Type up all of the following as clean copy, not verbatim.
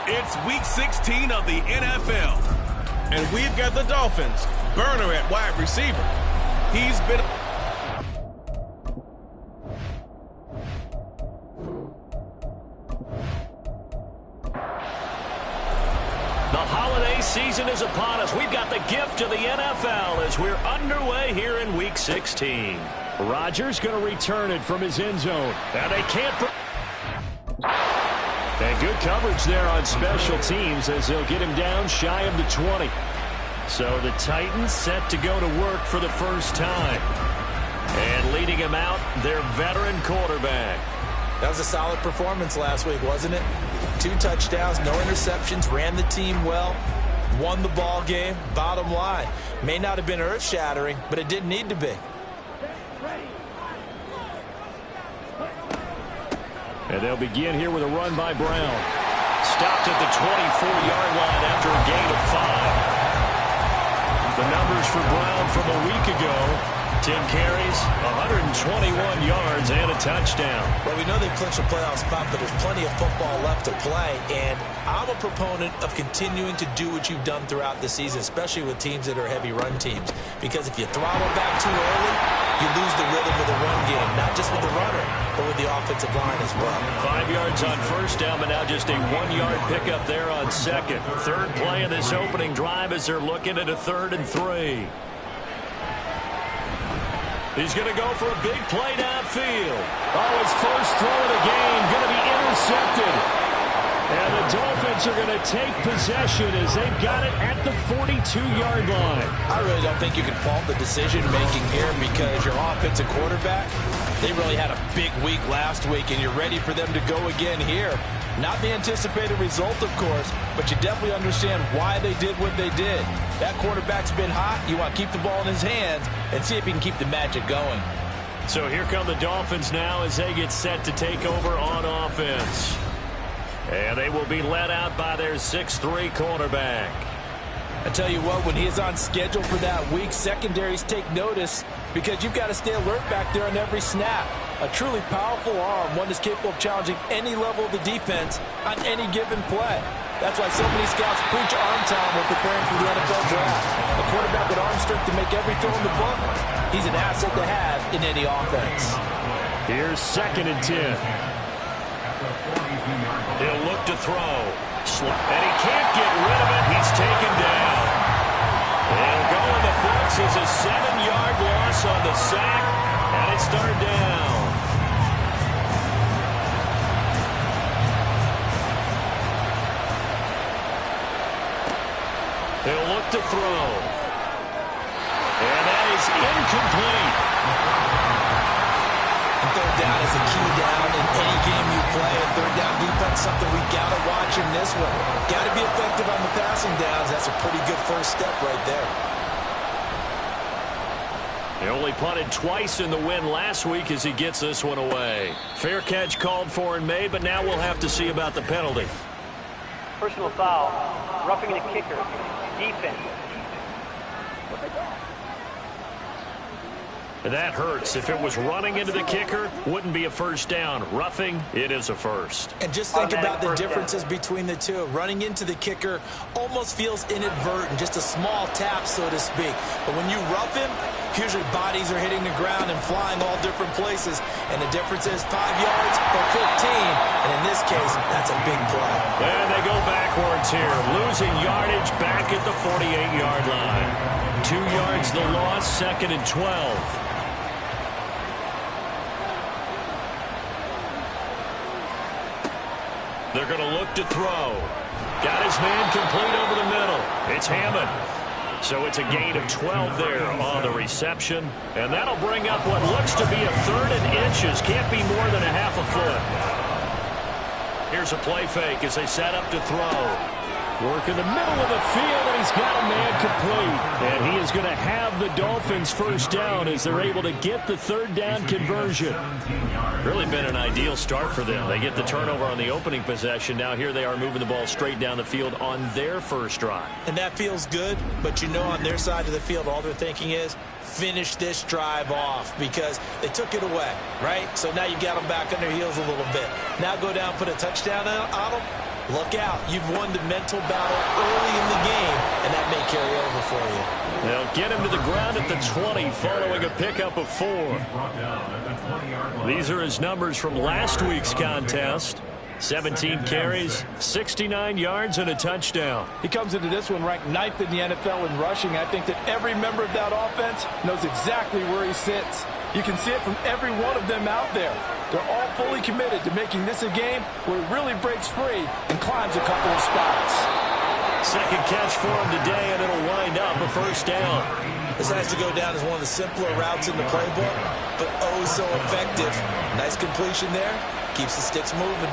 It's week 16 of the NFL. And we've got the Dolphins. Burner at wide receiver. He's been... The holiday season is upon us. We've got the gift of the NFL as we're underway here in week 16. Rodgers going to return it from his end zone. And they can't... And good coverage there on special teams as they'll get him down shy of the 20. So the Titans set to go to work for the first time. And leading him out, their veteran quarterback. That was a solid performance last week, wasn't it? 2 touchdowns, no interceptions, ran the team well, won the ball game. Bottom line, may not have been earth-shattering, but it didn't need to be. And they'll begin here with a run by Brown. Stopped at the 24-yard line after a gain of 5. The numbers for Brown from a week ago: 10 carries, 121 yards, and a touchdown. Well, we know they've clinched a playoff spot, but there's plenty of football left to play. And I'm a proponent of continuing to do what you've done throughout the season, especially with teams that are heavy run teams. Because if you throttle back too early, you lose the rhythm of the run game, not just with the runner, but with the offensive line as well. 5 yards on first down, but now just a 1-yard pickup there on second. Third play of this opening drive as they're looking at a 3rd and 3. He's going to go for a big play downfield. Oh, his first throw of the game going to be intercepted. And the Dolphins are going to take possession as they've got it at the 42-yard line. I really don't think you can fault the decision-making here because your offensive quarterback, they really had a big week last week, and you're ready for them to go again here. Not the anticipated result, of course, but you definitely understand why they did what they did. That quarterback's been hot. You want to keep the ball in his hands and see if he can keep the magic going. So here come the Dolphins now as they get set to take over on offense. And they will be led out by their 6'3" quarterback. I tell you what, when he is on schedule for that week, secondaries take notice because you've got to stay alert back there on every snap. A truly powerful arm, one that's capable of challenging any level of the defense on any given play. That's why so many scouts preach arm time when preparing for the NFL draft. A quarterback with arm strength to make every throw in the book, he's an asset to have in any offense. Here's 2nd and 10. He'll look to throw. And he can't get rid of it. He's taken down. It'll go in the books as a 7-yard loss on the sack. And it's 3rd down. He'll look to throw. And that is incomplete. And 3rd down is a key down in any game you play. And 3rd down defense, something we got to watch in this one. Got to be effective on the passing downs. That's a pretty good first step right there. He only punted twice in the win last week as he gets this one away. Fair catch called for and made, but now we'll have to see about the penalty. Personal foul, roughing the kicker, defense. That hurts. If it was running into the kicker, wouldn't be a first down. Roughing, it is a first. And just think about the differences between the two. Running into the kicker almost feels inadvertent, just a small tap, so to speak. But when you rough him, usually bodies are hitting the ground and flying all different places. And the difference is 5 yards or 15. And in this case, that's a big play. And they go backwards here, losing yardage back at the 48-yard line. 2 yards the loss, 2nd and 12. They're going to look to throw. Got his man complete over the middle. It's Hammond. So it's a gain of 12 there on the reception. And that'll bring up what looks to be a 3rd and inches. Can't be more than a half a foot. Here's a play fake as they set up to throw. Work in the middle of the field, and he's got a man complete. And he is going to have the Dolphins first down as they're able to get the 3rd down conversion. Really been an ideal start for them. They get the turnover on the opening possession. Now here they are moving the ball straight down the field on their first drive. And that feels good, but you know on their side of the field, all they're thinking is, finish this drive off because they took it away, right? So now you got them back on their heels a little bit. Now go down, put a touchdown on them. Look out. You've won the mental battle early in the game, and that may carry over for you. They'll get him to the ground at the 20 following a pickup of 4. These are his numbers from last week's contest. 17 carries, 69 yards, and a touchdown. He comes into this one ranked 9th in the NFL in rushing. I think that every member of that offense knows exactly where he sits. You can see it from every one of them out there. They're all fully committed to making this a game where it really breaks free and climbs a couple of spots. Second catch for him today, and it'll wind up a first down. This has to go down as one of the simpler routes in the playbook, but oh so effective. Nice completion there. Keeps the sticks moving.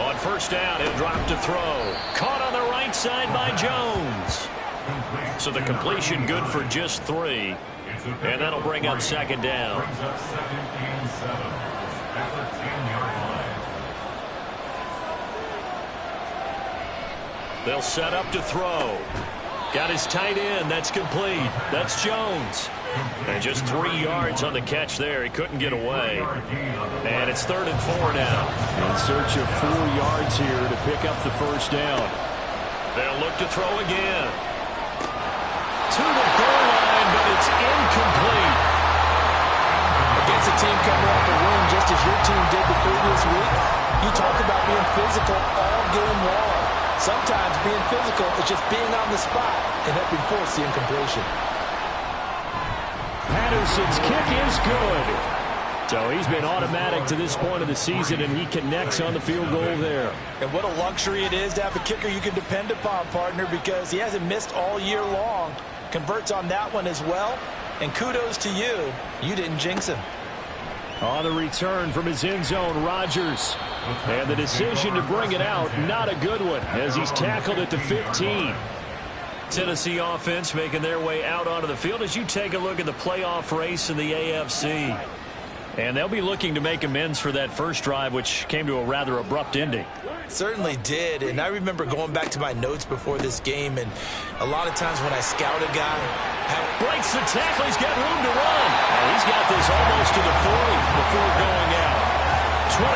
On first down, he'll drop to throw. Caught on the right side by Jones. So the completion good for just 3. And that'll bring up second down. They'll set up to throw. Got his tight end. That's complete. That's Jones. And just 3 yards on the catch there. He couldn't get away. And it's 3rd and 4 now. In search of 4 yards here to pick up the first down. They'll look to throw again. To the goal line, but it's incomplete. Against a team coming off a win just as your team did the previous week, you talk about being physical all game long. Sometimes being physical is just being on the spot and helping force the incompletion. Patterson's kick is good. So he's been automatic to this point of the season, and he connects on the field goal there. And what a luxury it is to have a kicker you can depend upon, partner, because he hasn't missed all year long. Converts on that one as well. And kudos to you. You didn't jinx him. On the return from his end zone, Rodgers. And the decision to bring it out, not a good one, as he's tackled at the 15. Tennessee offense making their way out onto the field as you take a look at the playoff race in the AFC. And they'll be looking to make amends for that first drive, which came to a rather abrupt ending. Certainly did, and I remember going back to my notes before this game, and a lot of times when I scout a guy, breaks the tackle, he's got room to run. And he's got this almost to the 40 before going out. 23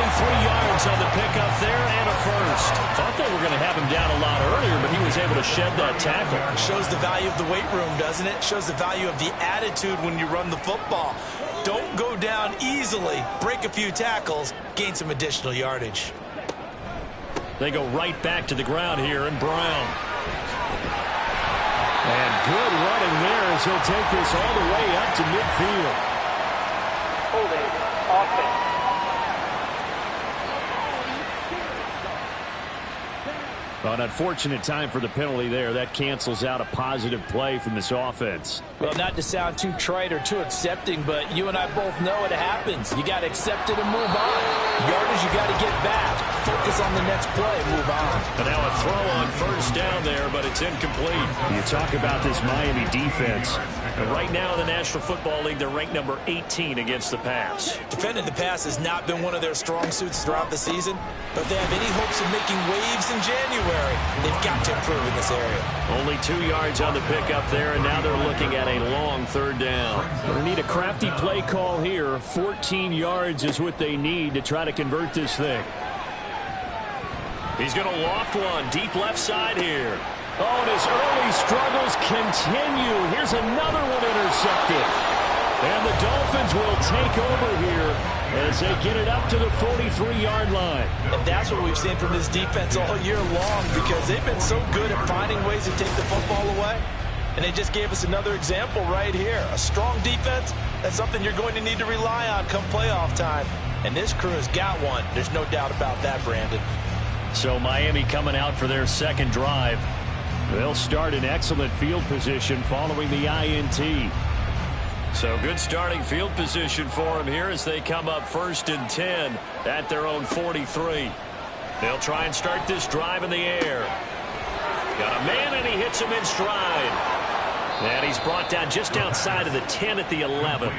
yards on the pickup there and a first. Thought they were going to have him down a lot earlier, but he was able to shed that tackle. Shows the value of the weight room, doesn't it? Shows the value of the attitude when you run the football. Don't go down easily. Break a few tackles, gain some additional yardage. They go right back to the ground here, and Brown. And good running there as he'll take this all the way up to midfield. Holding offense. An unfortunate time for the penalty there. That cancels out a positive play from this offense. Well, not to sound too trite or too accepting, but you and I both know it happens. You got to accept it and move on. Yardage, you got to get back. Focus on the next play, move on. And now a throw on first down there, but it's incomplete. You talk about this Miami defense. And right now in the National Football League, they're ranked number 18 against the pass. Defending the pass has not been one of their strong suits throughout the season, but if they have any hopes of making waves in January, they've got to improve in this area. Only 2 yards on the pickup there, and now they're looking at a long third down. They need a crafty play call here. 14 yards is what they need to try to convert this thing. He's going to loft one deep left side here. Oh, and his early struggles continue. Here's another one intercepted. And the Dolphins will take over here as they get it up to the 43-yard line. And that's what we've seen from this defense all year long, because they've been so good at finding ways to take the football away. And they just gave us another example right here. A strong defense, that's something you're going to need to rely on come playoff time. And this crew has got one. There's no doubt about that, Brandon. So Miami coming out for their second drive. They'll start in excellent field position following the INT. So good starting field position for them here as they come up 1st and 10 at their own 43. They'll try and start this drive in the air. Got a man, and he hits him in stride. And he's brought down just outside of the 10 at the 11.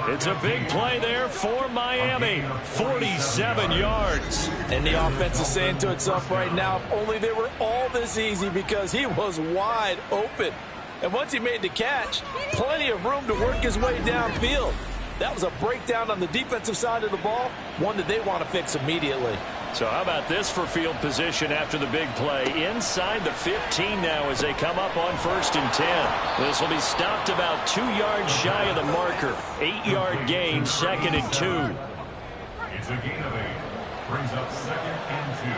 It's a big play there for Miami. 47 yards. And the offense is saying to itself right now, if only they were all this easy, because he was wide open. And once he made the catch, plenty of room to work his way downfield. That was a breakdown on the defensive side of the ball, one that they want to fix immediately. So how about this for field position after the big play? Inside the 15 now as they come up on 1st and 10. This will be stopped about 2 yards shy of the marker. 8-yard gain, 2nd and 2. It's a gain of 8. Brings up 2nd and 2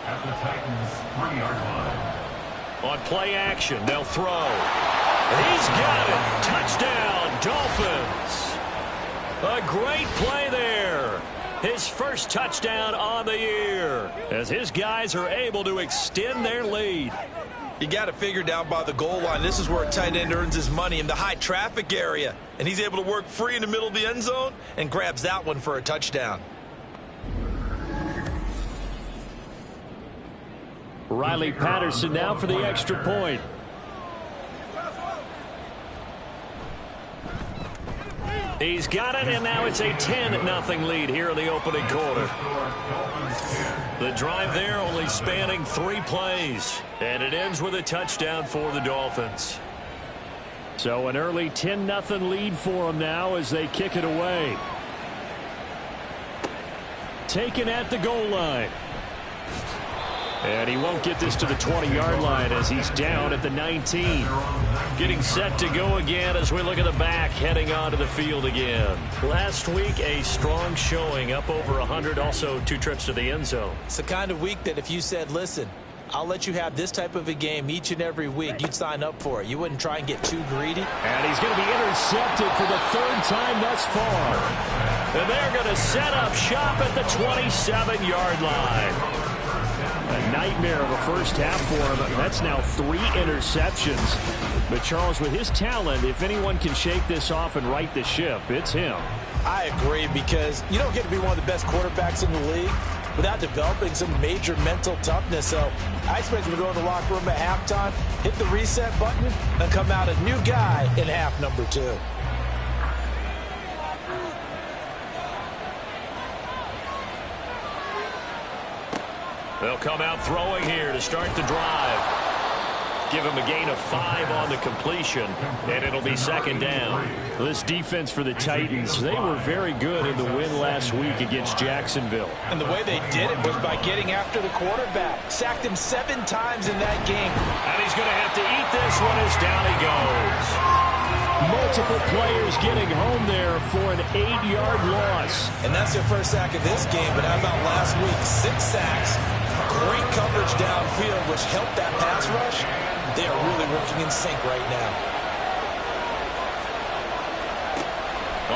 at the Titans' 3-yard line. On play action, they'll throw. He's got it. Touchdown, Dolphins. A great play there. His first touchdown on the year as his guys are able to extend their lead. You got to figure down by the goal line. This is where a tight end earns his money, in the high traffic area. And he's able to work free in the middle of the end zone and grabs that one for a touchdown. Riley Patterson now for the extra point. He's got it, and now it's a 10-0 lead here in the opening quarter. The drive there only spanning 3 plays, and it ends with a touchdown for the Dolphins. So an early 10-0 lead for them now as they kick it away. Taken at the goal line. And he won't get this to the 20-yard line as he's down at the 19. Getting set to go again as we look at the back, heading onto the field again. Last week, a strong showing, up over 100, also 2 trips to the end zone. It's the kind of week that if you said, listen, I'll let you have this type of a game each and every week, you'd sign up for it. You wouldn't try and get too greedy. And he's going to be intercepted for the 3rd time thus far. And they're going to set up shop at the 27-yard line. A nightmare of a first half for him. That's now 3 interceptions. But Charles, with his talent, if anyone can shake this off and right the ship, it's him. I agree, because you don't get to be one of the best quarterbacks in the league without developing some major mental toughness. So I expect him to go in the locker room at halftime, hit the reset button, and come out a new guy in half number 2. They'll come out throwing here to start the drive. Give him a gain of 5 on the completion, and it'll be 2nd down. This defense for the Titans, they were very good in the win last week against Jacksonville. And the way they did it was by getting after the quarterback. Sacked him 7 times in that game. And he's going to have to eat this one as down he goes. Multiple players getting home there for an 8-yard loss. And that's their first sack of this game, but how about last week? 6 sacks. Great coverage downfield, which helped that pass rush. They are really working in sync right now.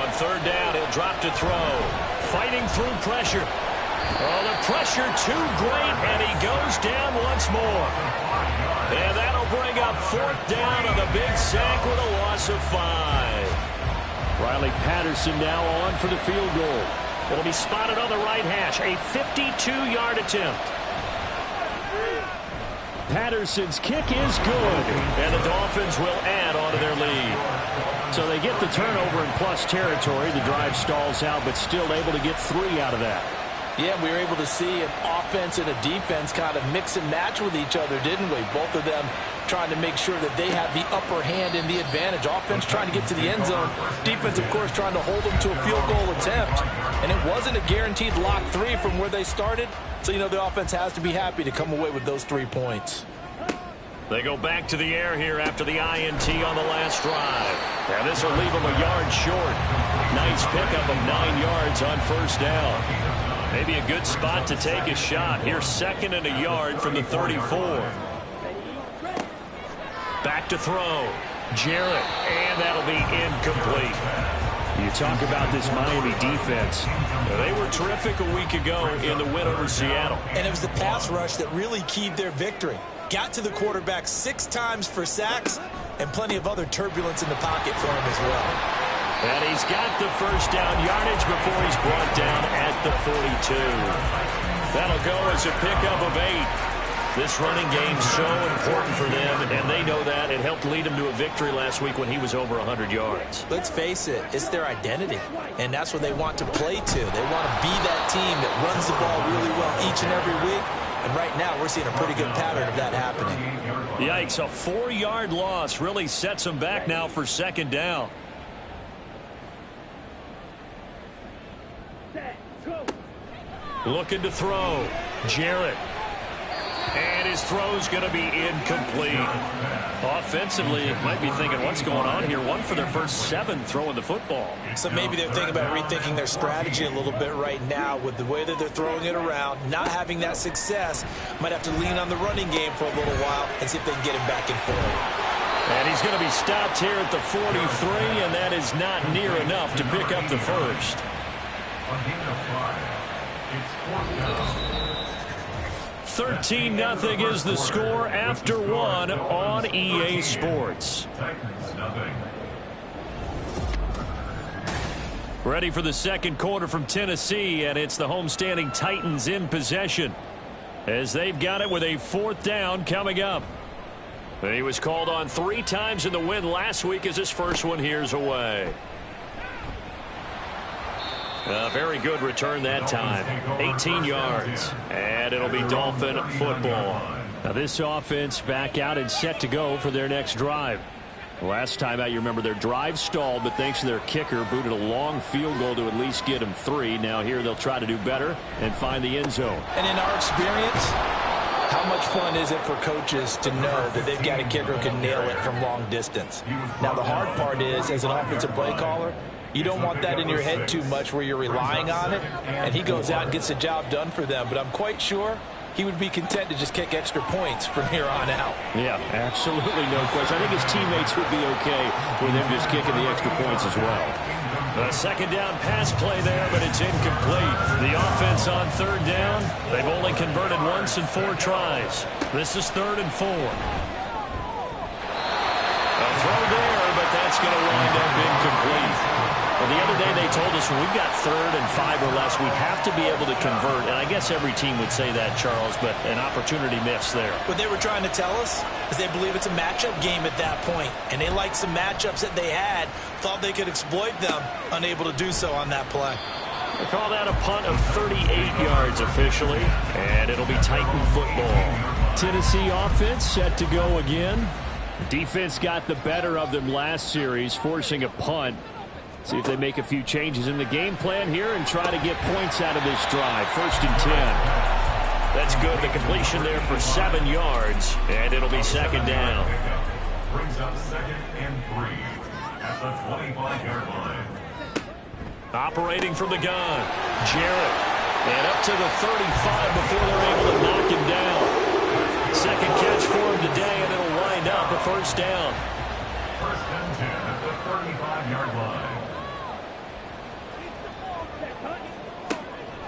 On 3rd down, he'll drop to throw. Fighting through pressure. Oh, the pressure too great, and he goes down once more. And that'll bring up 4th down on the big sack with a loss of 5. Riley Patterson now on for the field goal. It'll be spotted on the right hash. A 52-yard attempt. Patterson's kick is good. And the Dolphins will add on to their lead. So they get the turnover in plus territory. The drive stalls out, but still able to get 3 out of that. Yeah, we were able to see an offense and a defense kind of mix and match with each other, didn't we? Both of them trying to make sure that they have the upper hand and the advantage. Offense trying to get to the end zone. Defense, of course, trying to hold them to a field goal attempt. And it wasn't a guaranteed lock 3 from where they started. So, you know, the offense has to be happy to come away with those 3 points. They go back to the air here after the INT on the last drive. And this will leave them a yard short. Nice pickup of 9 yards on 1st down. Maybe a good spot to take a shot. Here's 2nd and a yard from the 34. Back to throw. Jarrett, and that'll be incomplete. You talk about this Miami defense. They were terrific a week ago in the win over Seattle. And it was the pass rush that really keyed their victory. Got to the quarterback 6 times for sacks and plenty of other turbulence in the pocket for him as well. And he's got the first down yardage before he's brought down at the 42. That'll go as a pickup of 8. This running game's so important for them, and they know that. It helped lead them to a victory last week when he was over 100 yards. Let's face it, it's their identity, and that's what they want to play to. They want to be that team that runs the ball really well each and every week, and right now we're seeing a pretty good pattern of that happening. Yikes, a 4-yard loss really sets them back now for second down. Looking to throw. Jarrett. And his throw's going to be incomplete. Offensively, you might be thinking, what's going on here? 1 for their first 7 throwing the football. So maybe they're thinking about rethinking their strategy a little bit right now with the way that they're throwing it around, not having that success. Might have to lean on the running game for a little while and see if they can get him back in form. And he's going to be stopped here at the 43, and that is not near enough to pick up the first. On gain of 5, it's 4th down. 13-0 is the score after 1 on EA Sports. Titans nothing. Ready for the second quarter from Tennessee, and it's the homestanding Titans in possession as they've got it with a 4th down coming up. He was called on 3 times in the win last week as his first one here's away. A very good return that time. 18 yards. And it'll be Dolphin football. Now this offense back out and set to go for their next drive. Last time out, you remember their drive stalled, but thanks to their kicker, booted a long field goal to at least get them 3. Now here they'll try to do better and find the end zone. And in our experience, how much fun is it for coaches to know that they've got a kicker who can nail it from long distance? Now the hard part is, as an offensive play caller, you don't want that in your head too much where you're relying on it, and he goes out and gets the job done for them. But I'm quite sure he would be content to just kick extra points from here on out. Yeah, absolutely no question. I think his teammates would be okay with him just kicking the extra points as well. A second down pass play there, but it's incomplete. The offense on 3rd down, they've only converted once in 4 tries. This is 3rd and 4. A throw there, but that's going to wind up incomplete. Well, the other day they told us when we've got 3rd and 5 or less, we have to be able to convert. And I guess every team would say that, Charles, but an opportunity missed there. What they were trying to tell us is they believe it's a matchup game at that point. And they liked some matchups that they had, thought they could exploit them, unable to do so on that play. They call that a punt of 38 yards officially, and it'll be Titan football. Tennessee offense set to go again. Defense got the better of them last series, forcing a punt. See if they make a few changes in the game plan here and try to get points out of this drive. 1st and 10. That's good. The completion there for 7 yards, and it'll be 2nd down. Brings up 2nd and 3 at the 25-yard line. Operating from the gun, Jarrett. And up to the 35 before they're able to knock him down. Second catch for him today, and it'll wind up a 1st down. 1st and 10 at the 35-yard line.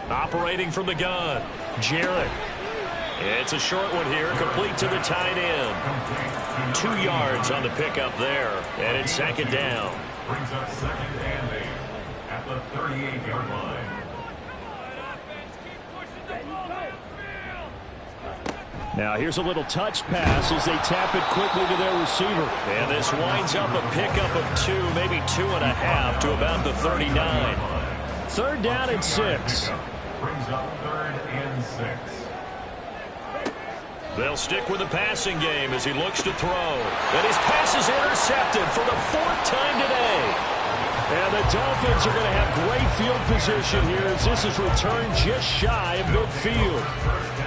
Operating from the gun, Jarrett. It's a short one here, complete to the tight end. 2 yards on the pickup there, and it's 2nd down. Brings up 2nd and 8 at the 38-yard line. Now here's a little touch pass as they tap it quickly to their receiver. And this winds up a pickup of 2, maybe 2.5 to about the 39. 3rd down and 6. Brings up 3rd and 6. They'll stick with the passing game as he looks to throw. And his pass is intercepted for the 4th time today. And the Dolphins are going to have great field position here as this is returned just shy of midfield.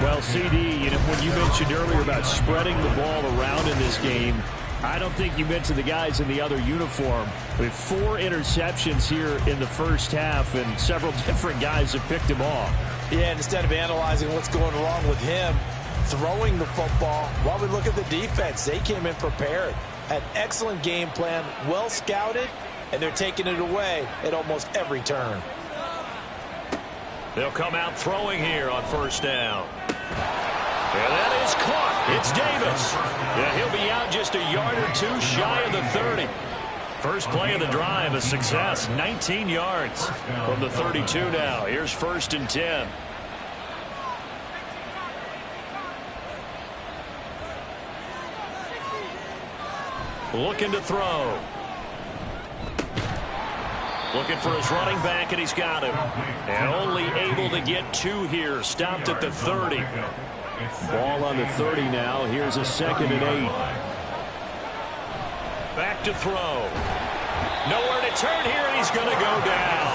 Well, CD, you know, when you mentioned earlier about spreading the ball around in this game, I don't think you mentioned the guys in the other uniform. With 4 interceptions here in the first half, and several different guys have picked him off. Yeah, instead of analyzing what's going wrong with him, throwing the football, while we look at the defense, they came in prepared. Had excellent game plan, well scouted, and they're taking it away at almost every turn. They'll come out throwing here on first down. And that is caught. It's Davis. Yeah, he'll be out just a yard or two shy of the 30. First play of the drive, a success. 19 yards from the 32 now. Here's 1st and 10. Looking to throw. Looking for his running back, and he's got him. And only able to get 2 here. Stopped at the 30. Ball on the 30 now. Here's a 2nd and 8. Back to throw. Nowhere to turn here, and he's going to go down.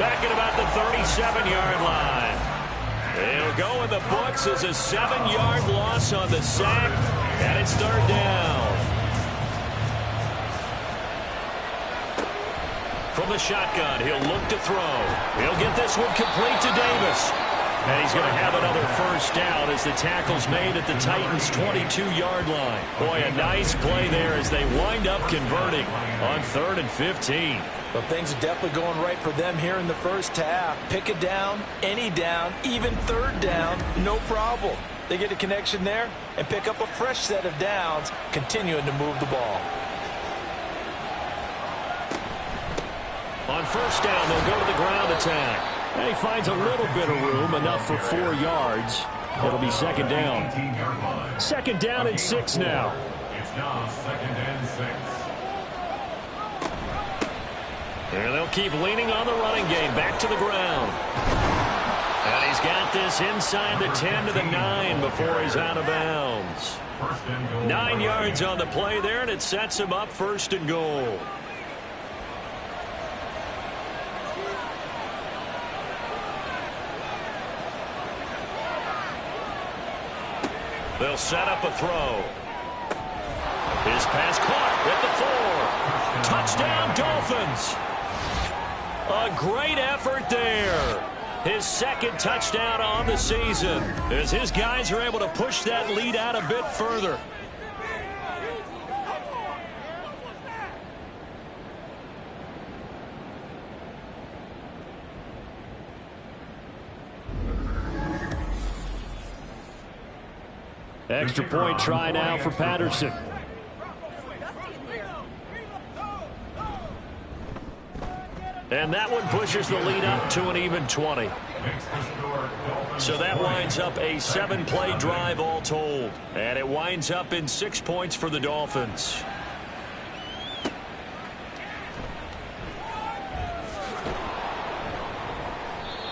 Back at about the 37-yard line. He'll go in the books as a 7-yard loss on the sack, and it's 3rd down. From the shotgun, he'll look to throw. He'll get this one complete to Davis. And he's going to have another 1st down as the tackle's made at the Titans' 22-yard line. Boy, a nice play there as they wind up converting on 3rd and 15. Well, things are definitely going right for them here in the first half. Pick a down, any down, even 3rd down, no problem. They get a connection there and pick up a fresh set of downs, continuing to move the ball. On 1st down, they'll go to the ground attack. And he finds a little bit of room, enough for 4 yards. It'll be 2nd down. 2nd down and 6 now. It's now 2nd and 6. And they'll keep leaning on the running game. Back to the ground. And he's got this inside the 10 to the 9 before he's out of bounds. 9 yards on the play there, and it sets him up 1st and goal. They'll set up a throw. His pass caught at the 4. Touchdown, Dolphins. A great effort there. His 2nd touchdown on the season as his guys are able to push that lead out a bit further. Extra point try now for Patterson. And that one pushes the lead up to an even 20. So that winds up a 7-play drive all told. And it winds up in 6 points for the Dolphins.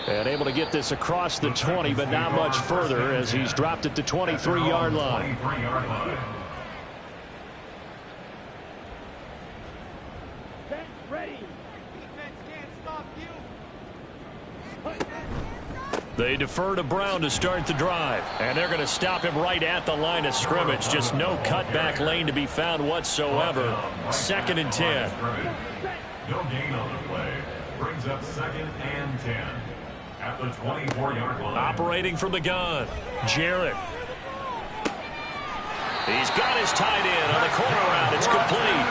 And able to get this across the 20, but not much further as he's dropped it to 23-yard line. They defer to Brown to start the drive. And they're going to stop him right at the line of scrimmage. Just no cutback lane to be found whatsoever. 2nd and 10. No gain on the play. Brings up 2nd and 10. At the 24-yard line. Operating from the gun, Jarrett. He's got his tight end on the corner route. It's complete.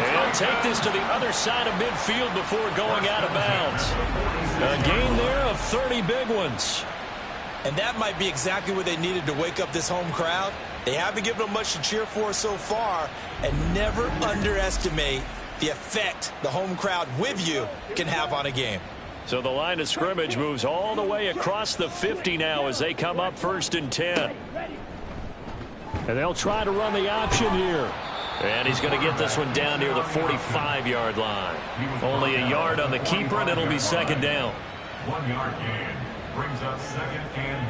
And take this to the other side of midfield before going out of bounds. A gain there of 30 big ones. And that might be exactly what they needed to wake up this home crowd. They haven't given them much to cheer for so far. And never underestimate the effect the home crowd with you can have on a game. So the line of scrimmage moves all the way across the 50 now as they come up 1st and 10. And they'll try to run the option here. And he's going to get this one down near the 45-yard line. Only a yard on the keeper, and it'll be 2nd down. 1-yard gain brings up 2nd and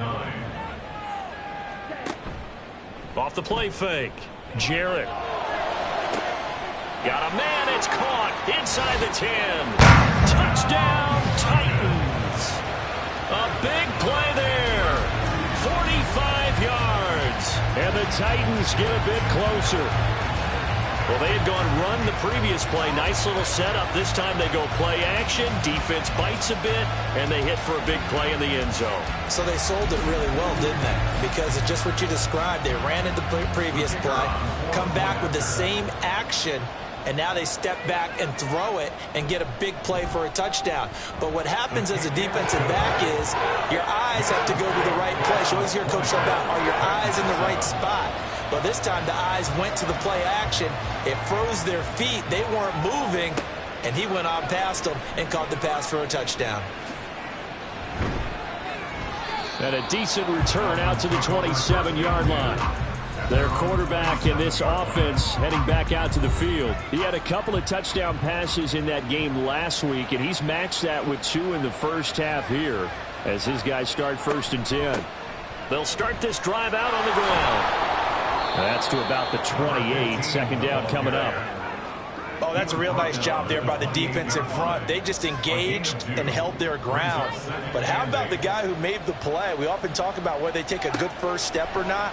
9. Off the play fake, Jarrett. Got a man, it's caught inside the 10. Touchdown, Titans. A big play there. 45 yards. And the Titans get a bit closer. Well, they had gone run the previous play. Nice little setup. This time they go play action. Defense bites a bit, and they hit for a big play in the end zone. So they sold it really well, didn't they? Because it's just what you described. They ran into the previous play, come back with the same action, and now they step back and throw it and get a big play for a touchdown. But what happens as a defensive back is your eyes have to go to the right place. You always hear Coach talk about, are your eyes in the right spot? But this time the eyes went to the play action. It froze their feet. They weren't moving, and he went on past them and caught the pass for a touchdown. And a decent return out to the 27-yard line. Their quarterback in this offense heading back out to the field. He had a couple of touchdown passes in that game last week, and he's matched that with 2 in the first half here as his guys start 1st and 10. They'll start this drive out on the ground. That's to about the 28. 2nd down coming up. Oh, that's a real nice job there by the defensive front. They just engaged and held their ground. But how about the guy who made the play? We often talk about whether they take a good first step or not.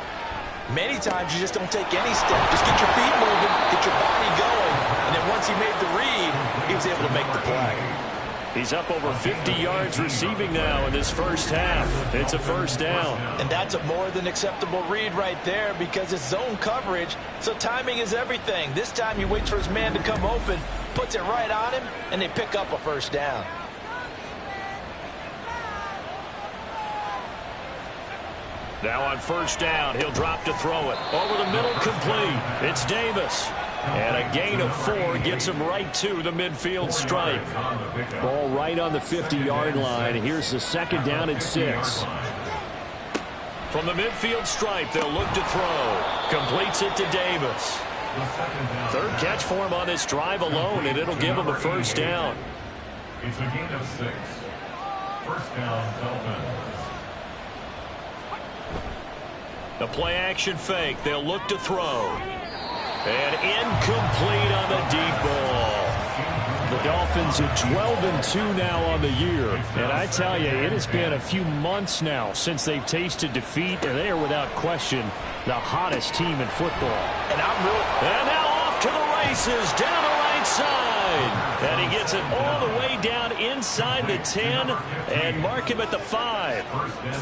Many times you just don't take any step. Just get your feet moving, get your body going, and then once he made the read, he was able to make the play. He's up over 50 yards receiving now in this first half. It's a 1st down. And that's a more than acceptable read right there because it's zone coverage, so timing is everything. This time he waits for his man to come open, puts it right on him, and they pick up a 1st down. Now on 1st down, he'll drop to throw it. Over the middle, complete. It's Davis. And a gain of 4 gets him right to the midfield stripe. Ball right on the 50-yard line. Here's the 2nd down and 6. From the midfield stripe, they'll look to throw. Completes it to Davis. 3rd catch for him on this drive alone, and it'll give him a 1st down. It's a gain of 6. 1st down, Dolphins. The play-action fake. They'll look to throw. And incomplete on the deep ball. The Dolphins are 12-2 now on the year. And I tell you, it has been a few months now since they've tasted defeat, and they are without question the hottest team in football. And now off to the races down the right side. And he gets it all the way down inside the 10 and mark him at the 5.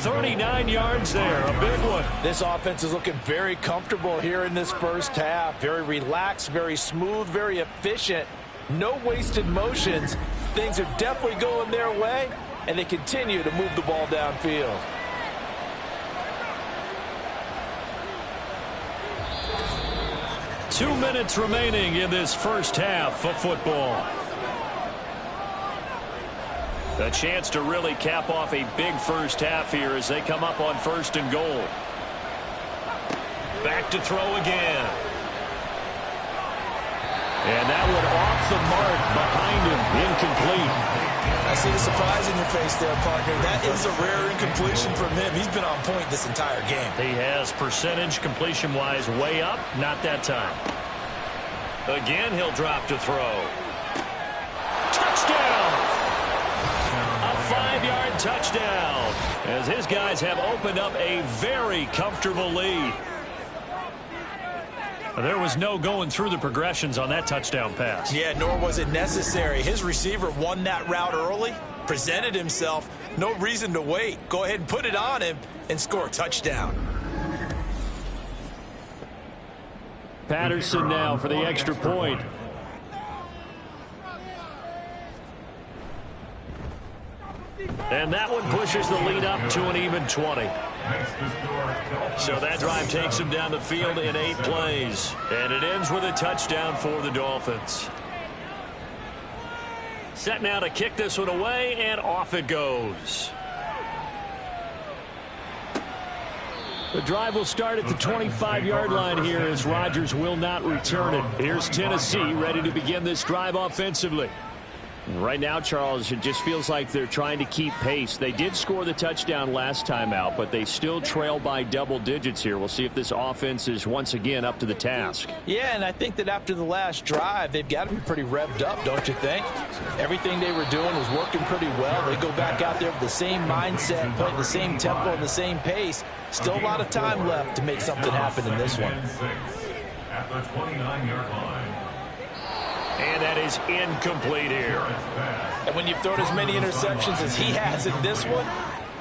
39 yards there, a big one. This offense is looking very comfortable here in this first half. Very relaxed, very smooth, very efficient. No wasted motions. Things are definitely going their way, and they continue to move the ball downfield. Two minutes remaining in this first half of football. A chance to really cap off a big first half here as they come up on 1st and goal. Back to throw again. And that one off the mark behind him. Incomplete. I see the surprise in your face there, partner. That is a rare incompletion from him. He's been on point this entire game. He has percentage completion-wise way up. Not that time. Again, he'll drop to throw. Touchdown! A 5-yard touchdown as his guys have opened up a very comfortable lead. There was no going through the progressions on that touchdown pass. Yeah, nor was it necessary. His receiver won that route early, presented himself. No reason to wait. Go ahead and put it on him and score a touchdown. Patterson now for the extra point. And that one pushes the lead up to an even 20. So that drive takes him down the field in 8 plays. And it ends with a touchdown for the Dolphins. Set now to kick this one away, and off it goes. The drive will start at the 25-yard line here as Rodgers will not return it. Here's Tennessee ready to begin this drive offensively. Right now, Charles, it just feels like they're trying to keep pace. They did score the touchdown last time out, but they still trail by double digits here. We'll see if this offense is once again up to the task. Yeah, and I think that after the last drive, they've got to be pretty revved up, don't you think? Everything they were doing was working pretty well. They go back out there with the same mindset, playing the same tempo and the same pace. Still a lot of time left to make something happen in this one. At the 29-yard line. And that is incomplete here. And when you've thrown as many interceptions as he has in this one,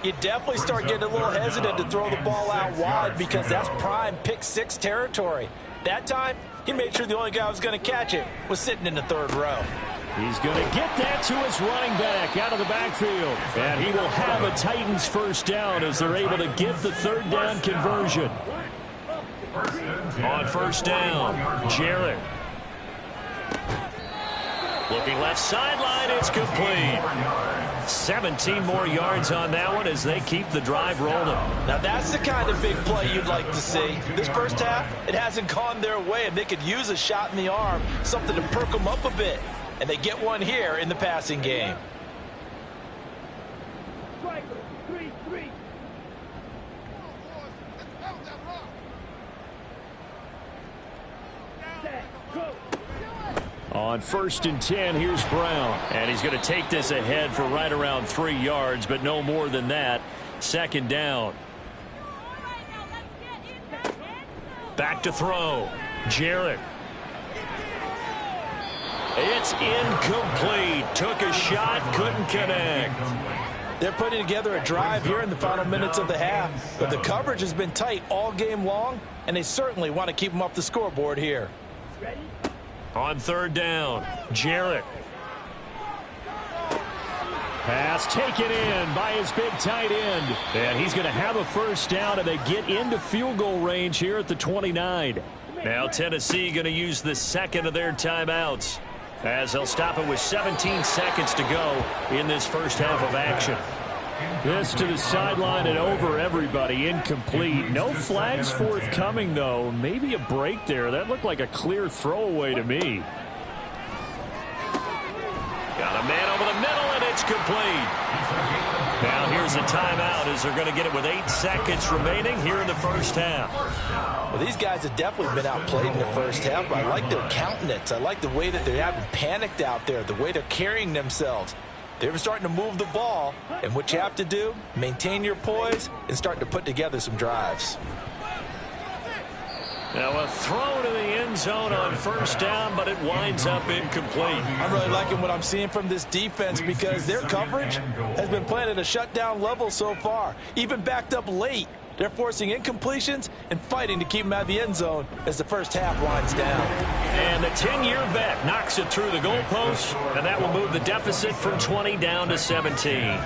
you definitely start getting a little hesitant to throw the ball out wide because that's prime pick-6 territory. That time, he made sure the only guy who was going to catch it was sitting in the third row. He's going to get that to his running back out of the backfield. And he will have a Titans first down as they're able to get the third down conversion. On first down, Jarrett. Looking left sideline, it's complete. 17 more yards on that one as they keep the drive rolling. Now that's the kind of big play you'd like to see. This first half, it hasn't gone their way, and they could use a shot in the arm, something to perk them up a bit. And they get one here in the passing game. On 1st and 10, here's Brown. And he's going to take this ahead for right around 3 yards, but no more than that. Second down. Back to throw. Jarrett. It's incomplete. Took a shot, couldn't connect. They're putting together a drive here in the final minutes of the half. But the coverage has been tight all game long, and they certainly want to keep them off the scoreboard here. On third down, Jarrett. Pass taken in by his big tight end. And he's going to have a first down, and they get into field goal range here at the 29. Now Tennessee going to use the second of their timeouts, as they'll stop it with 17 seconds to go in this first half of action. This to the sideline and over everybody. Incomplete. No flags forthcoming, though. Maybe a break there. That looked like a clear throwaway to me. Got a man over the middle, and it's complete. Now here's a timeout as they're going to get it with 8 seconds remaining here in the first half. Well, these guys have definitely been outplayed in the first half, but I like their countenance. I like the way that they haven't panicked out there, the way they're carrying themselves. They're starting to move the ball, and what you have to do, maintain your poise and start to put together some drives. Now a throw to the end zone on first down, but it winds up incomplete. I'm really liking what I'm seeing from this defense because their coverage has been playing at a shutdown level so far, even backed up late. They're forcing incompletions and fighting to keep them out of the end zone as the first half winds down. And the 10-year vet knocks it through the goalpost, and that will move the deficit from 20 down to 17.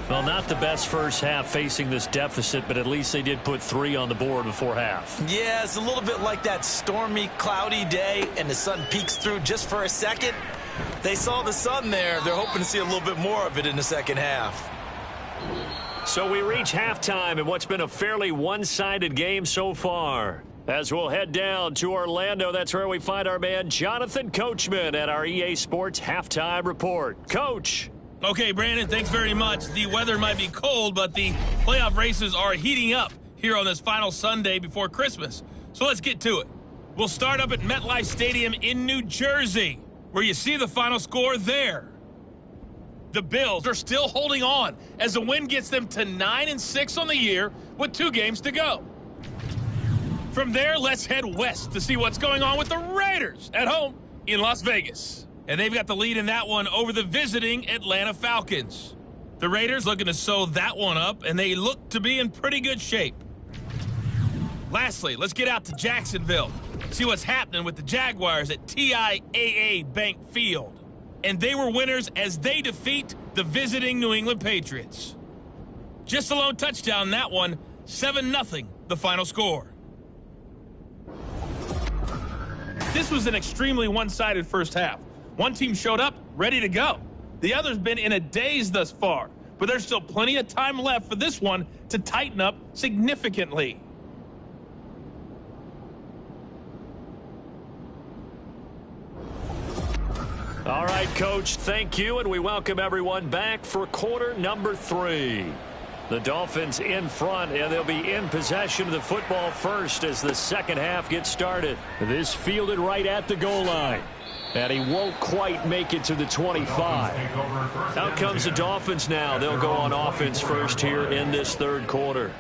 Well, not the best first half facing this deficit, but at least they did put 3 on the board before half. Yeah, it's a little bit like that stormy, cloudy day, and the sun peeks through just for a second. They saw the sun there. They're hoping to see a little bit more of it in the second half. So we reach halftime in what's been a fairly one-sided game so far. As we'll head down to Orlando, that's where we find our man Jonathan Coachman at our EA Sports Halftime Report. Coach. Okay, Brandon, thanks very much. The weather might be cold, but the playoff races are heating up here on this final Sunday before Christmas. So let's get to it. We'll start up at MetLife Stadium in New Jersey, where you see the final score there. The Bills are still holding on as the win gets them to 9-6 on the year with 2 games to go. From there, let's head west to see what's going on with the Raiders at home in Las Vegas. And they've got the lead in that one over the visiting Atlanta Falcons. The Raiders looking to sew that one up, and they look to be in pretty good shape. Lastly, let's get out to Jacksonville, see what's happening with the Jaguars at TIAA Bank Field. And they were winners as they defeat the visiting New England Patriots. Just a lone touchdown in that one, 7-0 the final score. This was an extremely one-sided first half. One team showed up, ready to go. The other's been in a daze thus far, but there's still plenty of time left for this one to tighten up significantly. All right, Coach, thank you, and we welcome everyone back for quarter number 3. The Dolphins in front, and they'll be in possession of the football first as the second half gets started. This fielded right at the goal line. And he won't quite make it to the 25. Out comes the Dolphins now. They'll go on offense first here in this third quarter.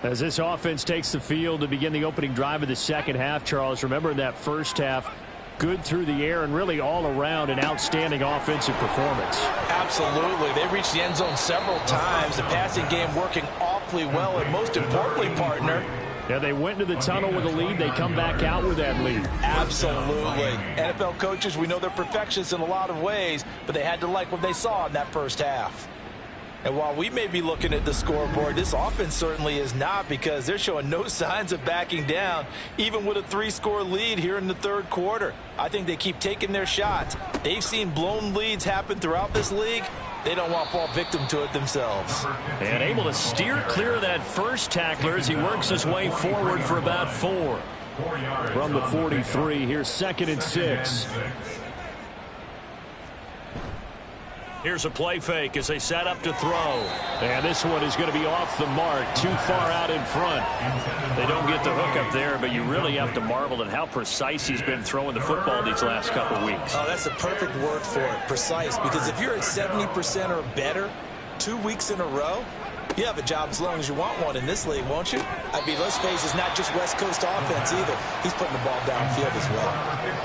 As this offense takes the field to begin the opening drive of the second half, Charles, remember in that first half, good through the air and really all around an outstanding offensive performance. Absolutely. They reached the end zone several times. The passing game working awfully well. And most importantly, partner, Yeah, they went into the tunnel with a lead. They come back out with that lead. Absolutely. NFL coaches, we know they're perfectionists in a lot of ways, but they had to like what they saw in that first half. And while we may be looking at the scoreboard, this offense certainly is not, because they're showing no signs of backing down, even with a 3-score lead here in the third quarter. I think they keep taking their shots. They've seen blown leads happen throughout this league. They don't want to fall victim to it themselves. And able to steer clear of that first tackler as he works his way forward for about 4. From the 43, here's 2nd and 6. Here's a play fake as they set up to throw. And this one is going to be off the mark, too far out in front. They don't get the hook up there, but you really have to marvel at how precise he's been throwing the football these last couple weeks. Oh, that's the perfect word for it, precise. Because if you're at 70% or better 2 weeks in a row, you have a job as long as you want one in this league, won't you? I mean, let's face it, it's not just West Coast offense either. He's putting the ball downfield as well.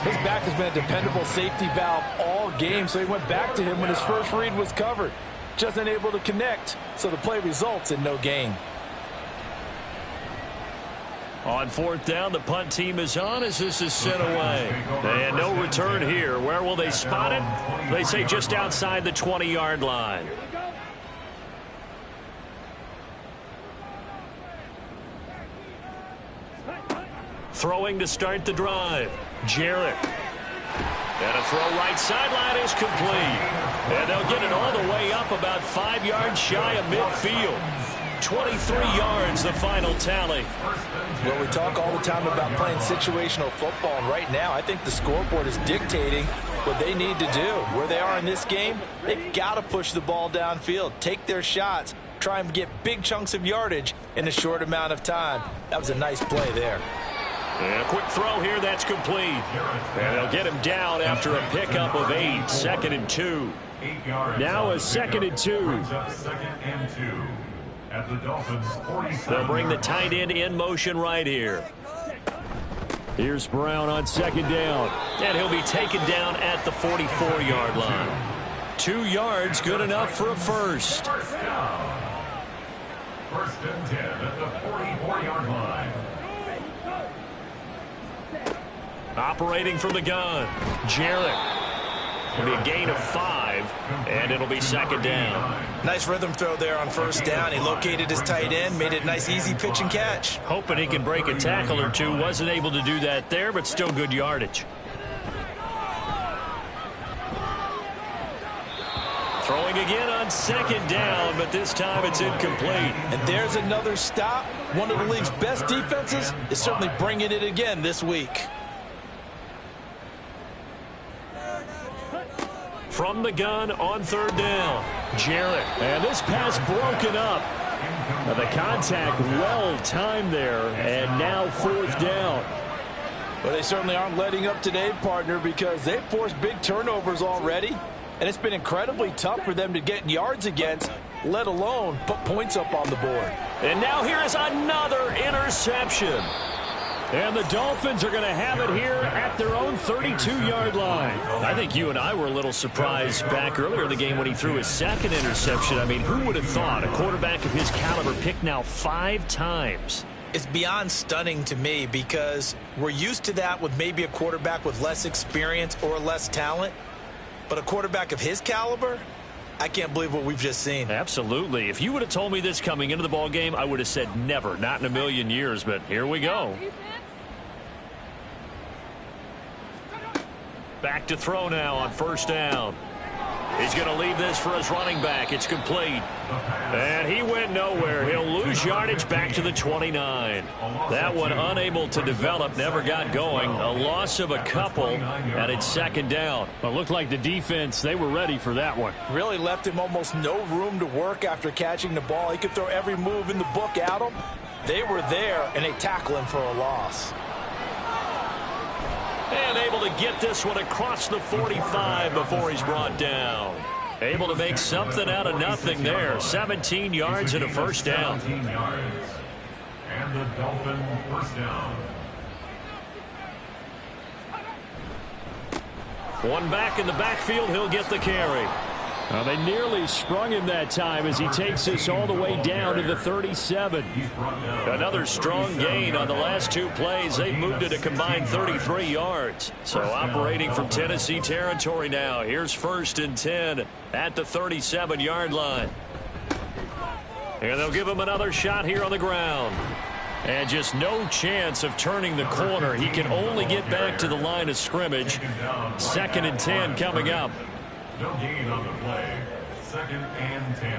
His back has been a dependable safety valve all game, so he went back to him when his first read was covered. Just unable to connect, so the play results in no gain. On 4th down, the punt team is on as this is sent away. And no return here. Where will they spot it? They say just outside the 20-yard line. Throwing to start the drive. Jarrett. And a throw right sideline is complete. And they'll get it all the way up about 5 yards shy of midfield. 23 yards, the final tally. Well, we talk all the time about playing situational football, and right now I think the scoreboard is dictating what they need to do. Where they are in this game, they've got to push the ball downfield, take their shots, try and get big chunks of yardage in a short amount of time. That was a nice play there. And a quick throw here, that's complete. And they'll get him down after a pickup of 8. 2nd and 2. Now a 2nd and 2. Second and 2 at the Dolphins 47. They'll bring the tight end in motion right here. Here's Brown on 2nd down. And he'll be taken down at the 44-yard line. 2 yards, good enough for a first. First down. 1st and 10 at the 44-yard line. Operating from the gun, Jarrett. It'll be a gain of 5, and it'll be 2nd down. Nice rhythm throw there on 1st down. He located his tight end, made it a nice easy pitch and catch. Hoping he can break a tackle or two. Wasn't able to do that there, but still good yardage. Throwing again on 2nd down, but this time it's incomplete. And there's another stop. One of the league's best defenses is certainly bringing it again this week. From the gun on 3rd down, Jarrett. And this pass broken up. The contact well timed there, and now 4th down. But they certainly aren't letting up today, partner, because they've forced big turnovers already. And it's been incredibly tough for them to get yards against, let alone put points up on the board. And now here is another interception. And the Dolphins are going to have it here at their own 32-yard line. I think you and I were a little surprised back earlier in the game when he threw his 2nd interception. I mean, who would have thought a quarterback of his caliber picked now 5 times? It's beyond stunning to me, because we're used to that with maybe a quarterback with less experience or less talent. But a quarterback of his caliber, I can't believe what we've just seen. Absolutely. If you would have told me this coming into the ball game, I would have said never, not in a million years. But here we go. Back to throw now on 1st down. He's going to leave this for his running back. It's complete. And he went nowhere. He'll lose yardage back to the 29. That one unable to develop, never got going. A loss of a couple, and it's 2nd down. Well, it looked like the defense, they were ready for that one. Really left him almost no room to work after catching the ball. He could throw every move in the book at him. They were there, and they tackle him for a loss. And able to get this one across the 45 before he's brought down. Able to make something out of nothing there. 17 yards and a 1st down. 17 yards. And the Dolphin 1st down. One back in the backfield, he'll get the carry. Well, they nearly sprung him that time as he takes this all the way down to the 37. Another strong gain on the last two plays. They moved it a combined 33 yards. So operating from Tennessee territory now. Here's 1st and 10 at the 37-yard line. And they'll give him another shot here on the ground. And just no chance of turning the corner. He can only get back to the line of scrimmage. 2nd and 10 coming up. No gain on the play. 2nd and 10.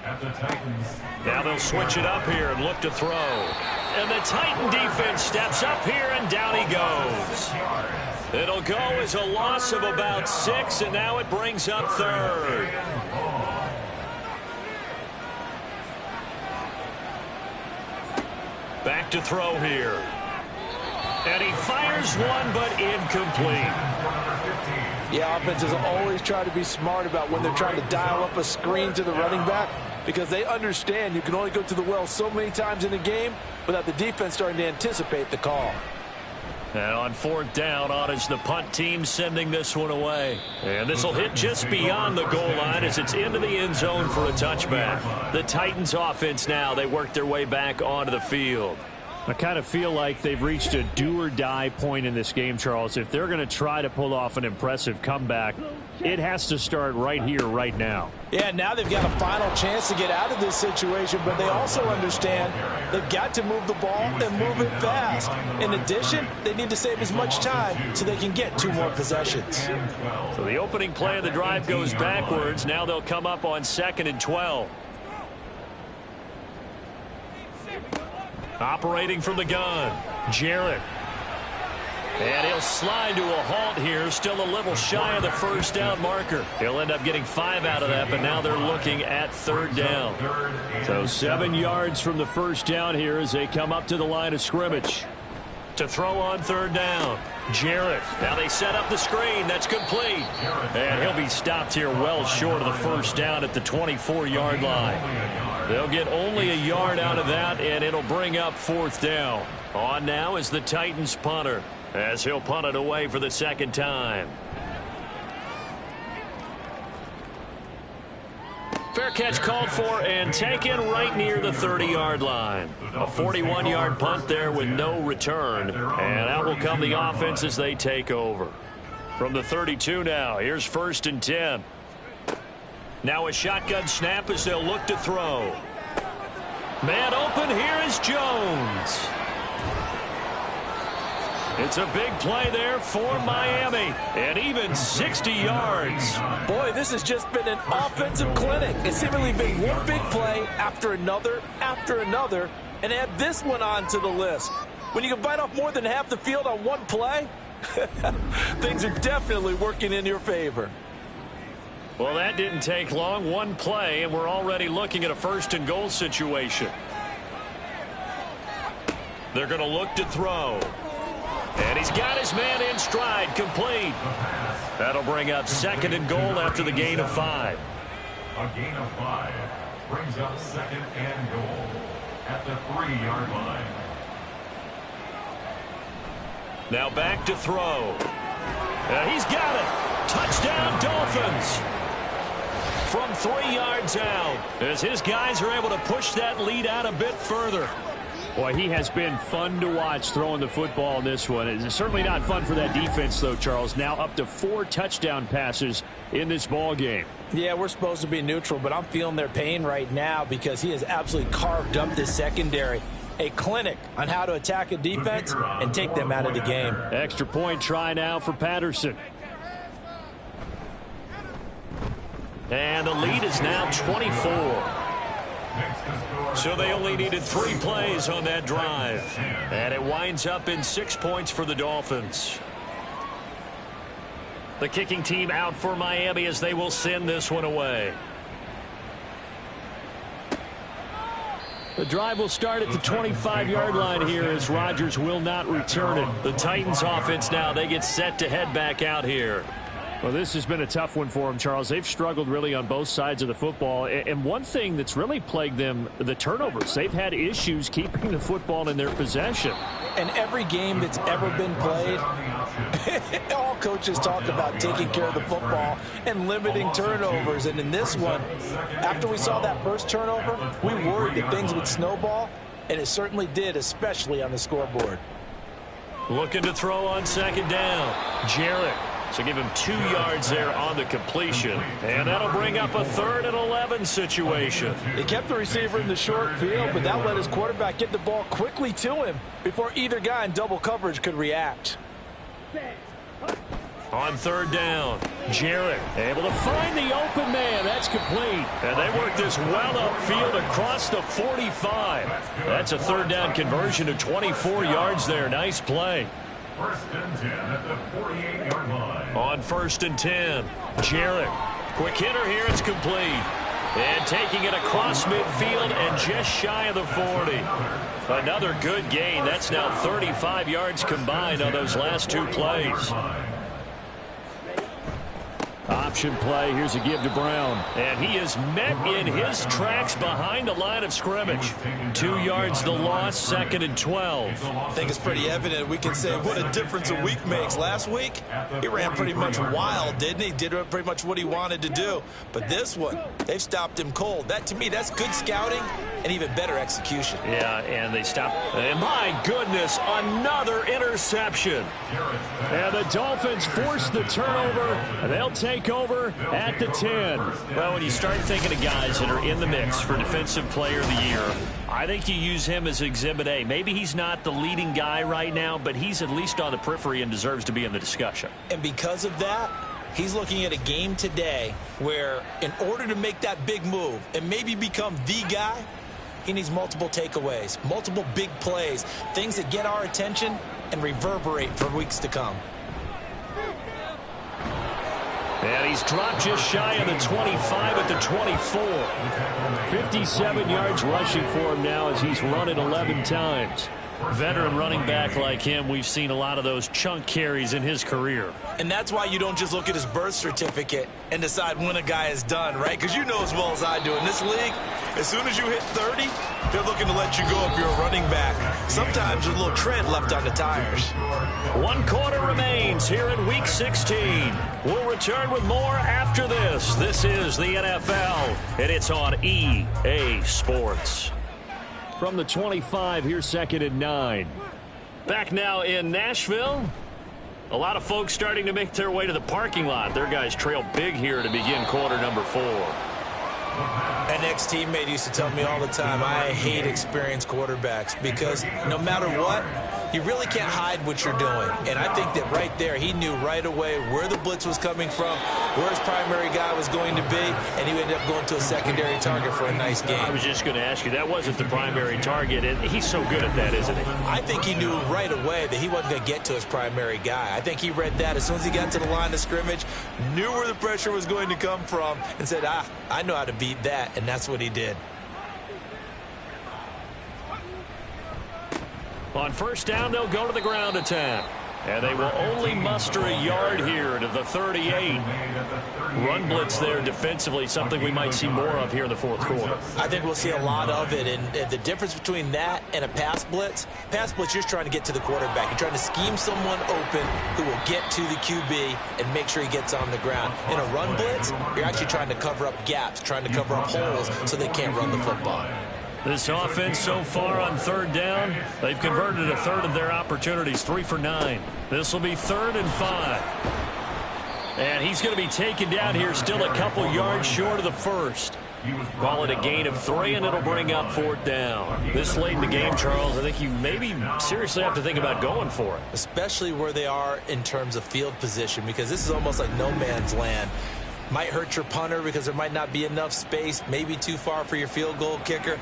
At the Titans. Now they'll switch it up here and look to throw. And the Titan defense steps up here, and down he goes. It'll go as a loss of about 6, and now it brings up 3rd. Back to throw here. And he fires one, but incomplete. Yeah, offenses always try to be smart about when they're trying to dial up a screen to the running back, because they understand you can only go to the well so many times in a game without the defense starting to anticipate the call. And on 4th down, on is the punt team sending this one away. And this will hit just beyond the goal line as it's into the end zone for a touchback. The Titans offense now, they work their way back onto the field. I kind of feel like they've reached a do-or-die point in this game, Charles. If they're going to try to pull off an impressive comeback, it has to start right here, right now. Yeah, now they've got a final chance to get out of this situation, but they also understand they've got to move the ball and move it fast. In addition, they need to save as much time so they can get 2 more possessions. So the opening play of the drive goes backwards. Now they'll come up on 2nd and 12. Operating from the gun, Jarrett. And he'll slide to a halt here, still a little shy of the 1st down marker. He'll end up getting 5 out of that, but now they're looking at 3rd down. So 7 yards from the 1st down here as they come up to the line of scrimmage. To throw on 3rd down, Jarrett. Now they set up the screen. That's complete. And he'll be stopped here well short of the 1st down at the 24-yard line. They'll get only a yard out of that, and it'll bring up 4th down. On now is the Titans punter, as he'll punt it away for the 2nd time. Fair catch called for and taken right near the 30-yard line. A 41-yard punt there with no return. And out will come the offense as they take over. From the 32 now, here's 1st and 10. Now a shotgun snap as they'll look to throw. Man open, here is Jones. It's a big play there for Miami, and even 60 yards. Boy, this has just been an offensive clinic. It's seemingly been one big play after another, and add this one onto the list. When you can bite off more than half the field on one play, things are definitely working in your favor. Well, that didn't take long. One play, and we're already looking at a 1st and goal situation. They're going to look to throw. And he's got his man in stride, complete. That'll bring up 2nd and goal after the gain of 5. A gain of 5 brings up 2nd and goal at the 3-yard line. Now back to throw. He's got it. Touchdown, Dolphins. From 3 yards out, as his guys are able to push that lead out a bit further. Boy, he has been fun to watch throwing the football in this one. It's certainly not fun for that defense, though, Charles. Now up to 4 touchdown passes in this ball game. Yeah, we're supposed to be neutral, but I'm feeling their pain right now because he has absolutely carved up this secondary. A clinic on how to attack a defense and take them out of the game. Extra point try now for Patterson. And the lead is now 24. So they only needed 3 plays on that drive. And it winds up in 6 points for the Dolphins. The kicking team out for Miami as they will send this one away. The drive will start at the 25-yard line here as Rodgers will not return it. The Titans offense now, they get set to head back out here. Well, this has been a tough one for them, Charles. They've struggled really on both sides of the football. And one thing that's really plagued them, the turnovers. They've had issues keeping the football in their possession. And every game that's ever been played, All coaches talk about taking care of the football and limiting turnovers. And in this one, after we saw that first turnover, we worried that things would snowball, and it certainly did, especially on the scoreboard. Looking to throw on second down. Jarrett. So give him 2 yards there on the completion. And that'll bring up a 3rd and 11 situation. They kept the receiver in the short field, but that let his quarterback get the ball quickly to him before either guy in double coverage could react. On 3rd down, Jarrett able to find the open man. That's complete. And they work this well upfield across the 45. That's a 3rd down conversion of 24 yards there. Nice play. 1st and 10 at the 48-yard line. On 1st and 10, Jarrett. Quick hitter here. It's complete. And taking it across midfield and just shy of the 40. Another good gain. That's now 35 yards combined on those last 2 plays. Option play. Here's a give to Brown. And he is met in his tracks behind the line of scrimmage. 2 yards the loss, 2nd and 12. I think it's pretty evident. We can say what a difference a week makes. Last week, he ran pretty much wild, didn't he? Did pretty much what he wanted to do. But this one, they've stopped him cold. That, to me, that's good scouting and even better execution. Yeah, and they stopped. And my goodness, another interception. And the Dolphins force the turnover, and they'll take over at the 10. Well, when you start thinking of guys that are in the mix for Defensive Player of the Year, I think you use him as Exhibit A. Maybe he's not the leading guy right now, but he's at least on the periphery and deserves to be in the discussion. And because of that, he's looking at a game today where in order to make that big move and maybe become the guy, he needs multiple takeaways, multiple big plays, things that get our attention and reverberate for weeks to come. And he's dropped just shy of the 25 at the 24. 57 yards rushing for him now as he's run it 11 times. Veteran running back like him, we've seen a lot of those chunk carries in his career. And that's why you don't just look at his birth certificate and decide when a guy is done, right? Because you know as well as I do, in this league, as soon as you hit 30, they're looking to let you go if you're a running back. Sometimes there's a little tread left on the tires. 1 quarter remains here in Week 16. We'll return with more after this. This is the NFL, and it's on EA Sports. From the 25, here's 2nd and 9. Back now in Nashville. A lot of folks starting to make their way to the parking lot. Their guys trail big here to begin quarter number 4. An ex-teammate used to tell me all the time, I hate experienced quarterbacks because no matter what, you really can't hide what you're doing. And I think that right there, he knew right away where the blitz was coming from, where his primary guy was going to be, and he ended up going to a secondary target for a nice game. I was just going to ask you, that wasn't the primary target, and he's so good at that, isn't he? I think he knew right away that he wasn't going to get to his primary guy. I think he read that as soon as he got to the line of scrimmage, knew where the pressure was going to come from, and said, I know how to beat that, and that's what he did. On 1st down, they'll go to the ground attack. And they will only muster a yard here to the 38. Run blitz there defensively, something we might see more of here in the 4th quarter. I think we'll see a lot of it. And the difference between that and a pass blitz, you're just trying to get to the quarterback. You're trying to scheme someone open who will get to the QB and make sure he gets on the ground. In a run blitz, you're actually trying to cover up gaps, trying to cover up holes so they can't run the football. This offense so far on 3rd down, they've converted a 1/3 of their opportunities, 3 for 9. This will be 3rd and 5. And he's going to be taken down here, still a couple yards short of the 1st. Call it a gain of 3, and it'll bring up 4th down. This late in the game, Charles, I think you maybe seriously have to think about going for it. Especially where they are in terms of field position, because this is almost like no man's land. Might hurt your punter because there might not be enough space, maybe too far for your field goal kicker.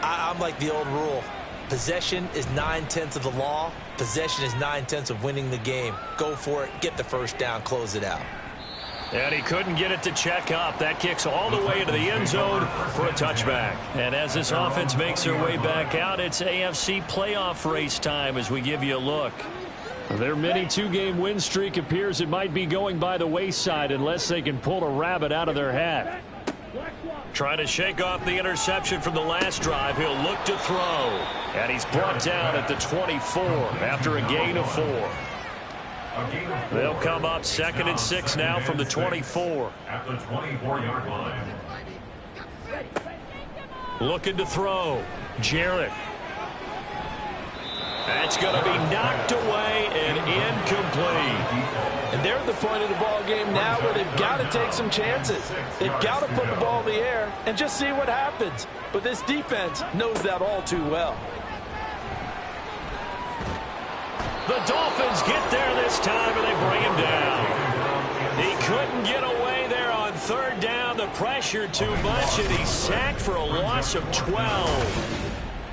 I'm like the old rule. Possession is 9/10 of the law. Possession is 9/10 of winning the game. Go for it. Get the 1st down. Close it out. And he couldn't get it to check up. That kicks all the way into the end zone for a touchback. And as this offense makes their way back out, it's AFC playoff race time as we give you a look. Their mini 2-game win streak appears it might be going by the wayside unless they can pull a rabbit out of their hat. Trying to shake off the interception from the last drive. He'll look to throw. And he's brought down at the 24 after a gain of 4. They'll come up 2nd and 6 now from the 24. At the 24-yard line. Looking to throw. Jarrett. That's going to be knocked away and incomplete. And they're at the point of the ball game now where they've got to take some chances. They've got to put the ball in the air and just see what happens. But this defense knows that all too well. The Dolphins get there this time, and they bring him down. He couldn't get away there on 3rd down. The pressure too much, and he's sacked for a loss of 12.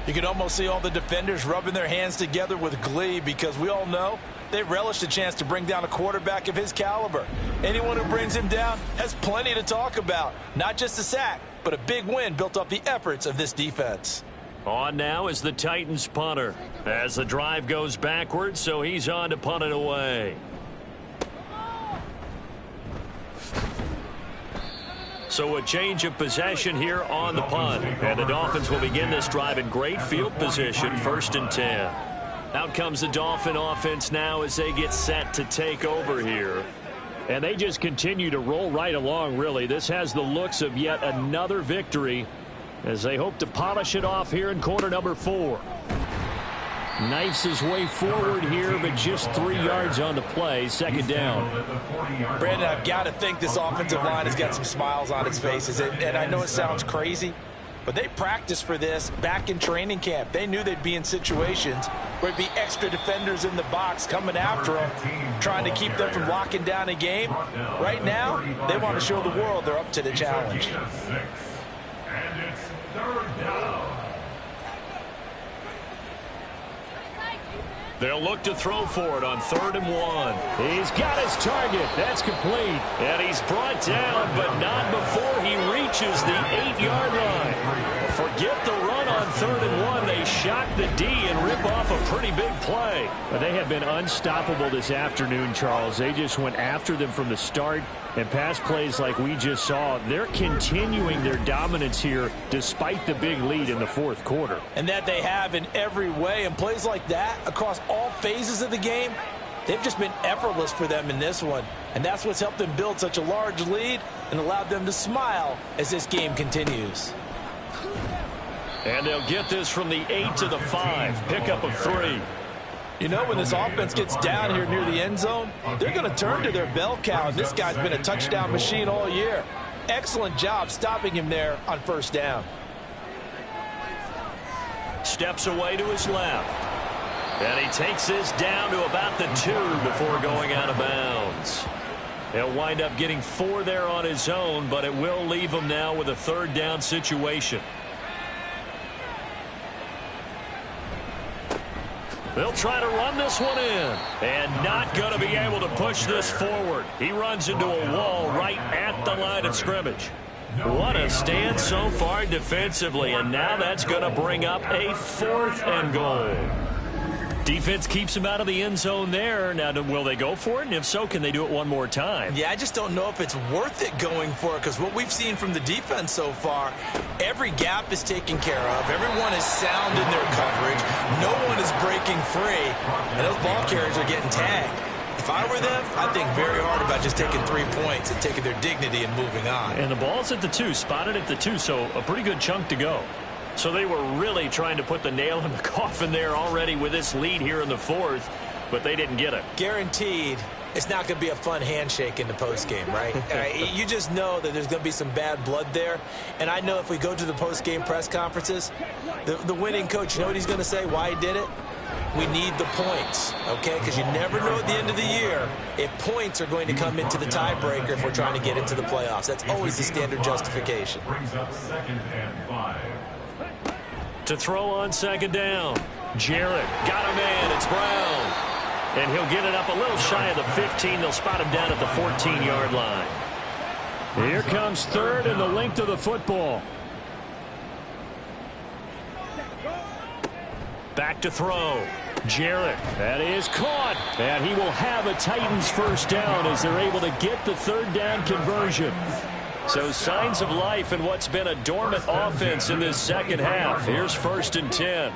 You can almost see all the defenders rubbing their hands together with glee because we all know they relish the chance to bring down a quarterback of his caliber. Anyone who brings him down has plenty to talk about. Not just a sack, but a big win built off the efforts of this defense. On now is the Titans punter as the drive goes backwards, so he's on to punt it away. So a change of possession here on the punt. And the Dolphins will begin this drive in great field position, 1st and 10. Out comes the Dolphin offense now as they get set to take over here. And they just continue to roll right along, really. This has the looks of yet another victory as they hope to polish it off here in quarter number 4. Knifes his way forward here, but just 3 yards on the play. 2nd down. Brandon, I've got to think this offensive line has got some smiles on its faces. And I know it sounds crazy, but they practiced for this back in training camp. They knew they'd be in situations where there'd be extra defenders in the box coming after them, trying to keep them from locking down a game. Right now, they want to show the world they're up to the challenge. And it's 3rd down. They'll look to throw for it on 3rd and 1. He's got his target. That's complete. And he's brought down, but not before he reaches the 8-yard line. Forget the run on 3rd and 1. They shock the D and rip off a pretty big play. But they have been unstoppable this afternoon, Charles. They just went after them from the start. And pass plays like we just saw, they're continuing their dominance here despite the big lead in the 4th quarter. And that they have in every way. And plays like that across all phases of the game, they've just been effortless for them in this one. And that's what's helped them build such a large lead and allowed them to smile as this game continues. And they'll get this from the 8 to the 5. Pickup of 3. You know, when this offense gets down here near the end zone, they're going to turn to their bell cow. And this guy's been a touchdown machine all year. Excellent job stopping him there on 1st down. Steps away to his left. And he takes this down to about the 2 before going out of bounds. He'll wind up getting 4 there on his own, but it will leave him now with a 3rd down situation. They'll try to run this one in. And not going to be able to push this forward. He runs into a wall right at the line of scrimmage. What a stand so far defensively. And now that's going to bring up a 4th and goal. Defense keeps him out of the end zone there. Now, will they go for it? And if so, can they do it one more time? Yeah, I just don't know if it's worth it going for it because what we've seen from the defense so far, every gap is taken care of. Everyone is sound in their coverage. No one is breaking free. And those ball carriers are getting tagged. If I were them, I'd think very hard about just taking 3 points and taking their dignity and moving on. And the ball's at the 2, spotted at the 2, so a pretty good chunk to go. So they were really trying to put the nail in the coffin there already with this lead here in the 4th, but they didn't get it. Guaranteed it's not going to be a fun handshake in the postgame, right? You just know that there's going to be some bad blood there. And I know if we go to the postgame press conferences, the winning coach, you know what he's going to say, why he did it? We need the points, okay? Because you never know at the end of the year if points are going to come into the tiebreaker if we're trying to get into the playoffs. That's always the standard justification. Brings up 2nd and 5. To throw on 2nd down. Jarrett got a man. It's Brown. And he'll get it up a little shy of the 15. They'll spot him down at the 14-yard line. Here comes 3rd and the length of the football. Back to throw. Jarrett. That is caught. And he will have a Titans 1st down as they're able to get the 3rd down conversion. So signs of life in what's been a dormant offense in this 2nd half. Here's 1st and 10.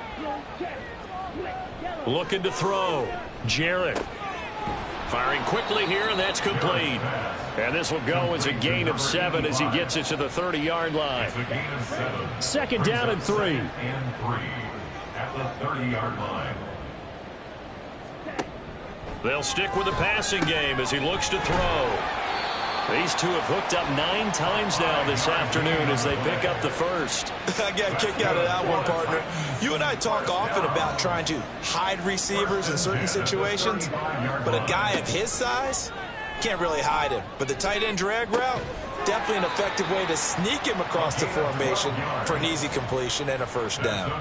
Looking to throw. Jarrett. Firing quickly here, and that's complete. And this will go as a gain of 7 as he gets it to the 30-yard line. Second down and 3. At the 30-yard line. They'll stick with the passing game as he looks to throw. These two have hooked up 9 times now this afternoon as they pick up the first. I got a kick out of that one, partner. You and I talk often about trying to hide receivers in certain situations, but a guy of his size can't really hide him. But the tight end drag route, definitely an effective way to sneak him across the formation for an easy completion and a first down.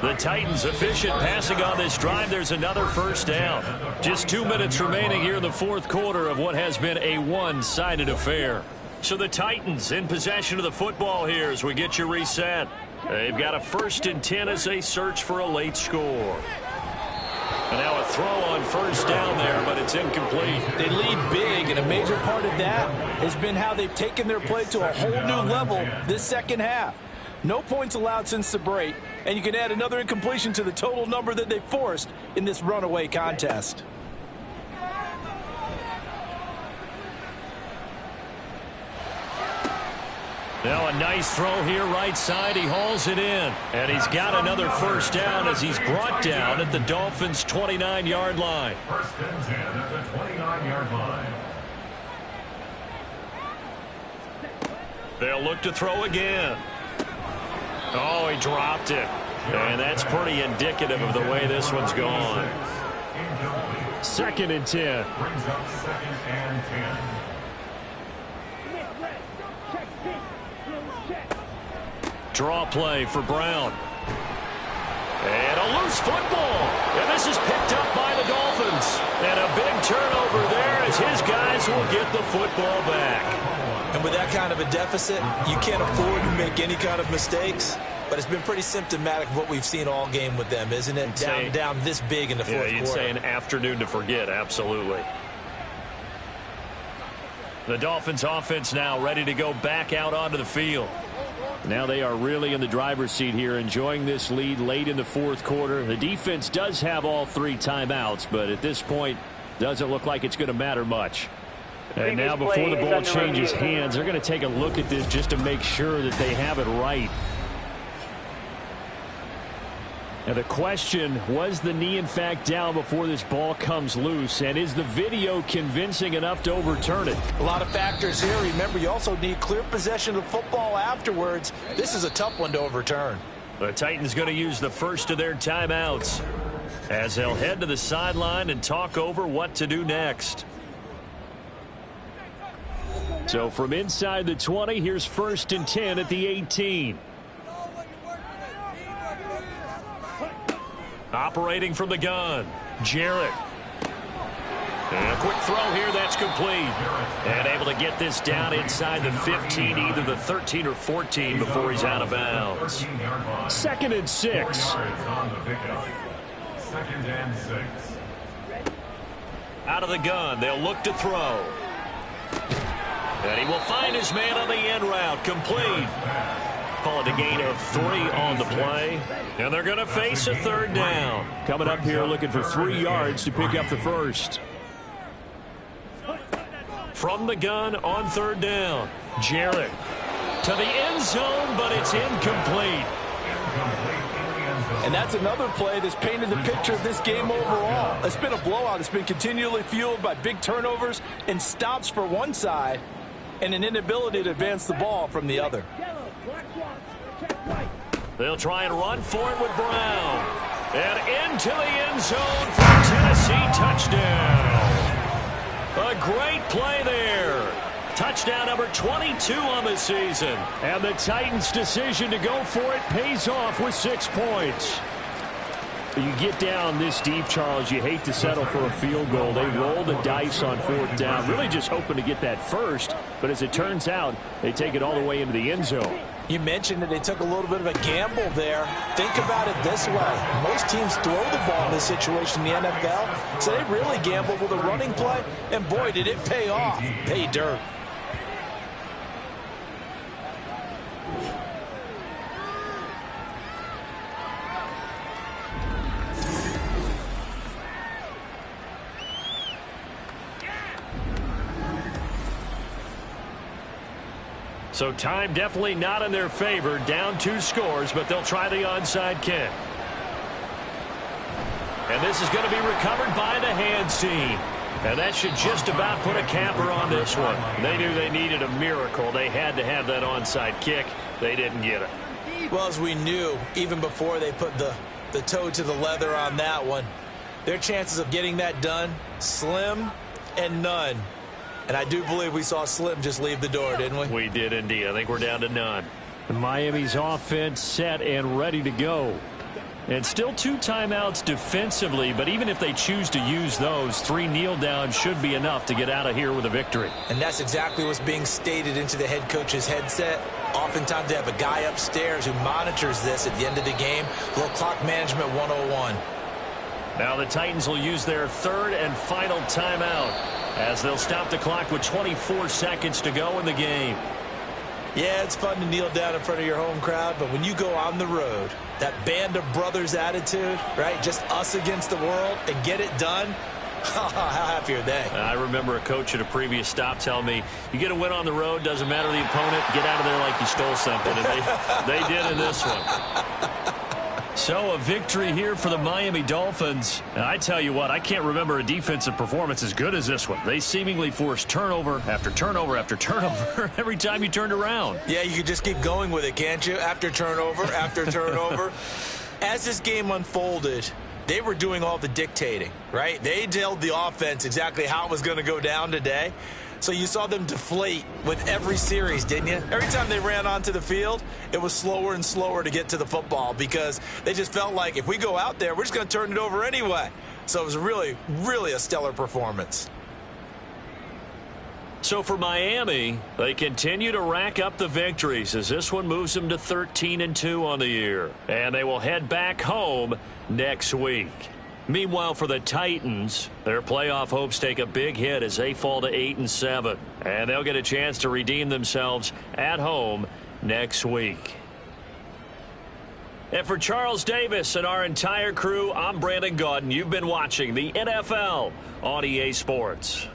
The Titans efficient passing on this drive. There's another first down. Just 2 minutes remaining here in the fourth quarter of what has been a one-sided affair. So the Titans in possession of the football here as we get you reset. They've got a 1st and 10 as they search for a late score. And now a throw on first down there, but it's incomplete. They lead big, and a major part of that has been how they've taken their play to a whole new level this second half. No points allowed since the break, and you can add another incompletion to the total number that they forced in this runaway contest. Now a nice throw here right side. He hauls it in. And he's got another first down as he's brought down at the Dolphins' 29-yard line. 1st and 10 at the 29-yard line. They'll look to throw again. Oh, he dropped it. And that's pretty indicative of the way this one's gone. 2nd and 10. Brings up 2nd and 10. Draw play for Brown. And a loose football. And this is picked up by the Dolphins. And a big turnover there as his guys will get the football back. And with that kind of a deficit, you can't afford to make any kind of mistakes. But it's been pretty symptomatic of what we've seen all game with them, isn't it? Down this big in the fourth quarter. You'd say an afternoon to forget, absolutely. The Dolphins offense now ready to go back out onto the field. Now they are really in the driver's seat here, enjoying this lead late in the fourth quarter. The defense does have all 3 timeouts, but at this point, doesn't look like it's going to matter much. And now before the ball changes hands, they're going to take a look at this just to make sure that they have it right. Now the question, was the knee in fact down before this ball comes loose? And is the video convincing enough to overturn it? A lot of factors here. Remember, you also need clear possession of football afterwards. This is a tough one to overturn. The Titans going to use the first of their timeouts as they'll head to the sideline and talk over what to do next. So from inside the 20, here's 1st and 10 at the 18. Operating from the gun, Jarrett. And a quick throw here, that's complete. And able to get this down inside the 15, either the 13 or 14 before he's out of bounds. 2nd and 6. 2nd and 6. Out of the gun, they'll look to throw. And he will find his man on the end route, complete. Call it a gain of 3 on the play. And they're going to face a 3rd down. Coming up here looking for 3 yards to pick up the first. From the gun on 3rd down. Jarrett to the end zone, but it's incomplete. And that's another play that's painted the picture of this game overall. It's been a blowout. It's been continually fueled by big turnovers and stops for one side and an inability to advance the ball from the other. They'll try and run for it with Brown. And into the end zone for a Tennessee touchdown. A great play there. Touchdown number 22 on the season. And the Titans' decision to go for it pays off with 6 points. You get down this deep, Charles, you hate to settle for a field goal. They roll the dice on 4th down, really just hoping to get that first. But as it turns out, they take it all the way into the end zone. You mentioned that they took a little bit of a gamble there. Think about it this way. Most teams throw the ball in this situation in the NFL, so they really gambled with a running play, and boy, did it pay off. Pay dirt. So time definitely not in their favor. Down 2 scores, but they'll try the onside kick. And this is going to be recovered by the hands team. And that should just about put a capper on this one. They knew they needed a miracle. They had to have that onside kick. They didn't get it. Well, as we knew, even before they put the toe to the leather on that one, their chances of getting that done, slim and none. And I do believe we saw Slim just leave the door, didn't we? We did indeed. I think we're down to none. Miami's offense set and ready to go. And still 2 timeouts defensively, but even if they choose to use those, 3 kneel downs should be enough to get out of here with a victory. And that's exactly what's being stated into the head coach's headset. Oftentimes they have a guy upstairs who monitors this at the end of the game. A little clock management 101. Now the Titans will use their 3rd and final timeout as they'll stop the clock with 24 seconds to go in the game. Yeah, it's fun to kneel down in front of your home crowd, but when you go on the road, that band of brothers attitude, right, just us against the world, and get it done, how happy are they? I remember a coach at a previous stop telling me, you get a win on the road, doesn't matter the opponent, get out of there like you stole something. And they did in this one. So a victory here for the Miami Dolphins. And I tell you what, I can't remember a defensive performance as good as this one. They seemingly forced turnover after turnover after turnover every time you turned around. Yeah, you could just keep going with it, can't you? After turnover, after turnover. As this game unfolded, they were doing all the dictating, right? They told the offense exactly how it was going to go down today. So you saw them deflate with every series, didn't you? Every time they ran onto the field, it was slower and slower to get to the football because they just felt like if we go out there, we're just going to turn it over anyway. So it was really, really a stellar performance. So for Miami, they continue to rack up the victories as this one moves them to 13-2 on the year. And they will head back home next week. Meanwhile, for the Titans, their playoff hopes take a big hit as they fall to 8-7. And they'll get a chance to redeem themselves at home next week. And for Charles Davis and our entire crew, I'm Brandon Gaudin. You've been watching the NFL on EA Sports.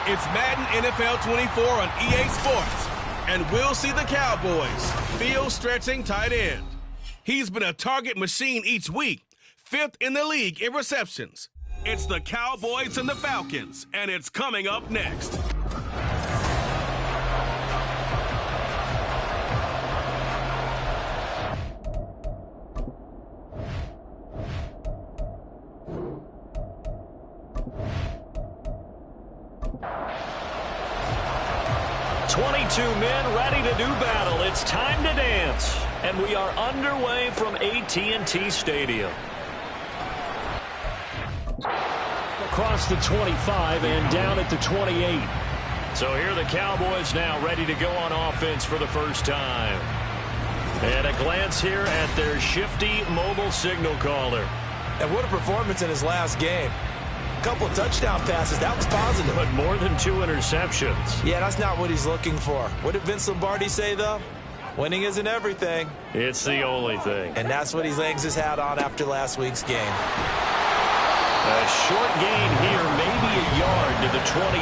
It's Madden NFL 24 on EA Sports, and we'll see the Cowboys field stretching tight end. He's been a target machine each week, 5th in the league in receptions. It's the Cowboys and the Falcons, and it's coming up next. Men ready to do battle. It's time to dance. And we are underway from AT&T Stadium. Across the 25 and down at the 28. So here are the Cowboys now ready to go on offense for the first time. And a glance here at their shifty mobile signal caller. And what a performance in his last game. Couple of touchdown passes. That was positive. But more than 2 interceptions. Yeah, that's not what he's looking for. What did Vince Lombardi say, though? Winning isn't everything. It's the only thing. And that's what he hangs his hat on after last week's game. A short gain here, maybe a yard to the 29.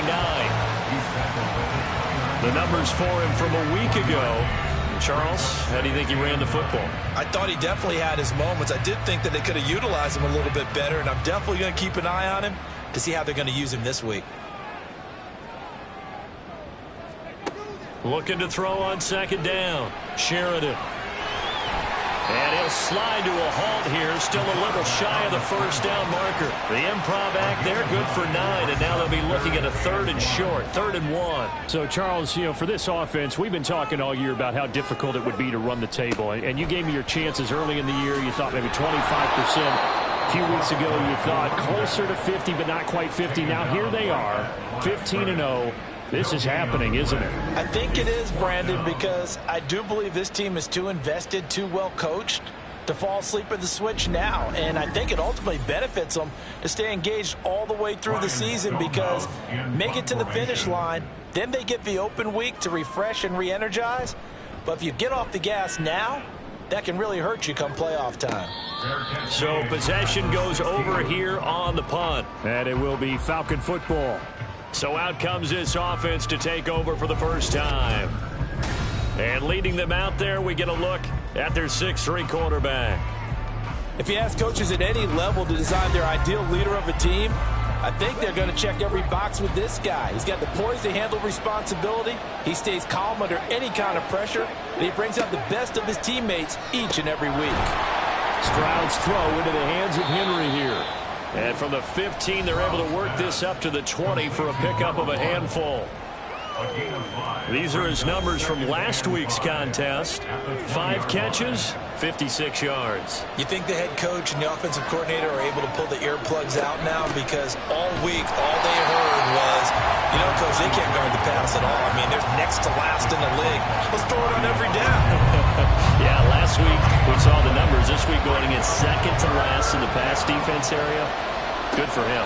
The numbers for him from a week ago. Charles, how do you think he ran the football? I thought he definitely had his moments. I did think that they could have utilized him a little bit better, and I'm definitely going to keep an eye on him to see how they're going to use him this week. Looking to throw on second down. Sheridan. And he'll slide to a halt here. Still a little shy of the first down marker. The improv act there, good for 9. And now they'll be looking at a 3rd and short, 3rd and 1. So, Charles, for this offense, we've been talking all year about how difficult it would be to run the table. And you gave me your chances early in the year. You thought maybe 25%. A few weeks ago, you thought closer to 50, but not quite 50. Now here they are, 15-0. This is happening, isn't it? I think it is, Brandon, because I do believe this team is too invested, too well coached to fall asleep at the switch now. And I think it ultimately benefits them to stay engaged all the way through the season because make it to the finish line, then they get the open week to refresh and re-energize. But if you get off the gas now, that can really hurt you come playoff time. So possession goes over here on the punt. And it will be Falcon football. So out comes this offense to take over for the first time. And leading them out there, we get a look at their 6'3" quarterback. If you ask coaches at any level to design their ideal leader of a team, I think they're going to check every box with this guy. He's got the poise to handle responsibility. He stays calm under any kind of pressure. And he brings out the best of his teammates each and every week. Stroud's throw into the hands of Henry here. And from the 15, they're able to work this up to the 20 for a pickup of a handful. These are his numbers from last week's contest. 5 catches, 56 yards. You think the head coach and the offensive coordinator are able to pull the earplugs out now? Because all week, all they heard was, Coach, they can't guard the pass at all. I mean, they're next to last in the league. Let's throw it on every down. Yeah, last week we saw the numbers. This week going against second to last in the pass defense area. Good for him.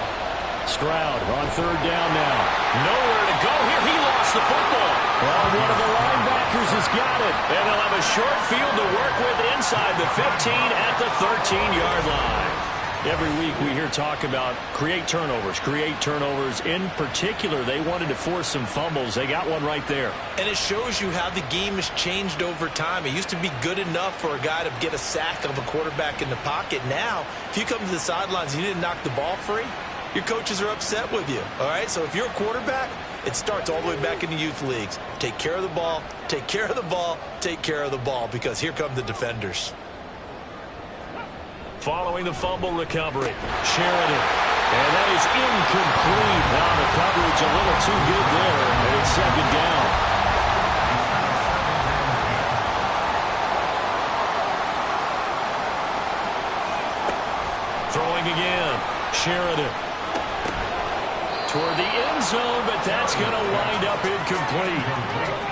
Stroud on 3rd down now. Nowhere to go here. He lost the football. Well, one of the linebackers has got it. And they'll have a short field to work with inside the 15 at the 13-yard line. Every week we hear talk about create turnovers. In particular, they wanted to force some fumbles. They got one right there. And it shows you how the game has changed over time. It used to be good enough for a guy to get a sack of a quarterback in the pocket. Now, if you come to the sidelines and you didn't knock the ball free, your coaches are upset with you. All right? So if you're a quarterback, it starts all the way back in the youth leagues. Take care of the ball, take care of the ball, take care of the ball, because here come the defenders. following the fumble recovery. Sheridan. And that is incomplete. Now the coverage a little too good there. And it's second down. Throwing again. Sheridan. Toward the end zone, but that's going to wind up incomplete.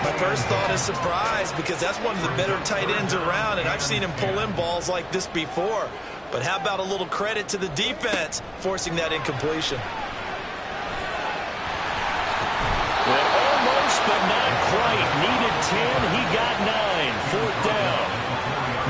My first thought is surprise, because that's one of the better tight ends around, and I've seen him pull in balls like this before. But how about a little credit to the defense forcing that incompletion? Well, almost, but not quite. Needed 10. He got 9. Fourth down.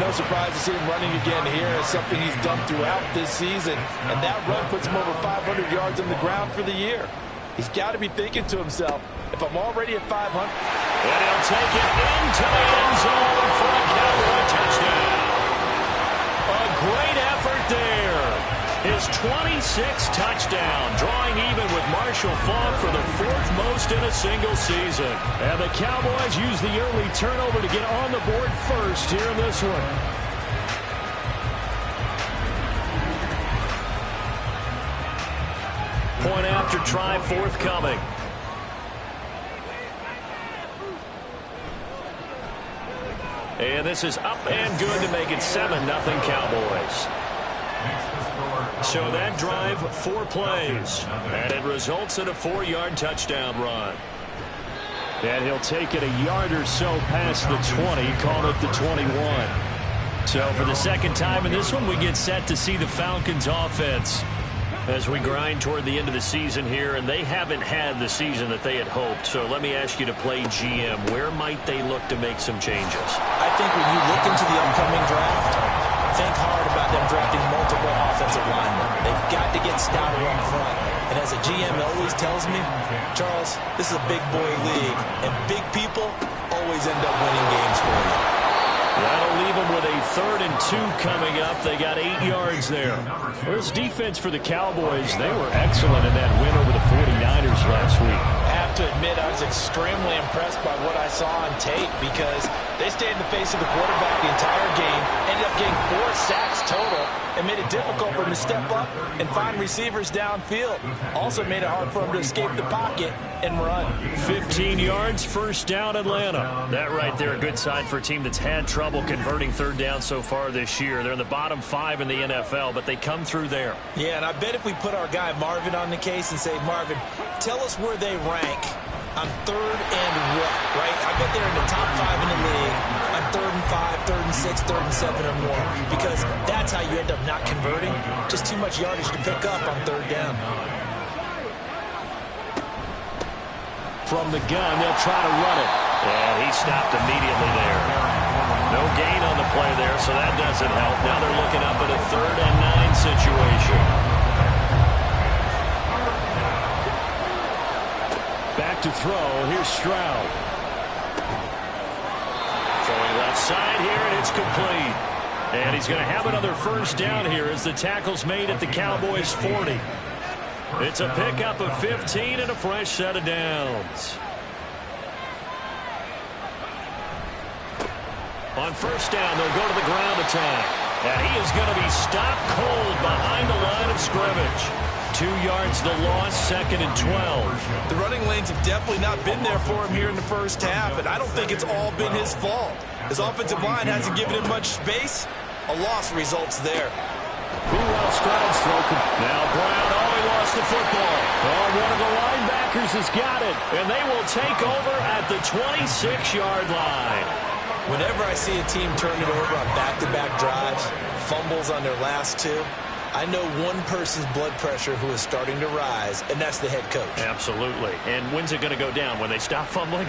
No surprise to see him running again here. It's something he's done throughout this season. And that run puts him over 500 yards on the ground for the year. He's got to be thinking to himself, if I'm already at 500. And he'll take it into the end zone for a Cowboy touchdown. A great effort there. His 26th touchdown, drawing even with Marshall Faulk for the 4th most in a single season. And the Cowboys use the early turnover to get on the board first here in this one. Point after try forthcoming. And this is up and good to make it 7-0 Cowboys. So that drive, 4 plays. And it results in a 4-yard touchdown run. And he'll take it a yard or so past the 20, call it the 21. So for the second time in this one, we get set to see the Falcons offense as we grind toward the end of the season here, and they haven't had the season that they had hoped. So let me ask you to play GM. Where might they look to make some changes? I think when you look into the upcoming draft, think hard about them drafting multiple offensive linemen. They've got to get stouter up front. And as a GM always tells me, Charles, this is a big boy league, and big people always end up winning games for you. That'll leave them with a 3rd and 2 coming up. They got 8 yards there. Well, this defense for the Cowboys, they were excellent in that win over the 49ers last week. I have to admit, I was extremely impressed by what I saw on tape, because they stayed in the face of the quarterback the entire game, ended up getting 4 sacks total, and made it difficult for him to step up and find receivers downfield. Also made it hard for him to escape the pocket and run. 15 yards, first down Atlanta. That right there, a good sign for a team that's had trouble converting 3rd down so far this year. They're in the bottom 5 in the NFL, but they come through there. Yeah, and I bet if we put our guy Marvin on the case and say, Marvin, tell us where they rank on 3rd and what, right? I bet they're in the top 5 in the league on 3rd and 5, 3rd and 6, 3rd and 7 or more, because that's how you end up not converting. Just too much yardage to pick up on 3rd down. From the gun, they'll try to run it. And he stopped immediately there. No gain on the play there, so that doesn't help. Now they're looking up at a 3rd and 9 situation. Back to throw. Here's Stroud. Throwing left side here, and it's complete. And he's going to have another first down here as the tackle's made at the Cowboys' 40. It's a pickup of 15 and a fresh set of downs. On first down, they'll go to the ground attack. And he is going to be stopped cold behind the line of scrimmage. 2 yards the loss, 2nd and 12. The running lanes have definitely not been there for him here in the first half, and I don't think it's all been his fault. His offensive line hasn't given him much space. A loss results there. Stroud's throw. Now Brown, he lost the football. One of the linebackers has got it, and they will take over at the 26-yard line. Whenever I see a team turn it over on back-to-back drives, fumbles on their last 2, I know one person's blood pressure who is starting to rise, and that's the head coach. Absolutely. And when's it going to go down? When they stop fumbling?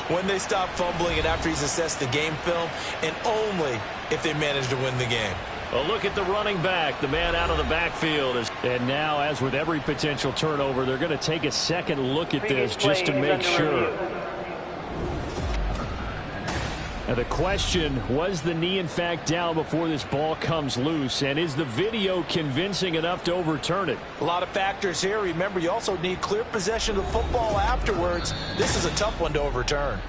When they stop fumbling and after he's assessed the game film, and only if they manage to win the game. Well, look at the running back, the man out of the backfield. And now, as with every potential turnover, they're going to take a second look at this just to make sure. Now the question, was the knee in fact down before this ball comes loose? And is the video convincing enough to overturn it? A lot of factors here. Remember, you also need clear possession of the football afterwards. This is a tough one to overturn.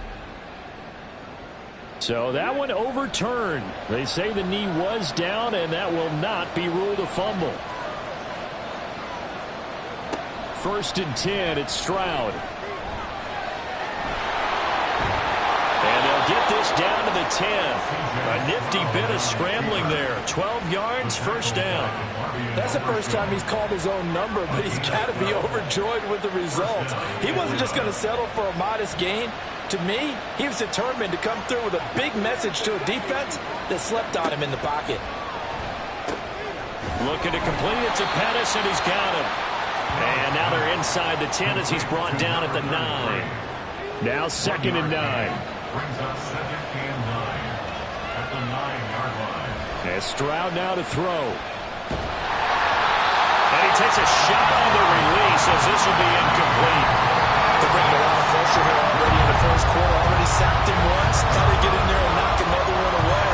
So that one overturned. They say the knee was down, and that will not be ruled a fumble. 1st and 10, it's Stroud. And they'll get this down to the 10. A nifty bit of scrambling there. 12 yards, 1st down. That's the first time he's called his own number, but he's got to be overjoyed with the results. He wasn't just going to settle for a modest gain. To me, he was determined to come through with a big message to a defense that slept on him in the pocket. Looking to complete it to Pettis, and he's got him. And now they're inside the 10 as he's brought down at the 9. Now 2nd and 9. Brings up 2nd and 9 at the 9-yard line. And Stroud now to throw. And he takes a shot on the release as this will be incomplete. They're bringing a lot of pressure here already in the first quarter. Already sacked him once. Thought he'd get in there and knock another one away.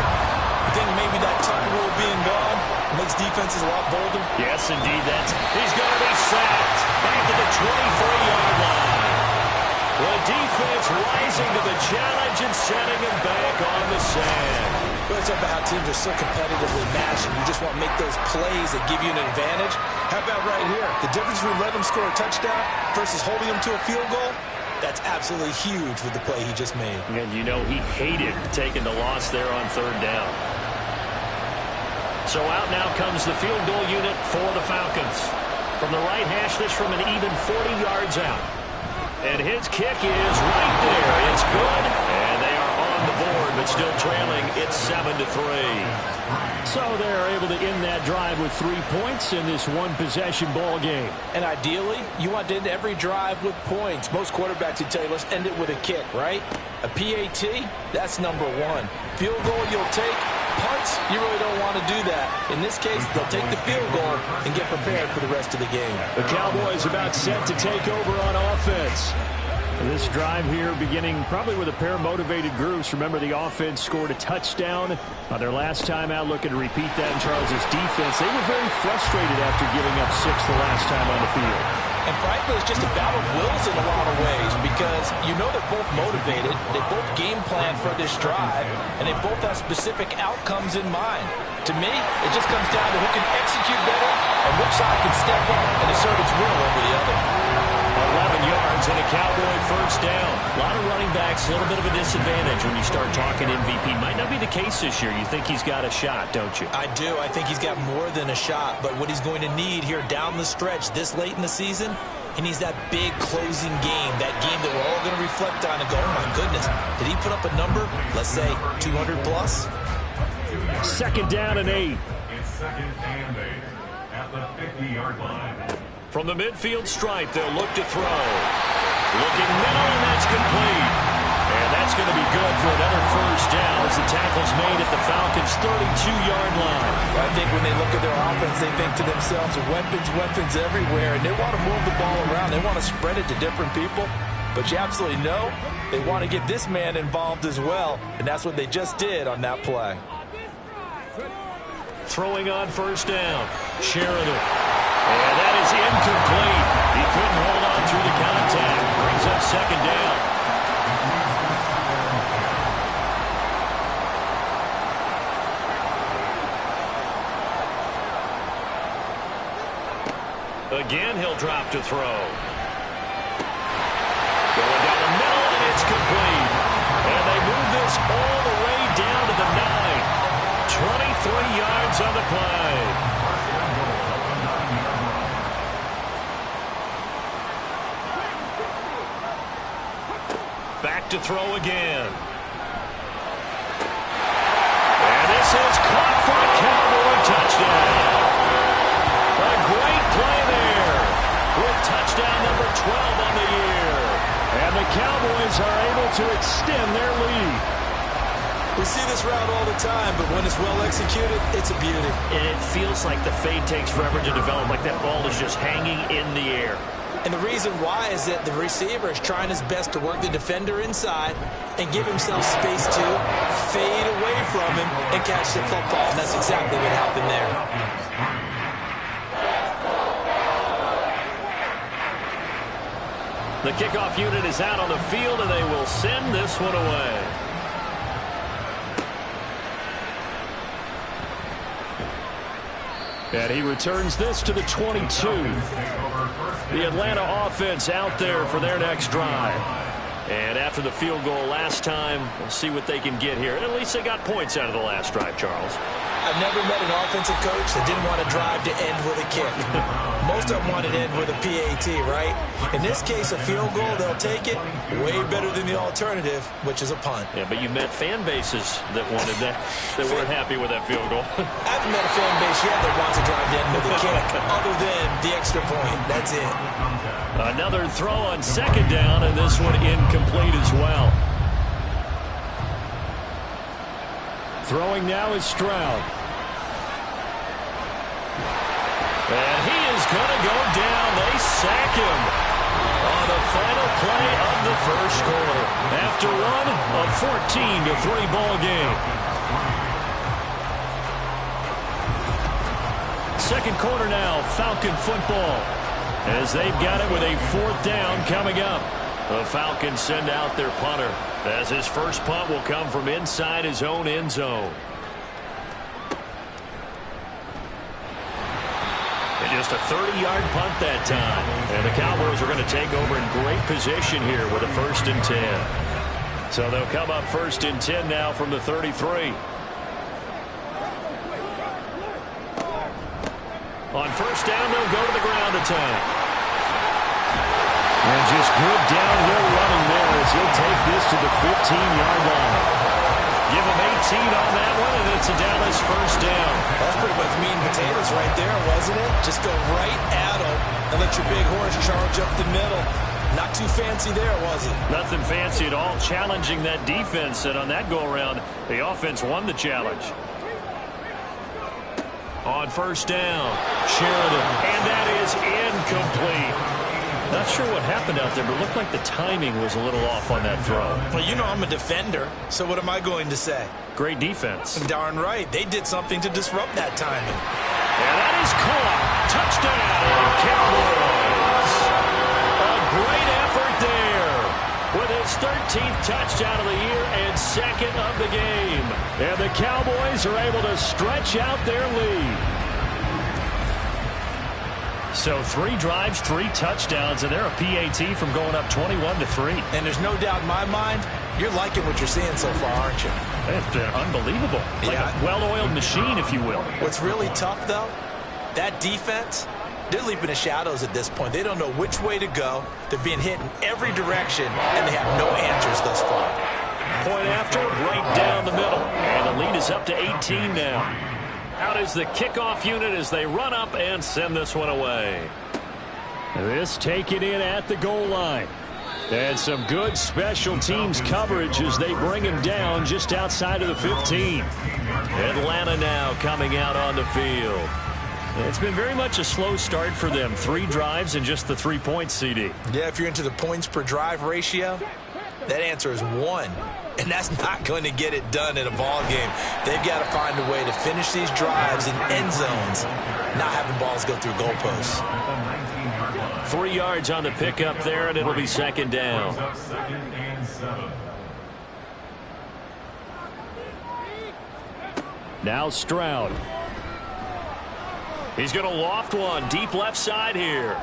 I think maybe that tuck rule being gone makes defenses a lot bolder. Yes, indeed. He's going to be sacked back to the 23-yard line. The defense rising to the challenge and setting him back on the sand. Well, it's about how teams are so competitively matched, and you just want to make those plays that give you an advantage. How about right here? The difference between letting him score a touchdown versus holding him to a field goal, that's absolutely huge with the play he just made. And you know he hated taking the loss there on 3rd down. So out now comes the field goal unit for the Falcons. From the right hash, this from an even 40 yards out. And his kick is right there. It's good. And they are on the board, but still trailing. It's 7-3. So they're able to end that drive with 3 points in this one-possession ball game. And ideally, you want to end every drive with points. Most quarterbacks would tell you, let's end it with a kick, right? A PAT, that's number 1. Field goal you'll take. Punts, you really don't want to do that. In this case, they'll take the field goal and get prepared for the rest of the game. The Cowboys about set to take over on offense. This drive here beginning probably with a pair of motivated groups. Remember, the offense scored a touchdown on their last time out. Looking to repeat that in Charles' defense. They were very frustrated after giving up 6 the last time on the field. And frankly, it's just a battle of wills in a lot of ways because you know they're both motivated. They both game plan for this drive, and they both have specific outcomes in mind. To me, it just comes down to who can execute better and which side can step up and assert its will over the other. 11 yards and a Cowboy 1st down. A lot of running backs, a little bit of a disadvantage when you start talking MVP. Might not be the case this year. You think he's got a shot, don't you? I do. I think he's got more than a shot. But what he's going to need here down the stretch this late in the season, he needs that big closing game, that game that we're all going to reflect on and go, oh, my goodness, did he put up a number, let's say, 200 plus? 2nd down and 8. It's 2nd and 8 at the 50-yard line. From the midfield stripe, they'll look to throw. Looking middle, and that's complete. And that's going to be good for another 1st down as the tackle's made at the Falcons' 32-yard line. I think when they look at their offense, they think to themselves, weapons everywhere, and they want to move the ball around. They want to spread it to different people. But you absolutely know they want to get this man involved as well, and that's what they just did on that play. Throwing on 1st down. Sheridan. And that is incomplete. He couldn't hold on through the contact. Brings up 2nd down. Again, he'll drop to throw. Going down the middle, and it's complete. And they move this all the way down to the 9. 23 yards on the play. Back to throw again. And this is caught for a Cowboy touchdown. A great play there with touchdown number 12 on the year. And the Cowboys are able to extend their lead. We see this route all the time, but when it's well executed, it's a beauty. And it feels like the fade takes forever to develop, like that ball is just hanging in the air. And the reason why is that the receiver is trying his best to work the defender inside and give himself space to fade away from him and catch the football. And that's exactly what happened there. The kickoff unit is out on the field, and they will send this one away. And he returns this to the 22. The Atlanta offense out there for their next drive. And after the field goal last time, we'll see what they can get here. At least they got points out of the last drive, Charles. I've never met an offensive coach that didn't want to drive to end with a kick. Most of them want to end with a PAT, right? In this case, a field goal, they'll take it. Way better than the alternative, which is a punt. Yeah, but you met fan bases that wanted that, that weren't happy with that field goal. I haven't met a fan base yet that wants to drive to end with a kick, other than the extra point. That's it. Another throw on second down, and this one incomplete as well. Throwing now is Stroud. And he is going to go down. They sack him on the final play of the first quarter. After one, a 14-3 ball game. Second quarter now, Falcon football. As they've got it with a fourth down coming up. The Falcons send out their punter, as his first punt will come from inside his own end zone. And just a 30-yard punt that time. And the Cowboys are going to take over in great position here with a 1st and 10. So they'll come up 1st and 10 now from the 33. On first down, they'll go to the ground attack. And just good downhill running there as he'll take this to the 15-yard line. Give him 18 on that one, and it's a Dallas first down. That's pretty much meat and potatoes right there, wasn't it? Just go right at him and let your big horse charge up the middle. Not too fancy there, was it? Nothing fancy at all. Challenging that defense, and on that go-around, the offense won the challenge. On first down, Sheridan, and that is incomplete. Not sure what happened out there, but it looked like the timing was a little off on that throw. Well, you know I'm a defender, so what am I going to say? Great defense. Darn right. They did something to disrupt that timing. And that is caught. Touchdown, Cowboys. A great effort there with his 13th touchdown of the year and 2nd of the game. And the Cowboys are able to stretch out their lead. So 3 drives, 3 touchdowns, and they're a PAT from going up 21-3. And there's no doubt in my mind, you're liking what you're seeing so far, aren't you? It's been unbelievable. Like a well-oiled machine, if you will. What's really tough, though, that defense, they're leaping the shadows at this point. They don't know which way to go. They're being hit in every direction, and they have no answers thus far. Point after, right down the middle. And the lead is up to 18 now. Out is the kickoff unit as they run up and send this one away. This taken in at the goal line. And some good special teams coverage as they bring him down just outside of the 15. Atlanta now coming out on the field. It's been very much a slow start for them. 3 drives and just the 3 points, CD. Yeah, if you're into the points per drive ratio, that answer is 1. And that's not going to get it done in a ball game. They've got to find a way to finish these drives in end zones, not having balls go through goalposts. 3 yards on the pickup there, and it'll be 2nd down. Now Stroud. He's going to loft one deep left side here.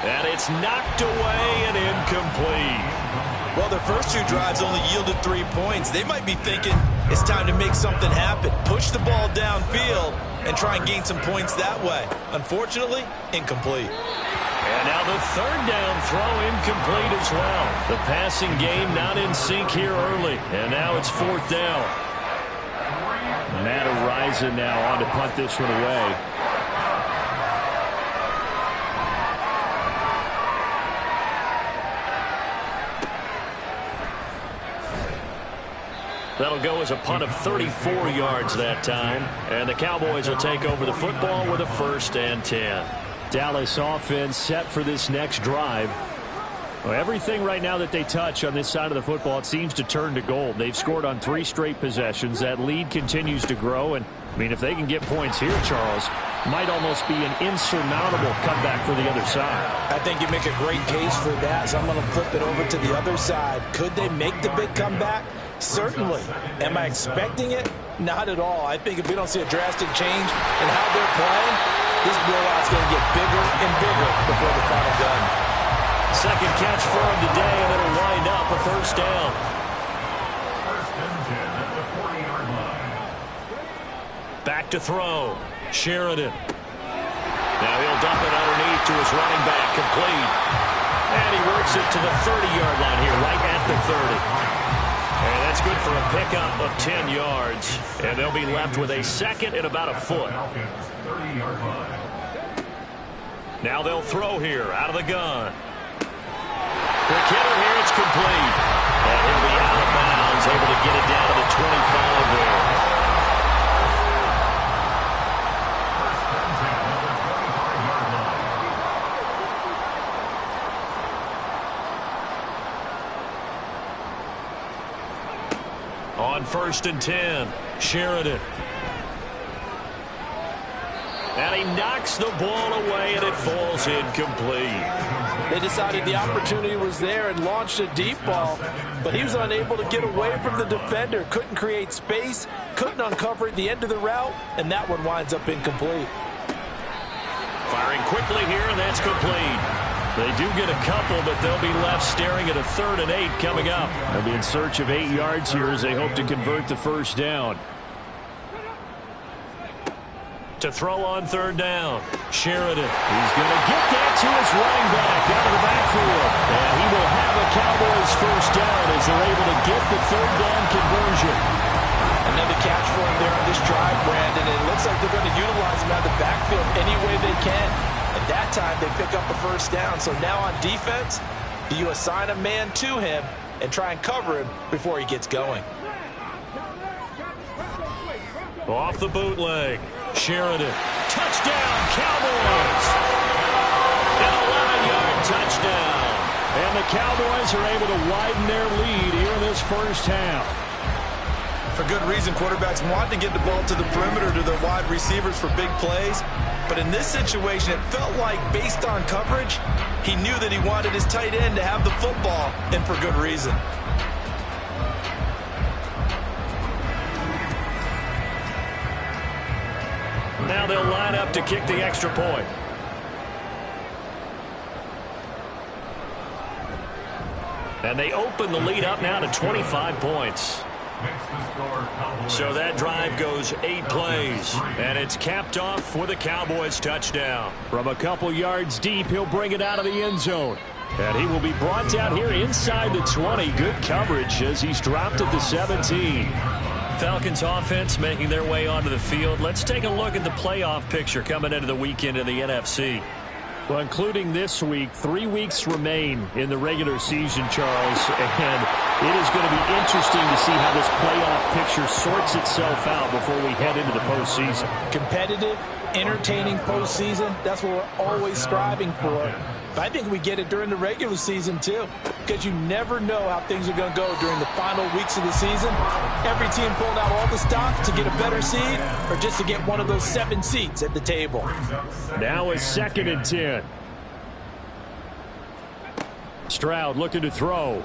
And it's knocked away and incomplete. Well, their first 2 drives only yielded 3 points. They might be thinking it's time to make something happen. Push the ball downfield and try and gain some points that way. Unfortunately, incomplete. And now the 3rd down throw incomplete as well. The passing game not in sync here early. And now it's 4th down. Matt Ariza now on to punt this one away. That'll go as a punt of 34 yards that time. And the Cowboys will take over the football with a 1st and 10. Dallas offense set for this next drive. Well, everything right now that they touch on this side of the football, it seems to turn to gold. They've scored on 3 straight possessions. That lead continues to grow. And, I mean, if they can get points here, Charles, might almost be an insurmountable comeback for the other side. I think you make a great case for that, so I'm going to flip it over to the other side. Could they make the big comeback? Certainly. Am I expecting it? Not at all. I think if we don't see a drastic change in how they're playing, this blowout's going to get bigger and bigger before the final gun. Second catch for him today, and it'll wind up a first down. First and 10 at the 40-yard line. Back to throw. Sheridan. Now he'll dump it underneath to his running back, complete. And he works it to the 30-yard line here, right at the 30. And that's good for a pickup of 10 yards. And they'll be left with a second and about a foot. Now they'll throw here out of the gun. Quick hitter here, it's complete. And he'll be out of bounds, able to get it down to the 25 there. On first and 10, Sheridan. And he knocks the ball away, and it falls incomplete. They decided the opportunity was there and launched a deep ball, but he was unable to get away from the defender. Couldn't create space, couldn't uncover at the end of the route, and that one winds up incomplete. Firing quickly here, and that's complete. They do get a couple, but they'll be left staring at a 3rd and 8 coming up. They'll be in search of 8 yards here as they hope to convert the first down. To throw on 3rd down, Sheridan. He's going to get that to his running back out of the backfield. And he will have a Cowboys first down as they're able to get the 3rd down conversion. Another catch for him there on this drive, Brandon. It looks like they're going to utilize him out of the backfield any way they can. At that time, they pick up a first down. So now on defense, do you assign a man to him and try and cover him before he gets going? Off the bootleg, Sheridan. Touchdown, Cowboys! An 11-yard touchdown. And the Cowboys are able to widen their lead here in this first half. For good reason, quarterbacks want to get the ball to the perimeter to their wide receivers for big plays. But in this situation, it felt like, based on coverage, he knew that he wanted his tight end to have the football, and for good reason. Now they'll line up to kick the extra point. And they open the lead up now to 25 points. So that drive goes 8 plays, and it's capped off with a Cowboys touchdown. From a couple yards deep, he'll bring it out of the end zone. And he will be brought down here inside the 20. Good coverage as he's dropped at the 17. Falcons offense making their way onto the field. Let's take a look at the playoff picture coming into the weekend in the NFC. Well, including this week, 3 weeks remain in the regular season, Charles, and it is going to be interesting to see how this playoff picture sorts itself out before we head into the postseason. Competitive, entertaining postseason, that's what we're always striving for. But I think we get it during the regular season, too, because you never know how things are going to go during the final weeks of the season. Every team pulling out all the stops to get a better seed or just to get one of those 7 seats at the table. Now a 2nd and 10. Stroud looking to throw.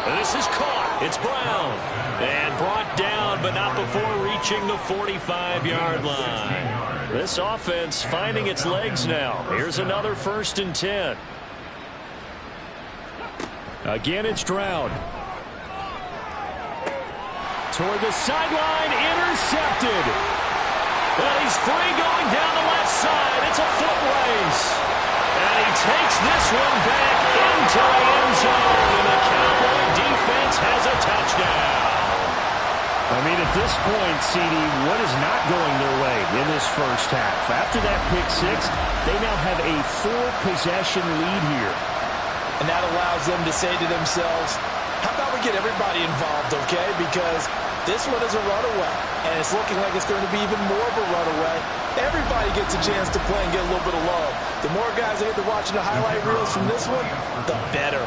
And this is caught. It's Brown. And brought down, but not before reaching the 45-yard line. This offense finding its legs now. Here's another 1st and 10. Again, it's Stroud. Toward the sideline, intercepted. And he's free going down the left side. It's a foot race. And he takes this one back into the end zone. And the Cowboy defense has a touchdown. I mean, at this point, CD, what is not going their way in this first half? After that pick 6, they now have a 4-possession lead here. And that allows them to say to themselves, how about we get everybody involved, okay? Because this one is a runaway, and it's looking like it's going to be even more of a runaway. Everybody gets a chance to play and get a little bit of love. The more guys that get to watching the highlight reels from this one, the better.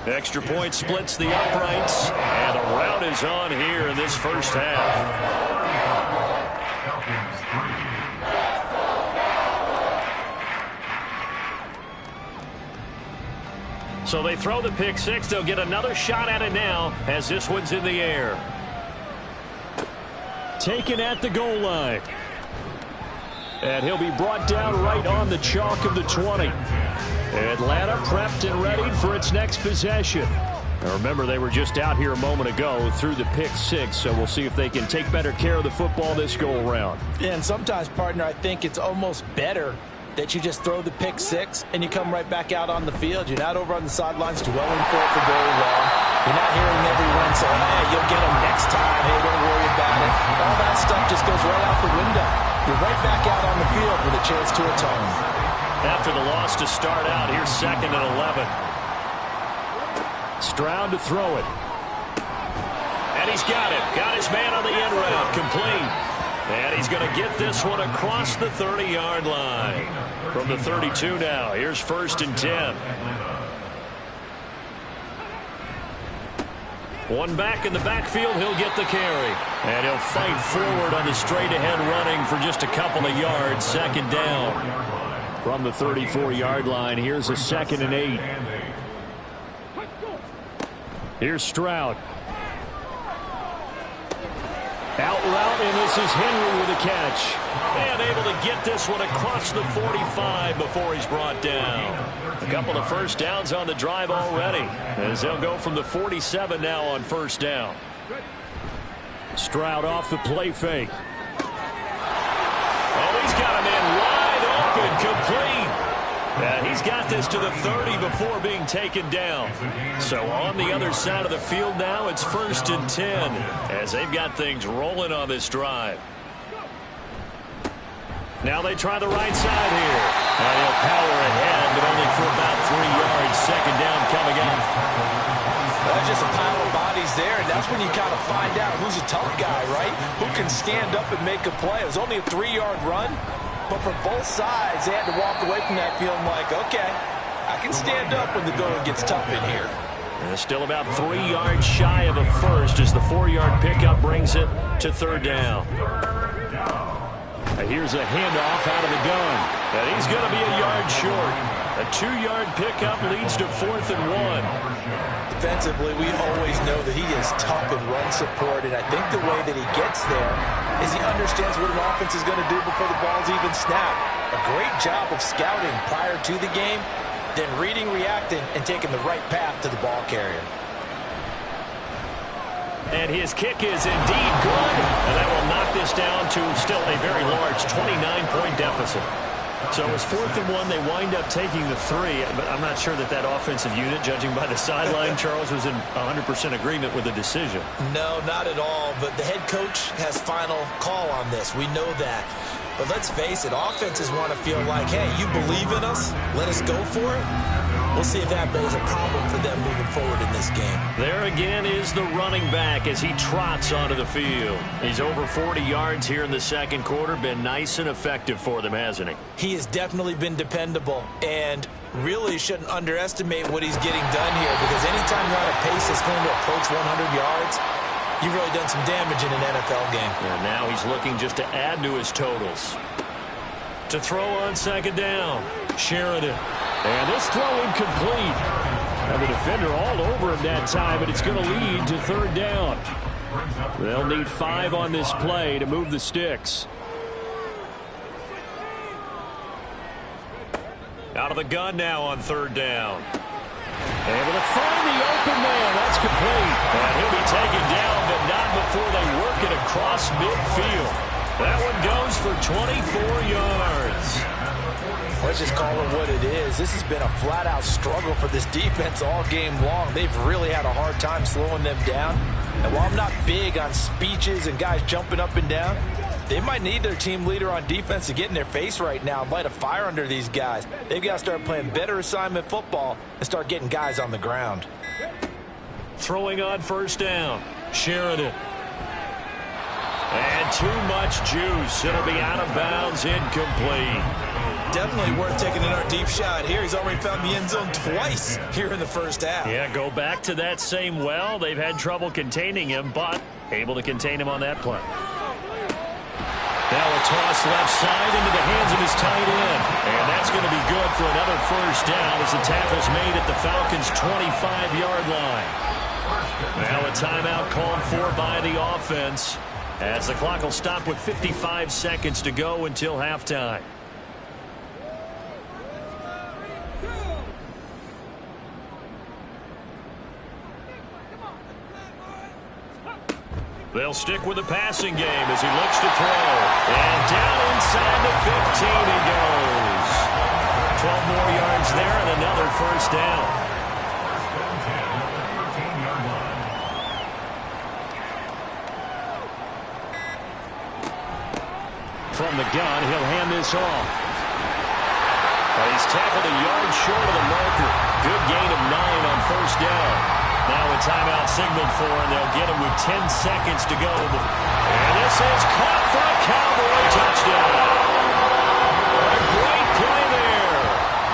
Extra point splits the uprights, and the rout is on here in this first half. So they throw the pick six. They'll get another shot at it now as this one's in the air. Taken at the goal line. And he'll be brought down right on the chalk of the 20. Atlanta prepped and ready for its next possession. Now remember, they were just out here a moment ago through the pick six, so we'll see if they can take better care of the football this go-around. Yeah, and sometimes, partner, I think it's almost better that you just throw the pick six and you come right back out on the field. You're not over on the sidelines dwelling for it for very long. You're not hearing everyone say, hey, you'll get them next time. Hey, don't worry about it. All that stuff just goes right out the window. You're right back out on the field with a chance to atone. After the loss to start out, here's 2nd and 11. Stroud to throw it. And he's got it. Got his man on the end route. Complete. And he's going to get this one across the 30-yard line. From the 32 now. Here's 1st and 10. One back in the backfield. He'll get the carry. And he'll fight forward on the straight-ahead running for just a couple of yards. 2nd down. From the 34-yard line, here's a 2nd and 8. Here's Stroud. Out route, and this is Henry with a catch. And able to get this one across the 45 before he's brought down. A couple of first downs on the drive already, as they'll go from the 47 now on 1st down. Stroud off the play fake. Oh, he's got a man wide open, complete. And he's got this to the 30 before being taken down. So on the other side of the field now, it's 1st and 10 as they've got things rolling on this drive. Now they try the right side here. And he'll power ahead, but only for about 3 yards. 2nd down coming up. That's just a pile of bodies there, and that's when you kind of find out who's a tough guy, right? Who can stand up and make a play. It was only a 3-yard run. But for both sides, they had to walk away from that feeling like, okay, I can stand up when the going gets tough in here. And still about 3 yards shy of a first as the 4-yard pickup brings it to 3rd down. And here's a handoff out of the gun. And he's going to be a yard short. A 2-yard pickup leads to 4th and 1. Defensively, we always know that he is tough in run support, and I think the way that he gets there is he understands what an offense is going to do before the ball's even snapped. A great job of scouting prior to the game, then reading, reacting, and taking the right path to the ball carrier. And his kick is indeed good, and that will knock this down to still a very large 29-point deficit. So it was 4th and 1. They wind up taking the 3, but I'm not sure that that offensive unit, judging by the sideline, Charles, was in 100% agreement with the decision. No, not at all, but the head coach has final call on this. We know that. But let's face it, offenses want to feel like, hey, you believe in us, let us go for it. We'll see if that is a problem for them moving forward in this game. There again is the running back as he trots onto the field. He's over 40 yards here in the 2nd quarter. Been nice and effective for them, hasn't he? He has definitely been dependable, and really shouldn't underestimate what he's getting done here, because anytime you're on a pace that's going to approach 100 yards, you've really done some damage in an NFL game. And now he's looking just to add to his totals. To throw on 2nd down, Sheridan. And this throw incomplete. And the defender all over him that time, but it's going to lead to 3rd down. They'll need 5 on this play to move the sticks. Out of the gun now on 3rd down. Able to find the open man. That's complete. And he'll be taken down, but not before they work it across midfield. That one goes for 24 yards. Let's just call it what it is. This has been a flat-out struggle for this defense all game long. They've really had a hard time slowing them down. And while I'm not big on speeches and guys jumping up and down, they might need their team leader on defense to get in their face right now and light a fire under these guys. They've got to start playing better assignment football and start getting guys on the ground. Throwing on 1st down, Sheridan. And too much juice. It'll be out of bounds, incomplete. Definitely worth taking another deep shot here. He's already found the end zone twice here in the 1st half. Yeah, go back to that same well. They've had trouble containing him, but able to contain him on that play. Now a toss left side into the hands of his tight end. And that's going to be good for another first down as the tackle's made at the Falcons' 25-yard line. Now a timeout called for by the offense as the clock will stop with 55 seconds to go until halftime. They'll stick with the passing game as he looks to throw. And down inside the 15 he goes. 12 more yards there and another first down. From the gun, he'll hand this off. He's tackled a yard short of the marker. Good gain of 9 on first down. Now a timeout signaled for, and they'll get him with 10 seconds to go. And this is caught for a Cowboy touchdown. A great play there.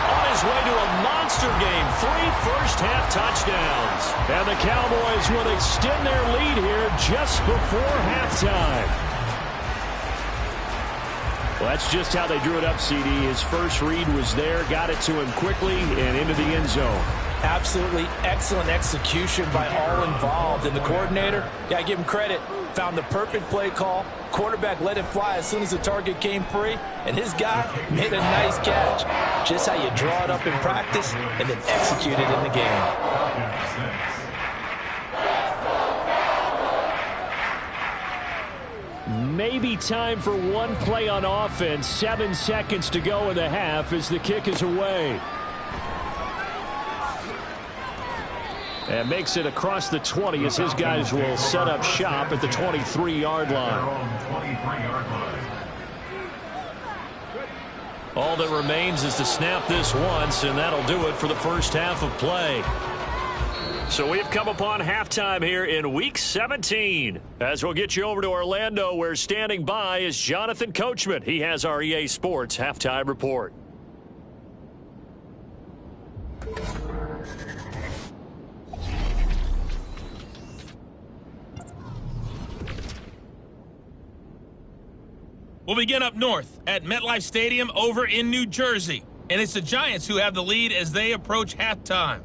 On his way to a monster game. 3 first-half touchdowns. And the Cowboys will extend their lead here just before halftime. Well, that's just how they drew it up, CD. His first read was there, got it to him quickly, and into the end zone. Absolutely excellent execution by all involved. And the coordinator, got to give him credit, found the perfect play call. Quarterback let it fly as soon as the target came free, and his guy made a nice catch. Just how you draw it up in practice and then execute it in the game. Maybe time for one play on offense. 7 seconds to go in the half as the kick is away. And makes it across the 20 as his guys will set up shop at the 23-yard line. All that remains is to snap this once, and that'll do it for the first half of play. So we've come upon halftime here in Week 17. As we'll get you over to Orlando, where standing by is Jonathan Coachman. He has our EA Sports Halftime Report. We'll begin up north at MetLife Stadium over in New Jersey. And it's the Giants who have the lead as they approach halftime.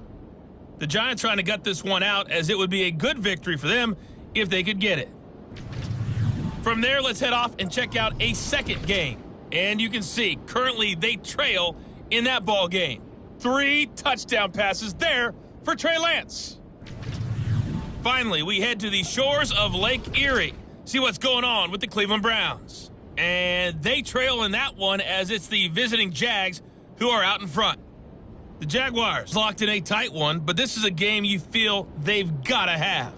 The Giants trying to gut this one out as it would be a good victory for them if they could get it. From there, let's head off and check out a second game. And you can see currently they trail in that ball game. 3 touchdown passes there for Trey Lance. Finally, we head to the shores of Lake Erie. See what's going on with the Cleveland Browns. And they trail in that one as it's the visiting Jags who are out in front. The Jaguars locked in a tight one, but this is a game you feel they've got to have.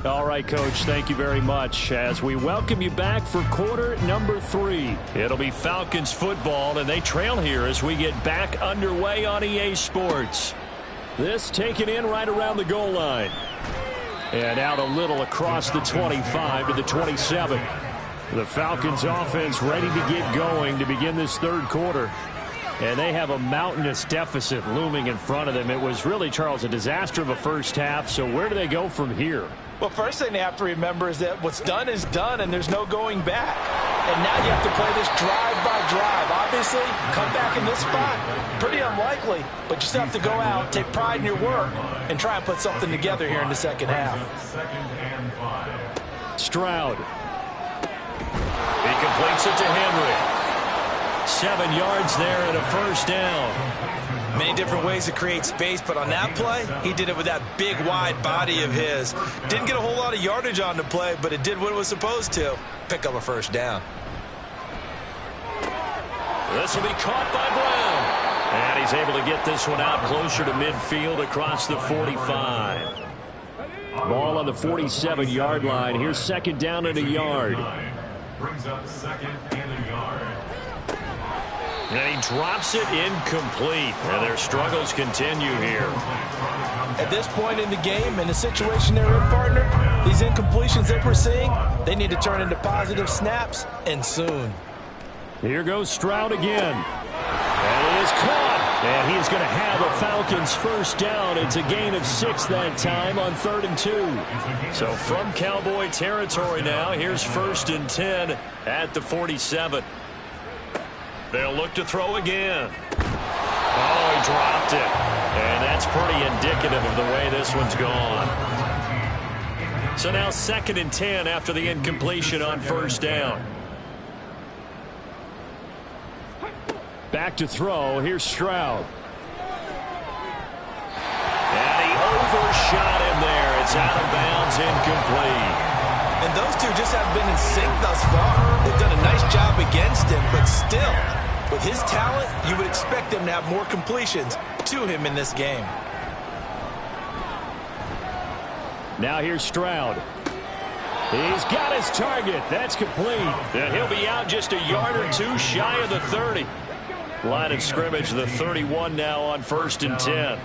All right, Coach, thank you very much as we welcome you back for quarter number 3. It'll be Falcons football, and they trail here as we get back underway on EA Sports. This taken in right around the goal line. And out a little across the 25 to the 27. The Falcons offense ready to get going to begin this third quarter. And they have a mountainous deficit looming in front of them. It was really, Charles, a disaster of a first half. So where do they go from here? Well, first thing they have to remember is that what's done is done, and there's no going back. And now you have to play this drive by drive. Obviously, come back in this spot, pretty unlikely, but you still have to go out, take pride in your work, and try and put something together here in the second half. Stroud. He completes it to Henry. 7 yards there and a first down. Many different ways to create space, but on that play, he did it with that big, wide body of his. Didn't get a whole lot of yardage on the play, but it did what it was supposed to. Pick up a first down. This will be caught by Brown. And he's able to get this one out closer to midfield across the 45. Ball on the 47-yard line. Here's second down and a yard. Brings up second and a yard. And he drops it incomplete. And their struggles continue here. At this point in the game, in the situation they're in, partner, these incompletions that we're seeing, they need to turn into positive snaps, and soon. Here goes Stroud again. And it is caught. And he is going to have a Falcons first down. It's a gain of 6 that time on 3rd and 2. So from Cowboy territory now, here's 1st and 10 at the 47. They'll look to throw again. Oh, he dropped it. And that's pretty indicative of the way this one's gone. So now 2nd and 10 after the incompletion on 1st down. Back to throw. Here's Stroud. And he overshot him there. It's out of bounds, incomplete. And those two just haven't been in sync thus far. They've done a nice job against him, but still, with his talent, you would expect him to have more completions to him in this game. Now here's Stroud. He's got his target. That's complete. And he'll be out just a yard or two shy of the 30. Line of scrimmage, the 31 now on 1st and 10.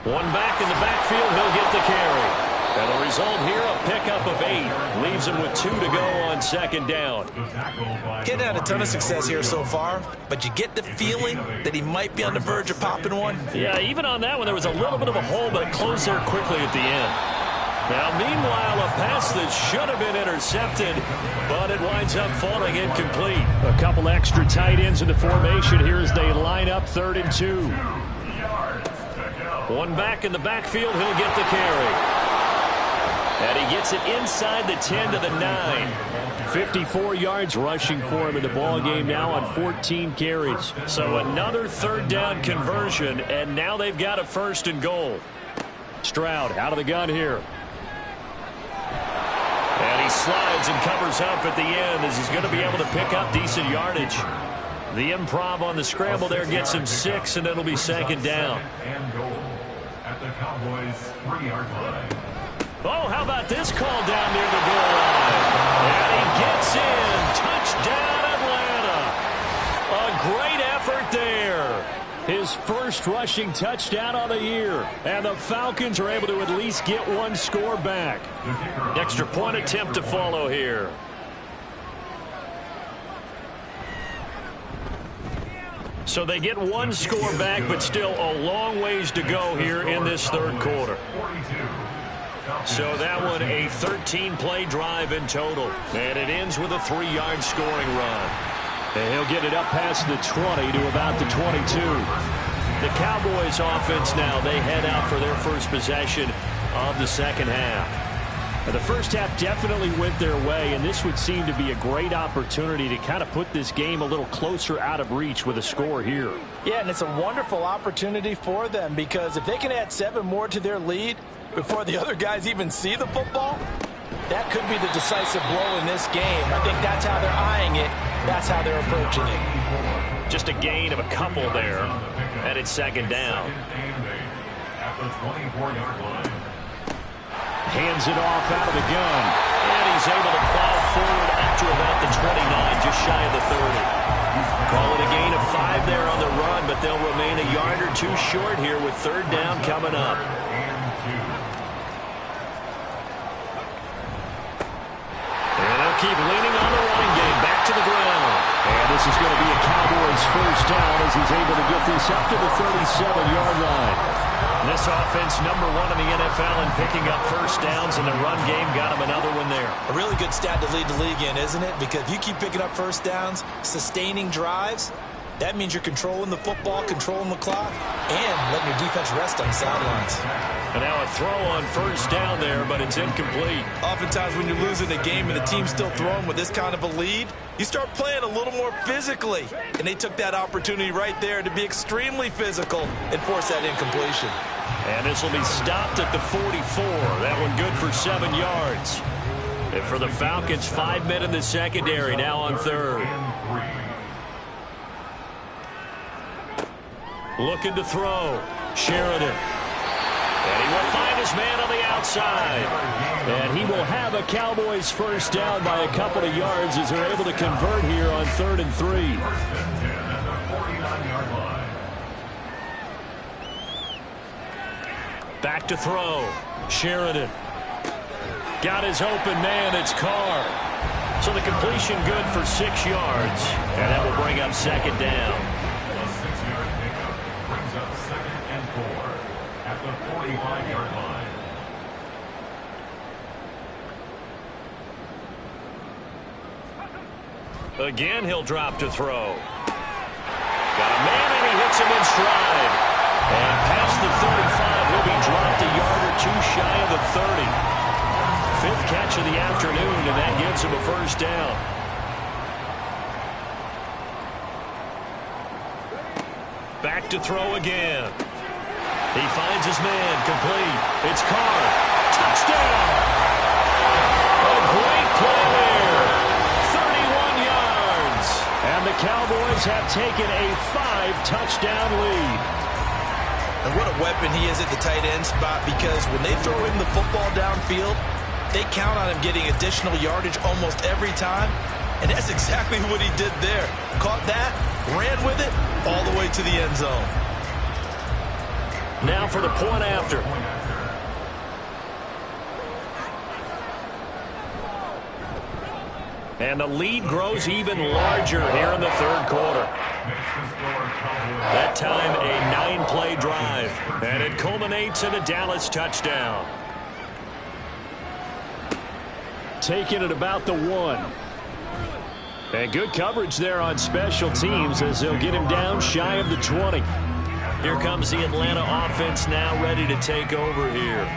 One back in the backfield, he'll get the carry. And the result here, a pickup of 8. Leaves him with 2 to go on 2nd down. Getting had a ton of success here so far, but you get the feeling that he might be on the verge of popping one. Yeah, even on that one, there was a little bit of a hole, but it closed there quickly at the end. Now, meanwhile, a pass that should have been intercepted, but it winds up falling incomplete. A couple extra tight ends in the formation here as they line up 3rd and 2. One back in the backfield, he'll get the carry. And he gets it inside the 10 to the 9. 54 yards rushing for him in the ball game now on 14 carries. So another 3rd down conversion, and now they've got a 1st and goal. Stroud out of the gun here. And he slides and covers up at the end as he's going to be able to pick up decent yardage. The improv on the scramble there gets him 6, and it'll be 2nd down. And goal at the Cowboys' 3-yard line. Oh, how about this call down near the goal line? And he gets in. Touchdown, Atlanta. A great effort there. His first rushing touchdown on the year. And the Falcons are able to at least get one score back. Extra point attempt to follow here. So they get one score back, but still a long ways to go here in this 3rd quarter. So that one a 13-play drive in total. And it ends with a 3-yard scoring run. And he'll get it up past the 20 to about the 22. The Cowboys offense now, they head out for their first possession of the 2nd half. And the first half definitely went their way, and this would seem to be a great opportunity to kind of put this game a little closer out of reach with a score here. Yeah, and it's a wonderful opportunity for them because if they can add 7 more to their lead before the other guys even see the football, that could be the decisive blow in this game. I think that's how they're eyeing it. That's how they're approaching it. Just a gain of a couple there, and it's 2nd down. At the 24-yard line. Hands it off out of the gun. And he's able to plow forward up to about the 29, just shy of the 30. Call it a gain of 5 there on the run, but they'll remain a yard or 2 short here with 3rd down coming up. And they'll keep leaning on the running game. Back to the ground. And this is going to be a Cowboys first down as he's able to get this up to the 37-yard line. This offense, #1 in the NFL in picking up first downs, and the run game got him another one there. A really good stat to lead the league in, isn't it? Because if you keep picking up first downs, sustaining drives, that means you're controlling the football, controlling the clock, and letting your defense rest on the sidelines. And now a throw on first down there, but it's incomplete. Oftentimes when you're losing a game and the team's still throwing with this kind of a lead, you start playing a little more physically. And they took that opportunity right there to be extremely physical and force that incompletion. And this will be stopped at the 44. That one good for 7 yards. And for the Falcons, 5 men in the secondary, now on 3rd. Looking to throw. Sheridan. And he will find his man on the outside. And he will have a Cowboys first down by a couple of yards as they're able to convert here on 3rd and 3. Back to throw. Sheridan. Got his open man. It's Carr. So the completion good for 6 yards. And that will bring up 2nd down. A 6-yard pickup brings up 2nd and 4 at the 45-yard line. Again, he'll drop to throw. Got a man, and he hits him in stride. And past the 35, he'll be dropped a yard or 2 shy of the 30. 5th catch of the afternoon, and that gives him a first down. Back to throw again. He finds his man, complete. It's Carr. Touchdown! A great play there. 31 yards. And the Cowboys have taken a 5-touchdown lead. And what a weapon he is at the tight end spot, because when they throw him the football downfield, they count on him getting additional yardage almost every time. And that's exactly what he did there. Caught that, ran with it, all the way to the end zone. Now for the point after. And the lead grows even larger here in the 3rd quarter. That time a 9-play drive. And it culminates in a Dallas touchdown. Taking it about the 1. And good coverage there on special teams as they'll get him down shy of the 20. Here comes the Atlanta offense now ready to take over here.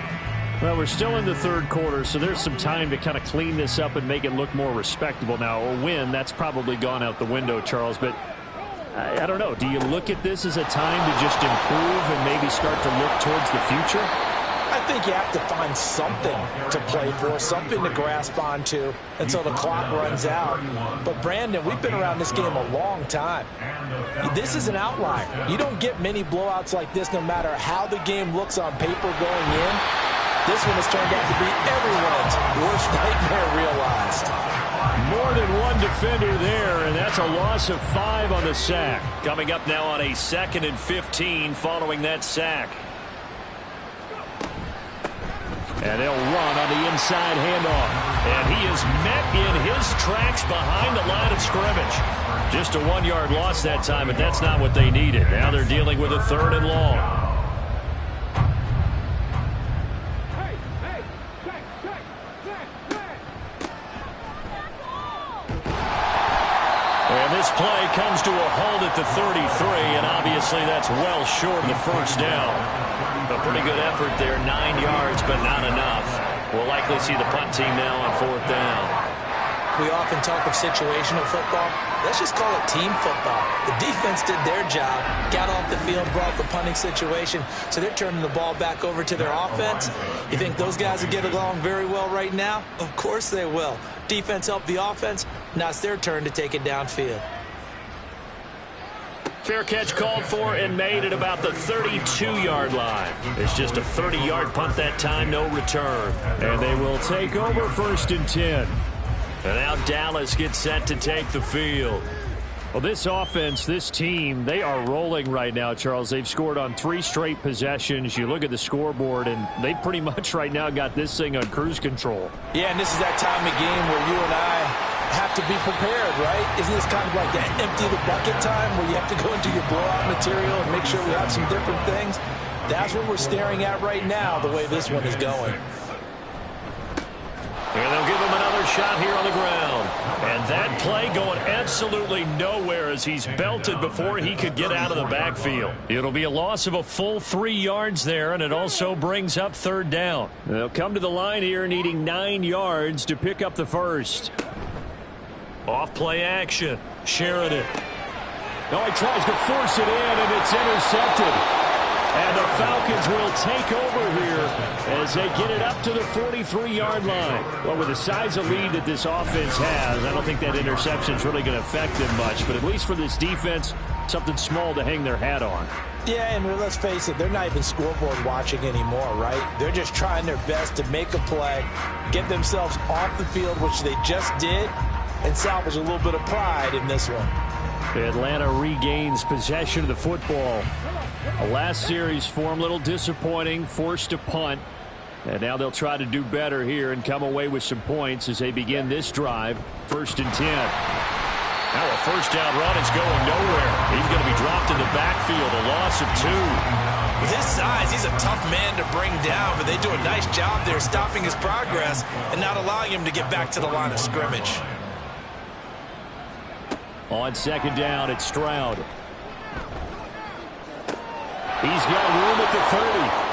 Well, we're still in the 3rd quarter, so there's some time to kind of clean this up and make it look more respectable now. A win, that's probably gone out the window, Charles, but I don't know. Do you look at this as a time to just improve and maybe start to look towards the future? I think you have to find something to play for, something to grasp onto until the clock runs out. But, Brandon, we've been around this game a long time. This is an outlier. You don't get many blowouts like this no matter how the game looks on paper going in. This one has turned out to be everyone's worst nightmare realized. More than one defender there, and that's a loss of 5 on the sack. Coming up now on a 2nd and 15 following that sack. And they'll run on the inside handoff. And he is met in his tracks behind the line of scrimmage. Just a 1-yard loss that time, but that's not what they needed. Now they're dealing with a 3rd and long. And this play comes to a halt at the 33, and obviously that's well short of the first down. A pretty good effort there, 9 yards, but not enough. We'll likely see the punt team now on 4th down. We often talk of situational football. Let's just call it team football. The defense did their job, got off the field, brought the punting situation, so they're turning the ball back over to their offense. You think those guys will get along very well right now? Of course they will. Defense helped the offense. Now it's their turn to take it downfield. Fair catch called for and made at about the 32-yard line. It's just a 30-yard punt that time, no return. And they will take over 1st and 10. And now Dallas gets set to take the field. Well, this offense, this team, they are rolling right now, Charles. They've scored on 3 straight possessions. You look at the scoreboard, and they pretty much right now got this thing on cruise control. Yeah, and this is that time of game where you and I have to be prepared, right? Isn't this kind of like that empty the bucket time where you have to go into your blowout material and make sure we have some different things? That's what we're staring at right now, the way this one is going. And they'll give him another shot here on the ground. And that play going absolutely nowhere as he's belted before he could get out of the backfield. It'll be a loss of a full 3 yards there, and it also brings up 3rd down. They'll come to the line here needing 9 yards to pick up the first. Off play action. Sheridan. No, he tries to force it in, and it's intercepted. And the Falcons will take over here as they get it up to the 43-yard line. Well, with the size of lead that this offense has, I don't think that interception is really going to affect them much. But at least for this defense, something small to hang their hat on. Yeah, and let's face it, they're not even scoreboard watching anymore, right? They're just trying their best to make a play, get themselves off the field, which they just did, and salvage a little bit of pride in this one. Atlanta regains possession of the football. A last series for them, a little disappointing, forced a punt. And now they'll try to do better here and come away with some points as they begin this drive. 1st and 10. Now a first down run is going nowhere. He's going to be dropped in the backfield, a loss of 2. With his size, he's a tough man to bring down, but they do a nice job there stopping his progress and not allowing him to get back to the line of scrimmage. On 2nd down, it's Stroud. He's got room at the 30.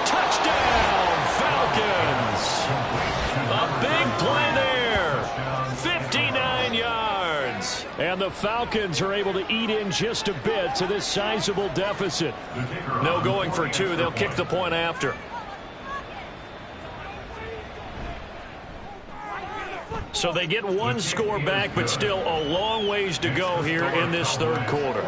Touchdown, Falcons! A big play there. 59 yards. And the Falcons are able to eat in just a bit to this sizable deficit. No going for 2. They'll kick the point after. So they get 1 score back, but still a long ways to go here in this 3rd quarter.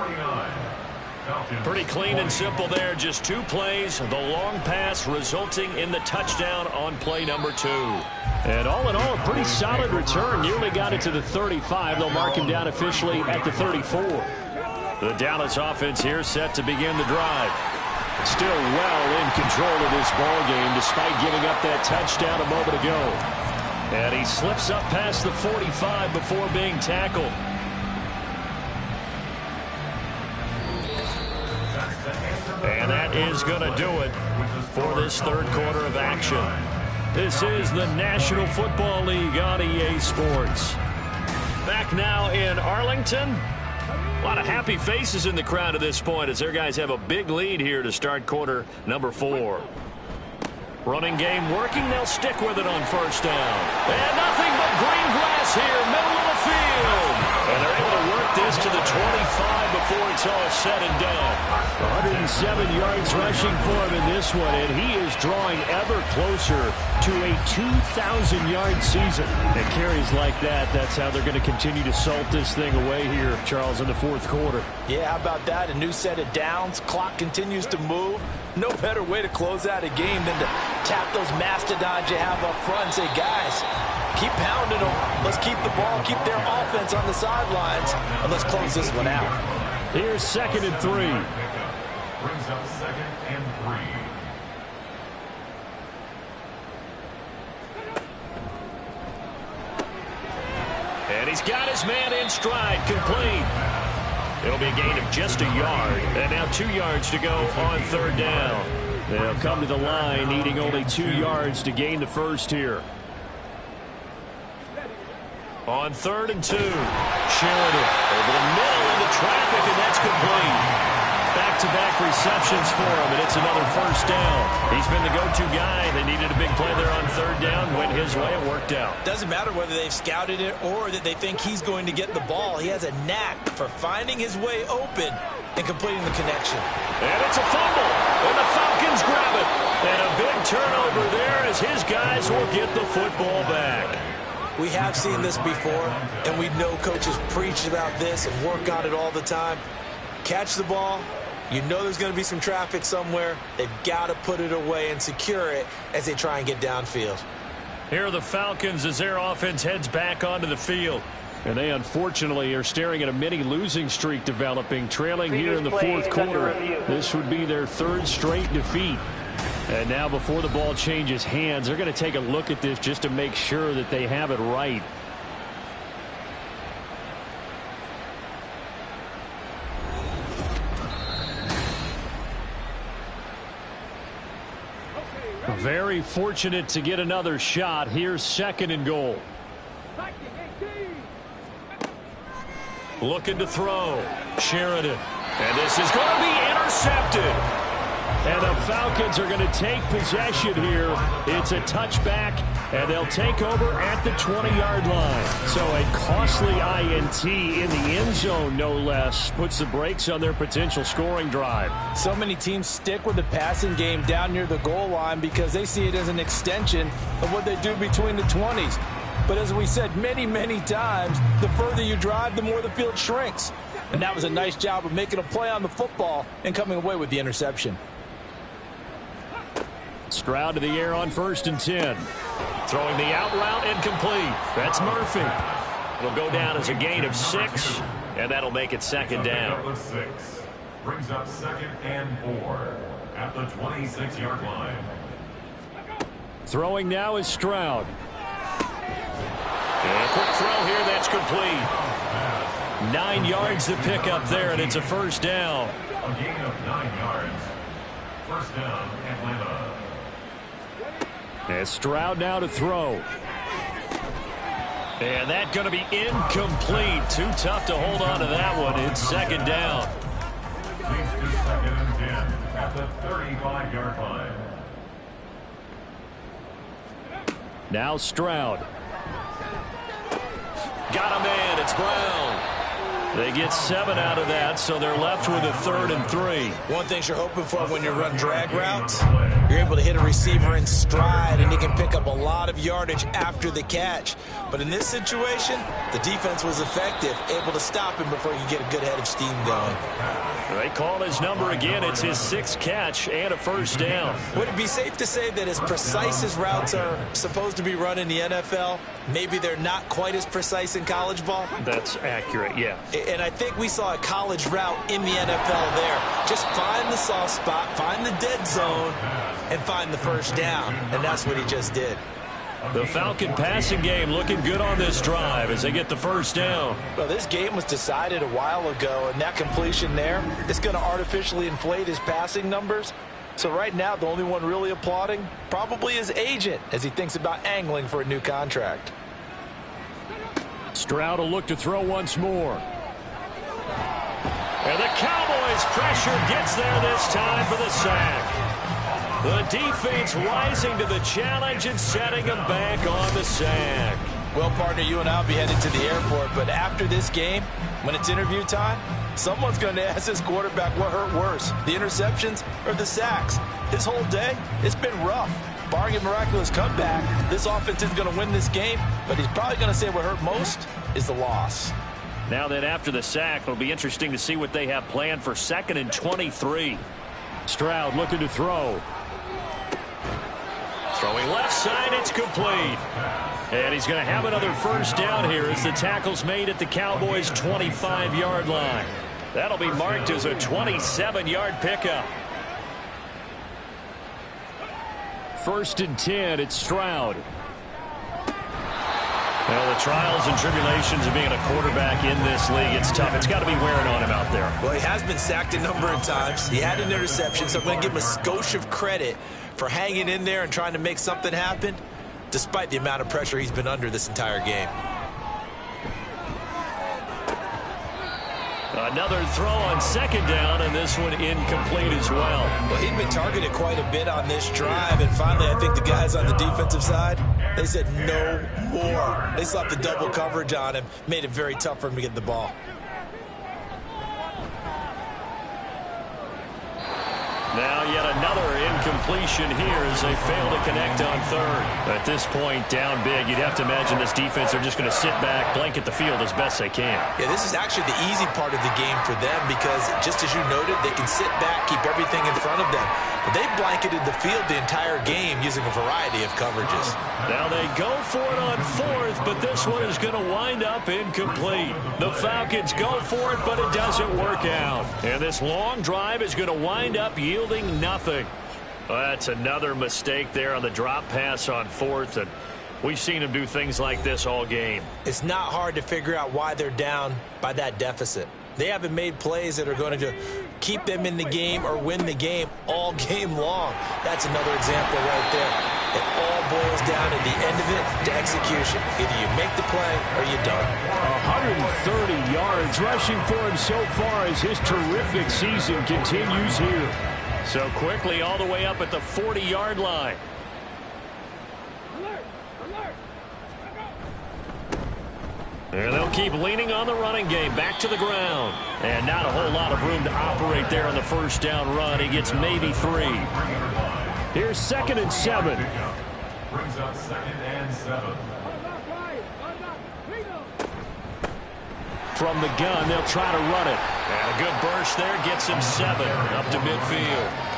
Pretty clean and simple there. Just 2 plays. The long pass resulting in the touchdown on play number 2. And all in all, a pretty solid return. Nearly got it to the 35. They'll mark him down officially at the 34. The Dallas offense here set to begin the drive. Still well in control of this ball game despite giving up that touchdown a moment ago. And he slips up past the 45 before being tackled. And that is going to do it for this 3rd quarter of action. This is the National Football League on EA Sports. Back now in Arlington. A lot of happy faces in the crowd at this point as their guys have a big lead here to start quarter number 4. Running game working. They'll stick with it on 1st down. And nothing but green grass here, middle of the field. And they're able to work this to the 25 before it's all said and done. 107 yards rushing for him in this one, and he is drawing ever closer to a 2,000-yard season. And carries like that, that's how they're going to continue to salt this thing away here, Charles, in the 4th quarter. Yeah, how about that? A new set of downs. Clock continues to move. No better way to close out a game than to tap those mastodons you have up front and say, guys, keep pounding them. Let's keep the ball, keep their offense on the sidelines, and let's close this one out. Here's 2nd and 3. Brings up 2nd and 3. And he's got his man in stride, complete. It'll be a gain of just a yard. And now 2 yards to go on 3rd down. They'll come to the line needing only 2 yards to gain the first here. On 3rd and 2. Sheridan over the middle into traffic, and that's complete. Back-to-back receptions for him, and it's another 1st down. He's been the go-to guy. They needed a big play there on 3rd down. Went his way. It worked out. Doesn't matter whether they've scouted it or that they think he's going to get the ball. He has a knack for finding his way open and completing the connection. And it's a fumble, and the Falcons grab it. And a big turnover there as his guys will get the football back. We have seen this before, and we know coaches preach about this and work on it all the time. Catch the ball. You know there's going to be some traffic somewhere. They've got to put it away and secure it as they try and get downfield. Here are the Falcons as their offense heads back onto the field. And they unfortunately are staring at a mini losing streak developing, trailing here in the 4th quarter. This would be their 3rd straight defeat. And now before the ball changes hands, they're going to take a look at this just to make sure that they have it right. Very fortunate to get another shot. Here's 2nd and goal. Looking to throw. Sheridan. And this is going to be intercepted. And the Falcons are going to take possession here. It's a touchback, and they'll take over at the 20-yard line. So a costly INT in the end zone, no less, puts the brakes on their potential scoring drive. So many teams stick with the passing game down near the goal line because they see it as an extension of what they do between the 20s. But as we said many, many times, the further you drive, the more the field shrinks. And that was a nice job of making a play on the football and coming away with the interception. Stroud to the air on 1st and 10. Throwing the out route incomplete. That's Murphy. It'll go down as a gain of 6, and that'll make it 2nd down. 6 brings up 2nd and 4 at the 26-yard line. Throwing now is Stroud. And a quick throw here, that's complete. 9 yards to pick up there, and it's a 1st down. A gain of 9 yards. 1st down, Atlanta. And Stroud now to throw. And that's going to be incomplete. Too tough to hold on to that one. It's 2nd down. Leads to 2nd and 10 at the 35-yard line. Now Stroud. Got a man. It's Brown. They get 7 out of that, so they're left with a 3rd and 3. One thing you're hoping for when you run drag routes, you're able to hit a receiver in stride, and he can pick up a lot of yardage after the catch. But in this situation, the defense was effective, able to stop him before he could get a good head of steam going. They call his number again. It's his 6th catch and a 1st down. Would it be safe to say that as precise as routes are supposed to be run in the NFL, maybe they're not quite as precise in college ball? That's accurate, yeah. And I think we saw a college route in the NFL there. Just find the soft spot, find the dead zone, and find the 1st down. And that's what he just did. The Falcon passing game looking good on this drive as they get the 1st down. Well, this game was decided a while ago, and that completion there is going to artificially inflate his passing numbers. So right now, the only one really applauding probably his agent as he thinks about angling for a new contract. Stroud will look to throw once more. And the Cowboys' pressure gets there this time for the sack. The defense rising to the challenge and setting them back on the sack. Well, partner, you and I will be headed to the airport, but after this game, when it's interview time, someone's going to ask this quarterback what hurt worse, the interceptions or the sacks. His whole day, it's been rough. Barring a miraculous comeback, this offense is going to win this game, but he's probably going to say what hurt most is the loss. Now then, after the sack, it'll be interesting to see what they have planned for 2nd and 23. Stroud looking to throw. Throwing left side, it's complete. And he's going to have another 1st down here as the tackle's made at the Cowboys' 25-yard line. That'll be marked as a 27-yard pickup. 1st and 10, it's Stroud. Well, the trials and tribulations of being a quarterback in this league, it's tough. It's got to be wearing on him out there. Well, he has been sacked a number of times. He had an interception, so I'm going to give him a skosh of credit for hanging in there and trying to make something happen, despite the amount of pressure he's been under this entire game. Another throw on 2nd down, and this one incomplete as well. Well, he'd been targeted quite a bit on this drive, and finally I think the guys on the defensive side, they said no more. They slapped the double coverage on him, made it very tough for him to get the ball. Now yet another incompletion here as they fail to connect on 3rd. At this point, down big, you'd have to imagine this defense are just going to sit back, blanket the field as best they can. Yeah, this is actually the easy part of the game for them because, just as you noted, they can sit back, keep everything in front of them. But they've blanketed the field the entire game using a variety of coverages. Now they go for it on 4th, but this one is going to wind up incomplete. The Falcons go for it, but it doesn't work out. And this long drive is going to wind up yielding nothing. Well, that's another mistake there on the drop pass on 4th, and we've seen them do things like this all game. It's not hard to figure out why they're down by that deficit. They haven't made plays that are going to keep them in the game or win the game all game long. That's another example right there. It all boils down at the end of it to execution. Either you make the play or you don't. 130 yards rushing for him so far as his terrific season continues here. So quickly all the way up at the 40-yard line. And they'll keep leaning on the running game back to the ground. And not a whole lot of room to operate there on the 1st down run. He gets maybe 3. Here's 2nd and 7. Brings up 2nd and 7. From the gun, they'll try to run it. And a good burst there gets him 7 up to midfield.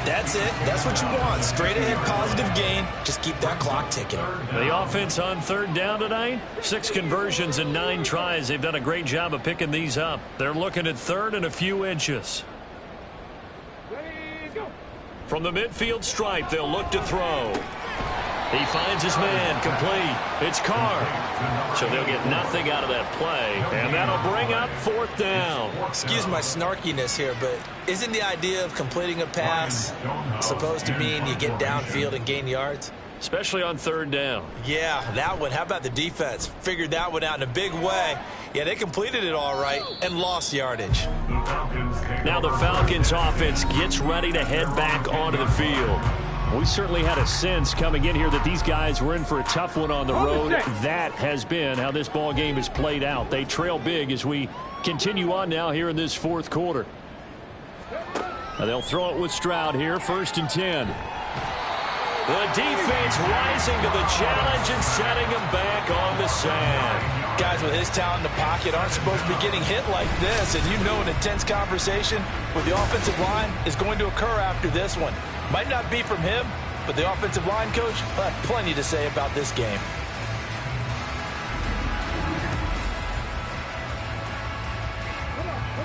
That's it. That's what you want. Straight ahead, positive gain. Just keep that clock ticking. The offense on 3rd down tonight, 6 conversions and 9 tries. They've done a great job of picking these up. They're looking at 3rd and a few inches. From the midfield stripe, they'll look to throw. He finds his man, complete. It's Carr. So they'll get nothing out of that play, and that'll bring up 4th down. Excuse my snarkiness here, but isn't the idea of completing a pass supposed to mean you get downfield and gain yards? Especially on 3rd down. Yeah, that one. How about the defense? Figured that one out in a big way. Yeah, they completed it all right and lost yardage. Now the Falcons offense gets ready to head back onto the field. We certainly had a sense coming in here that these guys were in for a tough one on the road. That has been how this ball game has played out. They trail big as we continue on now here in this 4th quarter. Now they'll throw it with Stroud here, 1st and 10. The defense rising to the challenge and setting him back on the sand. Guys with his talent in the pocket aren't supposed to be getting hit like this, and you know an intense conversation with the offensive line is going to occur after this one. Might not be from him, but the offensive line coach will have plenty to say about this game.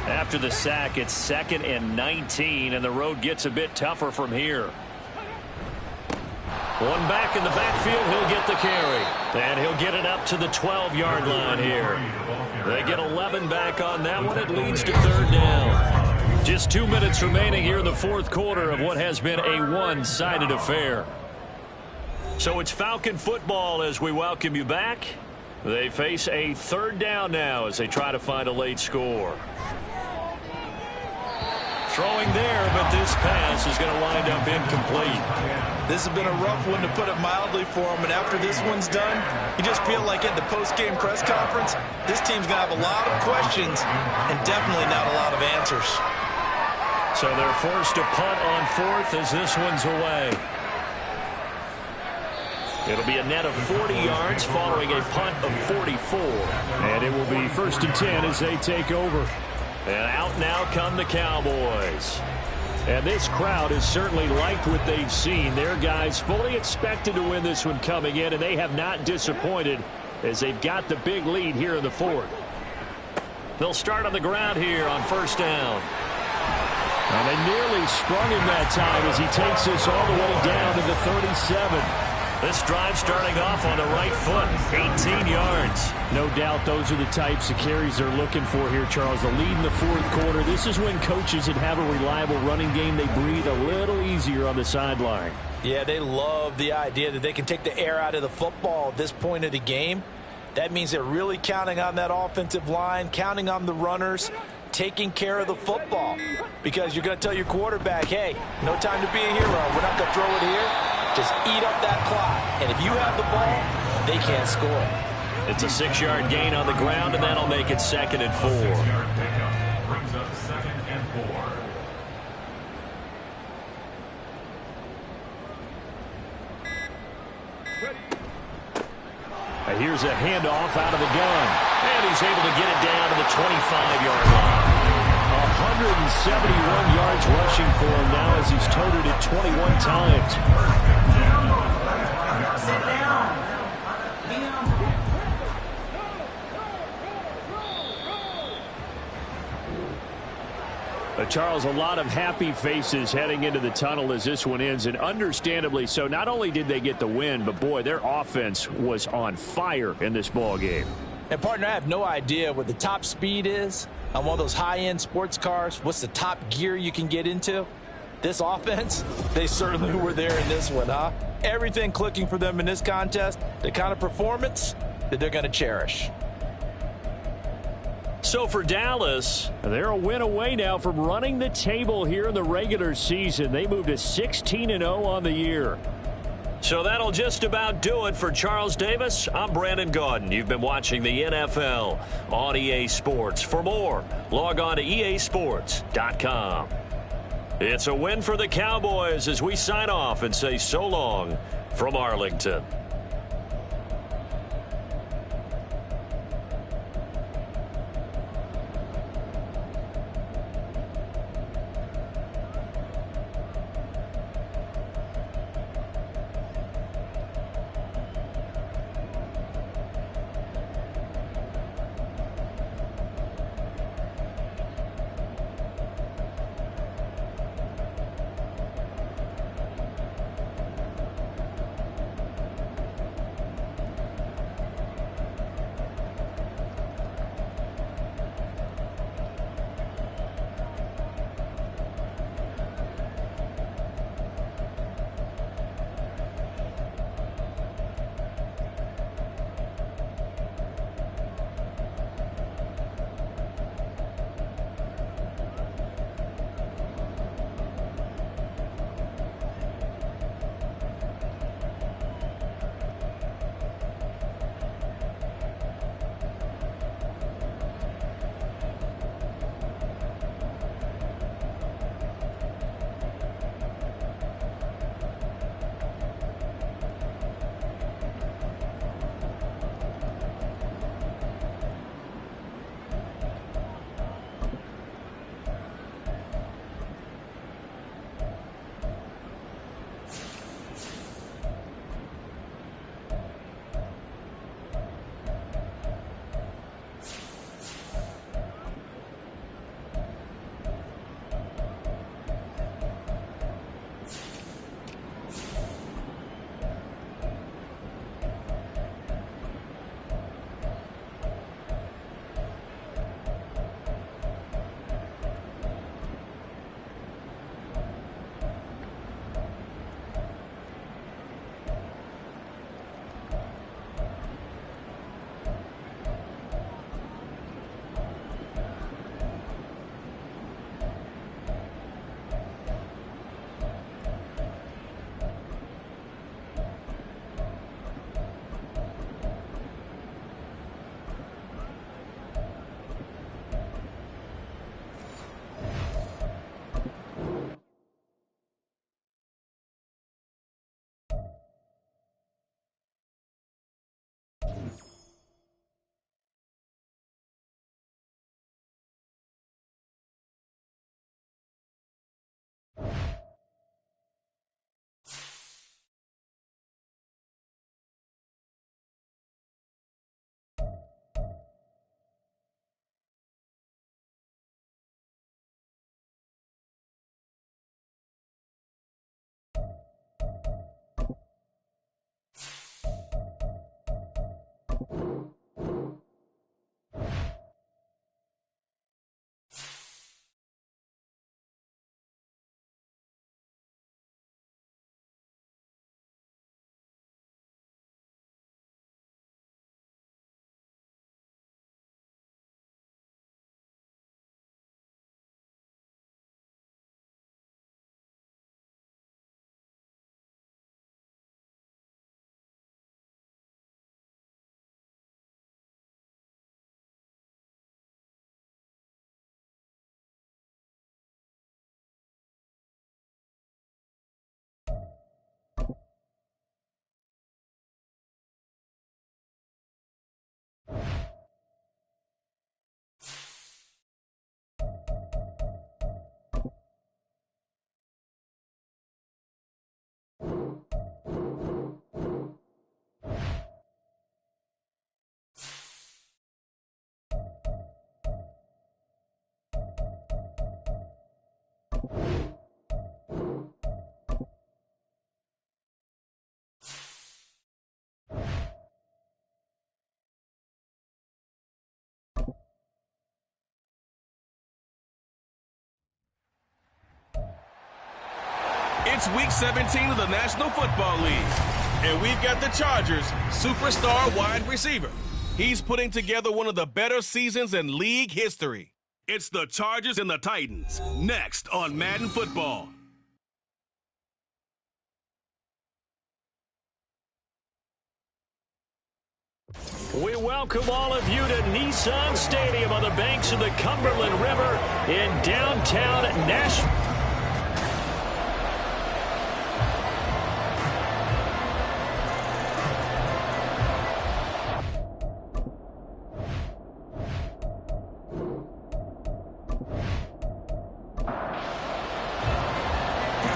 After the sack, it's 2nd and 19, and the road gets a bit tougher from here. One back in the backfield, he'll get the carry. And he'll get it up to the 12-yard line here. They get 11 back on that one. It leads to 3rd down. Just 2 minutes remaining here in the 4th quarter of what has been a one-sided affair. So it's Falcon football as we welcome you back. They face a 3rd down now as they try to find a late score. Throwing there, but this pass is going to wind up incomplete. This has been a rough one, to put it mildly, for him. And after this one's done, you just feel like at the post-game press conference, this team's going to have a lot of questions and definitely not a lot of answers. So they're forced to punt on 4th as this one's away. It'll be a net of 40 yards following a punt of 44. And it will be 1st and 10 as they take over. And out now come the Cowboys. And this crowd has certainly liked what they've seen. Their guys fully expected to win this one coming in, and they have not disappointed as they've got the big lead here in the 4th. They'll start on the ground here on 1st down. And they nearly sprung him that time as he takes this all the way down to the 37. This drive starting off on the right foot, 18 yards. No doubt those are the types of carries they're looking for here, Charles. The lead in the 4th quarter. This is when coaches that have a reliable running game, they breathe a little easier on the sideline. Yeah, they love the idea that they can take the air out of the football at this point of the game. That means they're really counting on that offensive line, counting on the runners, taking care of the football. Because you're going to tell your quarterback, hey, no time to be a hero. We're not going to throw it here. Just eat up that clock. And if you have the ball, they can't score. It's a 6-yard gain on the ground, and that'll make it 2nd and 4. Brings up 2nd and 4. And here's a handoff out of the gun. And he's able to get it down to the 25-yard line. 171 yards rushing for him now as he's toted it 21 times. Charles, a lot of happy faces heading into the tunnel as this one ends, and understandably so. Not only did they get the win, but boy, their offense was on fire in this ball game. And partner, I have no idea what the top speed is on one of those high-end sports cars. What's the top gear you can get into? This offense, they certainly were there in this one, huh? Everything clicking for them in this contest, the kind of performance that they're going to cherish. So for Dallas, they're a win away now from running the table here in the regular season. They moved to 16-0 on the year. So that'll just about do it for Charles Davis. I'm Brandon Gaudin. You've been watching the NFL on EA Sports. For more, log on to easports.com. It's a win for the Cowboys as we sign off and say so long from Arlington. It's Week 17 of the National Football League, and we've got the Chargers' superstar wide receiver. He's putting together one of the better seasons in league history. It's the Chargers and the Titans, next on Madden Football. We welcome all of you to Nissan Stadium on the banks of the Cumberland River in downtown Nashville.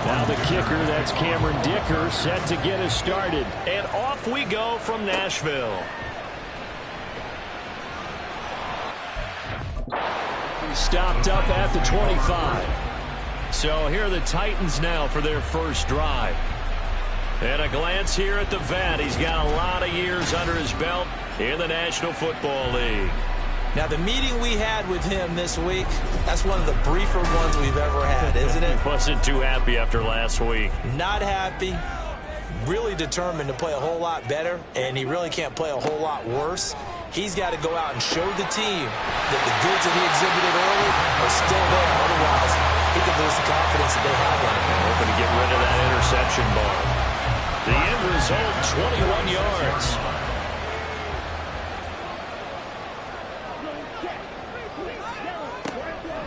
Now the kicker, that's Cameron Dicker, set to get us started. And off we go from Nashville. Stopped up at the 25. So here are the Titans now for their first drive. And a glance here at the vet. He's got a lot of years under his belt in the National Football League. Now, the meeting we had with him this week, that's one of the briefer ones we've ever had, isn't it? He wasn't too happy after last week. Not happy. Really determined to play a whole lot better, and he really can't play a whole lot worse. He's got to go out and show the team that the goods that he exhibited early are still there. Otherwise, he could lose the confidence that they have in him. Hoping to get rid of that interception bar. The end result, 21 yards.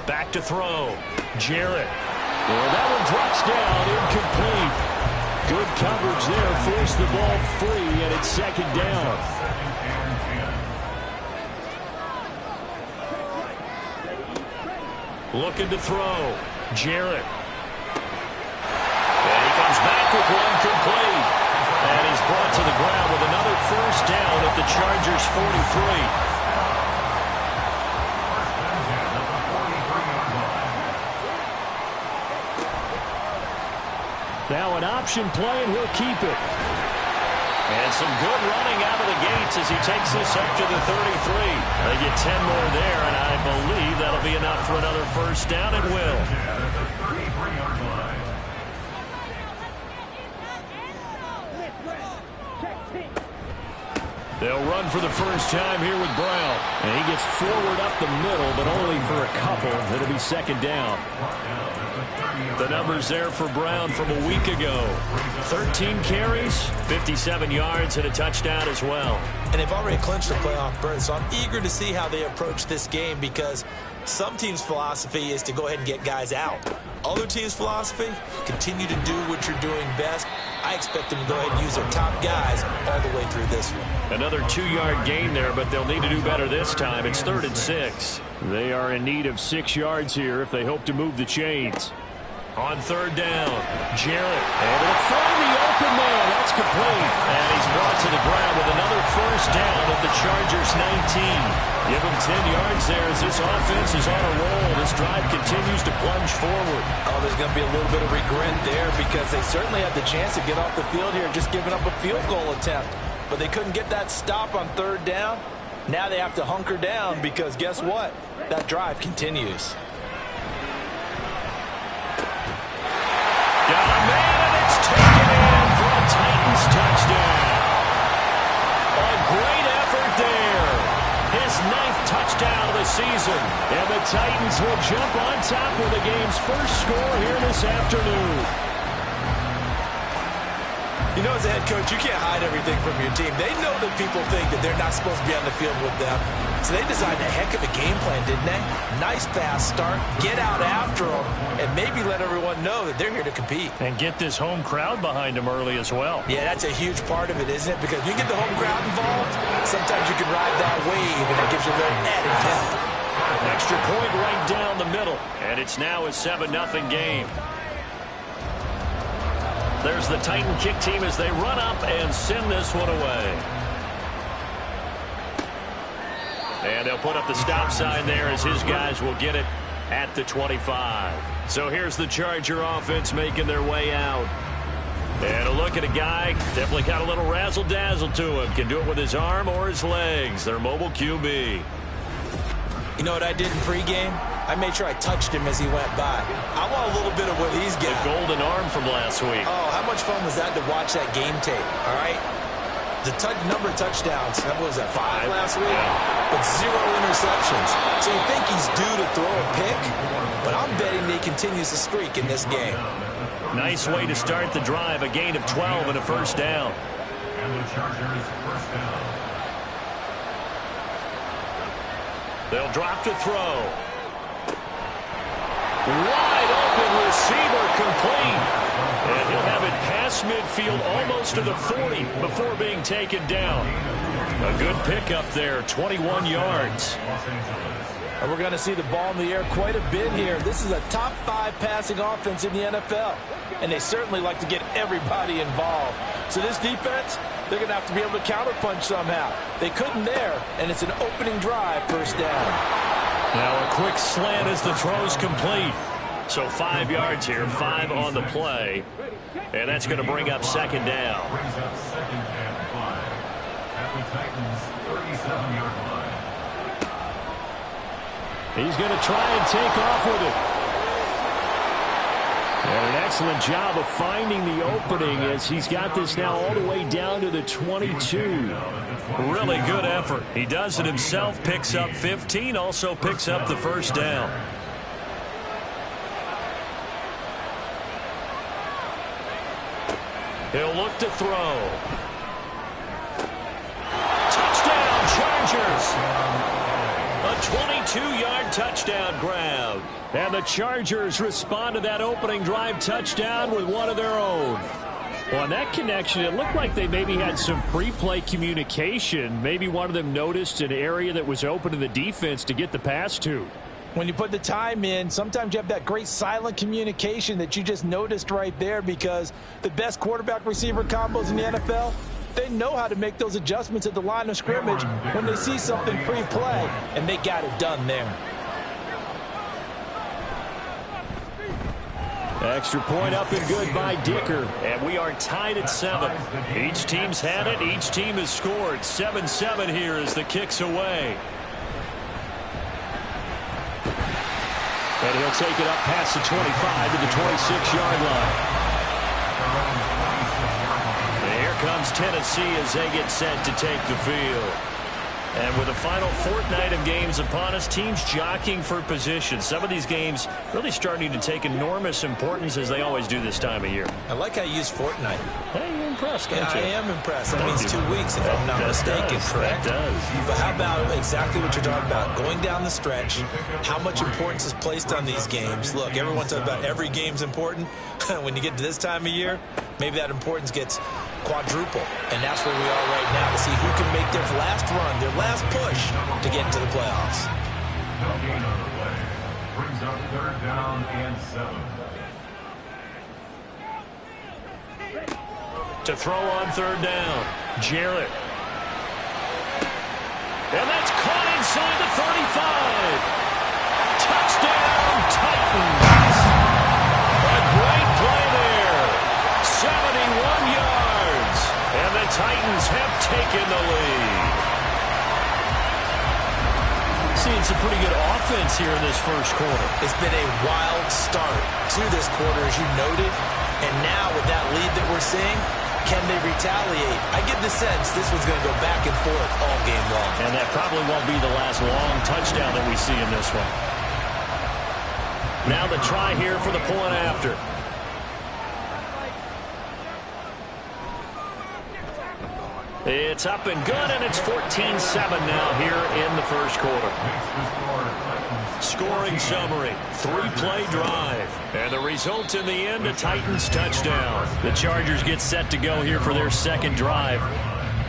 Back to throw. Jarrett. Well, that one drops down, incomplete. Good coverage there, forced the ball free, and it's second down. Looking to throw. Jarrett. And he comes back with one complete. And he's brought to the ground with another first down at the Chargers' 43. Now an option play, and he'll keep it. And some good running out of the gates as he takes this up to the 33. They get 10 more there, and I believe that'll be enough for another first down. It will. They'll run for the first time here with Brown. And he gets forward up the middle, but only for a couple. It'll be second down. The numbers there for Brown from a week ago. 13 carries, 57 yards, and a touchdown as well. And they've already clinched a playoff berth, so I'm eager to see how they approach this game because some teams' philosophy is to go ahead and get guys out. Other teams' philosophy, continue to do what you're doing best. I expect them to go ahead and use their top guys all the way through this one. Another 2-yard gain there, but they'll need to do better this time. It's 3rd and 6. They are in need of 6 yards here if they hope to move the chains. On 3rd down, Jarrett able to find the open man. That's complete. And he's brought to the ground with another first down at the Chargers' 19. Give him 10 yards there as this offense is on a roll. This drive continues to plunge forward. Oh, there's going to be a little bit of regret there because they certainly had the chance to get off the field here just giving up a field goal attempt. But they couldn't get that stop on 3rd down. Now they have to hunker down because guess what? That drive continues. Got a man, and it's taken in for a Titans touchdown. A great effort there. His 9th touchdown of the season. And the Titans will jump on top with the game's first score here this afternoon. You know, as a head coach, you can't hide everything from your team. They know that people think that they're not supposed to be on the field with them. So they designed a heck of a game plan, didn't they? Nice fast start, get out after them, and maybe let everyone know that they're here to compete. And get this home crowd behind them early as well. Yeah, that's a huge part of it, isn't it? Because if you get the home crowd involved, sometimes you can ride that wave, and it gives you a little added pep. Extra point right down the middle. And it's now a 7-0 game. There's the Titan kick team as they run up and send this one away. And they'll put up the stop sign there as his guys will get it at the 25. So here's the Charger offense making their way out. And a look at a guy, definitely got a little razzle-dazzle to him. Can do it with his arm or his legs. Their mobile QB. You know what I did in pregame? I made sure I touched him as he went by. I want a little bit of what he's getting. The golden arm from last week. Oh, how much fun was that to watch that game tape, all right? The number of touchdowns, what was that, 5 last week? Yeah. But 0 interceptions. So you think he's due to throw a pick? But I'm betting that he continues the streak in this game. Nice way to start the drive. A gain of 12 and a first down. And the Chargers first down. They'll drop to throw. Wide open receiver complete. And he'll have it past midfield almost to the 40 before being taken down. A good pickup there, 21 yards. And we're going to see the ball in the air quite a bit here. This is a top 5 passing offense in the NFL. And they certainly like to get everybody involved. So this defense, they're going to have to be able to counterpunch somehow. They couldn't there, and it's an opening drive, first down. Now a quick slant as the throw's complete. So 5 yards here, 5 on the play. And that's going to bring up second down. Brings up second and 5 at the Titans' 37-yard line. He's going to try and take off with it. And an excellent job of finding the opening as he's got this now all the way down to the 22. Really good effort. He does it himself, picks up 15, also picks up the first down. He'll look to throw. Touchdown, Chargers. A 22-yard touchdown grab. And the Chargers respond to that opening drive touchdown with one of their own. Well, on that connection, it looked like they maybe had some pre-play communication. Maybe one of them noticed an area that was open to the defense to get the pass to. When you put the time in, sometimes you have that great silent communication that you just noticed right there, because the best quarterback-receiver combos in the NFL, they know how to make those adjustments at the line of scrimmage when they see something pre-play, and they got it done there. Extra point up and good by Dicker. And we are tied at 7. Each team's had it. Each team has scored. 7-7 here as the kick's away. And he'll take it up past the 25 to the 26-yard line. And here comes Tennessee as they get set to take the field. And with the final fortnight of games upon us, teams jockeying for position. Some of these games really starting to take enormous importance, as they always do this time of year. I like how you use fortnight. Hey, you're impressed, don't Yeah, you? I am impressed. That means 2 weeks, if I'm not mistaken, correct? That does. But how about exactly what you're talking about? Going down the stretch, how much importance is placed on these games? Look, everyone talks about every game's important. When you get to this time of year, maybe that importance gets quadruple. And that's where we are right now, to see who can make their last run, their last push to get into the playoffs. No gain on the play. Brings up third down and 7. To throw on third down, Jarrett. And that's caught inside the 35. Touchdown, Titans. A great play there. 71 yards. And the Titans have taken the lead. Seeing some pretty good offense here in this first quarter. It's been a wild start to this quarter, as you noted. And now with that lead that we're seeing, can they retaliate? I get the sense this was going to go back and forth all game long. And that probably won't be the last long touchdown that we see in this one. Now the try here for the point after. It's up and good, and it's 14-7 now here in the first quarter. Scoring summary, 3-play drive. And the result in the end, a Titans touchdown. The Chargers get set to go here for their second drive.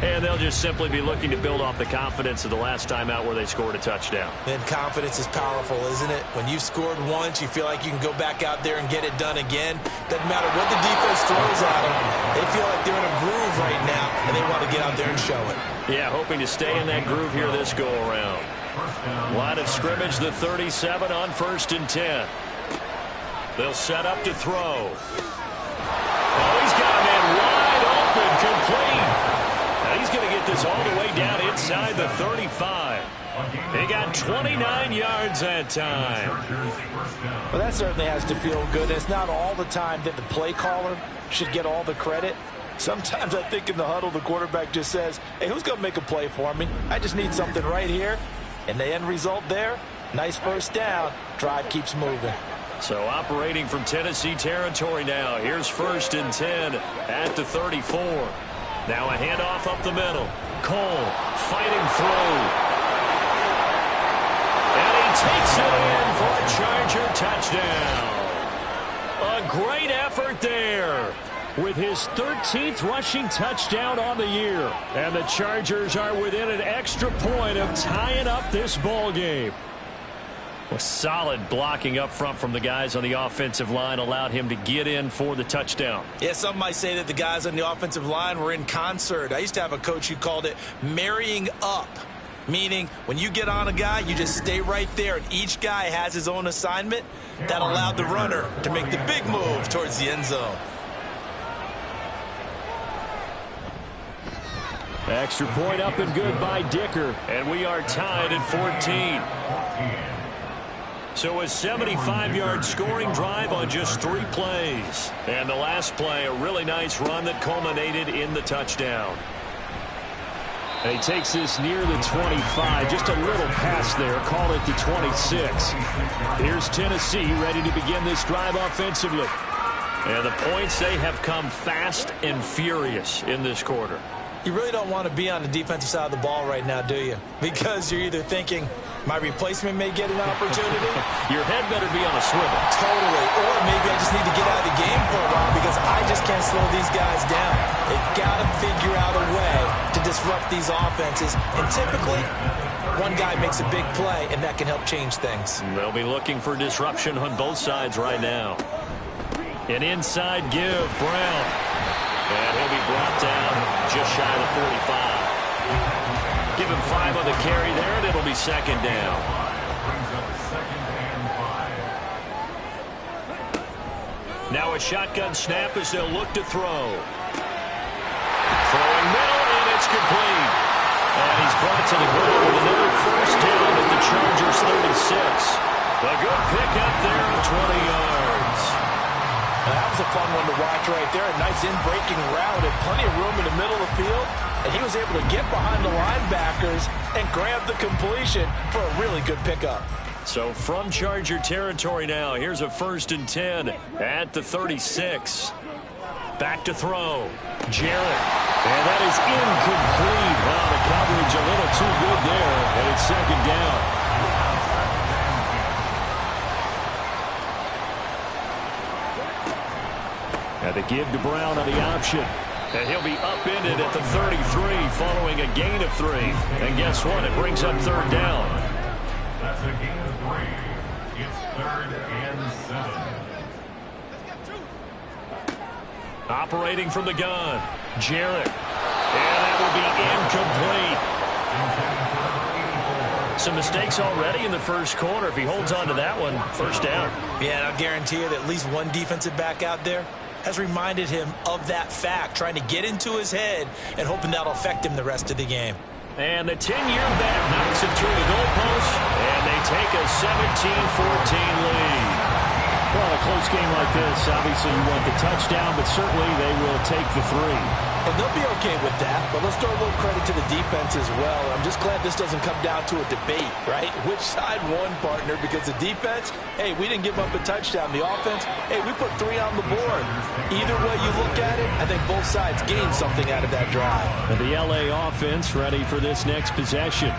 And they'll just simply be looking to build off the confidence of the last time out where they scored a touchdown. And confidence is powerful, isn't it? When you've scored once, you feel like you can go back out there and get it done again. Doesn't matter what the defense throws at them. They feel like they're in a groove right now, and they want to get out there and show it. Yeah, hoping to stay in that groove here this go-around. Line of scrimmage, the 37 on 1st and 10. They'll set up to throw. Oh, he's got a man wide open, complete. Now he's going to get this all the way down inside the 35. He got 29 yards that time. Well, that certainly has to feel good. It's not all the time that the play caller should get all the credit. Sometimes I think in the huddle, the quarterback just says, hey, who's going to make a play for me? I just need something right here. And the end result there, nice first down. Drive keeps moving. So operating from Tennessee territory now. Here's 1st and 10 at the 34. Now a handoff up the middle. Cole fighting through. And he takes it in for a Charger touchdown. A great effort there with his 13th rushing touchdown on the year. And the Chargers are within an extra point of tying up this ball game. Well, solid blocking up front from the guys on the offensive line allowed him to get in for the touchdown. Yeah, some might say that the guys on the offensive line were in concert. I used to have a coach who called it marrying up, meaning when you get on a guy, you just stay right there, and each guy has his own assignment. That allowed the runner to make the big move towards the end zone. Extra point up and good by Dicker, and we are tied at 14. So a 75-yard scoring drive on just 3 plays. And the last play, a really nice run that culminated in the touchdown. And he takes this near the 25. Just a little pass there. Call it the 26. Here's Tennessee ready to begin this drive offensively. And the points, they have come fast and furious in this quarter. You really don't want to be on the defensive side of the ball right now, do you? Because you're either thinking, my replacement may get an opportunity. Your head better be on a swivel. Totally. Or maybe I just need to get out of the game for a while because I just can't slow these guys down. They've got to figure out a way to disrupt these offenses. And typically, one guy makes a big play, and that can help change things. They'll be looking for disruption on both sides right now. An inside give, Brown. And he'll be brought down just shy of the 45. Give him 5 on the carry there, and it'll be 2nd down. Now a shotgun snap as they'll look to throw. Throwing middle, and it's complete. And he's brought to the ground with another 1st down at the Chargers 36. A good pickup there of 20 yards. That was a fun one to watch right there. A nice in-breaking route and plenty of room in the middle of the field. And he was able to get behind the linebackers and grab the completion for a really good pickup. So from Charger territory now, here's a 1st and 10 at the 36. Back to throw. Jarrett. And that is incomplete. Wow, the coverage a little too good there. And it's 2nd down. And the give to Brown on the option. And he'll be upended at the 33 following a gain of 3. And guess what? It brings up 3rd down. That's a gain of 3. It's 3rd and 7. Operating from the gun. Jarrett. And that will be incomplete. Some mistakes already in the first quarter. If he holds on to that one, 1st down. Yeah, and I'll guarantee you that at least one defensive back out there has reminded him of that fact, trying to get into his head and hoping that'll affect him the rest of the game. And the 10-year bet knocks him through the goalpost, and they take a 17-14 lead. Well, a close game like this, obviously you want the touchdown, but certainly they will take the 3. And they'll be okay with that, but let's throw a little credit to the defense as well. I'm just glad this doesn't come down to a debate, right? Which side won, partner? Because the defense, hey, we didn't give up a touchdown. The offense, hey, we put 3 on the board. Either way you look at it, I think both sides gained something out of that drive. And the LA offense ready for this next possession.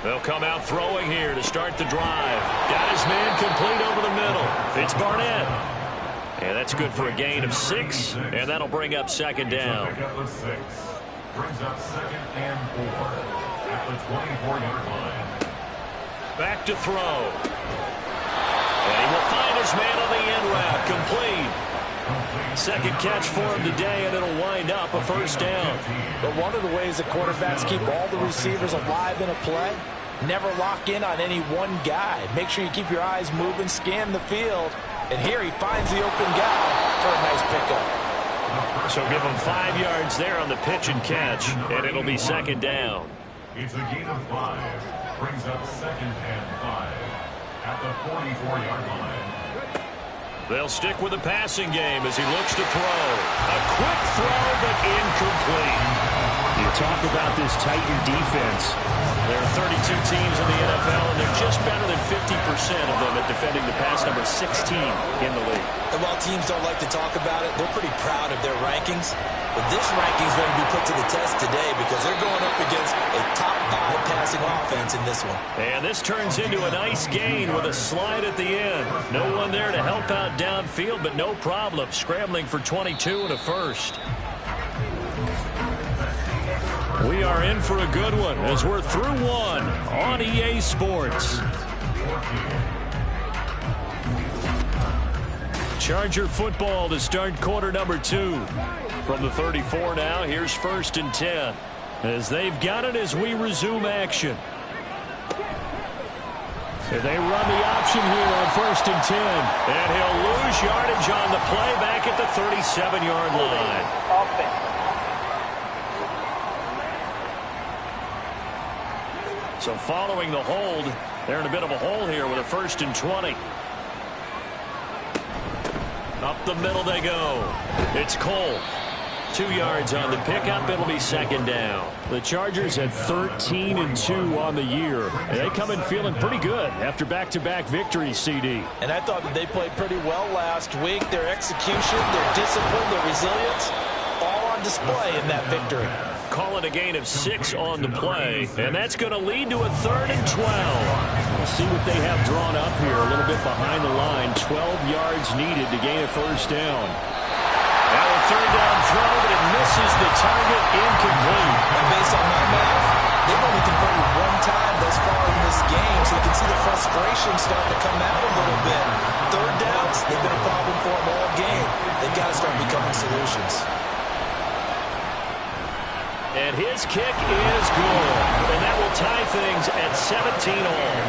They'll come out throwing here to start the drive. Got his man complete over the middle. It's Barnett. And that's good for a gain of 6, and that'll bring up 2nd down. Brings up 2nd and 4 at the 24-yard line. Back to throw. And he will find his man on the end route. Complete. 2nd catch for him today, and it'll wind up a 1st down. But one of the ways that quarterbacks keep all the receivers alive in a play, never lock in on any one guy. Make sure you keep your eyes moving, scan the field, And here he finds the open guy for a nice pickup. So give him 5 yards there on the pitch and catch, and it'll be second down. It's a gain of 5. Brings up second and 5 at the 44-yard line. They'll stick with the passing game as he looks to throw. A quick throw, but incomplete. You talk about this Titan defense. There are 32 teams in the NFL, and they're just better than 50% of them at defending the pass, number 16 in the league. And while teams don't like to talk about it, they're pretty proud of their rankings. But this ranking is going to be put to the test today because they're going up against a top 5 passing offense in this one. And this turns into a nice gain with a slide at the end. No one there to help out downfield, but no problem. Scrambling for 22 and a first. We are in for a good one as we're through one on EA Sports. Charger football to start quarter number 2. From the 34 now, here's 1st and 10. As they've got it as we resume action. They run the option here on 1st and 10. And he'll lose yardage on the play back at the 37-yard line. Offense. So following the hold, they're in a bit of a hole here with a 1st and 20. Up the middle they go. It's Cole. 2 yards on the pickup. It'll be second down. The Chargers at 13 and 2 on the year. And they come in feeling pretty good after back-to-back victories, CD. And I thought that they played pretty well last week. Their execution, their discipline, their resilience, all on display in that victory. Call it a gain of 6 on the play, and that's going to lead to a 3rd and 12. We'll see what they have drawn up here a little bit behind the line. 12 yards needed to gain a first down. Now a 3rd down throw, but it misses the target, incomplete. And based on my math, they've only converted 1 time thus far in this game, so you can see the frustration starting to come out a little bit. 3rd downs, they've been a problem for them all game. They've got to start becoming solutions. And his kick is good. And that will tie things at 17 all.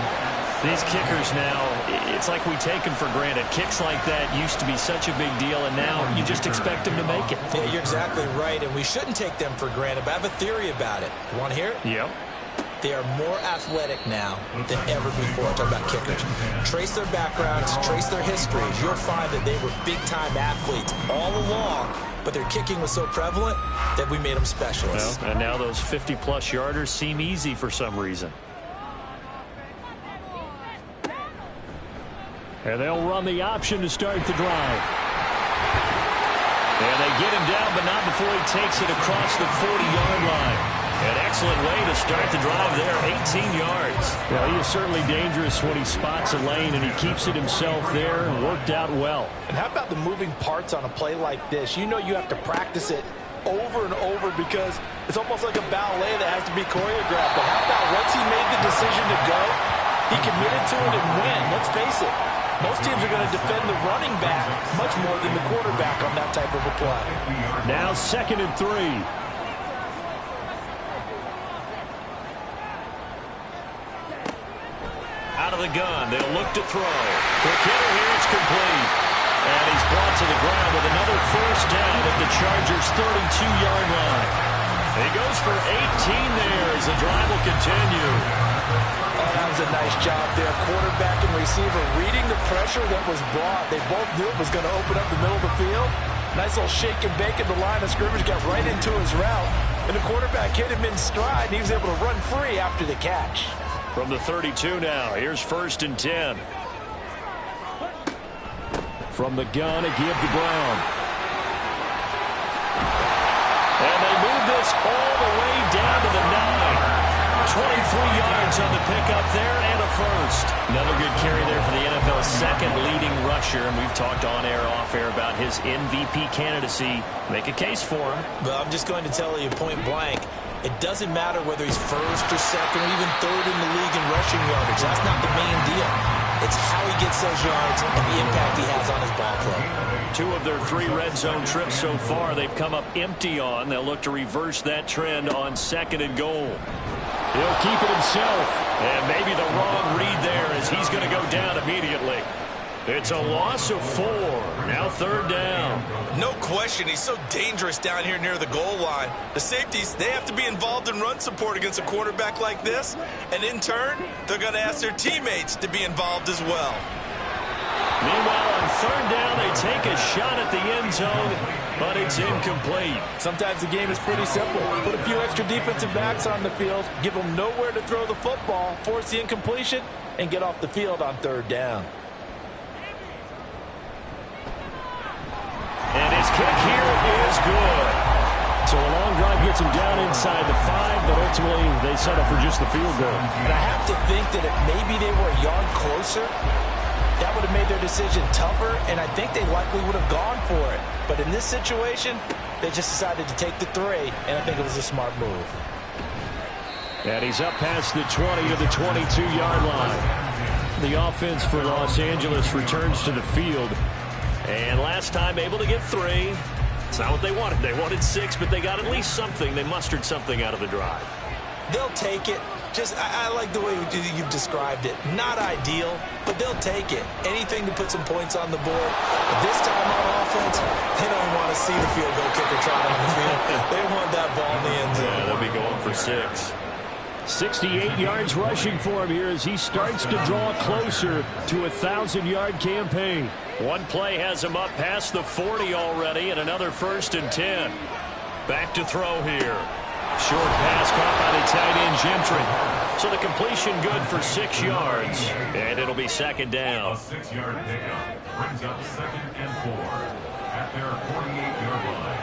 These kickers now, it's like we take them for granted. Kicks like that used to be such a big deal, and now you just expect them to make it. Yeah, you're exactly right, and we shouldn't take them for granted, but I have a theory about it. You want to hear it? Yep. They are more athletic now than ever before. I'm talking about kickers. Trace their backgrounds, trace their histories. You'll find that they were big-time athletes all along, but their kicking was so prevalent that we made them specialists. Well, and now those 50-plus yarders seem easy for some reason. And they'll run the option to start the drive. And they get him down, but not before he takes it across the 40-yard line. An excellent way to start the drive there, 18 yards. Well, he is certainly dangerous when he spots a lane, and he keeps it himself there and worked out well. And how about the moving parts on a play like this? You know you have to practice it over and over because it's almost like a ballet that has to be choreographed. But how about once he made the decision to go, he committed to it and win. Let's face it. Most teams are going to defend the running back much more than the quarterback on that type of a play. Now 2nd and 3. Out of the gun, they'll look to throw. Quick hitter here, it's complete. And he's brought to the ground with another first down at the Chargers' 32-yard line. He goes for 18 there as the drive will continue. Oh, that was a nice job there. Quarterback and receiver reading the pressure that was brought. They both knew it was going to open up the middle of the field. Nice little shake and bake at the line of scrimmage, got right into his route. And the quarterback hit him in stride, and he was able to run free after the catch. From the 32 now, here's 1st and 10. From the gun, a give to Brown. And they move this all the way down to the 9. 23 yards on the pickup there and a first. Another good carry there for the NFL's second leading rusher. And we've talked on air, off air about his MVP candidacy. Make a case for him. Well, I'm just going to tell you point blank. It doesn't matter whether he's 1st or 2nd or even 3rd in the league in rushing yardage. That's not the main deal. It's how he gets those yards and the impact he has on his ball club. 2 of their 3 red zone trips so far they've come up empty on. They'll look to reverse that trend on 2nd and goal. He'll keep it himself. And maybe the wrong read there as he's going to go down immediately. It's a loss of 4. Now 3rd down. No question, he's so dangerous down here near the goal line. The safeties, they have to be involved in run support against a quarterback like this. And in turn, they're going to ask their teammates to be involved as well. Meanwhile, on 3rd down, they take a shot at the end zone, but it's incomplete. Sometimes the game is pretty simple. Put a few extra defensive backs on the field, give them nowhere to throw the football, force the incompletion, and get off the field on 3rd down. And his kick here is good. So a long drive gets him down inside the 5, but ultimately they settle for just the field goal. And I have to think that if maybe they were a yard closer, that would have made their decision tougher, and I think they likely would have gone for it. But in this situation, they just decided to take the 3, and I think it was a smart move. And he's up past the 20 to the 22-yard line. The offense for Los Angeles returns to the field. And last time able to get 3. It's not what they wanted. They wanted 6, but they got at least something. They mustered something out of the drive. They'll take it. Just, I like the way you've described it. Not ideal, but they'll take it. Anything to put some points on the board. But this time on offense, they don't want to see the field goal kicker trot on the field. They want that ball in the end zone. Yeah, they'll be going for 6. 68 yards rushing for him here as he starts to draw closer to a 1,000-yard campaign. One play has him up past the 40 already, and another 1st and 10. Back to throw here. Short pass caught by the tight end Gentry. So the completion good for 6 yards, and it'll be 2nd down. A 6-yard pickup brings up 2nd and 4 at their 48-yard line.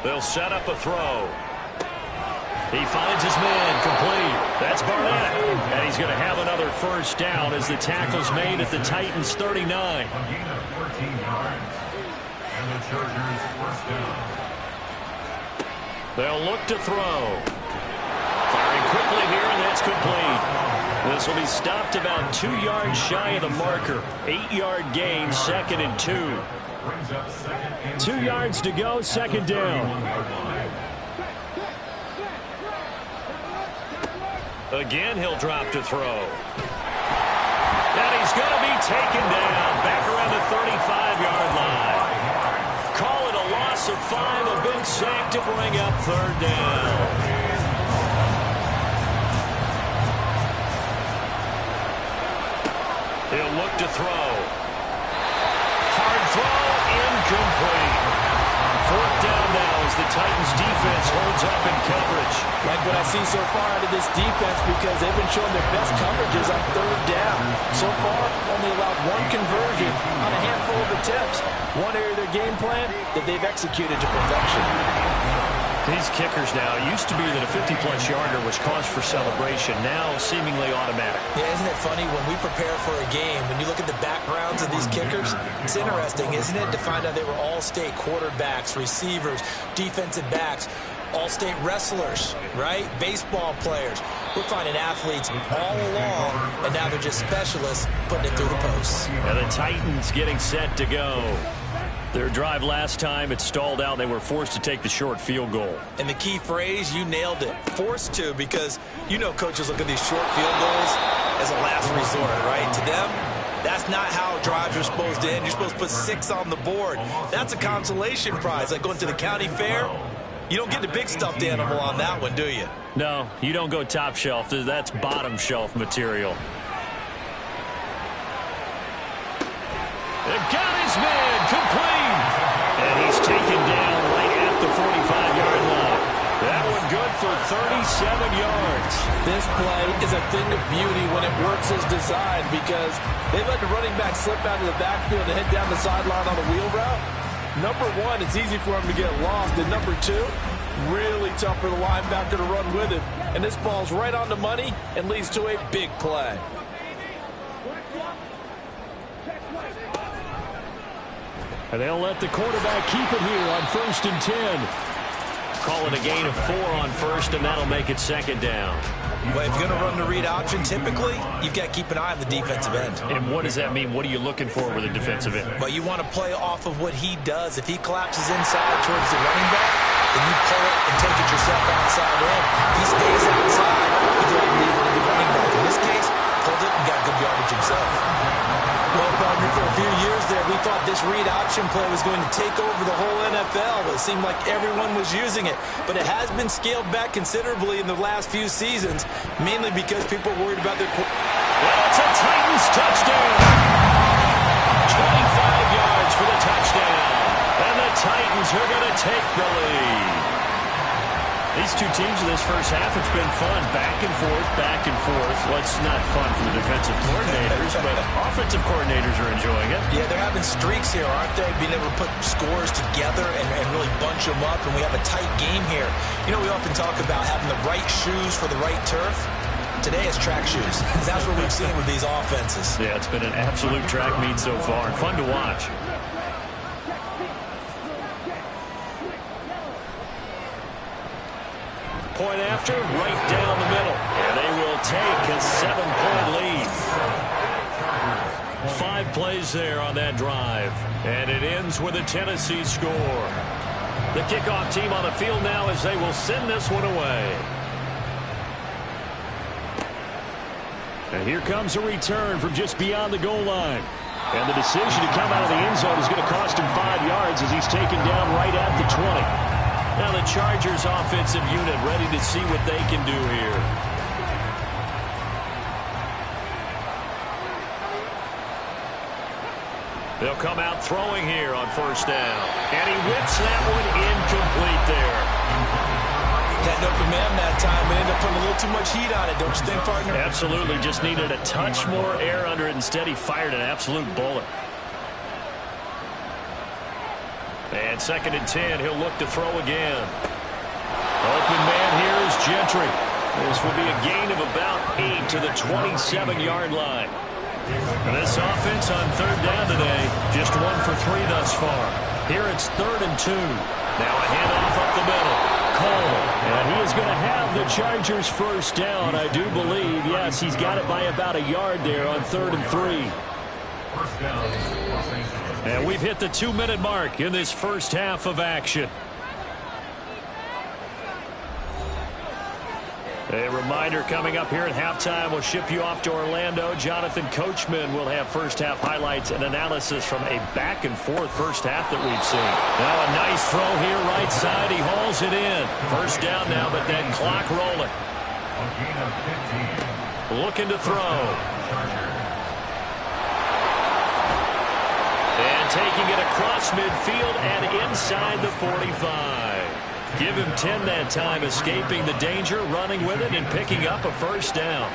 They'll set up a throw. He finds his man complete. That's Barnett. And he's going to have another 1st down as the tackle's made at the Titans' 39. A gain of 14 yards. And the Chargers 1st down. They'll look to throw. Firing quickly here, and that's complete. This will be stopped about 2 yards shy of the marker. 8-yard gain, 2nd and 2. 2 yards to go, 2nd down. Again, he'll drop to throw. And he's going to be taken down back around the 35-yard line. Call it a loss of 5, a big sack to bring up 3rd down. He'll look to throw. Hard throw, incomplete. 4th down now as the Titans defense holds up in coverage. Like what I see so far out of this defense because they've been showing their best coverages on 3rd down. So far, only allowed 1 conversion on a handful of attempts. One area of their game plan that they've executed to perfection. These kickers now, it used to be that a 50-plus yarder was cause for celebration, now seemingly automatic. Yeah, isn't it funny when we prepare for a game, when you look at the backgrounds of these kickers, it's interesting, isn't it, to find out they were all-state quarterbacks, receivers, defensive backs, all-state wrestlers, right? Baseball players. We're finding athletes all along, and now they're just specialists putting it through the posts. And the Titans getting set to go. Their drive last time, it stalled out. They were forced to take the short field goal. And the key phrase, you nailed it, forced to, because you know coaches look at these short field goals as a last resort, right? To them, that's not how drives are supposed to end. You're supposed to put 6 on the board. That's a consolation prize, like going to the county fair. You don't get the big stuffed animal on that one, do you? No, you don't go top shelf. That's bottom shelf material. They've got his man complete. And he's taken down right at the 45-yard line. That one good for 37 yards. This play is a thing of beauty when it works as designed because they let the running back slip out of the backfield and head down the sideline on a wheel route. Number 1, it's easy for him to get lost. And number 2, really tough for the linebacker to run with him. And this ball's right on the money and leads to a big play. And they'll let the quarterback keep it here on 1st and 10. Call it a gain of 4 on 1st, and that'll make it 2nd down. Well, if you're going to run the read option, typically, you've got to keep an eye on the defensive end. And what does that mean? What are you looking for with a defensive end? Well, you want to play off of what he does. If he collapses inside towards the running back, then you pull it and take it yourself outside in. If he stays outside, you go ahead and leave it to the running back. In this case, pulled it and got good yardage himself. partner. For a few years there, we thought this read option play was going to take over the whole NFL. It seemed like everyone was using it, but it has been scaled back considerably in the last few seasons, mainly because people are worried about their... Well, it's a Titans touchdown. 25 yards for the touchdown. And the Titans are going to take the lead. These two teams in this first half, it's been fun. Back and forth, back and forth. Well, it's not fun for the defensive coordinators, but offensive coordinators are enjoying it. Yeah, they're having streaks here, aren't they? Being able to put scores together and really bunch them up, and we have a tight game here. You know, we often talk about having the right shoes for the right turf. Today it's track shoes. That's what we've seen with these offenses. Yeah, it's been an absolute track meet so far. Fun to watch. Point after, right down the middle. And they will take a 7-point lead. 5 plays there on that drive. And it ends with a Tennessee score. The kickoff team on the field now as they will send this one away. And here comes a return from just beyond the goal line. And the decision to come out of the end zone is going to cost him 5 yards as he's taken down right at the 20. Now the Chargers offensive unit ready to see what they can do here. They'll come out throwing here on first down. And he whips that one incomplete there. Had an open man that time, but ended up putting a little too much heat on it, don't you think, partner? Absolutely. Just needed a touch more air under it. Instead, he fired an absolute bullet. And 2nd and 10, he'll look to throw again. Open man here is Gentry. This will be a gain of about 8 to the 27-yard line. And this offense on 3rd down today, just 1 for 3 thus far. Here it's 3rd and 2. Now a handoff up the middle. Cole, and he is going to have the Chargers first down, I do believe. Yes, he's got it by about a yard there on 3rd and 3. First down. And we've hit the 2-minute mark in this first half of action. A reminder coming up here at halftime. We'll ship you off to Orlando. Jonathan Coachman will have first half highlights and analysis from a back and forth first half that we've seen. Now a nice throw here right side. He hauls it in. First down now, but that clock rolling. Looking to throw. And taking it across midfield and inside the 45. Give him 10 that time, escaping the danger, running with it, and picking up a first down.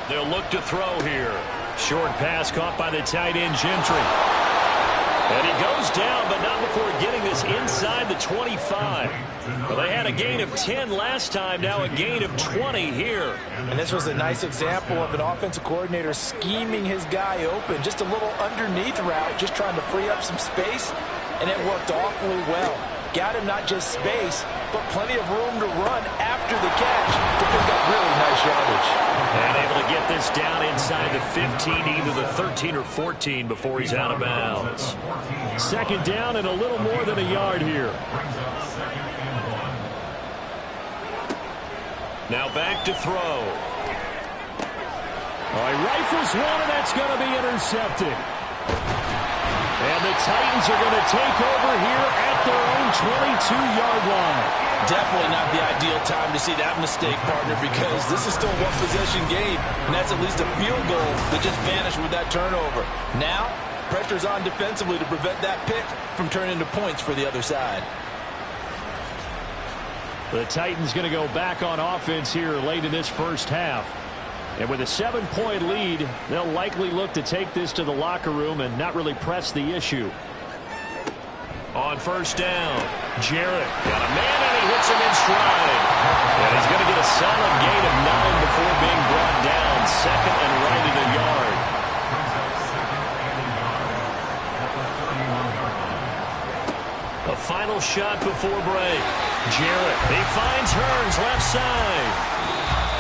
They'll look to throw here. Short pass caught by the tight end, Gentry. And he goes down, but not before getting this inside the 25. Well, they had a gain of 10 last time, now a gain of 20 here. And this was a nice example of an offensive coordinator scheming his guy open. Just a little underneath route, just trying to free up some space, and it worked awfully well. Got him not just space, but plenty of room to run after the catch to pick up really nice yardage. And able to get this down inside the 15, either the 13 or 14 before he's out of bounds. 2nd down and a little more than a yard here. Now back to throw. All right, rifles one, and that's going to be intercepted. And the Titans are going to take over here at their own 22-yard line. Definitely not the ideal time to see that mistake, partner, because this is still a one-possession game, and that's at least a field goal that just vanished with that turnover. Now, pressure's on defensively to prevent that pick from turning into points for the other side. The Titans going to go back on offense here late in this first half. And with a 7-point lead, they'll likely look to take this to the locker room and not really press the issue. On first down, Jarrett got a man and he hits him in stride. And he's going to get a solid gain of 9 before being brought down. 2nd and right at a yard. A final shot before break. Jarrett, he finds Hearns left side.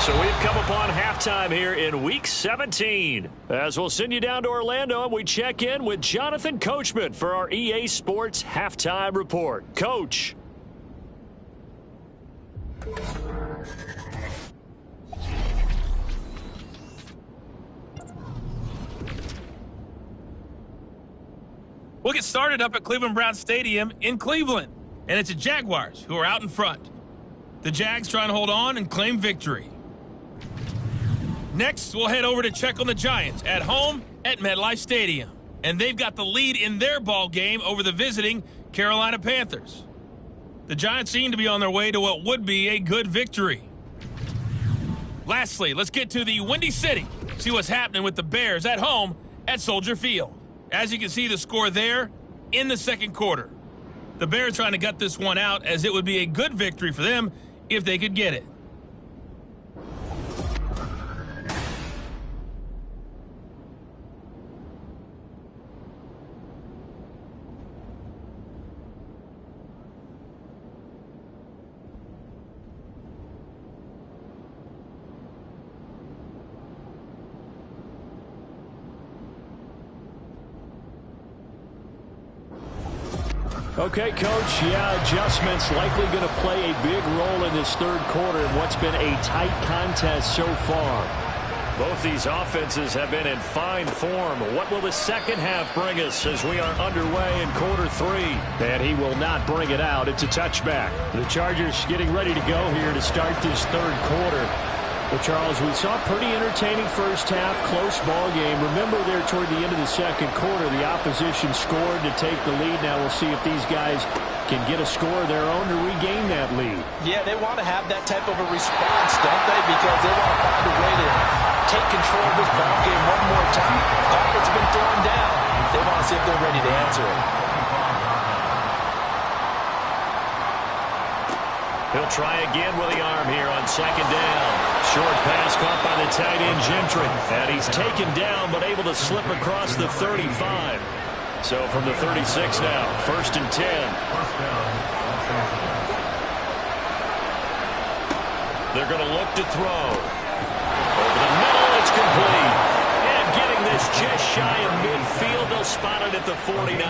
So we've come upon halftime here in Week 17. As we'll send you down to Orlando, and we check in with Jonathan Coachman for our EA Sports Halftime Report. Coach. We'll get started up at Cleveland Brown Stadium in Cleveland. And it's the Jaguars who are out in front. The Jags trying to hold on and claim victory. Next, we'll head over to check on the Giants at home at MetLife Stadium. And they've got the lead in their ball game over the visiting Carolina Panthers. The Giants seem to be on their way to what would be a good victory. Lastly, let's get to the Windy City. See what's happening with the Bears at home at Soldier Field. As you can see the score there in the second quarter. The Bears trying to gut this one out as it would be a good victory for them if they could get it. Okay, Coach, adjustments likely going to play a big role in this third quarter in what's been a tight contest so far. Both these offenses have been in fine form. What will the second half bring us as we are underway in quarter three? And he will not bring it out. It's a touchback. The Chargers getting ready to go here to start this third quarter. Well, Charles, we saw a pretty entertaining first half, close ball game. Remember there toward the end of the second quarter, the opposition scored to take the lead. Now we'll see if these guys can get a score of their own to regain that lead. Yeah, they want to have that type of a response, don't they? Because they want to find a way to take control of this ball game one more time. It's been thrown down. They want to see if they're ready to answer it. He'll try again with the arm here on second down. Short pass caught by the tight end, Gentry. And he's taken down, but able to slip across the 35. So from the 36 now, 1st and 10. They're going to look to throw. Over the middle, it's complete. And getting this just shy of midfield, they'll spot it at the 49.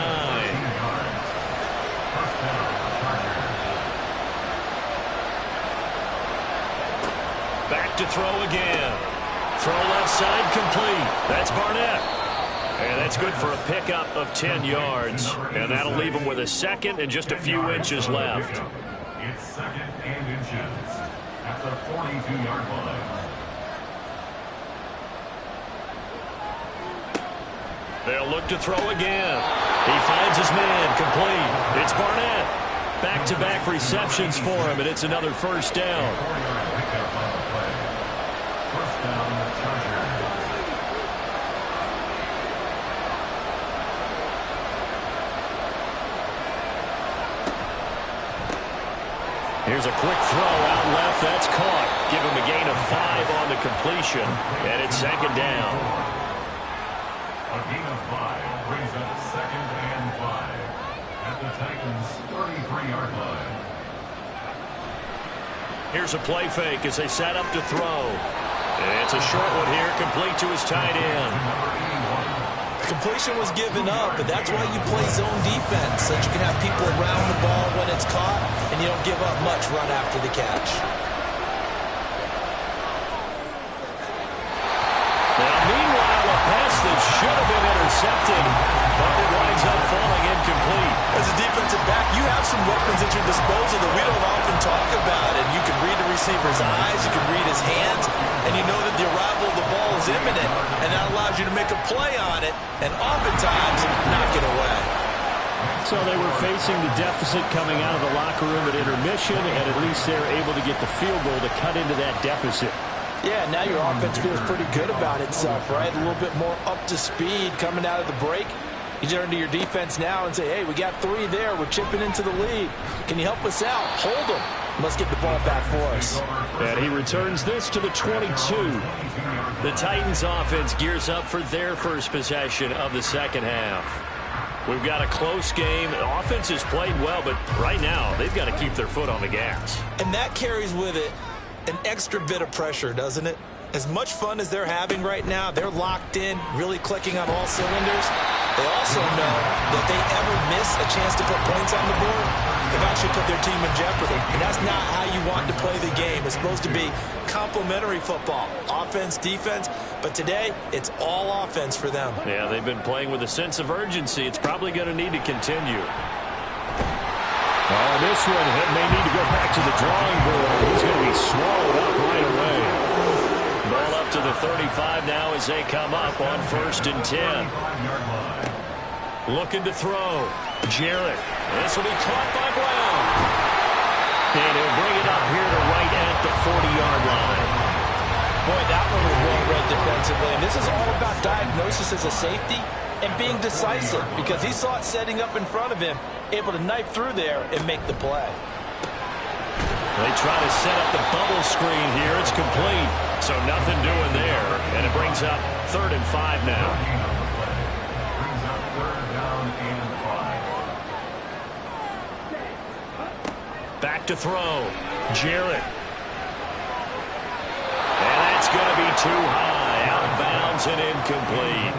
Back to throw again. Throw left side complete. That's Barnett. And that's good for a pickup of 10 yards. And that'll leave him with a second and just a few inches left. It's second and inches at the 42-yard line. They'll look to throw again. He finds his man complete. It's Barnett. Back-to-back receptions for him, and it's another first down. Here's a quick throw out left. That's caught. Give him a gain of 5 on the completion, and it's second down. A gain of 5 brings up second and 5 at the Titans' 33-yard line. Here's a play fake as they set up to throw. And it's a short one here, complete to his tight end. Completion was given up, but that's why you play zone defense, so that you can have people around the ball when it's caught, and you don't give up much run after the catch. Now, meanwhile, a pass that should have been intercepted, but it winds up falling incomplete. As a defensive back, you have some weapons at your disposal that we don't often talk about, and you can read the receiver's eyes, you can read his hands, and you know that the arrival of the ball is imminent, and that allows you to make a play on it, and oftentimes knock it away. So they were facing the deficit coming out of the locker room at intermission, and at least they're able to get the field goal to cut into that deficit. Yeah, now your offense feels pretty good about itself, right? A little bit more up to speed coming out of the break. You turn to your defense now and say, hey, we got 3 there. We're chipping into the lead. Can you help us out? Hold them. Let's get the ball back for us. And he returns this to the 22. The Titans offense gears up for their first possession of the second half. We've got a close game. The offense has played well, but right now they've got to keep their foot on the gas. And that carries with it an extra bit of pressure, doesn't it? As much fun as they're having right now, they're locked in, really clicking on all cylinders. They also know that if they ever miss a chance to put points on the board, they've actually put their team in jeopardy. And that's not how you want to play the game. It's supposed to be complementary football, offense, defense. But today, it's all offense for them. Yeah, they've been playing with a sense of urgency. It's probably going to need to continue. Oh, this one may need to go back to the drawing board. He's going to be swallowed up right away. Ball up to the 35 now as they come up on 1st and 10. Looking to throw. Jarrett. This will be caught by Brown. And he'll bring it up here to right at the 40-yard line. Boy, that one was well read defensively. And this is all about diagnosis as a safety and being decisive, because he saw it setting up in front of him, able to knife through there and make the play. They try to set up the bubble screen here. It's complete. So nothing doing there. And it brings up 3rd and 5 now. Brings up 3rd down and 5. Back to throw. Jarrett. And that's going to be too high. Out of bounds and incomplete.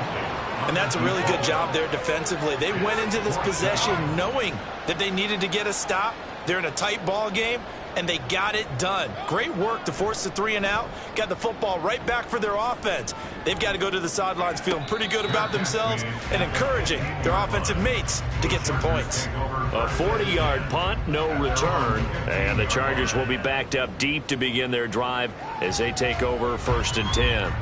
And that's a really good job there defensively. They went into this possession knowing that they needed to get a stop. They're in a tight ball game, and they got it done. Great work to force the 3 and out. Got the football right back for their offense. They've got to go to the sidelines feeling pretty good about themselves and encouraging their offensive mates to get some points. A 40-yard punt, no return. And the Chargers will be backed up deep to begin their drive as they take over 1st and 10.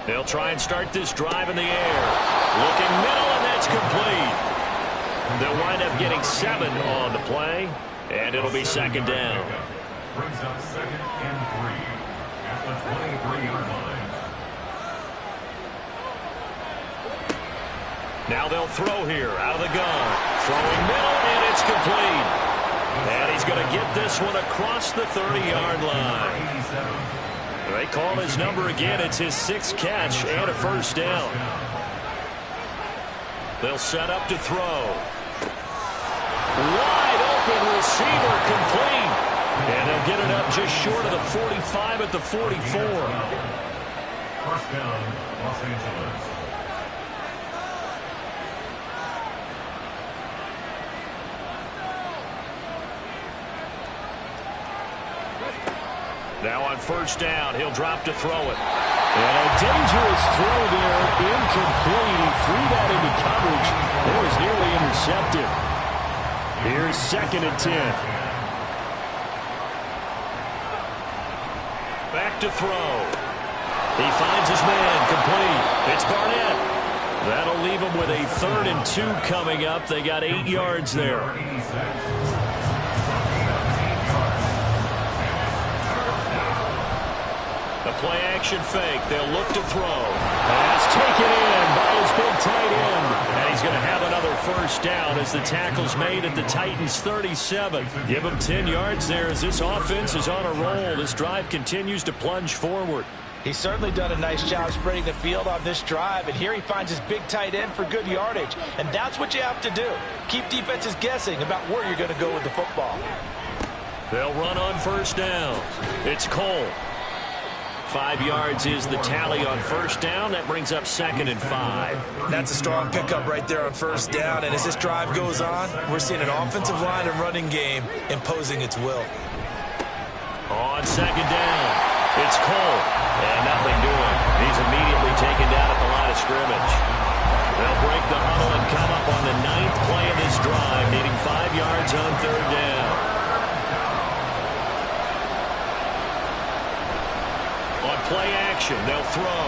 They'll try and start this drive in the air. Looking middle, and that's complete. They'll wind up getting 7 on the play, and it'll be 2nd down. Brings up 2nd and 3 at the 23-yard line. Now they'll throw here out of the gun. Throwing middle, and it's complete. And he's going to get this one across the 30-yard line. They call his number again. It's his 6th catch and a 1st down. They'll set up to throw. Wide open receiver, complete. And they'll get it up just short of the 45 at the 44. 1st down, Los Angeles. Now on 1st down, he'll drop to throw it. And a dangerous throw there, incomplete. He threw that into coverage. It was nearly intercepted. Here's 2nd and 10. Back to throw. He finds his man, complete. It's Barnett. That'll leave him with a 3rd and 2 coming up. They got 8 yards there. The play-action fake. They'll look to throw. Pass taken in by his big tight end. And he's going to have another 1st down as the tackle's made at the Titans' 37. Give him 10 yards there as this offense is on a roll. This drive continues to plunge forward. He's certainly done a nice job spreading the field on this drive, and here he finds his big tight end for good yardage. And that's what you have to do. Keep defenses guessing about where you're going to go with the football. They'll run on 1st down. It's Cole. 5 yards is the tally on 1st down. That brings up 2nd and 5. That's a strong pickup right there on 1st down. And as this drive goes on, we're seeing an offensive line and running game imposing its will. On 2nd down, it's Cole. And nothing doing. He's immediately taken down at the line of scrimmage. They'll break the huddle and come up on the 9th play of this drive, needing 5 yards on 3rd down. On play action, they'll throw.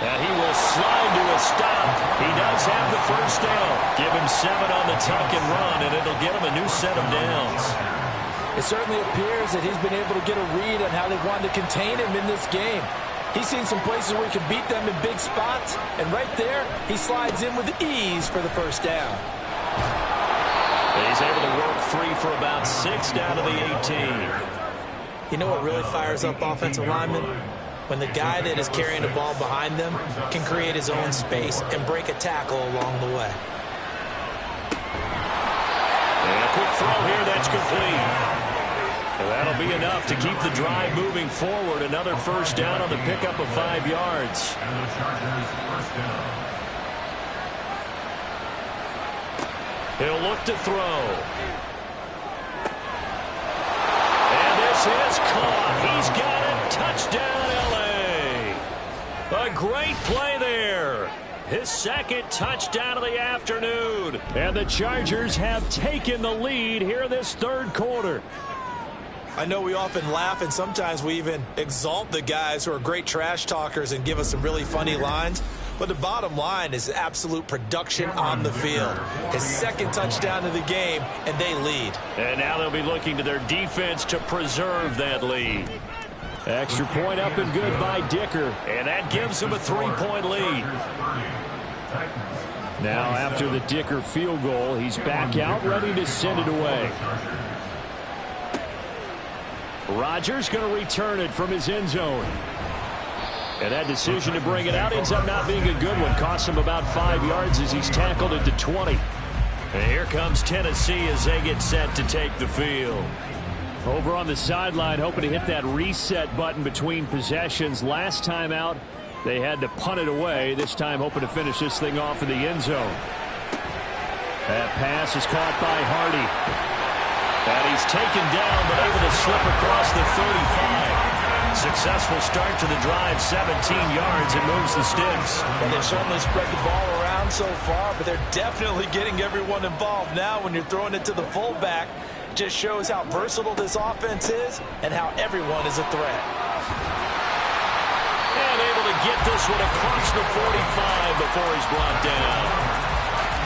And he will slide to a stop. He does have the 1st down. Give him 7 on the tuck and run, and it'll get him a new set of downs. It certainly appears that he's been able to get a read on how they've wanted to contain him in this game. He's seen some places where he can beat them in big spots, and right there, he slides in with ease for the 1st down. He's able to work free for about 6 down to the 18. You know what really fires up offensive linemen? When the guy that is carrying the ball behind them can create his own space and break a tackle along the way. And a quick throw here, that's complete. And that'll be enough to keep the drive moving forward. Another first down on the pickup of 5 yards. And the Chargers first down. He'll look to throw. And this is caught. He's got it. Touchdown, L.A. A great play there. His second touchdown of the afternoon. And the Chargers have taken the lead here in this third quarter. I know we often laugh, and sometimes we even exalt the guys who are great trash talkers and give us some really funny lines. But the bottom line is absolute production on the field. His second touchdown of the game, and they lead. And now they'll be looking to their defense to preserve that lead. Extra point up and good by Dicker. And that gives them a 3-point lead. Now after the Dicker field goal, he's back out ready to send it away. Rodgers going to return it from his end zone. And that decision to bring it out ends up not being a good one. Costs him about 5 yards as he's tackled it to 20. And here comes Tennessee as they get set to take the field. Over on the sideline, hoping to hit that reset button between possessions. Last time out, they had to punt it away. This time hoping to finish this thing off in the end zone. That pass is caught by Hardy. And he's taken down, but able to slip across the 35. Successful start to the drive, 17 yards, and moves the sticks. Well, they've certainly spread the ball around so far, but they're definitely getting everyone involved now when you're throwing it to the fullback. Just shows how versatile this offense is and how everyone is a threat. And able to get this one across the 45 before he's brought down.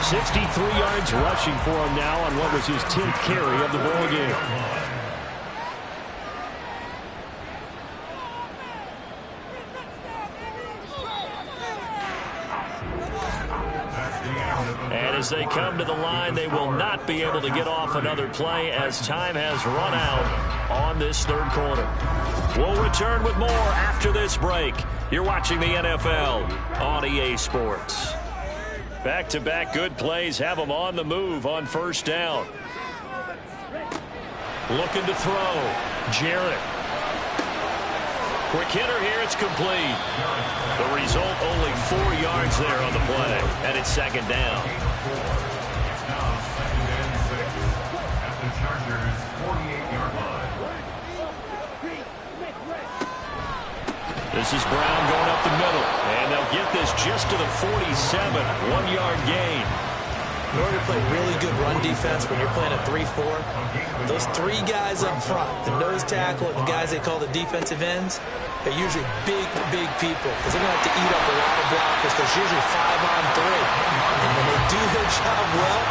63 yards rushing for him now on what was his 10th carry of the ball game. And as they come to the line, they will not be able to get off another play as time has run out on this third quarter. We'll return with more after this break. You're watching the NFL on EA Sports. Back-to-back good plays have them on the move on first down. Looking to throw. Jarrett. Quick hitter here. It's complete. The result, only 4 yards there on the play. And it's second down. It's now second and 6 at the Chargers' 48-yard line. This is Brown going up the middle. And they'll get this just to the 47. 1-yard gain. In order to play really good run defense when you're playing a 3-4, those 3 guys up front, the nose tackle and the guys they call the defensive ends, they're usually big people because they're going to have to eat up a lot of blockers. There's usually 5-on-3. And when they do their job well,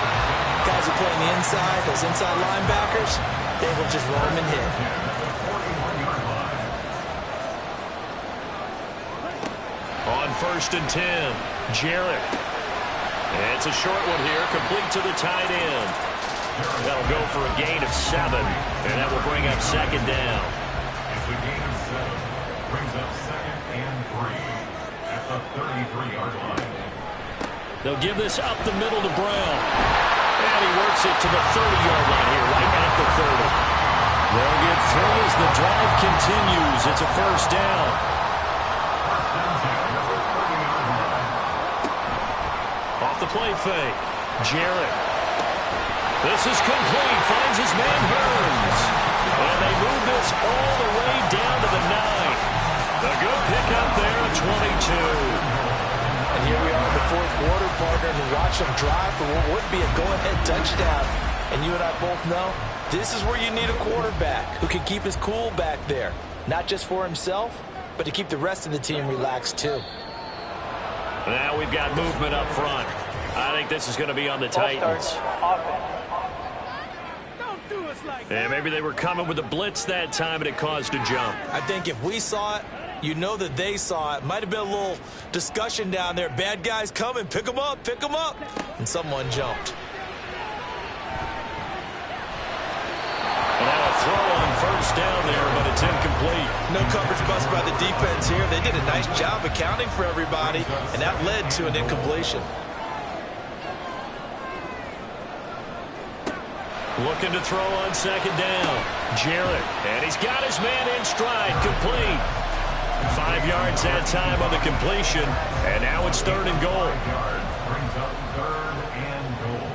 guys who play on the inside, those inside linebackers, they will just roam and hit. On first and 10, Jarrett. It's a short one here, complete to the tight end. That'll go for a gain of 7, and that will bring up second down. It's a gain of 7. Brings up second and 3 at the 33-yard line. They'll give this up the middle to Brown. And he works it to the 30-yard line here, right at the 30. They'll get 3 as the drive continues. It's a first down. Off the play fake. Jarrett. This is complete. Finds his man Burns. And they move this all the way down to the 9. A good pickup there at 22. And here we are in the fourth quarter, partners, and watch them drive for what would be a go-ahead touchdown. And you and I both know this is where you need a quarterback who can keep his cool back there. Not just for himself, but to keep the rest of the team relaxed too. Now we've got movement up front. I think this is going to be on the Titans. And maybe they were coming with a blitz that time and it caused a jump. I think if we saw it, you know that they saw it. Might have been a little discussion down there. Bad guys coming. Pick them up. Pick them up. And someone jumped. And now a throw on first down there, but it's incomplete. No coverage bust by the defense here. They did a nice job accounting for everybody, and that led to an incompletion. Looking to throw on second down. Jarrett. And he's got his man in stride. Complete. 5 yards that time on the completion. And now it's 3rd and goal. 5 yards brings up 3rd and goal.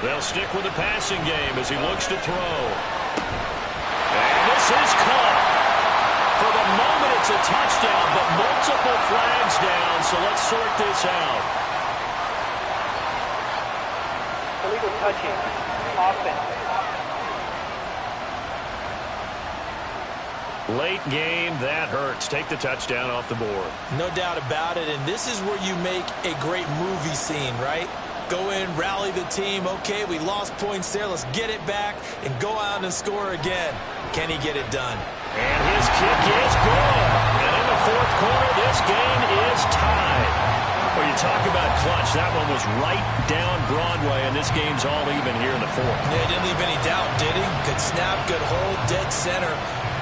They'll stick with the passing game as he looks to throw. And this is caught. For the moment, it's a touchdown, but multiple flags down, so let's sort this out. Illegal touching. Offense. Late game, that hurts. Take the touchdown off the board. No doubt about it, and this is where you make a great movie scene, right? Go in, rally the team. Okay, we lost points there. Let's get it back and go out and score again. Can he get it done? And his kick is good. And in the 4th quarter, this game is tied. Well, you talk about clutch. That one was right down Broadway, and this game's all even here in the 4th. Yeah, didn't leave any doubt, did he? Good snap, good hold, dead center.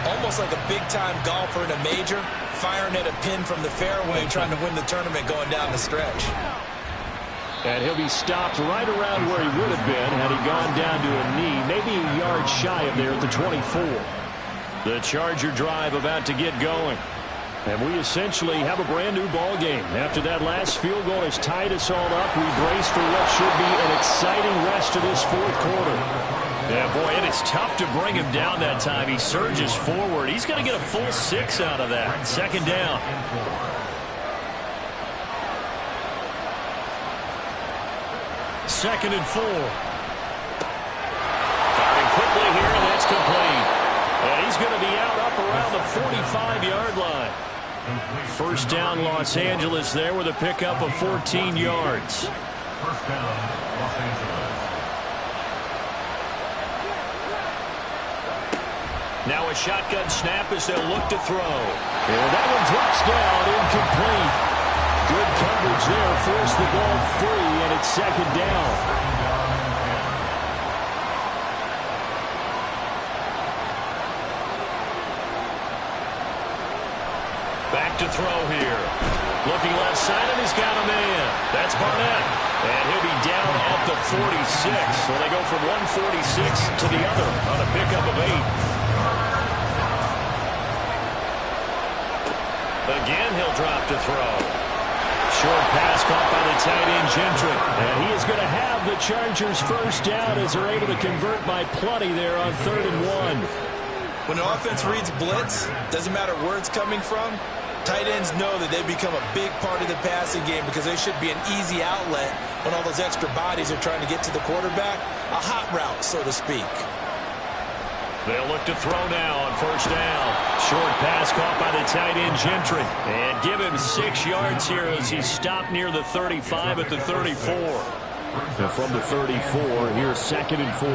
Almost like a big-time golfer in a major, firing at a pin from the fairway, trying to win the tournament going down the stretch. And he'll be stopped right around where he would have been had he gone down to a knee, maybe a yard shy of there at the 24. The Charger drive about to get going. And we essentially have a brand-new ball game. After that last field goal has tied us all up, we brace for what should be an exciting rest of this 4th quarter. Yeah, boy, it is tough to bring him down that time. He surges forward. He's going to get a full 6 out of that. 2nd down. 2nd and 4. Firing quickly here, and that's complete. And he's going to be out up around the 45-yard line. 1st down, Los Angeles there with a pickup of 14 yards. 1st down, Los Angeles. Now a shotgun snap as they'll look to throw. And that one drops down, incomplete. Good coverage there, forced the ball free, and it's 2nd down. Back to throw here. Looking left side, and he's got a man. That's Barnett. And he'll be down at the 46. So they go from 146 to the other on a pickup of 8. Again, he'll drop to throw. Short pass caught by the tight end, Gentry. And he is going to have the Chargers 1st down as they're able to convert by plenty there on 3rd and 1. When an offense reads blitz, doesn't matter where it's coming from, tight ends know that they become a big part of the passing game because they should be an easy outlet when all those extra bodies are trying to get to the quarterback. A hot route, so to speak. They'll look to throw now on 1st down. Short pass caught by the tight end, Gentry. And give him 6 yards here as he's stopped near the 35 at the 34. And from the 34, here's 2nd and 4.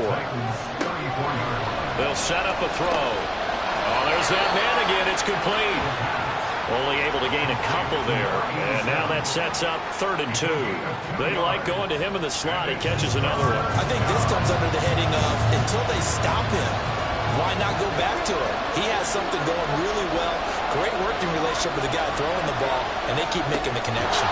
They'll set up a throw. Oh, there's that man again. It's complete. Only able to gain a couple there. And now that sets up 3rd and 2. They like going to him in the slot. He catches another one. I think this comes under the heading of until they stop him, why not go back to him? He has something going really well. Great working relationship with the guy throwing the ball, and they keep making the connection.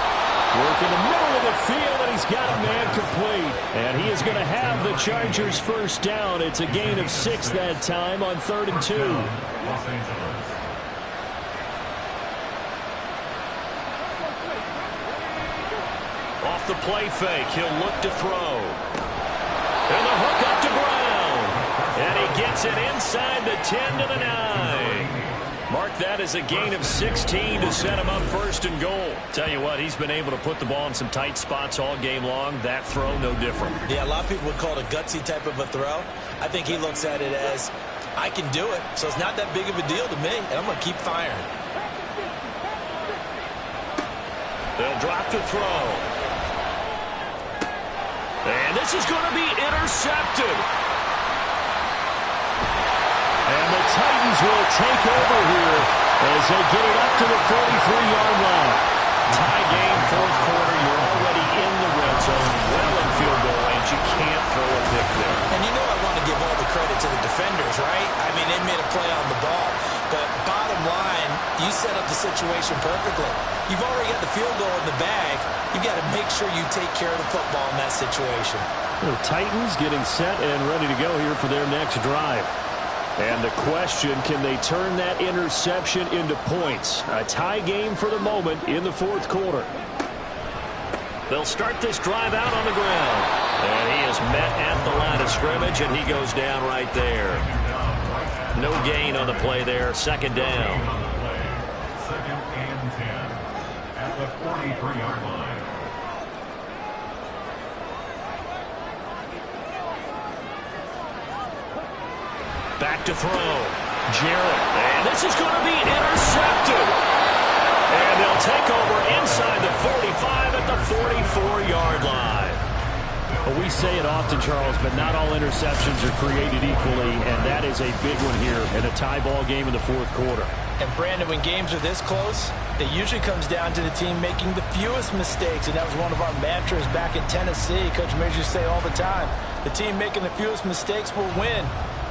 Work in the middle of the field, and he's got a man complete. And he is going to have the Chargers 1st down. It's a gain of 6 that time on 3rd and 2. Los Angeles. Off the play fake, he'll look to throw. And the hook up to Brown. And he gets it inside the 10 to the 9. Mark that as a gain of 16 to set him up 1st and goal. Tell you what, he's been able to put the ball in some tight spots all game long. That throw, no different. Yeah, a lot of people would call it a gutsy type of a throw. I think he looks at it as, I can do it, so it's not that big of a deal to me, and I'm going to keep firing. They'll drop to throw. And this is going to be intercepted. And the Titans will take over here as they get it up to the 43-yard line. Tie game, 4th quarter. You're already in the red zone, well in field goal range. You can't throw a pick there. And you know I want to give all the credit to the defenders, right? I mean, they made a play on the ball. But bottom line, you set up the situation perfectly. You've already got the field goal in the bag. you got to make sure you take care of the football in that situation. The Titans getting set and ready to go here for their next drive. And the question, can they turn that interception into points? A tie game for the moment in the fourth quarter. They'll start this drive out on the ground. And he is met at the line of scrimmage, and he goes down right there. No gain on the play there. Second down. Second and 10 at the 43-yard line. Back to throw. Jarrett. And this is going to be intercepted. And they'll take over inside the 45 at the 44-yard line. Well, we say it often, Charles, but not all interceptions are created equally, and that is a big one here in a tie ball game in the fourth quarter. And, Brandon, when games are this close, it usually comes down to the team making the fewest mistakes, and that was one of our mantras back in Tennessee. Coach Mears used to say all the time, the team making the fewest mistakes will win.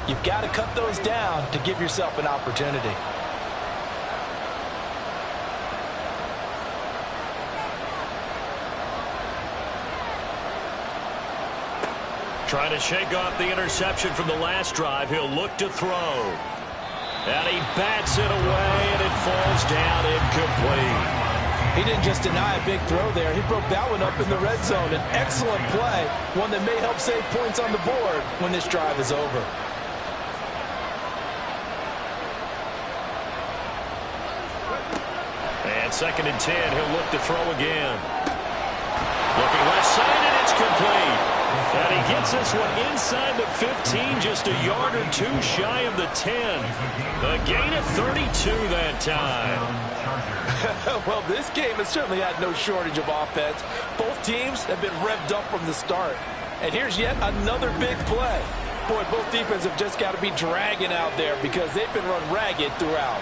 You've got to cut those down to give yourself an opportunity. Trying to shake off the interception from the last drive. He'll look to throw. And he bats it away, and it falls down incomplete. He didn't just deny a big throw there. He broke that one up in the red zone. An excellent play, one that may help save points on the board when this drive is over. And second and 10, he'll look to throw again. Looking left side, and it's complete. And he gets this one inside the 15, just a yard or two shy of the 10. A gain of 32 that time. Well, this game has certainly had no shortage of offense. Both teams have been revved up from the start. And here's yet another big play. Boy, both defenses have just got to be dragging out there because they've been run ragged throughout.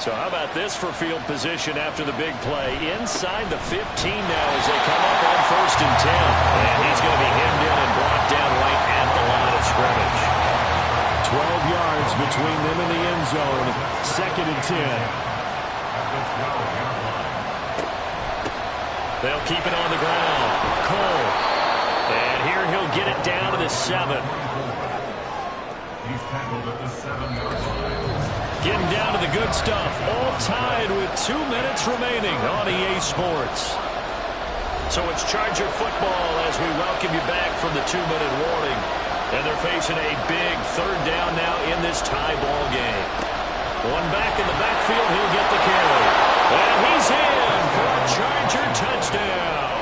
So how about this for field position after the big play? Inside the 15 now as they come up on first and 10. And he's going to be hemmed in and brought down right at the line of scrimmage. 12 yards between them and the end zone. Second and 10. They'll keep it on the ground. Cole. And here he'll get it down to the 7. He's tackled at the 7-yard line. Getting down to the good stuff. All tied with 2 minutes remaining on EA Sports. So it's Charger football as we welcome you back from the 2-minute warning. And they're facing a big third down now in this tie ball game. One back in the backfield. He'll get the carry. And he's in for a Charger touchdown.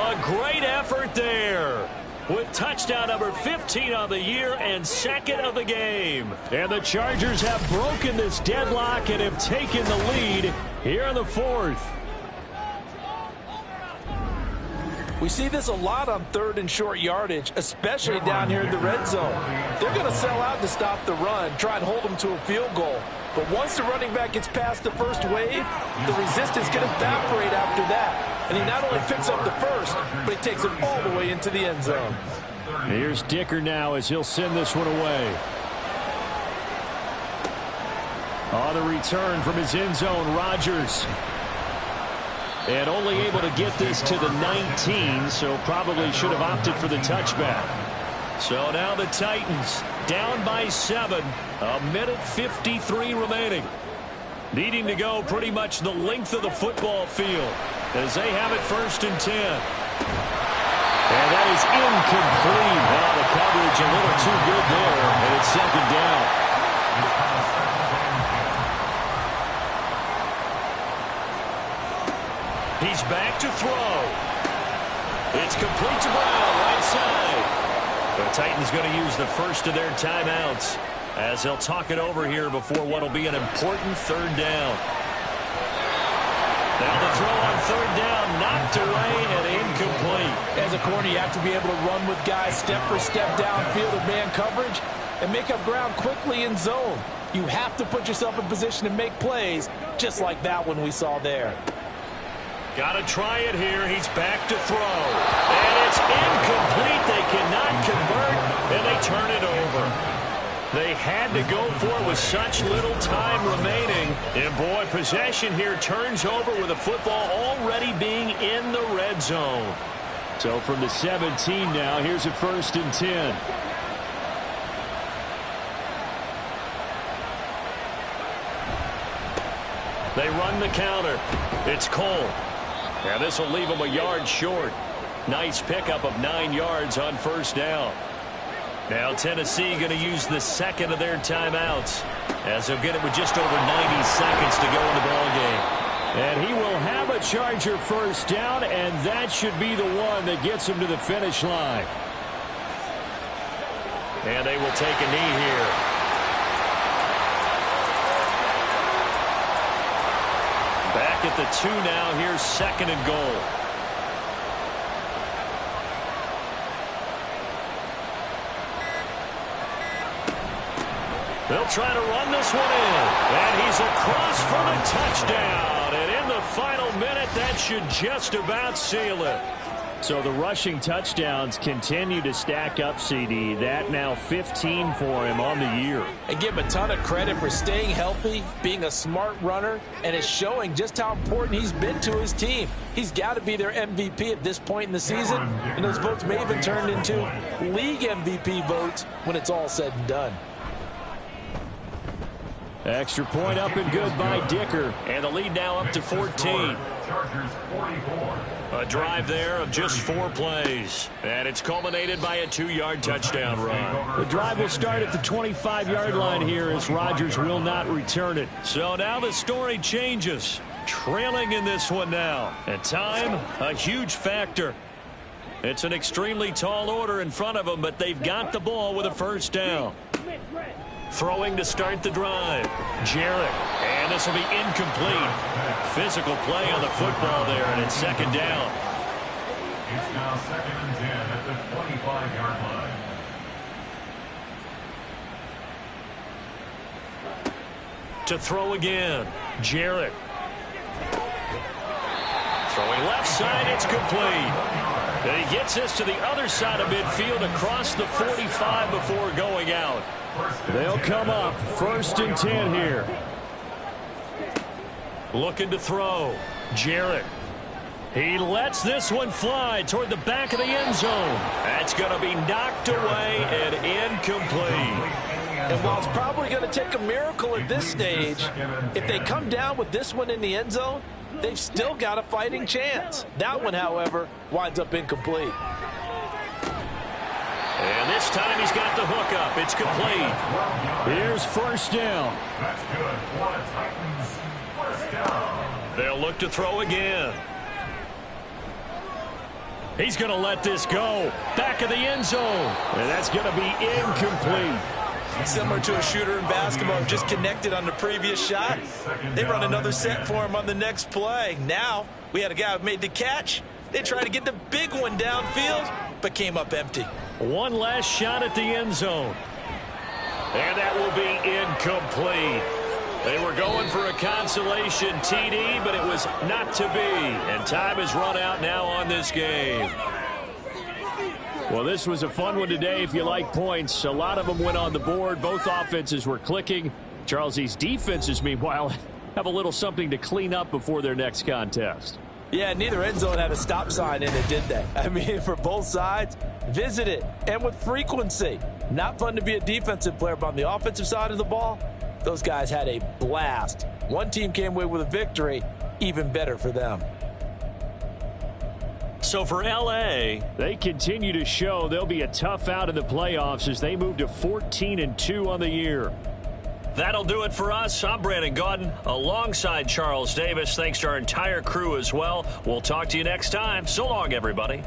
A great effort there, with touchdown number 15 on the year and second of the game. And the Chargers have broken this deadlock and have taken the lead here in the fourth. We see this a lot on third and short yardage, especially down here in the red zone. They're going to sell out to stop the run, try and hold them to a field goal. But once the running back gets past the first wave, the resistance can evaporate after that. And he not only picks up the first, but he takes it all the way into the end zone. Here's Dicker now as he'll send this one away. On the return from his end zone, Rodgers. And only able to get this to the 19, so probably should have opted for the touchback. So now the Titans down by 7. A minute 53 remaining. Needing to go pretty much the length of the football field as they have it first and 10. And that is incomplete. Well, the coverage a little too good there, and it's second down. He's back to throw. It's complete to Brown, right side. The Titans going to use the first of their timeouts as they'll talk it over here before what will be an important third down. Now the throw on third down, knocked away and incomplete. As a corner, you have to be able to run with guys step for step downfield in man coverage and make up ground quickly in zone. You have to put yourself in position to make plays, just like that one we saw there. Got to try it here. He's back to throw. And it's incomplete. They cannot convert, and they turn it over. They had to go for it with such little time remaining. And, boy, possession here turns over with the football already being in the red zone. So from the 17 now, here's a 1st and 10. They run the counter. It's Cole. Now this will leave them a yard short. Nice pickup of 9 yards on 1st down. Now Tennessee going to use the second of their timeouts as they'll get it with just over 90 seconds to go in the ballgame. And he will have a Charger 1st down, and that should be the one that gets him to the finish line. And they will take a knee here. Back at the 2 now. Here's 2nd and goal. They'll try to run this one in. And he's across for the touchdown. And in the final minute, that should just about seal it. So the rushing touchdowns continue to stack up, CD. That now 15 for him on the year. And give him a ton of credit for staying healthy, being a smart runner, and it's showing just how important he's been to his team. He's got to be their MVP at this point in the season, and those votes may even turn into league MVP votes when it's all said and done. Extra point up and good by Dicker. And the lead now up to 14. A drive there of just 4 plays. And it's culminated by a 2-yard touchdown run. The drive will start at the 25-yard line here as Rodgers will not return it. So now the story changes. Trailing in this one now. And time, a huge factor. It's an extremely tall order in front of them, but they've got the ball with a 1st down. Throwing to start the drive. Jarrett. And this will be incomplete. Physical play on the football there, and it's 2nd down. It's now 2nd and 10 at the 25-yard line. To throw again. Jarrett. Throwing left side, it's complete. And he gets this to the other side of midfield across the 45 before going out. They'll come up 1st and 10 here. Looking to throw. Jarrett. He lets this one fly toward the back of the end zone. That's going to be knocked away and incomplete. And while it's probably going to take a miracle at this stage, if they come down with this one in the end zone, they've still got a fighting chance. That one, however, winds up incomplete. And this time he's got the hook up. It's complete. Here's 1st down. That's good for the Titans. 1st down. They'll look to throw again. He's going to let this go. Back of the end zone. And that's going to be incomplete. Similar to a shooter in basketball, just connected on the previous shot. They run another set for him on the next play. Now, we had a guy who made the catch. They tried to get the big one downfield, but came up empty. One last shot at the end zone. And that will be incomplete. They were going for a consolation TD, but it was not to be. And time has run out now on this game. Well, this was a fun one today if you like points. A lot of them went on the board. Both offenses were clicking. Charles, these defenses, meanwhile, have a little something to clean up before their next contest. Yeah, neither end zone had a stop sign in it, did they? I mean, for both sides, visit it, and with frequency. Not fun to be a defensive player, but on the offensive side of the ball, those guys had a blast. One team came away with a victory, even better for them. So for L.A., they continue to show they'll be a tough out in the playoffs as they move to 14-2 on the year. That'll do it for us. I'm Brandon Gaudin alongside Charles Davis. Thanks to our entire crew as well. We'll talk to you next time. So long, everybody.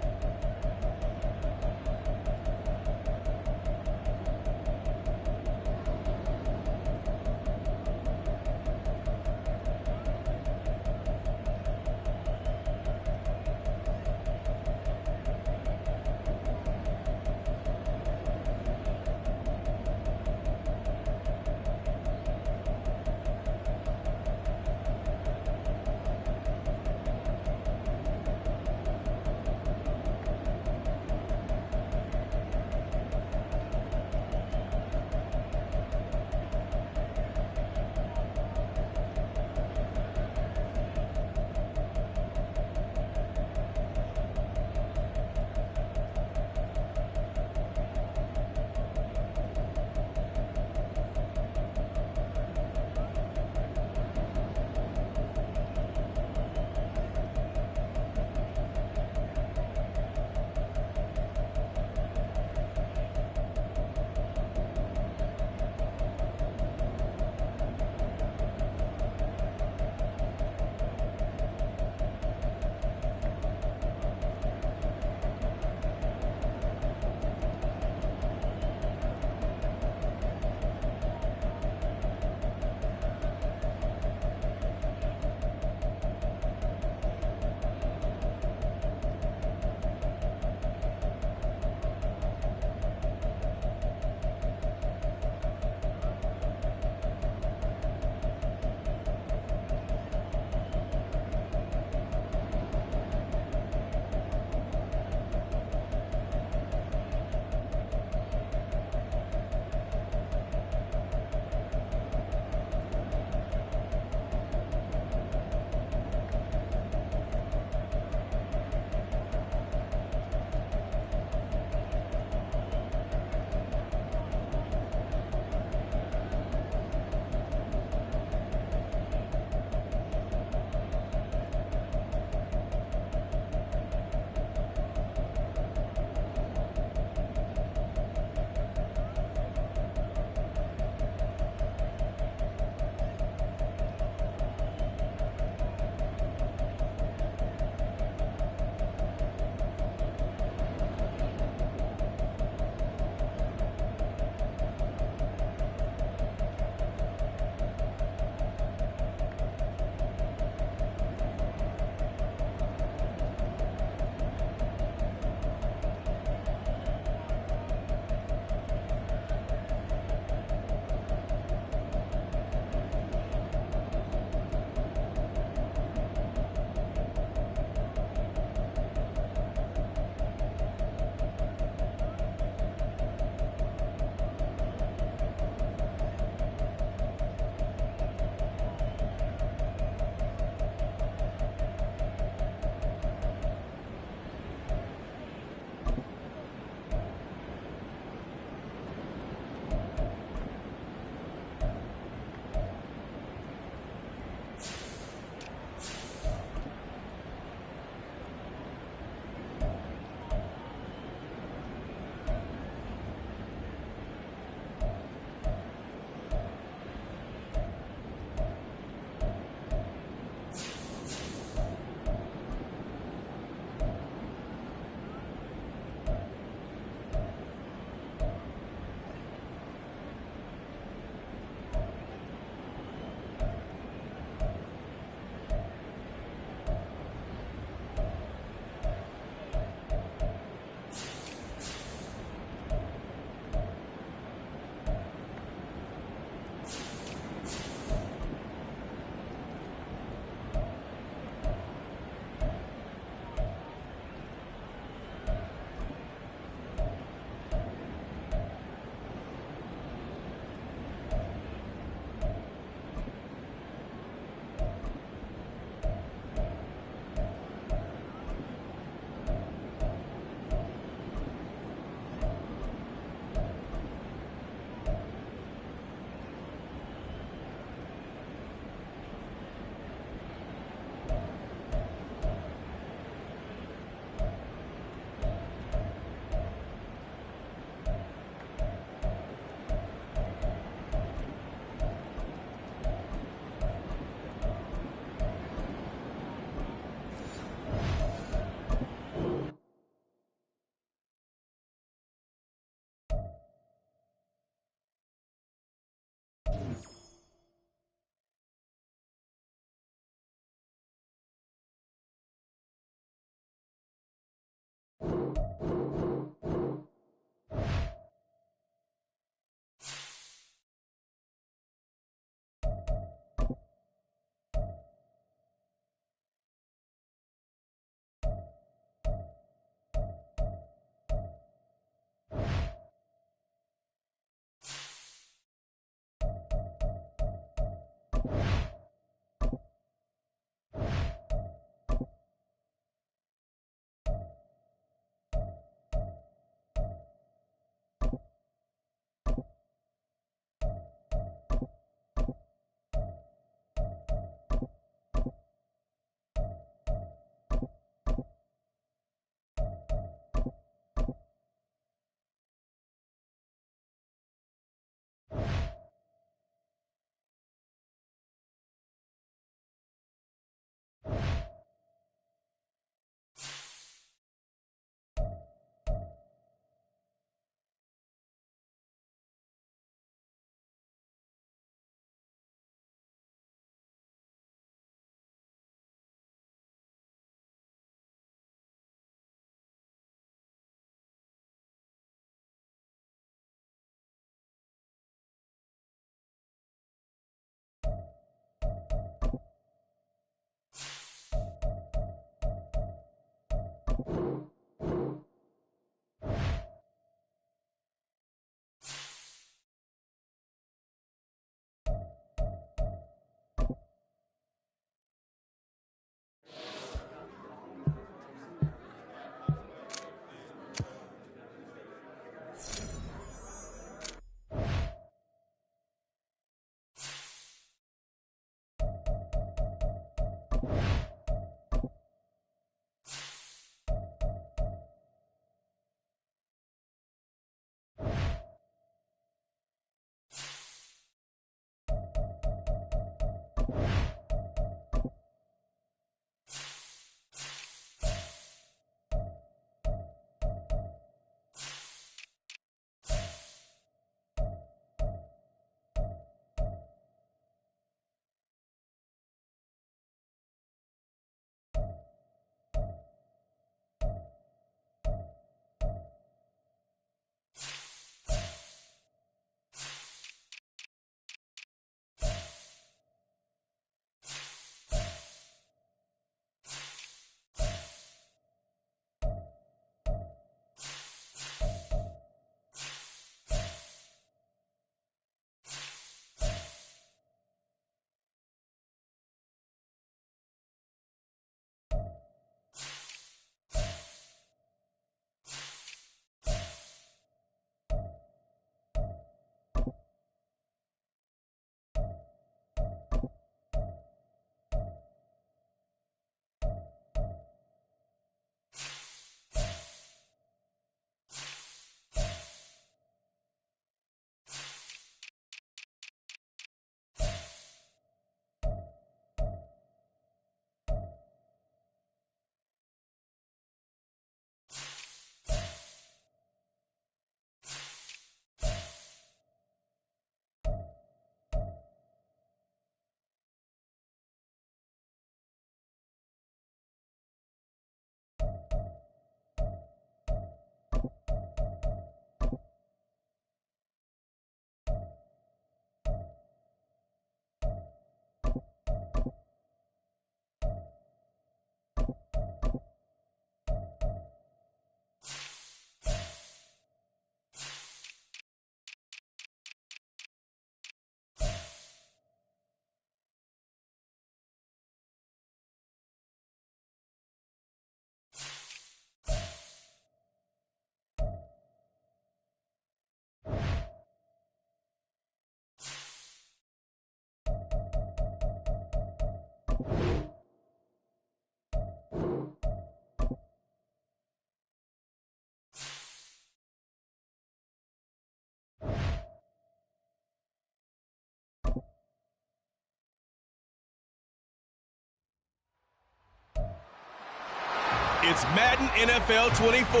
It's Madden NFL 24,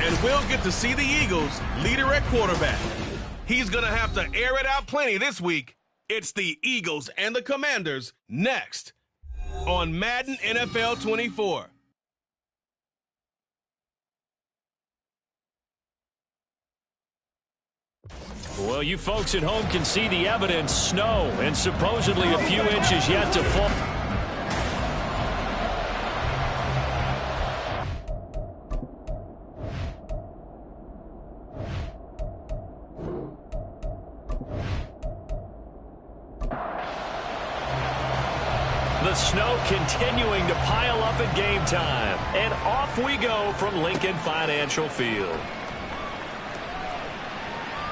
and we'll get to see the Eagles' leader at quarterback. He's going to have to air it out plenty this week. It's the Eagles and the Commanders next on Madden NFL 24. Well, you folks at home can see the evidence. Snow and supposedly a few inches yet to fall. The snow continuing to pile up at game time. And off we go from Lincoln Financial Field.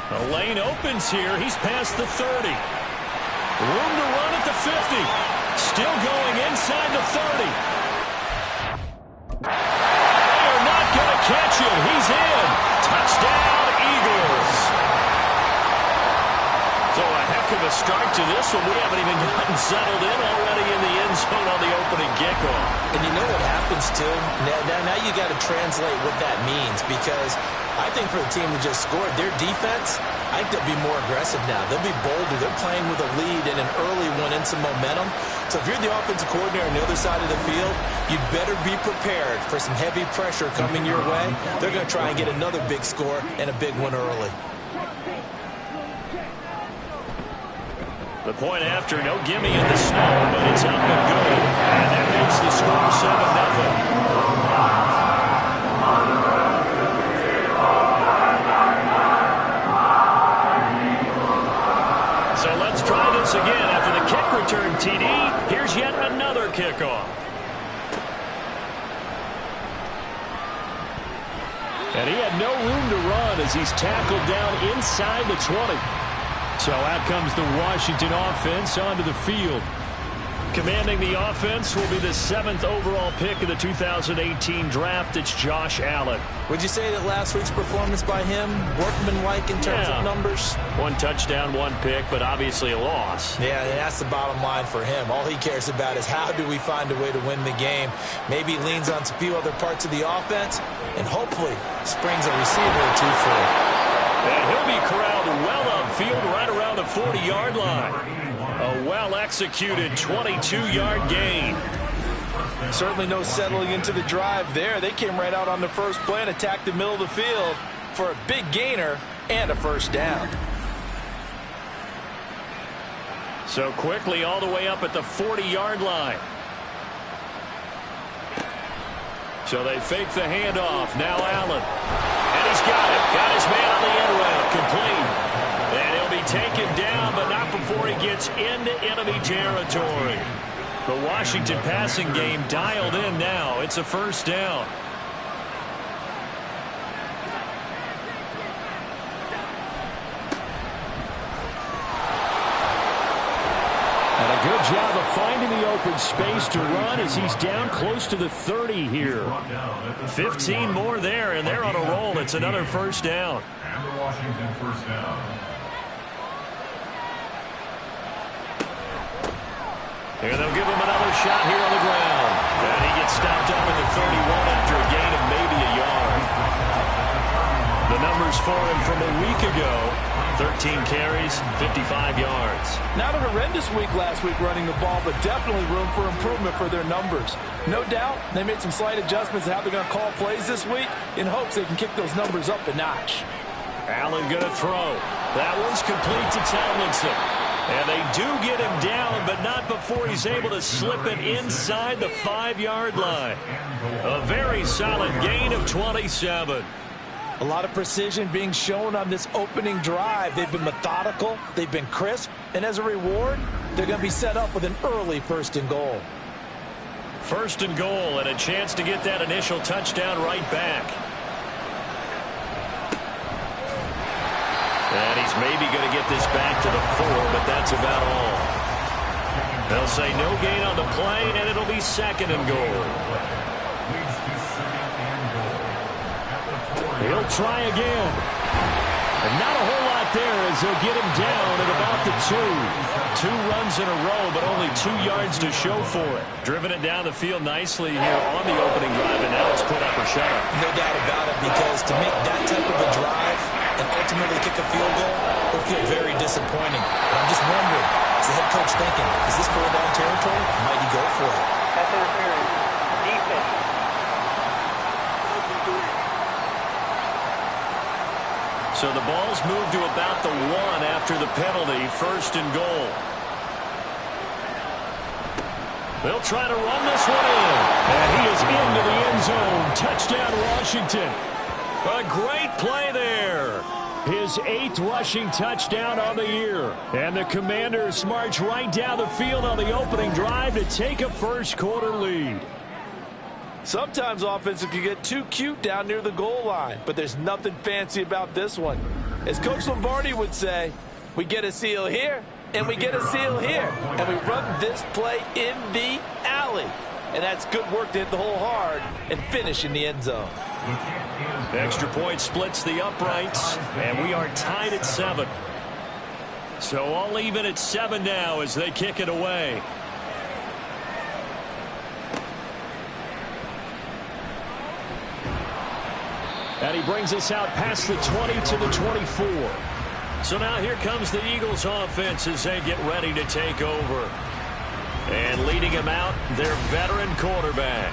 The lane opens here. He's past the 30. Room to run at the 50. Still going inside the 30. They are not going to catch him. He's in. Touchdown, Eagles. So a heck of a start to this one. We haven't even gotten settled in already in the end zone on the opening kickoff. And you know what happens, too? Now you got to translate what that means, because I think for the team that just scored, their defense, I think they'll be more aggressive now. They'll be bolder. They're playing with a lead and an early one and some momentum. So if you're the offensive coordinator on the other side of the field, you'd better be prepared for some heavy pressure coming your way. They're going to try and get another big score and a big one early. The point after, no gimme in the snow, but it's up and good. And that makes the score 7-0. And he had no room to run as he's tackled down inside the 20. So out comes the Washington offense onto the field. Commanding the offense will be the 7th overall pick of the 2018 draft. It's Josh Allen. Would you say that last week's performance by him, workmanlike in terms of numbers? 1 touchdown, 1 pick, but obviously a loss. Yeah, and that's the bottom line for him. All he cares about is how do we find a way to win the game. Maybe leans on a few other parts of the offense and hopefully springs a receiver or two free. And he'll be corralled well upfield right around the 40-yard line. A well-executed 22-yard gain. Certainly no settling into the drive there. They came right out on the first play and attacked the middle of the field for a big gainer and a first down. So quickly all the way up at the 40-yard line. So they fake the handoff. Now Allen. And he's got it. Got his man on the end route. Complete. And he'll be taken down, but not before he gets into enemy territory. The Washington passing game dialed in now. It's a first down. And a good job of finding the open space to run as he's down close to the 30 here. 15 more there, and they're on a roll. It's another first down. And the Washington first down. Here they'll give him another shot here on the ground. And he gets stopped up at the 31 after a gain of maybe a yard. The numbers for him from a week ago, 13 carries, 55 yards. Not a horrendous week last week running the ball, but definitely room for improvement for their numbers. No doubt they made some slight adjustments to how they're going to call plays this week in hopes they can kick those numbers up a notch. Allen going to throw. That one's complete to Tomlinson. And they do get him down, but not before he's able to slip it inside the 5-yard line. A very solid gain of 27. A lot of precision being shown on this opening drive. They've been methodical, they've been crisp, and as a reward, they're going to be set up with an early 1st and goal. 1st and goal, and a chance to get that initial touchdown right back. And he's maybe going to get this back to the 4, but that's about all. They'll say no gain on the play, and it'll be 2nd and goal. He'll try again. And not a whole lot there as they'll get him down at about the 2. 2 runs in a row, but only 2 yards to show for it. Driven it down the field nicely here on the opening drive, and now it's put up or shut up. No doubt about it, because to make that type of a drive and ultimately kick a field goal will feel very disappointing. And I'm just wondering, is the head coach thinking, is this 4-down territory? Might he go for it? That's interference. Defense. So the ball's moved to about the 1 after the penalty. 1st and goal. They'll try to run this one in. And he is into the end zone. Touchdown, Washington. A great play there. His 8th rushing touchdown on the year. And the Commanders march right down the field on the opening drive to take a 1st quarter lead. Sometimes offenses can get too cute down near the goal line, but there's nothing fancy about this one. As Coach Lombardi would say, we get a seal here, and we get a seal here, and we run this play in the alley. And that's good work to hit the hole hard and finish in the end zone. Extra point splits the uprights, and we are tied at 7. So all even at 7 now as they kick it away. And he brings us out past the 20 to the 24. So now here comes the Eagles offense as they get ready to take over. And leading him out, their veteran quarterback.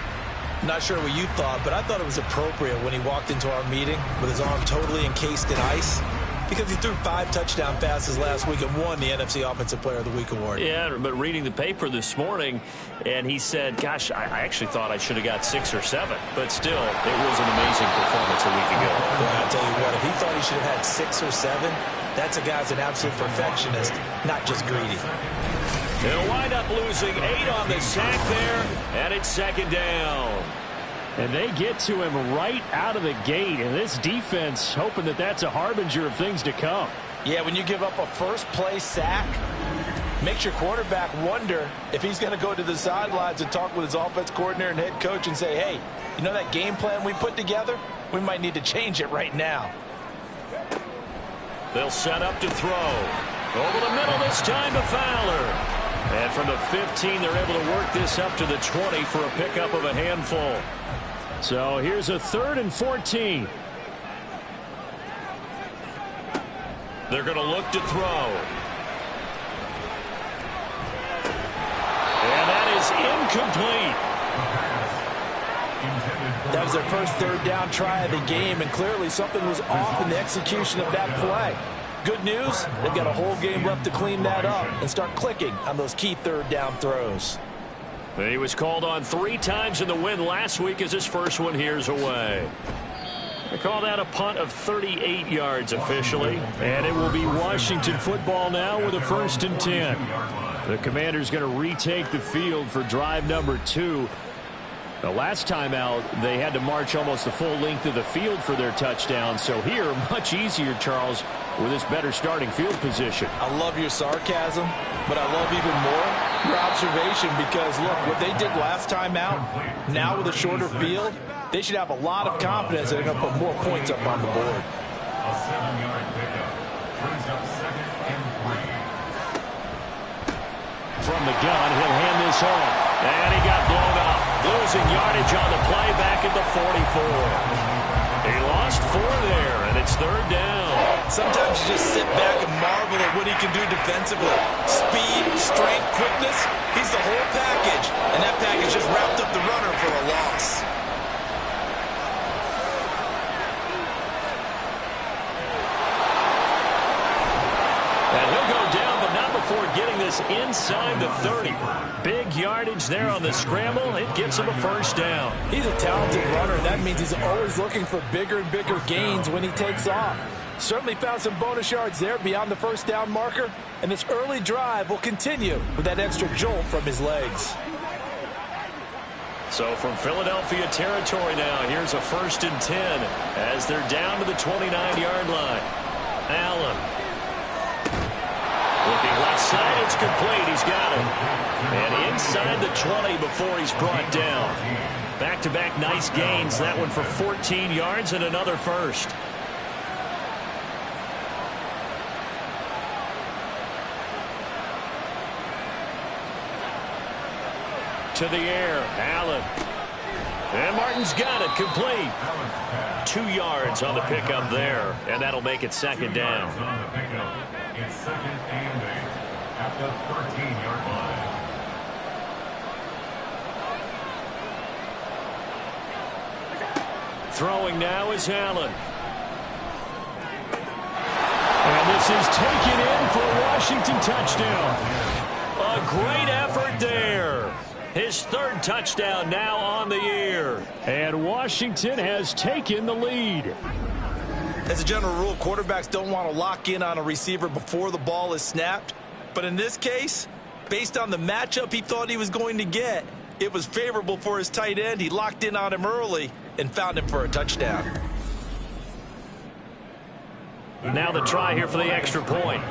Not sure what you thought, but I thought it was appropriate when he walked into our meeting with his arm totally encased in ice, because he threw 5 touchdown passes last week and won the NFC Offensive Player of the Week award. Yeah, but reading the paper this morning, and he said, gosh, I actually thought I should have got 6 or 7. But still, it was an amazing performance a week ago. Well, I'll tell you what, if he thought he should have had 6 or 7, that's a guy's an absolute perfectionist, not just greedy. They'll wind up losing 8 on the sack there, and it's 2nd down. And they get to him right out of the gate. And this defense hoping that that's a harbinger of things to come. Yeah, when you give up a first-play sack, makes your quarterback wonder if he's going to go to the sidelines and talk with his offense coordinator and head coach and say, hey, you know that game plan we put together? We might need to change it right now. They'll set up to throw. Over the middle this time to Fowler. And from the 15, they're able to work this up to the 20 for a pickup of a handful. So here's a 3rd and 14. They're going to look to throw. And that is incomplete. That was their first 3rd down try of the game, and clearly something was off in the execution of that play. Good news, they've got a whole game left to clean that up and start clicking on those key 3rd down throws. He was called on 3 times in the win last week as his first one here's away. They call that a punt of 38 yards officially. And it will be Washington football now with a 1st and 10. The Commanders going to retake the field for drive number 2. The last time out, they had to march almost the full length of the field for their touchdown. So here, much easier, Charles, with this better starting field position. I love your sarcasm, but I love even more your observation because, look, what they did last time out, now with a shorter field, they should have a lot of confidence that they're going to put more points up on the board. A 7-yard pickup brings up 2nd and 3. From the gun, he'll hand this off. And he got blown up. Losing yardage on the play back at the 44. He lost 4 there, and it's 3rd down. Sometimes you just sit back and marvel at what he can do defensively. Speed, strength, quickness, he's the whole package. And that package just wrapped up the runner for a loss. And he'll go down, but not before getting this inside the 30. Big yardage there on the scramble. It gets him a 1st down. He's a talented runner. That means he's always looking for bigger and bigger gains when he takes off. Certainly found some bonus yards there beyond the 1st down marker. And this early drive will continue with that extra jolt from his legs. So from Philadelphia territory now, here's a 1st and 10 as they're down to the 29-yard line. Allen. Looking left side, it's complete. He's got it. And inside the 20 before he's brought down. Back-to-back nice gains. That one for 14 yards and another 1st. To the air, Allen. And Martin's got it, complete. 2 yards on the pickup there, and that'll make it 2nd down. On the pickup, it's 2nd and 8 at the 13-yard line. Throwing now is Allen. And this is taken in for a Washington touchdown. A great effort there. His 3rd touchdown now on the year. And Washington has taken the lead. As a general rule, quarterbacks don't want to lock in on a receiver before the ball is snapped. But in this case, based on the matchup he thought he was going to get, it was favorable for his tight end. He locked in on him early and found him for a touchdown. Now the try here for the extra point.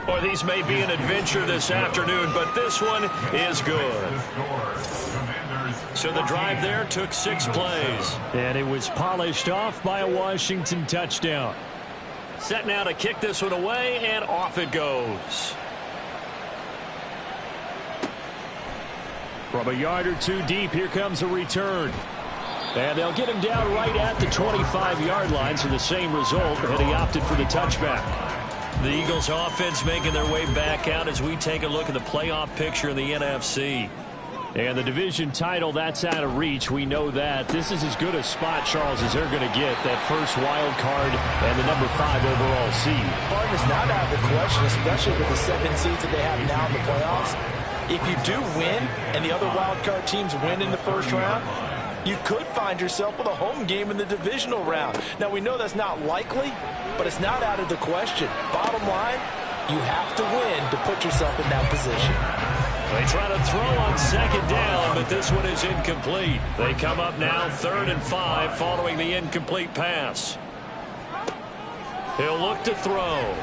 Boy, these may be an adventure this afternoon, but this one is good. So the drive there took 6 plays. And it was polished off by a Washington touchdown. Set now to kick this one away, and off it goes. From a yard or 2 deep, here comes a return. And they'll get him down right at the 25-yard line, so the same result, and he opted for the touchback. The Eagles offense making their way back out as we take a look at the playoff picture in the NFC. And the division title, that's out of reach. We know that. This is as good a spot, Charles, as they're going to get. That first wild card and the number 5 overall seed. Pardon is not out of the question, especially with the 7 seeds that they have now in the playoffs. If you do win and the other wild card teams win in the first round, you could find yourself with a home game in the divisional round. Now, we know that's not likely, but it's not out of the question. Bottom line, you have to win to put yourself in that position. They try to throw on second down, but this one is incomplete. They come up now 3rd and 5 following the incomplete pass. He'll look to throw.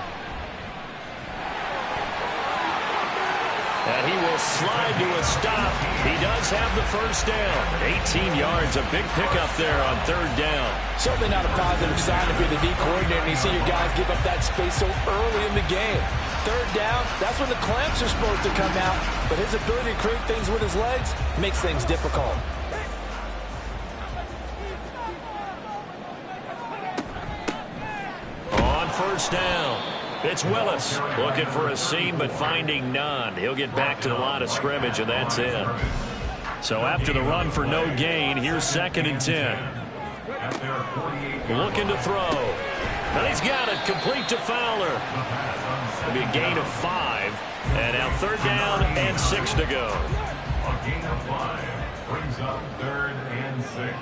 And he will slide to a stop. He does have the first down. 18 yards, a big pickup there on 3rd down. Certainly not a positive sign if you're the D coordinator and you see your guys give up that space so early in the game. 3rd down, that's when the clamps are supposed to come out. But his ability to create things with his legs makes things difficult. On 1st down, it's Willis looking for a seam but finding none. He'll get back to the line of scrimmage, and that's it. So after the run for no gain, here's 2nd and 10. Looking to throw. And he's got it complete to Fowler. It'll be a gain of 5. And now 3rd down and 6 to go. A gain of 5 brings up 3rd and 6.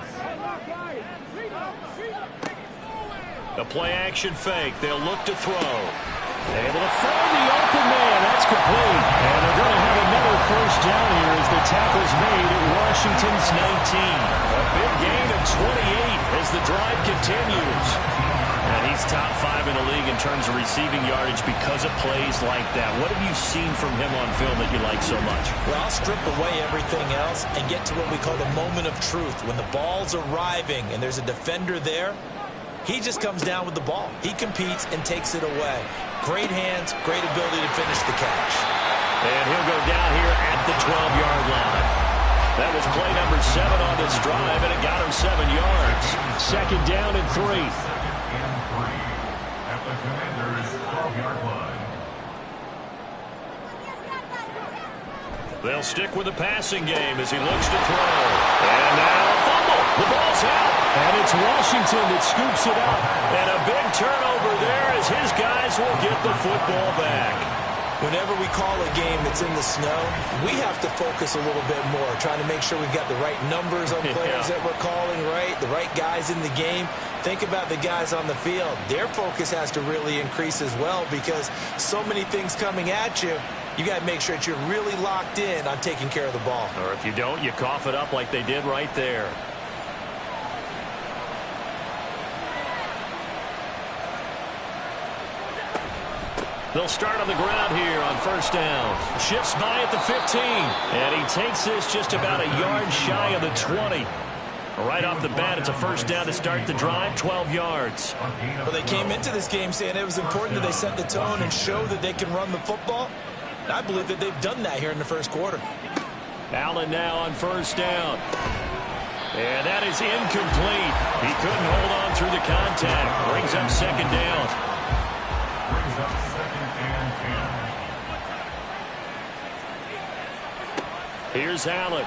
The play-action fake. They'll look to throw. Able to find the open man. That's complete. And they're going to have another first down here as the tackle's made at Washington's 19. A big gain of 28 as the drive continues. And he's top 5 in the league in terms of receiving yardage because of plays like that. What have you seen from him on film that you like so much? Well, I'll strip away everything else and get to what we call the moment of truth. When the ball's arriving and there's a defender there, he just comes down with the ball. He competes and takes it away. Great hands, great ability to finish the catch. And he'll go down here at the 12-yard line. That was play number 7 on this drive, and it got him 7 yards. 2nd down and 3. 2nd and 3 at the Commanders' 12-yard line. They'll stick with the passing game as he looks to throw. And now a fumble. The ball's out. And it's Washington that scoops it up. And a big turnover there as his guys will get the football back. Whenever we call a game that's in the snow, we have to focus a little bit more, trying to make sure we've got the right numbers on players that we're calling, right? The right guys in the game. Think about the guys on the field. Their focus has to really increase as well because so many things coming at you. You got to make sure that you're really locked in on taking care of the ball. Or if you don't, you cough it up like they did right there. They'll start on the ground here on 1st down. Shifts by at the 15. And he takes this just about a yard shy of the 20. Right off the bat, it's a 1st down to start the drive, 12 yards. Well, they came into this game saying it was important that they set the tone and show that they can run the football. And I believe that they've done that here in the 1st quarter. Allen now on 1st down. And that is incomplete. He couldn't hold on through the contact. Brings up 2nd down. Brings up 2nd and 10. Here's Allen.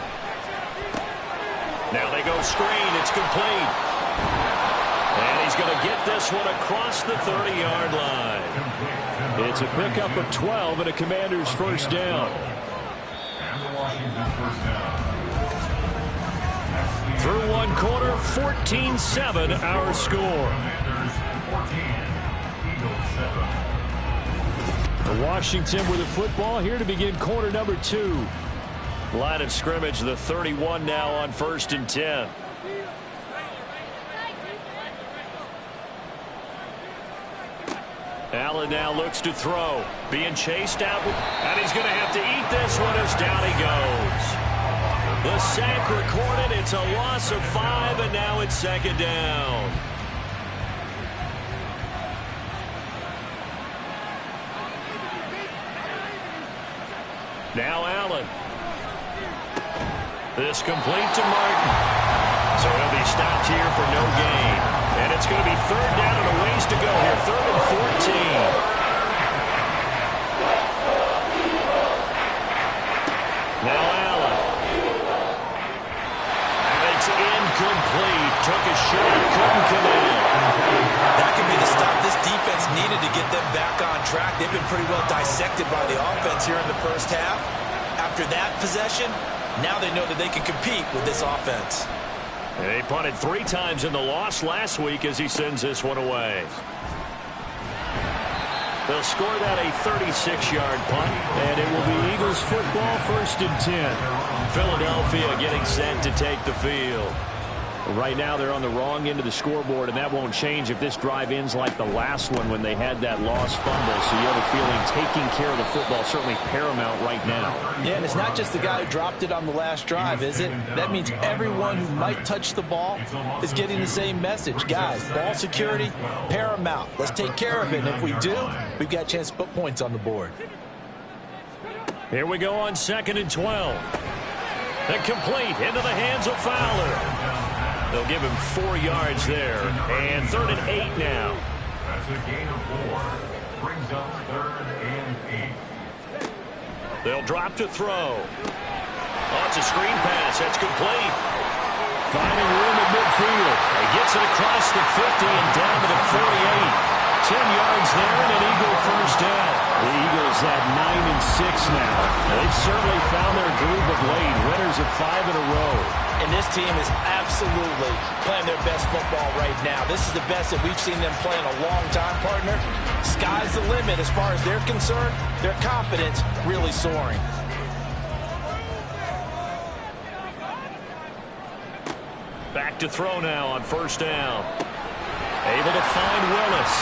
Now they go screen. It's complete. And he's going to get this one across the 30-yard line. It's a pickup of 12 and a Commander's 1st down. And the Washington 1st down. Through 1 quarter, 14-7 our score. Commanders 14, Eagles 7. Washington with the football here to begin quarter number 2. Line of scrimmage, the 31 now on 1st and 10. Allen now looks to throw. Being chased out, and he's going to have to eat this one as down he goes. The sack recorded. It's a loss of 5, and now it's 2nd down. Now Allen. This complete to Martin. So he'll be stopped here for no gain. And it's going to be 3rd down and a ways to go here. 3rd and 14. Now Allen. And it's incomplete. Took a shot, couldn't connect. That could be the stop this defense needed to get them back on track. They've been pretty well dissected by the offense here in the 1st half. After that possession, now they know that they can compete with this offense. And he punted 3 times in the loss last week as he sends this one away. They'll score that a 36-yard punt, and it will be Eagles football, 1st and 10. Philadelphia getting set to take the field. Right now they're on the wrong end of the scoreboard, and that won't change if this drive ends like the last one when they had that lost fumble. So you have a feeling taking care of the football certainly paramount right now. Yeah, and it's not just the guy who dropped it on the last drive, is it? That means everyone who might touch the ball is getting the same message. Guys, ball security, paramount. Let's take care of it, and if we do, we've got a chance to put points on the board. Here we go on 2nd and 12. And complete into the hands of Fowler. They'll give him 4 yards there. And 3rd and 8 now. That's a gain of 4. Brings up 3rd and 8. They'll drop to throw. Oh, it's a screen pass. That's complete. Finding room at midfield. He gets it across the 50 and down to the 48. 10 yards there and an Eagle first down. The Eagles at 9-6 now. They've certainly found their groove of late. Winners of 5 in a row. And this team is absolutely playing their best football right now. This is the best that we've seen them play in a long time, partner. Sky's the limit as far as they're concerned. Their confidence really soaring. Back to throw now on 1st down. Able to find Willis.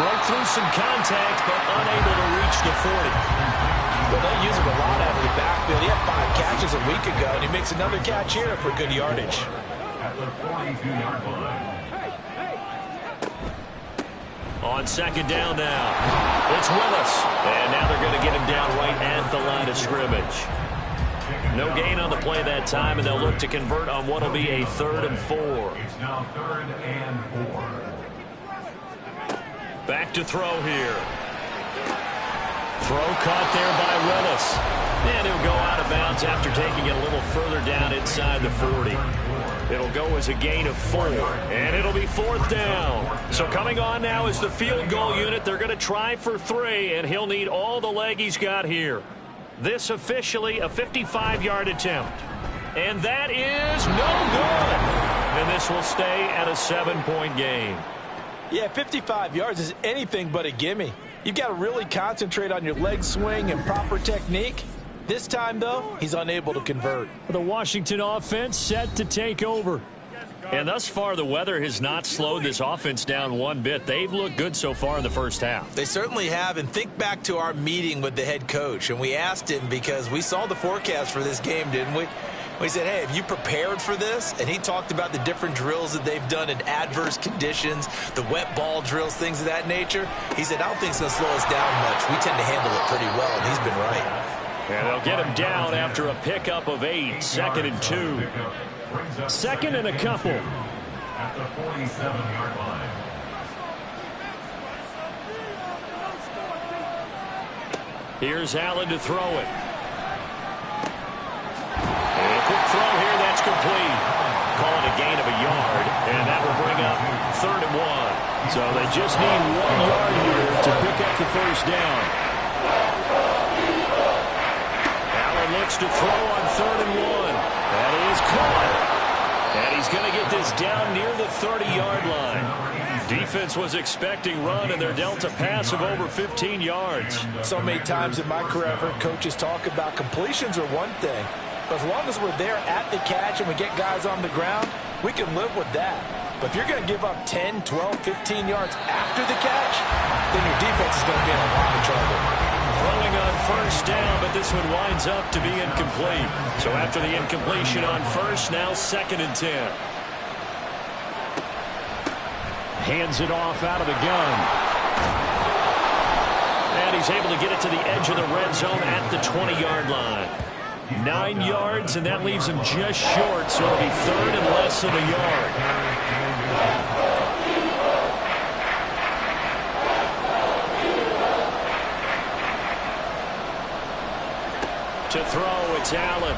Broke through some contact, but unable to reach the 40. Well, they use him a lot out of the backfield. He had 5 catches a week ago, and he makes another catch here for good yardage. At the 42-yard line. On 2nd down now. It's Willis. And now they're going to get him down right at the line of scrimmage. No gain on the play that time, and they'll look to convert on what will be a 3rd and 4. It's now 3rd and 4. Back to throw here. Throw caught there by Willis. And he'll go out of bounds after taking it a little further down inside the 40. It'll go as a gain of 4. And it'll be 4th down. So coming on now is the field goal unit. They're going to try for 3, and he'll need all the leg he's got here. This officially a 55-yard attempt. And that is no good. And this will stay at a 7-point game. Yeah, 55 yards is anything but a gimme. You've got to really concentrate on your leg swing and proper technique. This time, though, he's unable to convert. The Washington offense set to take over. And thus far, the weather has not slowed this offense down one bit. They've looked good so far in the first half. They certainly have. And think back to our meeting with the head coach. And we asked him because we saw the forecast for this game, didn't we? We said, hey, have you prepared for this? And he talked about the different drills that they've done in adverse conditions, the wet ball drills, things of that nature. He said, I don't think it's going to slow us down much. We tend to handle it pretty well, and he's been right. And they'll get him down after a pickup of 8, 2nd and 2. 2nd and a couple. At the 47-yard line. Here's Allen to throw it. And a quick throw here, that's complete. Call it a gain of a yard, and that will bring up 3rd and 1. So they just need 1 yard here to pick up the 1st down. Allen looks to throw on 3rd and 1. That is caught. And he's going to get this down near the 30-yard line. Defense was expecting run, and they're dealt a pass of over 15 yards. So many times in my career, I've heard coaches talk about completions are one thing. But as long as we're there at the catch and we get guys on the ground, we can live with that. But if you're going to give up 10, 12, 15 yards after the catch, then your defense is going to be in a lot of trouble. Throwing on 1st down, but this one winds up to be incomplete. So after the incompletion on 1st, now 2nd and 10. Hands it off out of the gun. And he's able to get it to the edge of the red zone at the 20-yard line. 9 yards, and that leaves him just short, so it'll be 3rd and less than a yard. To throw, it's Allen.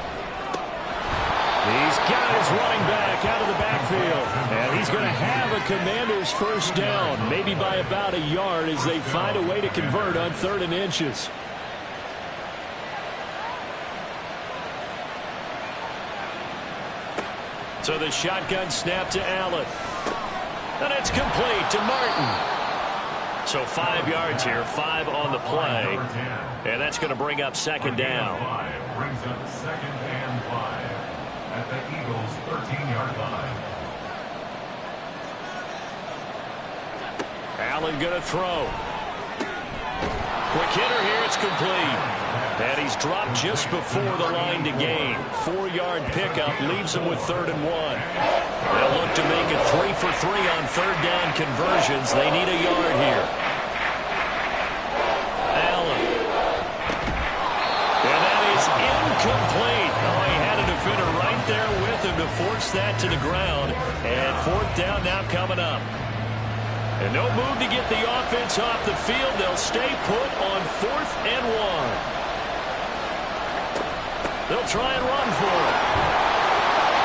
He's got his running back out of the backfield. And he's going to have a Commanders 1st down, maybe by about a yard as they find a way to convert on 3rd and inches. So the shotgun snap to Allen. And it's complete to Martin. So 5 yards here, 5 on the play. And that's going to bring up second down. Brings up second and 5 at the Eagles' 13-yard line. Allen going to throw. Quick hitter here, it's complete. And he's dropped just before the line to gain. 4-yard pickup leaves him with 3rd and 1. They'll look to make it 3 for 3 on 3rd down conversions. They need a yard here. Allen. And that is incomplete. Oh, he had a defender right there with him to force that to the ground. And 4th down now coming up. And no move to get the offense off the field. They'll stay put on 4th and 1. They'll try and run for it.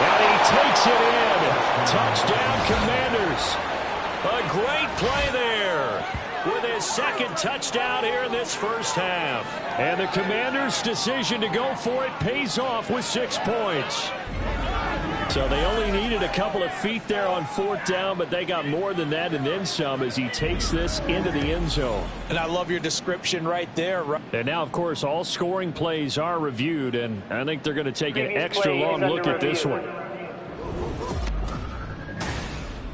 And he takes it in. Touchdown, Commanders. A great play there with his 2nd touchdown here in this first half. And the Commanders' decision to go for it pays off with 6 points. So they only needed a couple of feet there on 4th down, but they got more than that and then some as he takes this into the end zone. And I love your description right there. And now, of course, all scoring plays are reviewed, and I think they're going to take an extra long look at this one.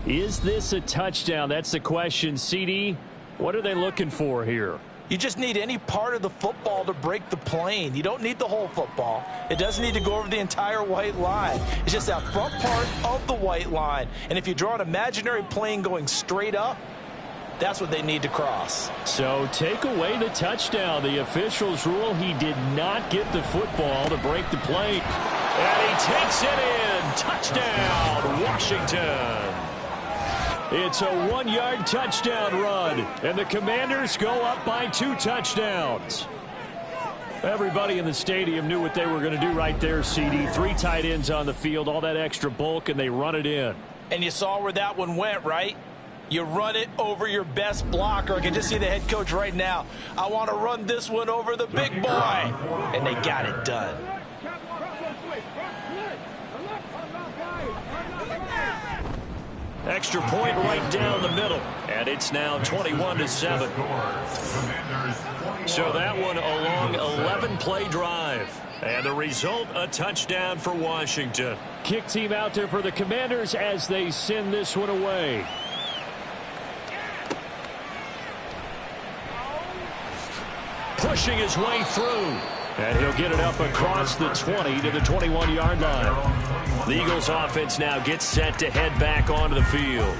Is this a touchdown? That's the question. CD, what are they looking for here? You just need any part of the football to break the plane. You don't need the whole football. It doesn't need to go over the entire white line. It's just that front part of the white line. And if you draw an imaginary plane going straight up, that's what they need to cross. So take away the touchdown. The officials rule he did not get the football to break the plane. And he takes it in. Touchdown, Washington. It's a 1-yard touchdown run, and the Commanders go up by 2 touchdowns. Everybody in the stadium knew what they were going to do right there, CD. 3 tight ends on the field, all that extra bulk, and they run it in. And you saw where that one went, right? You run it over your best blocker. I can just see the head coach right now. I want to run this one over the big boy. And they got it done. Extra point right down the middle. And it's now 21-7. So that one a long 11-play drive. And the result, a touchdown for Washington. Kick team out there for the Commanders as they send this one away. Pushing his way through. And he'll get it up across the 20 to the 21-yard line. The Eagles offense now gets set to head back onto the field.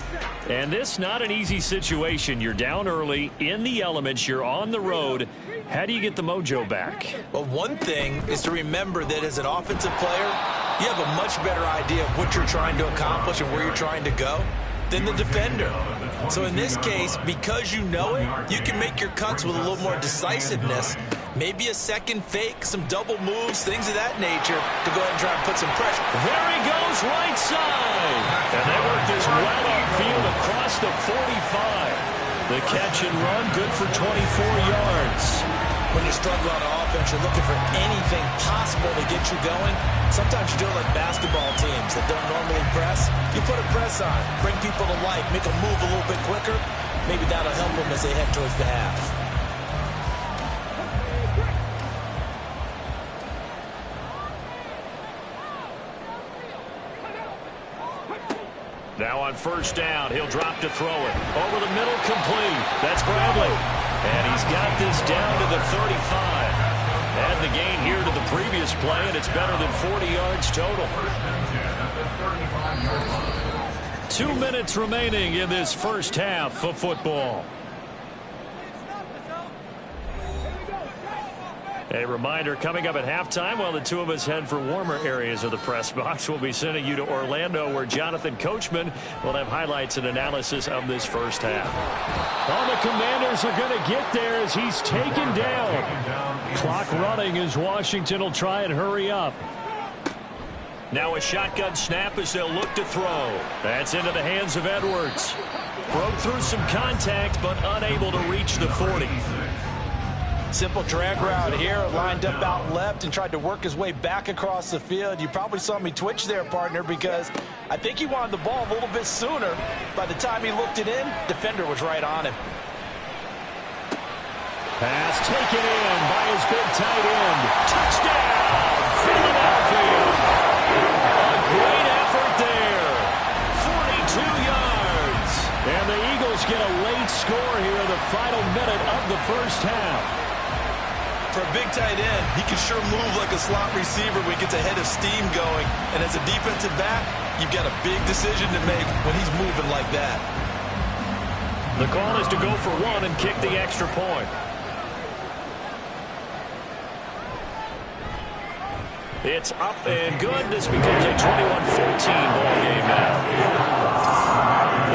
And this not an easy situation. You're down early, in the elements, you're on the road. How do you get the mojo back? Well, one thing is to remember that as an offensive player, you have a much better idea of what you're trying to accomplish and where you're trying to go than the defender. So in this case, because you know it, you can make your cuts with a little more decisiveness. Maybe a second fake, some double moves, things of that nature to go ahead and try and put some pressure. There he goes, right side. And they work this well upfield across the 45. The catch and run, good for 24 yards. When you struggle on offense, you're looking for anything possible to get you going. Sometimes you do it like basketball teams that don't normally press. You put a press on, bring people to life, make them move a little bit quicker. Maybe that'll help them as they head towards the half. Now on first down, he'll drop to throw it. Over the middle, complete. That's Bradley. And he's got this down to the 35. Add the gain here to the previous play, and it's better than 40 yards total. 2 minutes remaining in this first half of football. A reminder, coming up at halftime, while the two of us head for warmer areas of the press box, we'll be sending you to Orlando, where Jonathan Coachman will have highlights and analysis of this first half. All the Commanders are going to get there as he's taken down. Clock running as Washington will try and hurry up. Now a shotgun snap as they'll look to throw. That's into the hands of Edwards. Broke through some contact, but unable to reach the 40. Simple drag route here, lined up out left and tried to work his way back across the field. You probably saw me twitch there, partner, because I think he wanted the ball a little bit sooner. By the time he looked it in, defender was right on him. Pass taken in by his big tight end. Touchdown, Philadelphia. A great effort there. 42 yards. And the Eagles get a late score here in the final minute of the first half. For a big tight end, he can sure move like a slot receiver when he gets a head of steam going. And as a defensive back, you've got a big decision to make when he's moving like that. The call is to go for one and kick the extra point. It's up and good. This becomes a 21-14 ball game now.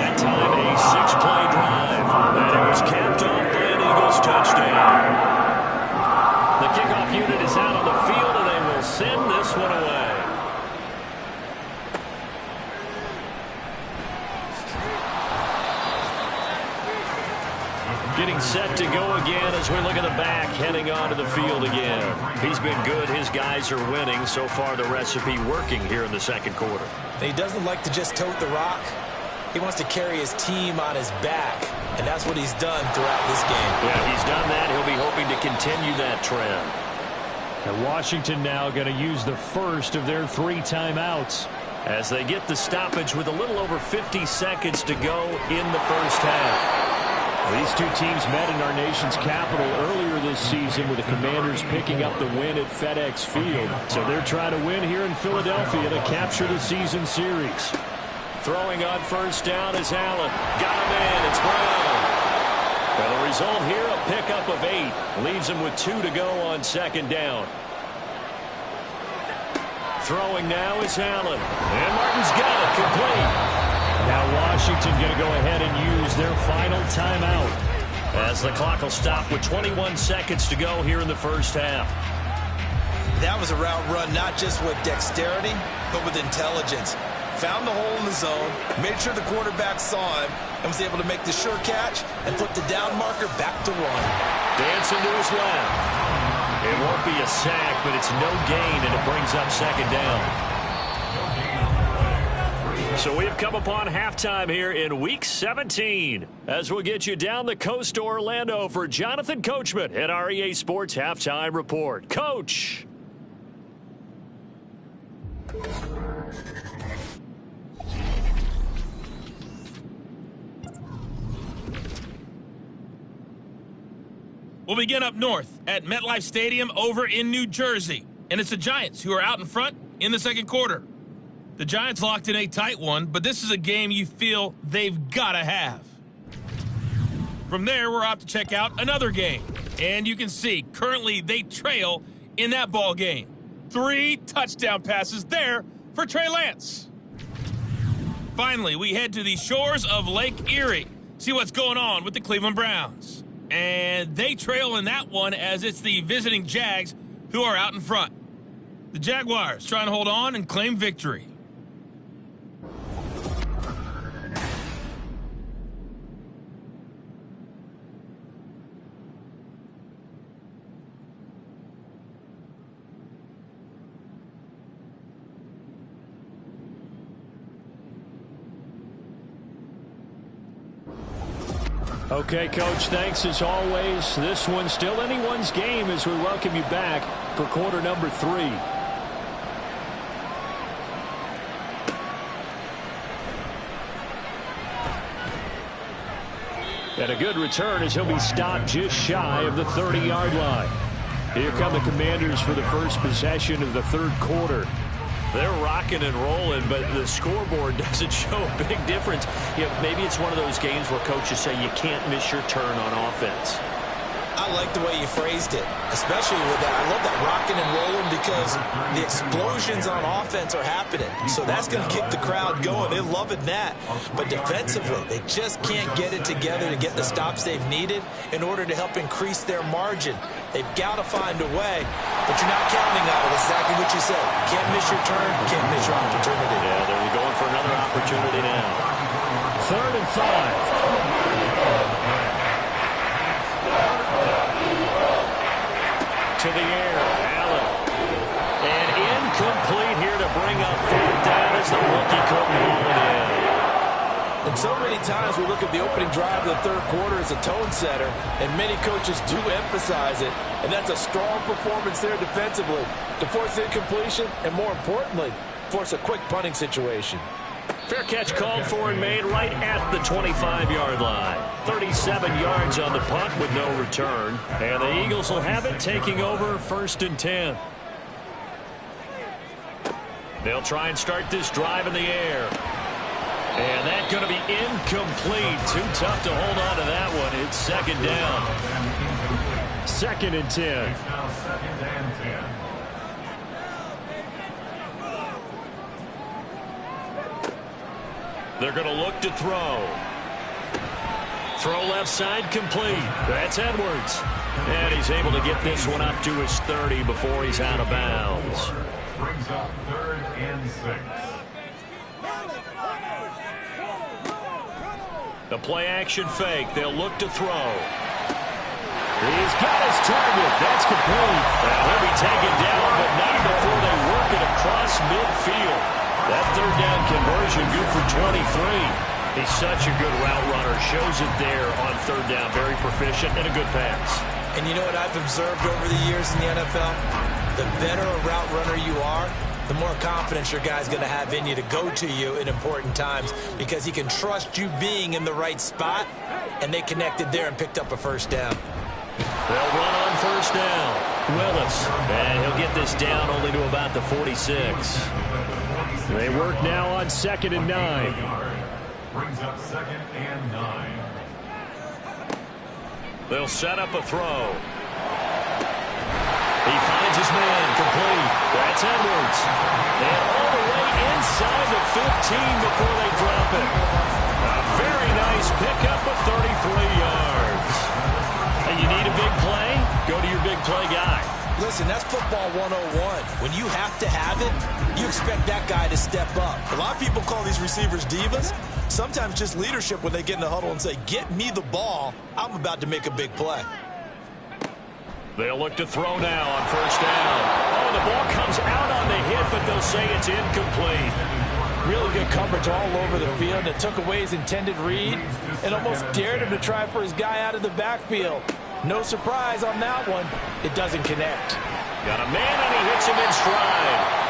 That time a 6-play drive. And it was capped off by an Eagles touchdown. The kickoff unit is out on the field, and they will send this one away. Getting set to go again as we look at the back, heading onto the field again. He's been good. His guys are winning. So far, the recipe working here in the second quarter. He doesn't like to just tote the rock. He wants to carry his team on his back, and that's what he's done throughout this game. Yeah, he's done that. He'll be hoping to continue that trend. And Washington now going to use the first of their 3 timeouts as they get the stoppage with a little over 50 seconds to go in the first half. These two teams met in our nation's capital earlier this season with the Commanders picking up the win at FedEx Field. So they're trying to win here in Philadelphia to capture the season series. Throwing on first down is Allen. Got him in. It's Brown. Well, the result here, a pickup of 8. Leaves him with 2 to go on second down. Throwing now is Allen. And Martin's got it complete. Now Washington going to go ahead and use their final timeout as the clock will stop with 21 seconds to go here in the first half. That was a route run not just with dexterity, but with intelligence. Found the hole in the zone, made sure the quarterback saw him, and was able to make the sure catch and put the down marker back to 1. Dancing to his left. It won't be a sack, but it's no gain, and it brings up second down. So we have come upon halftime here in Week 17 as we'll get you down the coast to Orlando for Jonathan Coachman at our EA Sports Halftime Report. Coach! We'll begin up north at MetLife Stadium over in New Jersey. And it's the Giants who are out in front in the second quarter. The Giants locked in a tight one, but this is a game you feel they've got to have. From there, we're off to check out another game. And you can see, currently, they trail in that ball game. 3 touchdown passes there for Trey Lance. Finally, we head to the shores of Lake Erie. See what's going on with the Cleveland Browns. And they trail in that one as it's the visiting Jags who are out in front. The Jaguars trying to hold on and claim victory. Okay, Coach, thanks as always. This one's still anyone's game as we welcome you back for quarter number 3. And a good return as he'll be stopped just shy of the 30-yard line. Here come the Commanders for the first possession of the third quarter. They're rocking and rolling, but the scoreboard doesn't show a big difference. You know, maybe it's one of those games where coaches say you can't miss your turn on offense. I like the way you phrased it, especially with that. I love that rocking and rolling because the explosions on offense are happening. So that's going to keep the crowd going. They're loving that. But defensively, they just can't get it together to get the stops they've needed in order to help increase their margin. They've got to find a way, but you're not counting on it. Exactly what you said. Can't miss your turn, can't miss your opportunity. Yeah, they're going for another opportunity now. 3rd and 5. To the air, Allen. And incomplete here to bring up 4th down as the rookie couldn't hold it in. And so many times we look at the opening drive of the third quarter as a tone setter, and many coaches do emphasize it. And that's a strong performance there defensively to force incompletion and, more importantly, force a quick punting situation. Fair catch called for and made right at the 25-yard line. 37 yards on the punt with no return. And the Eagles will have it, taking over 1st and 10. They'll try and start this drive in the air. And that's going to be incomplete. Too tough to hold on to that one. It's 2nd down. 2nd and 10. It's now 2nd and 10. They're going to look to throw. Throw left side complete. That's Edwards. And he's able to get this one up to his 30 before he's out of bounds. Brings up 3rd and 6. The play-action fake. They'll look to throw. He's got his target. That's complete. He'll be taken down, but not before they work it across midfield. That 3rd down conversion good for 23. He's such a good route runner. Shows it there on 3rd down. Very proficient and a good pass. And you know what I've observed over the years in the NFL? The better a route runner you are, the more confidence your guy's going to have in you to go to you in important times because he can trust you being in the right spot, and they connected there and picked up a 1st down. They'll run on 1st down. Willis, and he'll get this down only to about the 46. They work now on 2nd and 9. Brings up 2nd and 9. They'll set up a throw. He finds his man complete. That's Edwards. And all the way inside the 15 before they drop it. A very nice pickup of 33 yards. And you need a big play? Go to your big play guy. Listen, that's football 101. When you have to have it, you expect that guy to step up. A lot of people call these receivers divas. Sometimes just leadership when they get in the huddle and say, get me the ball. I'm about to make a big play. They'll look to throw now on 1st down. Oh, the ball comes out on the hit, but they'll say it's incomplete. Really good coverage all over the field. It took away his intended read and almost dared him to try for his guy out of the backfield. No surprise on that one. It doesn't connect. Got a man, and he hits him in stride.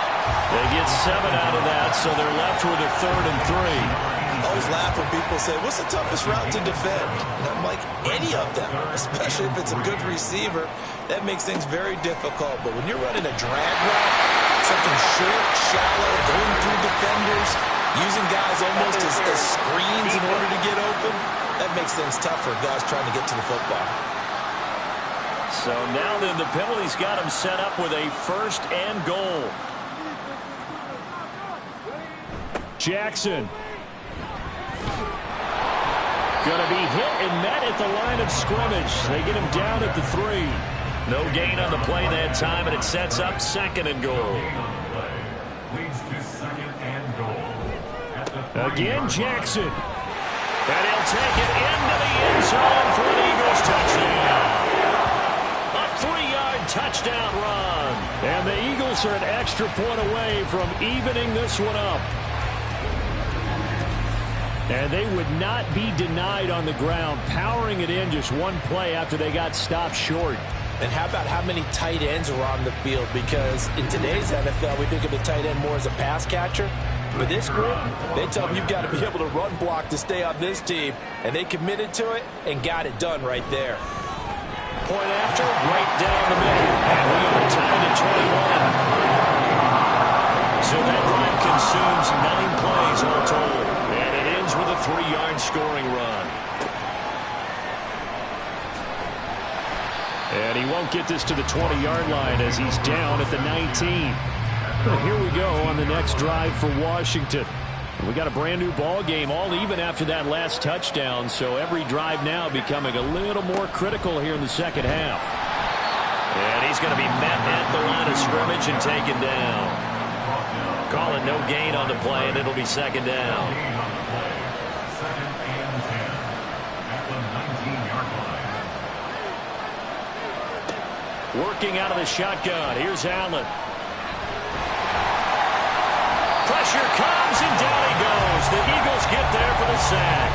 They get 7 out of that, so they're left with a 3rd and 3. I always laugh when people say, what's the toughest route to defend? And I'm like, any of them, especially if it's a good receiver. That makes things very difficult. But when you're running a drag route, something short, shallow, going through defenders, using guys almost as screens in order to get open, that makes things tough for guys trying to get to the football. So now then the penalty's got him set up with a 1st and goal. Jackson. Going to be hit and met at the line of scrimmage. They get him down at the 3. No gain on the play that time, and it sets up 2nd and goal. Leads to 2nd and goal. Again, Jackson. And he'll take it into the end zone for an Eagles touchdown. A 3-yard touchdown run. And the Eagles are an extra point away from evening this one up. And they would not be denied on the ground, powering it in just one play after they got stopped short. And how about how many tight ends are on the field? Because in today's NFL, we think of the tight end more as a pass catcher. But this group, they tell them you've got to be able to run block to stay on this team. And they committed to it and got it done right there. Point after, right down the middle. And we are tied at 21. So that drive consumes 9 plays all told. And it ends with a 3-yard scoring run. And he won't get this to the 20-yard line as he's down at the 19. Well, here we go on the next drive for Washington. We got a brand new ball game, all even after that last touchdown. So every drive now becoming a little more critical here in the second half. And he's going to be met at the line of scrimmage and taken down. Call it no gain on the play, and it'll be 2nd down. 2nd and 10 at the 19-yard line. Working out of the shotgun. Here's Allen. Pressure comes, and down he goes. as the Eagles get there for the sack.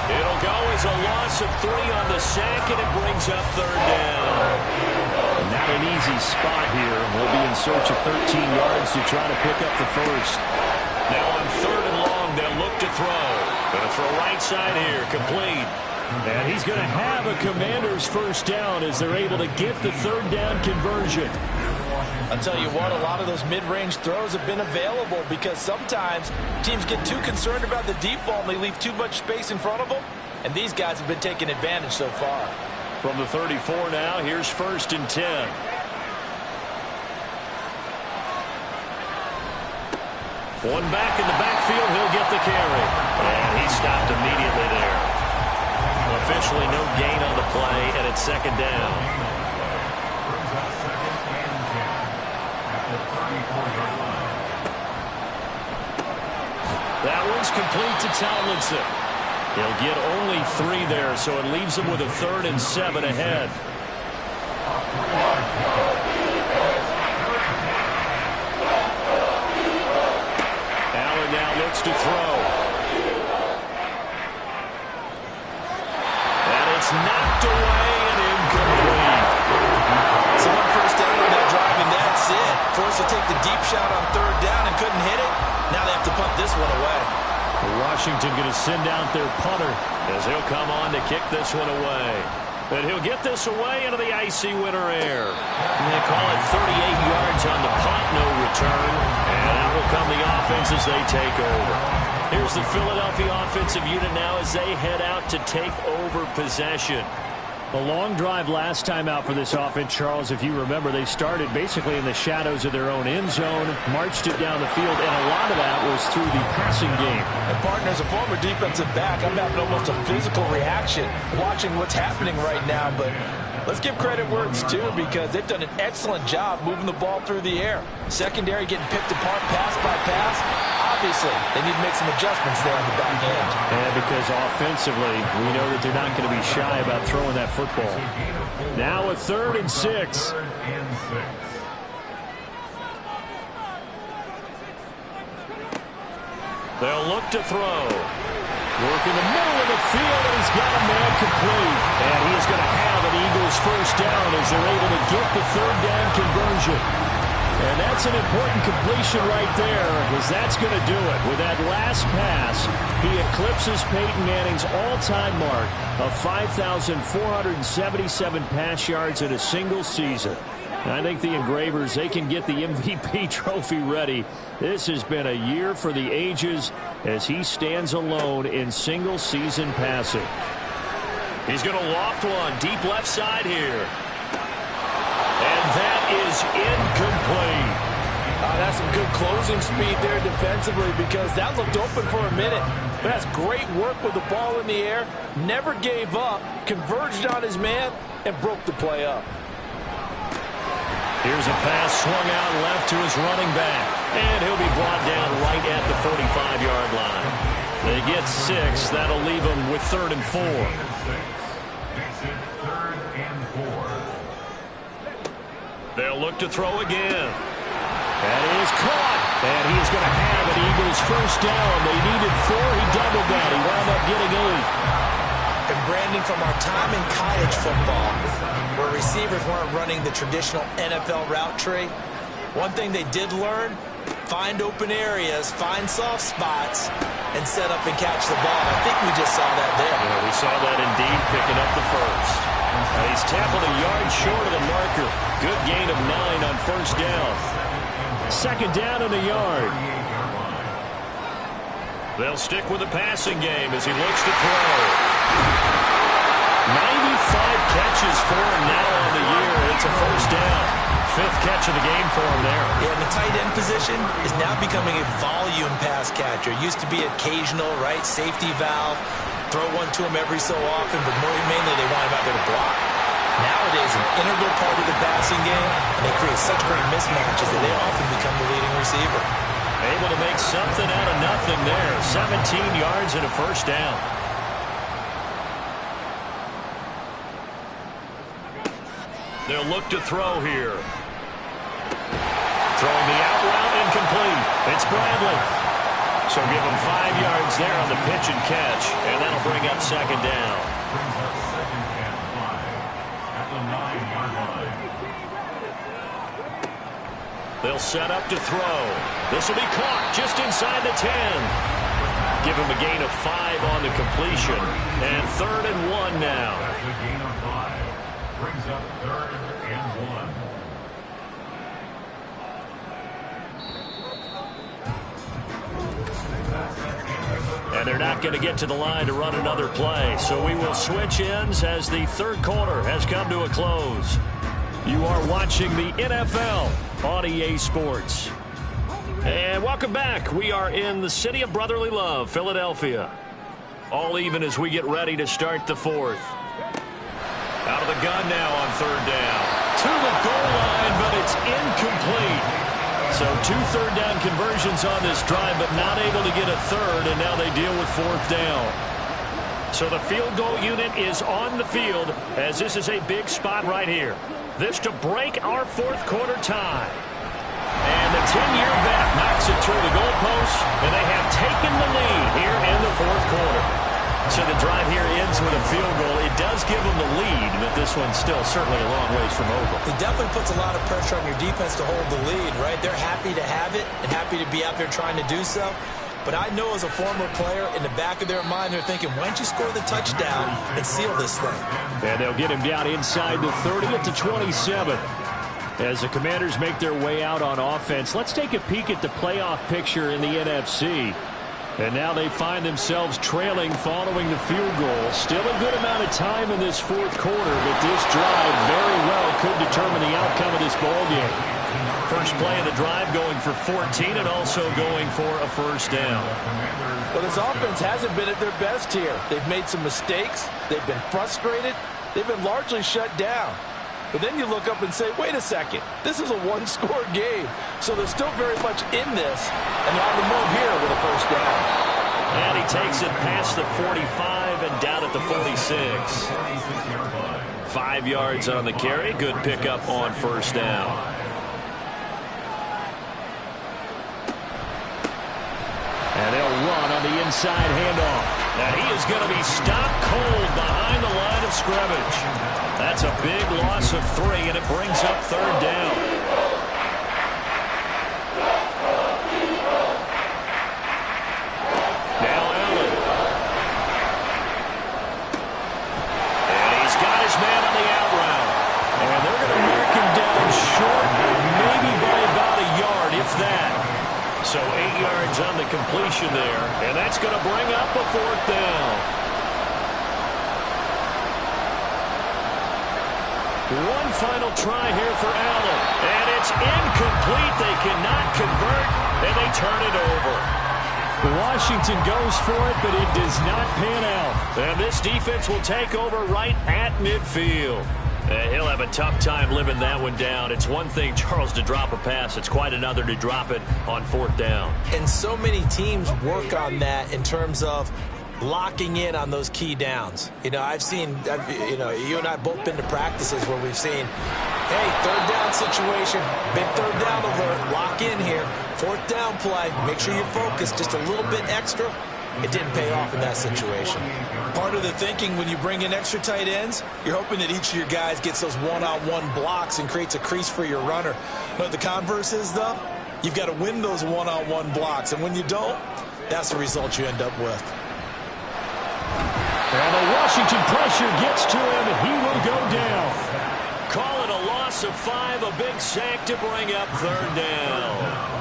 It'll go as a loss of 3 on the sack, and it brings up 3rd down. Not an easy spot here. We'll be in search of 13 yards to try to pick up the first. Now on 3rd and long, they'll look to throw. Going to throw right side here, complete. And he's going to have a Commander's first down as they're able to get the 3rd down conversion. I'll tell you what, a lot of those mid-range throws have been available because sometimes teams get too concerned about the deep ball and they leave too much space in front of them. And these guys have been taking advantage so far. From the 34 now, here's 1st and 10. One back in the backfield, he'll get the carry. And he stopped immediately there. Officially no gain on the play, and it's 2nd down. That one's complete to Tomlinson. He'll get only 3 there, so it leaves him with a 3rd and 7 ahead. Allen now looks to throw. And it's knocked away and incomplete. So on 1st down on that drive, and that's it. Forced to take the deep shot on 3rd down and couldn't hit it. Now they have to punt this one away. Washington going to send out their punter as he'll come on to kick this one away. And he'll get this away into the icy winter air. And they call it 38 yards on the punt, no return. And out will come the offense as they take over. Here's the Philadelphia offensive unit now as they head out to take over possession. A long drive last time out for this offense, Charles. If you remember, they started basically in the shadows of their own end zone, marched it down the field, and a lot of that was through the passing game. And partner, as a former defensive back, I'm having almost a physical reaction watching what's happening right now. But let's give credit where it's due because they've done an excellent job moving the ball through the air. Secondary getting picked apart pass by pass. Obviously, they need to make some adjustments there on the back end. And because offensively, we know that they're not going to be shy about throwing that football. Now a 3rd and 6. They'll look to throw. Work in the middle of the field, and he's got a man complete. And he is going to have an Eagles first down as they're able to get the 3rd down conversion. And that's an important completion right there, because that's going to do it. With that last pass, he eclipses Peyton Manning's all-time mark of 5,477 pass yards in a single season. And I think the Engravers, they can get the MVP trophy ready. This has been a year for the ages as he stands alone in single-season passing. He's going to loft one deep left side here. And that is incomplete. That's some good closing speed there defensively because that looked open for a minute. But that's great work with the ball in the air. Never gave up, converged on his man, and broke the play up. Here's a pass swung out left to his running back. And he'll be brought down right at the 45-yard line. They get 6. That'll leave them with 3rd and 4. They'll look to throw again. That is caught. And he's going to have an Eagles first down. They needed 4. He doubled that. He wound up getting 8. And Brandon, from our time in college football, where receivers weren't running the traditional NFL route tree, one thing they did learn, find open areas, find soft spots, and set up and catch the ball. I think we just saw that there. Yeah, we saw that indeed, picking up the first. He's tackled a yard short of the marker. Good gain of 9 on first down. 2nd down and a yard. They'll stick with the passing game as he looks to throw. 95 catches for him now on the year. It's a first down. 5th catch of the game for him there. Yeah, and the tight end position is now becoming a volume pass catcher. Used to be occasional, right? Safety valve. Throw one to him every so often, but mainly they want him out there to block. Nowadays, an integral part of the passing game, and they create such great mismatches that they often become the leading receiver. Able to make something out of nothing there. 17 yards and a first down. They'll look to throw here. Throwing the out route incomplete. It's Bradley. So give him 5 yards there on the pitch and catch, and that'll bring up second down. Brings up second and 5 at the 9-yard line. They'll set up to throw. This will be caught just inside the 10. Give him a gain of 5 on the completion. And 3rd and 1 now. That's a gain of 5. Brings up 3rd and 1. And they're not going to get to the line to run another play. So we will switch ends as the 3rd quarter has come to a close. You are watching the NFL on EA Sports. And welcome back. We are in the city of brotherly love, Philadelphia. All even as we get ready to start the 4th. Out of the gun now on 3rd down. To the goal line, but it's incomplete. So 2 third-down conversions on this drive, but not able to get a 3rd, and now they deal with 4th down. So the field goal unit is on the field, as this is a big spot right here. This to break our 4th quarter tie. And the 10-year vet knocks it through the goalpost, and they have taken the lead here in the 4th quarter. So the drive here ends with a field goal. It does give them the lead, but this one's still certainly a long ways from over. It definitely puts a lot of pressure on your defense to hold the lead, right? They're happy to have it and happy to be out there trying to do so. But I know as a former player, in the back of their mind, they're thinking, why don't you score the touchdown and seal this thing? And they'll get him down inside the 30 at the 27. As the Commanders make their way out on offense, let's take a peek at the playoff picture in the NFC. And now they find themselves trailing following the field goal. Still a good amount of time in this 4th quarter, but this drive very well could determine the outcome of this ballgame. First play of the drive going for 14 and also going for a 1st down. Well, this offense hasn't been at their best here. They've made some mistakes. They've been frustrated. They've been largely shut down. But then you look up and say, wait a second, this is a 1-score game. So they're still very much in this, and they're on the move here with a 1st down. And he takes it past the 45 and down at the 46. 5 yards on the carry. Good pickup on 1st down. And they'll run on the inside handoff. And he is going to be stopped cold behind the line of scrimmage. That's a big loss of 3, and it brings up 3rd down. Now Allen. And he's got his man on the out route. And they're going to mark him down short, maybe by about a yard, if that. So 8 yards on the completion there, and that's going to bring up a 4th down. One final try here for Allen, and it's incomplete. They cannot convert, and they turn it over. Washington goes for it, but it does not pan out. And this defense will take over right at midfield. He'll have a tough time living that one down. It's one thing, Charles, to drop a pass. It's quite another to drop it on 4th down. And so many teams work on that in terms of locking in on those key downs. You know, you and I both been to practices where we've seen, hey, 3rd down situation, big 3rd down alert, lock in here, 4th down play, make sure you focus just a little bit extra. It didn't pay off in that situation. Part of the thinking when you bring in extra tight ends, you're hoping that each of your guys gets those one-on-one blocks and creates a crease for your runner. But the converse is, though, you've got to win those one-on-one blocks, and when you don't, that's the result you end up with. And the Washington pressure gets to him, and he will go down. Call it a loss of 5, a big sack to bring up 3rd down.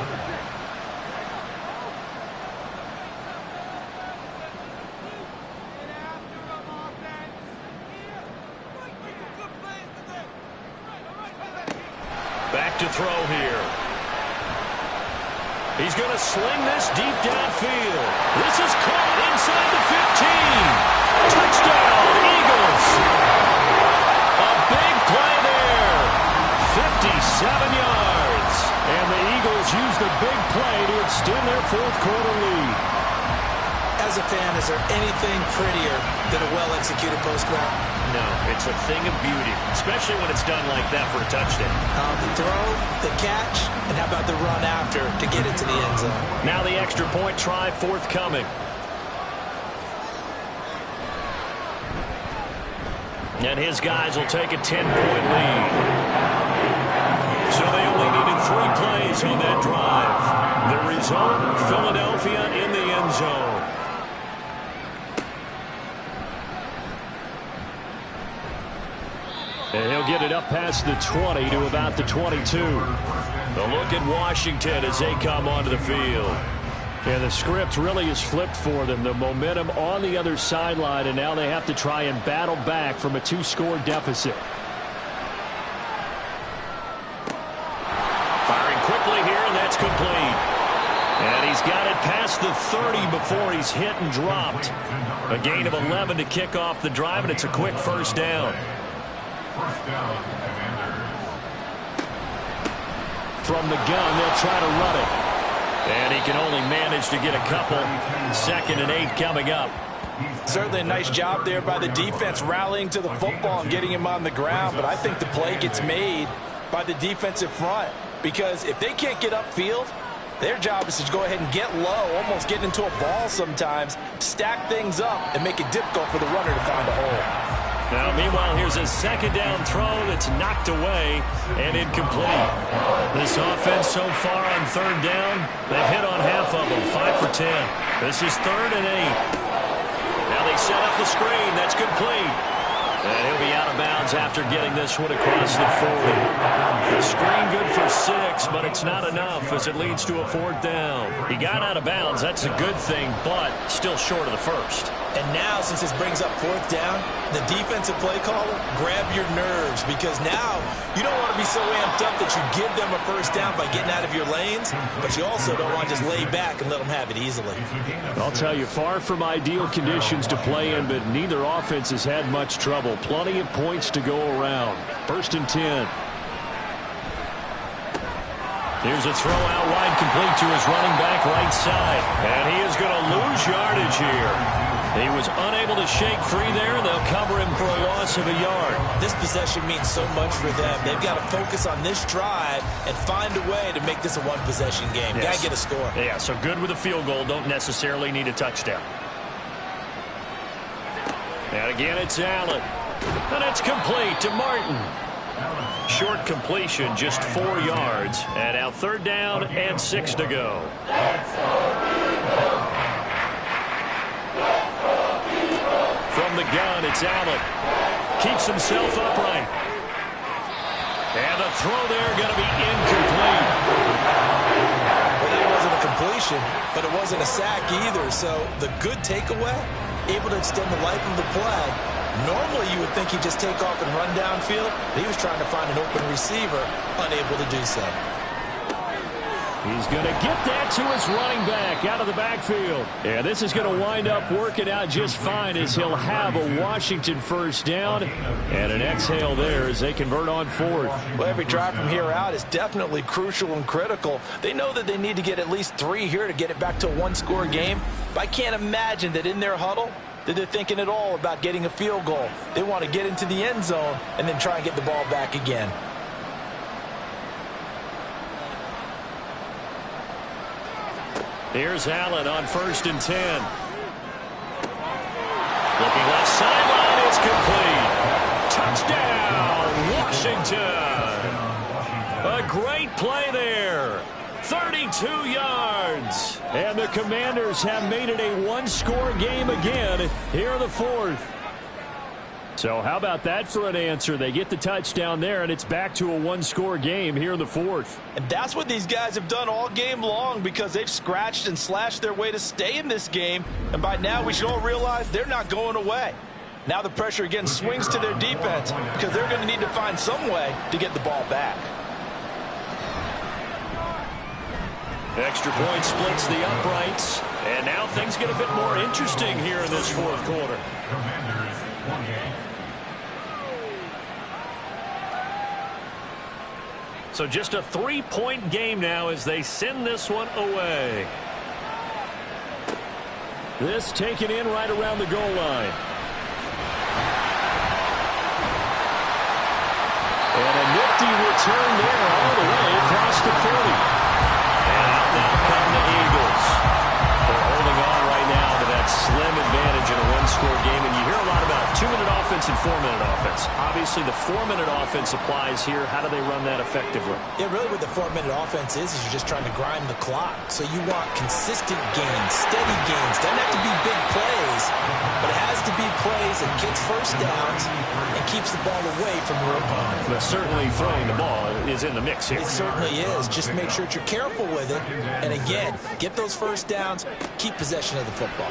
Back to throw here. He's going to sling this deep downfield. This is caught inside the 15. Touchdown, Eagles. A big play there. 57 yards. And the Eagles use the big play to extend their 4th quarter lead. as a fan, is there anything prettier than a well-executed post route? No, it's a thing of beauty, especially when it's done like that for a touchdown. The throw, the catch, and how about the run after to get it to the end zone? Now the extra point try forthcoming. And his guys will take a 10-point lead. So they only needed 3 plays on that drive. The result, Philadelphia in the end zone. And he'll get it up past the 20 to about the 22. A look at Washington as they come onto the field. Yeah, the script really is flipped for them. The momentum on the other sideline, and now they have to try and battle back from a 2-score deficit. Firing quickly here, and that's complete. And he's got it past the 30 before he's hit and dropped. A gain of 11 to kick off the drive, and it's a quick first down. From the gun, they'll try to run it. And he can only manage to get a couple. 2nd and 8 coming up. Certainly a nice job there by the defense rallying to the football and getting him on the ground. But I think the play gets made by the defensive front. Because if they can't get upfield, their job is to go ahead and get low, almost get into a ball sometimes, stack things up, and make it difficult for the runner to find a hole. Now, meanwhile, here's a 2nd down throw that's knocked away and incomplete. This offense so far on 3rd down, they've hit on half of them, 5 for 10. This is 3rd and 8. Now they set up the screen. That's complete. And he'll be out of bounds after getting this one across the 40. The screen good for 6, but it's not enough as it leads to a 4th down. He got out of bounds. That's a good thing, but still short of the 1st. And now, since this brings up 4th down, the defensive play caller, grab your nerves, because now you don't want to be so amped up that you give them a 1st down by getting out of your lanes, but you also don't want to just lay back and let them have it easily. I'll tell you, far from ideal conditions to play in, but neither offense has had much trouble. Plenty of points to go around. 1st and 10. Here's a throw out wide, complete to his running back right side. And he is going to lose yardage here. He was unable to shake free there, and they'll cover him for a loss of a yard. This possession means so much for them. They've got to focus on this drive and find a way to make this a one-possession game. Yes. Got to get a score. Yeah, so good with a field goal. Don't necessarily need a touchdown. And again, it's Allen. And it's complete to Martin. Short completion, just 4 yards. And now 3rd down and 6 to go. From the gun, it's Allen. Keeps himself upright. And the throw there going to be incomplete. Well, that wasn't a completion, but it wasn't a sack either. So the good takeaway, able to extend the life of the play. Normally, you would think he'd just take off and run downfield. He was trying to find an open receiver, unable to do so. He's going to get that to his running back out of the backfield. Yeah, this is going to wind up working out just fine as he'll have a Washington 1st down and an exhale there as they convert on 4th. Well, every drive from here out is definitely crucial and critical. They know that they need to get at least 3 here to get it back to a 1-score game. But I can't imagine that in their huddle that they're thinking at all about getting a field goal. They want to get into the end zone and then try and get the ball back again. Here's Allen on 1st and 10. Looking left sideline, it's complete. Touchdown, Washington. A great play there. 32 yards. And the Commanders have made it a 1-score game again here in the 4th. So how about that for an answer? They get the touchdown there, and it's back to a 1-score game here in the 4th. And that's what these guys have done all game long, because they've scratched and slashed their way to stay in this game. And by now, we should all realize they're not going away. Now the pressure again swings to their defense, because they're going to need to find some way to get the ball back. Extra point splits the uprights. And now things get a bit more interesting here in this 4th quarter. Commanders 28. So just a 3-point game now as they send this one away. This taken in right around the goal line. And a nifty return there all the way across the 40. And out now come the Eagles. They're holding on right now to that slim advantage in a one-score game. And you hear a lot about 2-minute offense and 4-minute offense. Obviously, the 4-minute offense applies here. How do they run that effectively? Yeah, really what the 4-minute offense is you're just trying to grind the clock. So you want consistent gains, steady gains. Doesn't have to be big plays, but it has to be plays that gets first downs and keeps the ball away from your opponent. But certainly throwing the ball is in the mix here. It certainly is. Just make sure that you're careful with it. And again, get those first downs, keep possession of the football.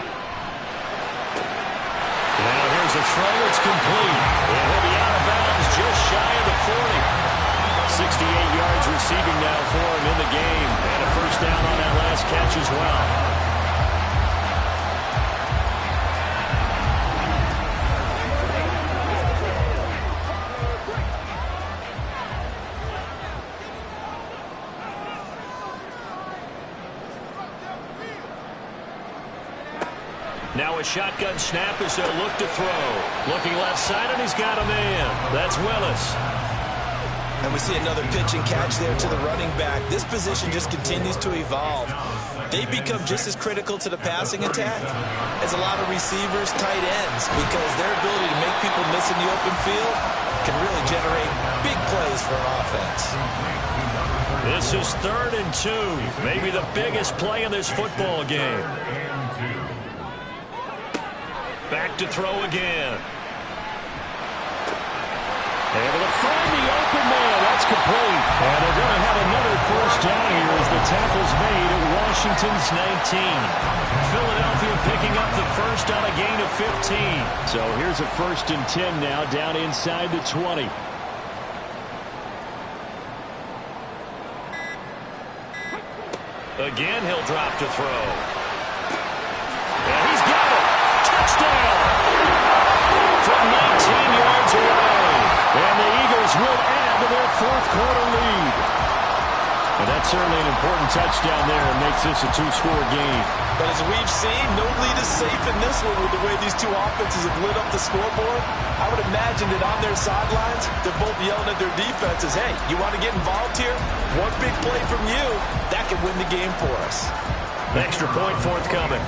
Now here's a throw. It's complete. And he'll be out of bounds just shy of the 40. 68 yards receiving now for him in the game. And a first down on that last catch as well. Now a shotgun snap as they'll look to throw. Looking left side, and he's got a man. That's Willis. And we see another pitch and catch there to the running back. This position just continues to evolve. They become just as critical to the passing attack as a lot of receivers, tight ends, because their ability to make people miss in the open field can really generate big plays for an offense. This is 3rd and 2. Maybe the biggest play in this football game. Back to throw again. Able to find the open man. That's complete. And they're going to have another first down here as the tackle's made at Washington's 19. Philadelphia picking up the first on a gain of 15. So here's a 1st and 10 now down inside the 20. Again, he'll drop to throw. And he's got it. Touchdown. From 19 yards away. And the Eagles will add to their 4th quarter lead. And that's certainly an important touchdown there and makes this a 2-score game. But as we've seen, no lead is safe in this one with the way these two offenses have lit up the scoreboard. I would imagine that on their sidelines, they're both yelling at their defenses, hey, you want to get involved here? One big play from you, that can win the game for us. Extra point forthcoming.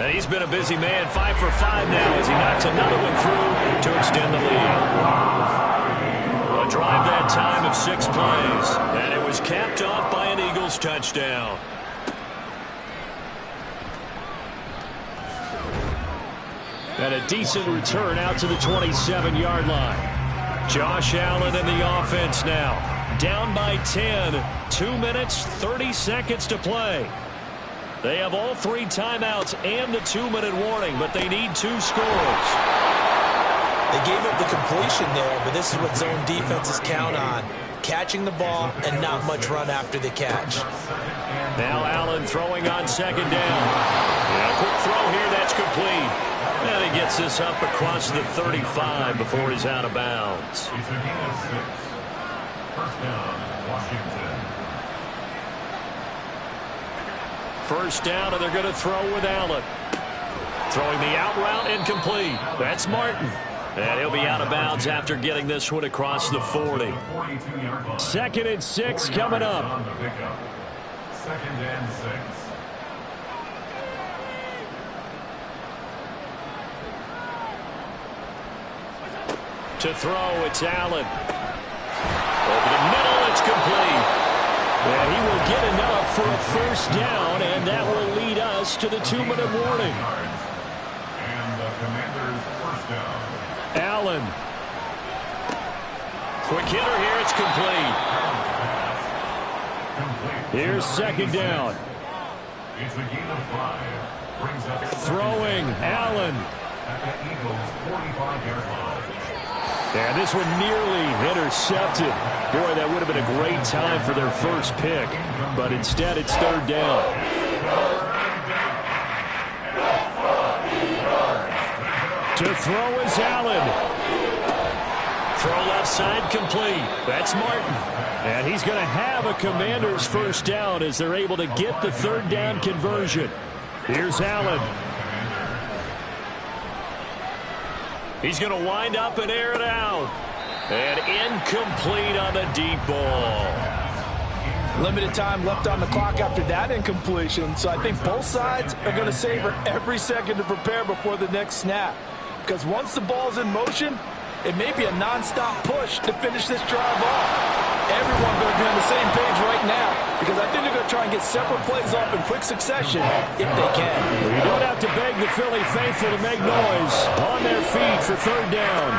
And he's been a busy man, 5 for 5 now as he knocks another one through to extend the lead. A drive that time of 6 plays, and it was capped off by an Eagles touchdown. And a decent return out to the 27-yard line. Josh Allen and the offense now. Down by 10, 2 minutes, 30 seconds to play. They have all 3 timeouts and the 2-minute warning, but they need 2 scores. They gave up the completion there, but this is what zone defenses count on. Catching the ball and not much run after the catch. Now Allen throwing on 2nd down. And a quick throw here, that's complete. And he gets this up across the 35 before he's out of bounds. It's a gain of 6. First down, Washington. First down, and they're going to throw with Allen. Throwing the out route incomplete. That's Martin. And he'll be out of bounds after getting this one across the 40. 2nd and 6 coming up. 2nd and 6. To throw, it's Allen. Over the middle, it's complete. And he will get enough for a first down, and that will lead us to the 2-minute warning. And the Commanders' first down. Allen. Quick hitter here, it's complete. Here's 2nd down. It's a gain of 5. Brings up Throwing, Allen. at the Eagles' 45-yard line. And this one nearly intercepted. Boy, that would have been a great time for their first pick. But instead, it's 3rd down. To throw is Allen. Throw left side complete. That's Martin. And he's going to have a Commanders first down as they're able to get the third down conversion. Here's Allen. He's going to wind up and air it out. And incomplete on the deep ball. Limited time left on the clock after that incompletion, so I think both sides are going to savor every second to prepare before the next snap. Because once the ball's in motion, it may be a non-stop push to finish this drive off. Everyone's going to be on the same page right now because I think they're going to try and get several plays off in quick succession if they can. You don't have to beg the Philly faithful to make noise. On their feet for third down.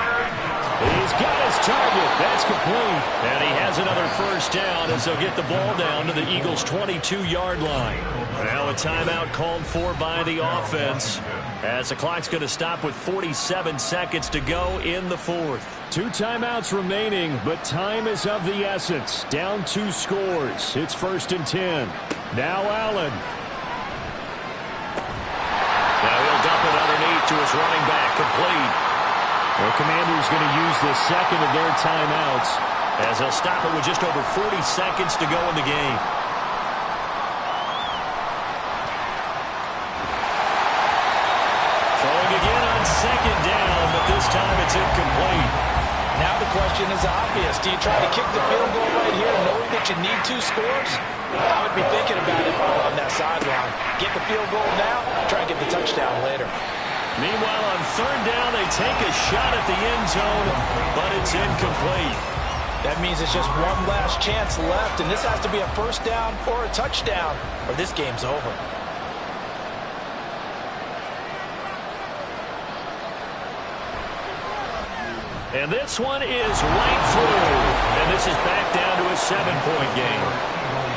He's got his target. That's complete. And he has another first down as they'll get the ball down to the Eagles' 22-yard line. Now a timeout called for by the offense as the clock's going to stop with 47 seconds to go in the fourth. 2 timeouts remaining, but time is of the essence. Down 2 scores. It's 1st and 10. Now Allen. Now he'll dump it underneath to his running back, complete. The Commanders going to use the second of their timeouts as they'll stop it with just over 40 seconds to go in the game. Throwing again on second down, but this time it's incomplete. Now the question is obvious. Do you try to kick the field goal right here knowing that you need 2 scores? I would be thinking about it on that sideline. Get the field goal now, try and get the touchdown later. Meanwhile, on third down, they take a shot at the end zone, but it's incomplete. That means it's just one last chance left, and this has to be a first down or a touchdown, or this game's over. And this one is right through. And this is back down to a 7-point game.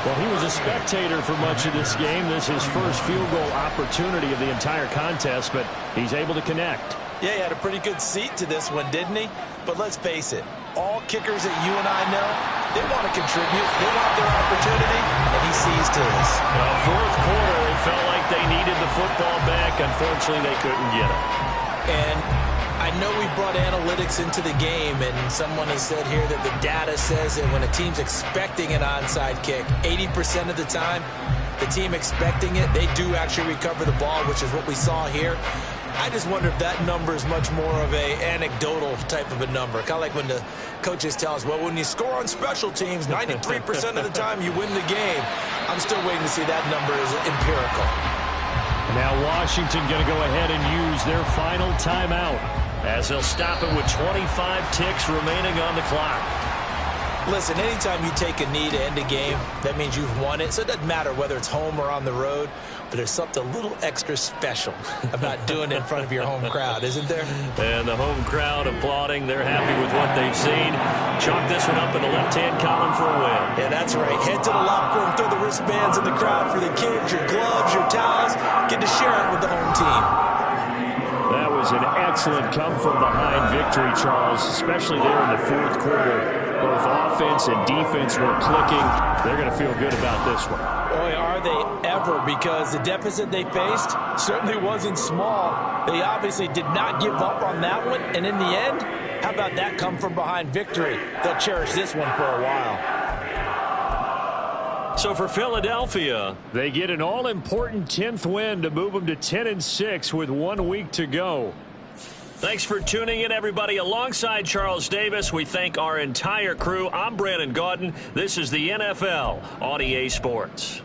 Well, he was a spectator for much of this game. This is his first field goal opportunity of the entire contest, but he's able to connect. Yeah, he had a pretty good seat to this one, didn't he? But let's face it, all kickers that you and I know, they want to contribute. They want their opportunity, and he seized his. Well, fourth quarter, it felt like they needed the football back. Unfortunately, they couldn't get it. And I know we brought analytics into the game, and someone has said here that the data says that when a team's expecting an onside kick, 80% of the time, the team expecting it, they do actually recover the ball, which is what we saw here. I just wonder if that number is much more of a anecdotal type of a number. Kind of like when the coaches tell us, well, when you score on special teams, 93% of the time you win the game. I'm still waiting to see that number is empirical. Now Washington going to go ahead and use their final timeout, as they'll stop it with 25 ticks remaining on the clock. Listen, anytime you take a knee to end a game, that means you've won it. So it doesn't matter whether it's home or on the road, but there's something a little extra special about doing it in front of your home crowd, isn't there? And the home crowd applauding. They're happy with what they've seen. Chalk this one up in the left-hand column for a win. Yeah, that's right. Head to the locker room, throw the wristbands in the crowd for the kids, your gloves, your towels. Get to share it with the home team. That was an excellent come-from-behind victory, Charles, especially there in the fourth quarter. Both offense and defense were clicking. They're going to feel good about this one. Boy, are they ever, because the deficit they faced certainly wasn't small. They obviously did not give up on that one, and in the end, how about that come-from-behind victory? They'll cherish this one for a while. So for Philadelphia, they get an all-important 10th win to move them to 10-6 with 1 week to go. Thanks for tuning in, everybody. Alongside Charles Davis, we thank our entire crew. I'm Brandon Gaudin. This is the NFL on EA Sports.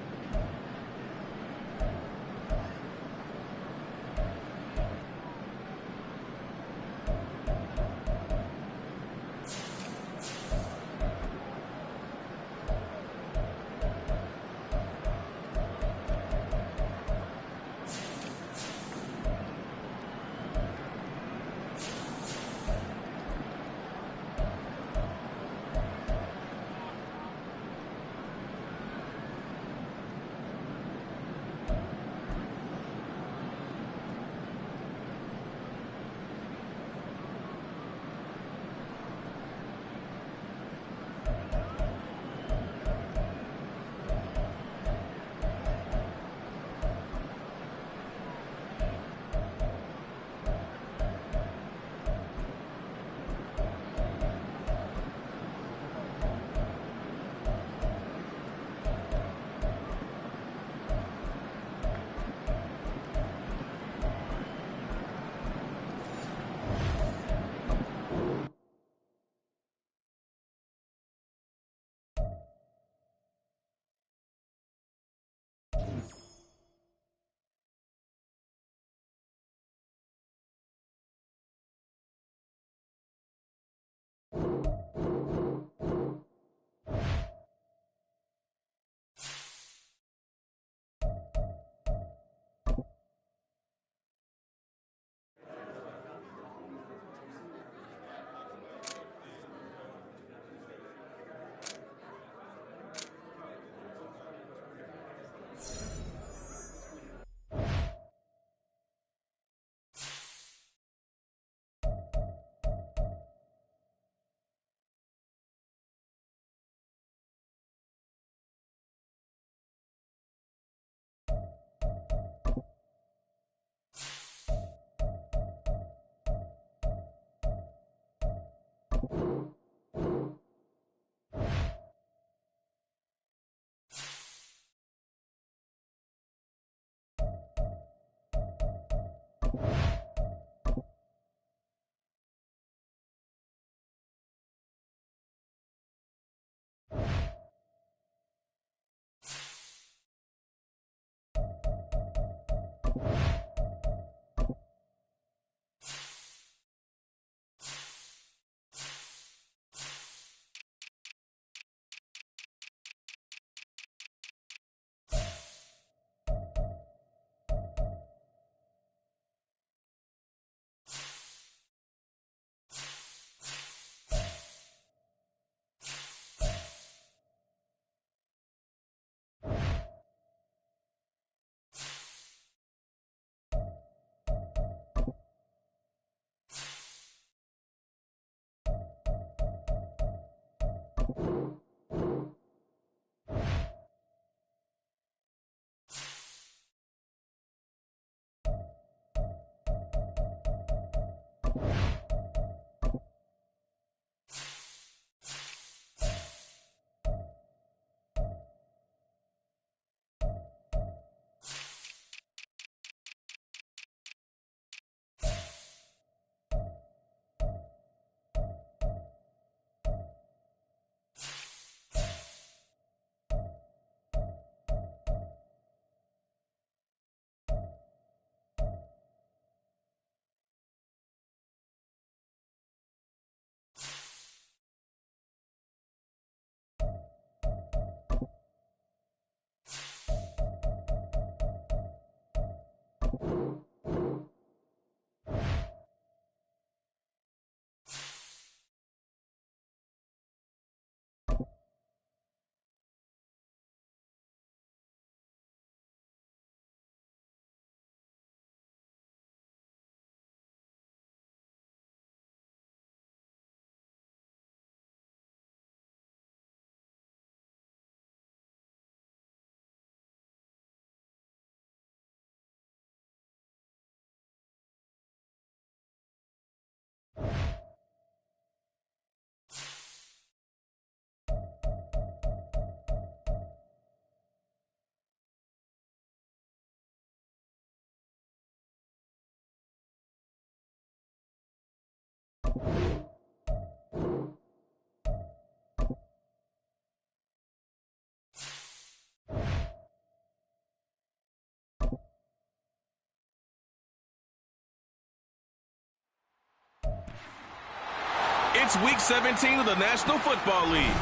It's Week 17 of the National Football League,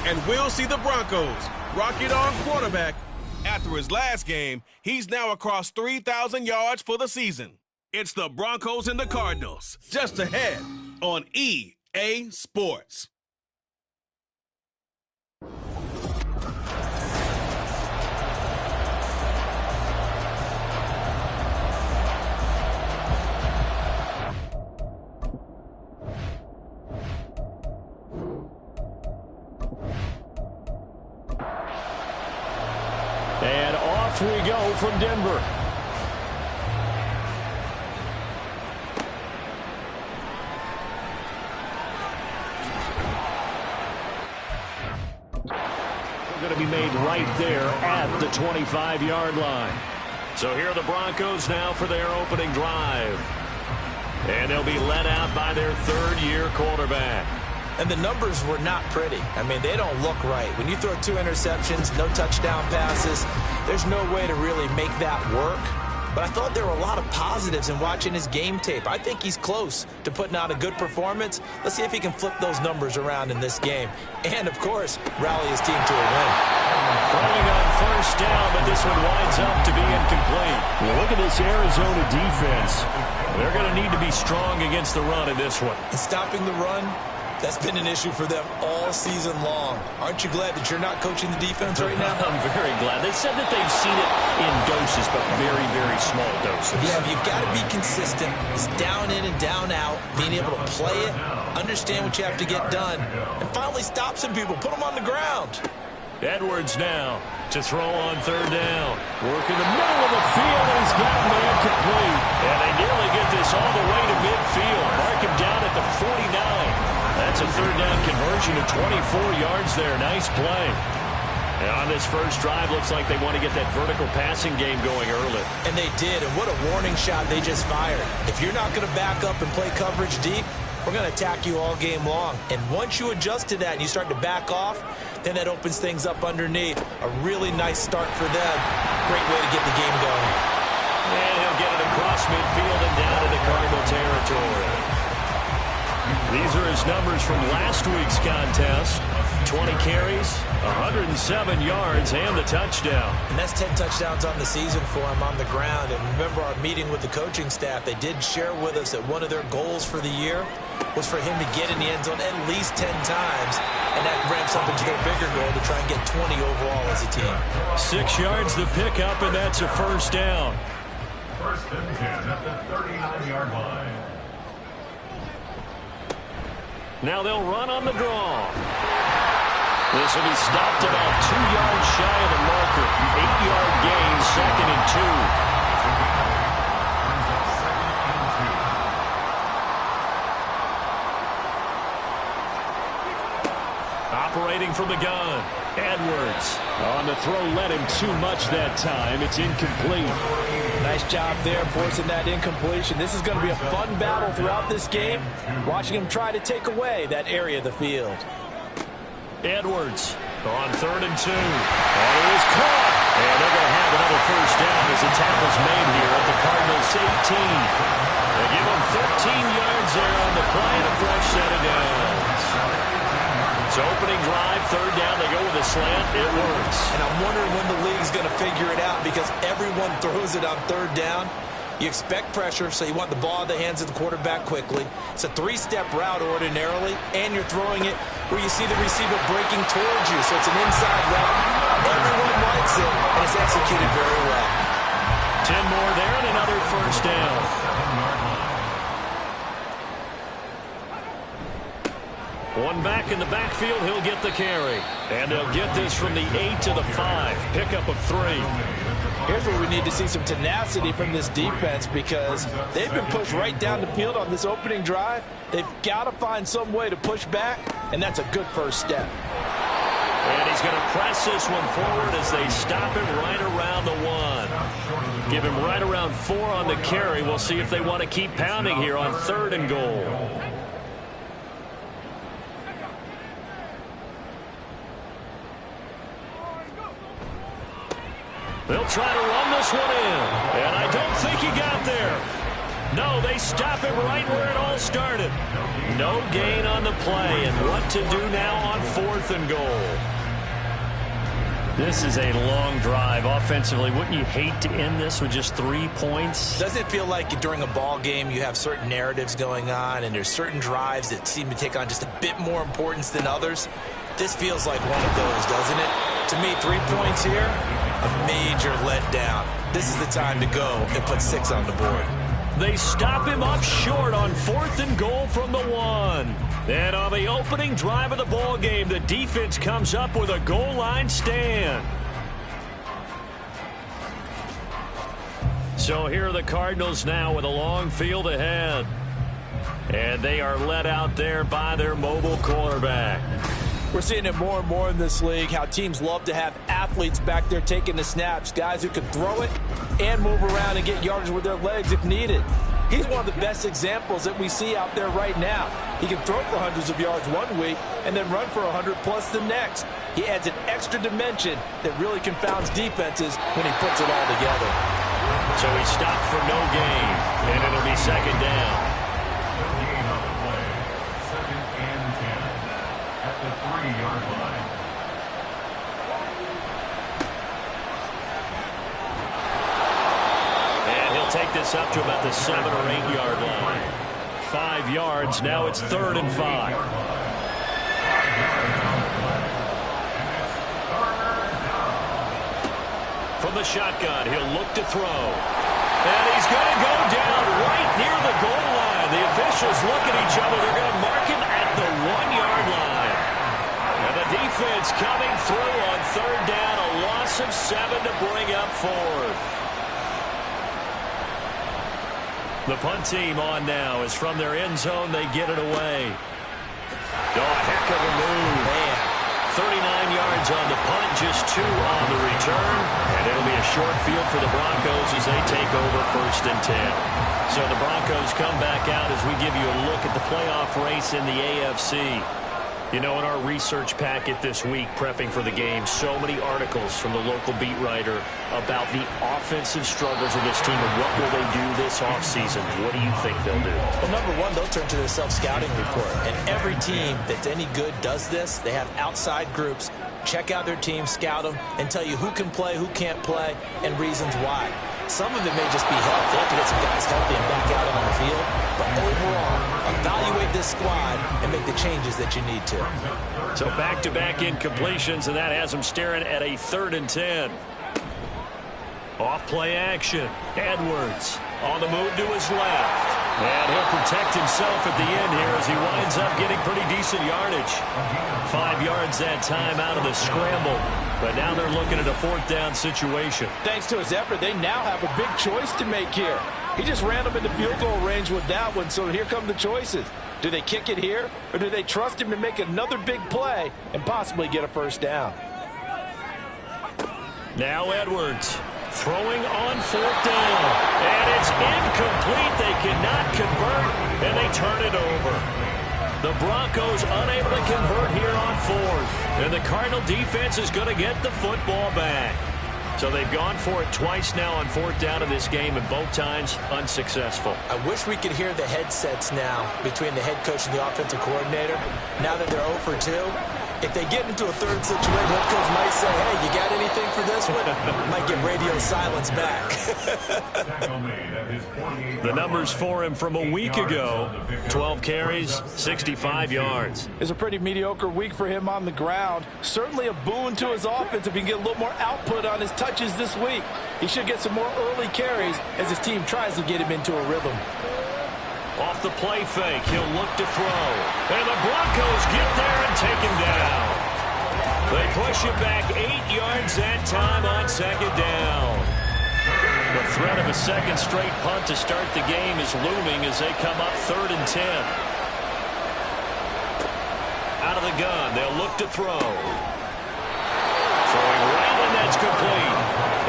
and we'll see the Broncos rock it on quarterback. After his last game, he's now across 3,000 yards for the season. It's the Broncos and the Cardinals, just ahead on EA Sports. And off we go from Denver. Going to be made right there at the 25-yard line. So here are the Broncos now for their opening drive. And they'll be led out by their third-year quarterback. And the numbers were not pretty. I mean, they don't look right. When you throw 2 interceptions, no touchdown passes, there's no way to really make that work. But I thought there were a lot of positives in watching his game tape. I think he's close to putting out a good performance. Let's see if he can flip those numbers around in this game. And, of course, rally his team to a win. Throwing on first down, but this one winds up to be incomplete. Well, look at this Arizona defense. They're going to need to be strong against the run in this one. And stopping the run, that's been an issue for them all season long. Aren't you glad that you're not coaching the defense right now? I'm very glad. They said that they've seen it in doses, but very, very small doses. Yeah, you've got to be consistent. It's down in and down out, being able to play it, understand what you have to get done, and finally stop some people, put them on the ground. Edwards now to throw on third down. Work in the middle of the field, and he's got a man complete. And they nearly get this all the way to midfield. Mark him down at the 49. That That's a third down conversion of 24 yards there. Nice play. And on this first drive, looks like they want to get that vertical passing game going early. And they did, and what a warning shot they just fired. If you're not going to back up and play coverage deep, we're going to attack you all game long. And once you adjust to that and you start to back off, then that opens things up underneath. A really nice start for them. Great way to get the game going. And he'll get it across midfield and down into Cardinal territory. These are his numbers from last week's contest. 20 carries, 107 yards, and the touchdown. And that's 10 touchdowns on the season for him on the ground. And remember our meeting with the coaching staff, they did share with us that one of their goals for the year was for him to get in the end zone at least 10 times. And that ramps up into their bigger goal to try and get 20 overall as a team. 6 yards to pick up, and that's a first down. First and 10 at the 39-yard line. Now they'll run on the draw. This will be stopped about 2 yards shy of the marker. 8-yard gain, 2nd and 2. Operating from the gun. Edwards on the throw, led him too much that time. It's incomplete. Nice job there forcing that incompletion. This is going to be a fun battle throughout this game. Watching him try to take away that area of the field. Edwards on 3rd and 2. And it is caught. And they're going to have another first down as the tackle's made here at the Cardinals 18. They give them 13 yards there on the play and a fresh set of downs. So opening drive, 3rd down, they go with a slant. It works. And I'm wondering when the league's going to figure it out because everyone throws it on 3rd down. You expect pressure, so you want the ball in the hands of the quarterback quickly. It's a 3-step route ordinarily, and you're throwing it where you see the receiver breaking towards you. So it's an inside route. Everyone likes it, and it's executed very well. 10 more there and another first down. One back in the backfield, he'll get the carry. And they'll get this from the 8 to the 5. Pickup of 3. Here's where we need to see some tenacity from this defense because they've been pushed right down the field on this opening drive. They've got to find some way to push back, and that's a good first step. And he's going to press this one forward as they stop him right around the 1. Give him right around 4 on the carry. We'll see if they want to keep pounding here on 3rd and goal. They'll try to run this one in. And I don't think he got there. No, they stop him right where it all started. No gain on the play. And what to do now on 4th and goal. This is a long drive offensively. Wouldn't you hate to end this with just 3 points? Doesn't it feel like during a ball game you have certain narratives going on and there's certain drives that seem to take on just a bit more importance than others? This feels like one of those, doesn't it? To me, 3 points here, a major letdown. This is the time to go and put 6 on the board. They stop him up short on 4th and goal from the 1. And on the opening drive of the ball game, the defense comes up with a goal line stand. So here are the Cardinals now with a long field ahead. And they are led out there by their mobile quarterback. We're seeing it more and more in this league, how teams love to have athletes back there taking the snaps, guys who can throw it and move around and get yardage with their legs if needed. He's one of the best examples that we see out there right now. He can throw for hundreds of yards one week and then run for 100+ the next. He adds an extra dimension that really confounds defenses when he puts it all together. So he stopped for no gain, and it'll be 2nd down. Take this up to about the 7 or 8 yard line. 5 yards. Now it's 3rd and 5. From the shotgun, he'll look to throw. And he's going to go down right near the goal line. The officials look at each other. They're going to mark him at the 1-yard line. And the defense coming through on 3rd down. A loss of 7 to bring up 4th. The punt team on now is from their end zone. They get it away. Oh, a heck of a move. Man. 39 yards on the punt, just 2 on the return. And it'll be a short field for the Broncos as they take over 1st and 10. So the Broncos come back out as we give you a look at the playoff race in the AFC. You know, in our research packet this week, prepping for the game, so many articles from the local beat writer about the offensive struggles of this team and what will they do this offseason. What do you think they'll do? Well, number one, they'll turn to their self-scouting report. And every team that's any good does this. They have outside groups. Check out their team, scout them, and tell you who can play, who can't play, and reasons why. Some of it may just be health. They have to get some guys healthy and back out on the field. But overall, evaluate this squad and make the changes that you need to. So back-to-back incompletions, and that has them staring at a 3rd and 10. Off play action. Edwards on the move to his left. And he'll protect himself at the end here as he winds up getting pretty decent yardage. 5 yards that time out of the scramble. But now they're looking at a 4th down situation. Thanks to his effort, they now have a big choice to make here. He just ran them into field goal range with that one, so here come the choices. Do they kick it here, or do they trust him to make another big play and possibly get a 1st down? Now Edwards throwing on 4th down. And it's incomplete. They cannot convert, and they turn it over. The Broncos unable to convert here on 4th. And the Cardinal defense is going to get the football back. So they've gone for it twice now on 4th down in this game, and both times unsuccessful. I wish we could hear the headsets now between the head coach and the offensive coordinator. Now that they're 0 for 2, if they get into a 3rd situation, head coach might say, hey, you got anything for this one? Might get radio silence back. The numbers for him from a week ago, 12 carries, 65 yards. It's a pretty mediocre week for him on the ground. Certainly a boon to his offense if he can get a little more output on his touches this week. He should get some more early carries as his team tries to get him into a rhythm. Off the play fake, he'll look to throw. And the Broncos get there and take him down. They push him back 8 yards that time on 2nd down. The threat of a 2nd straight punt to start the game is looming as they come up 3rd and 10. Out of the gun, they'll look to throw. Throwing right, and that's complete.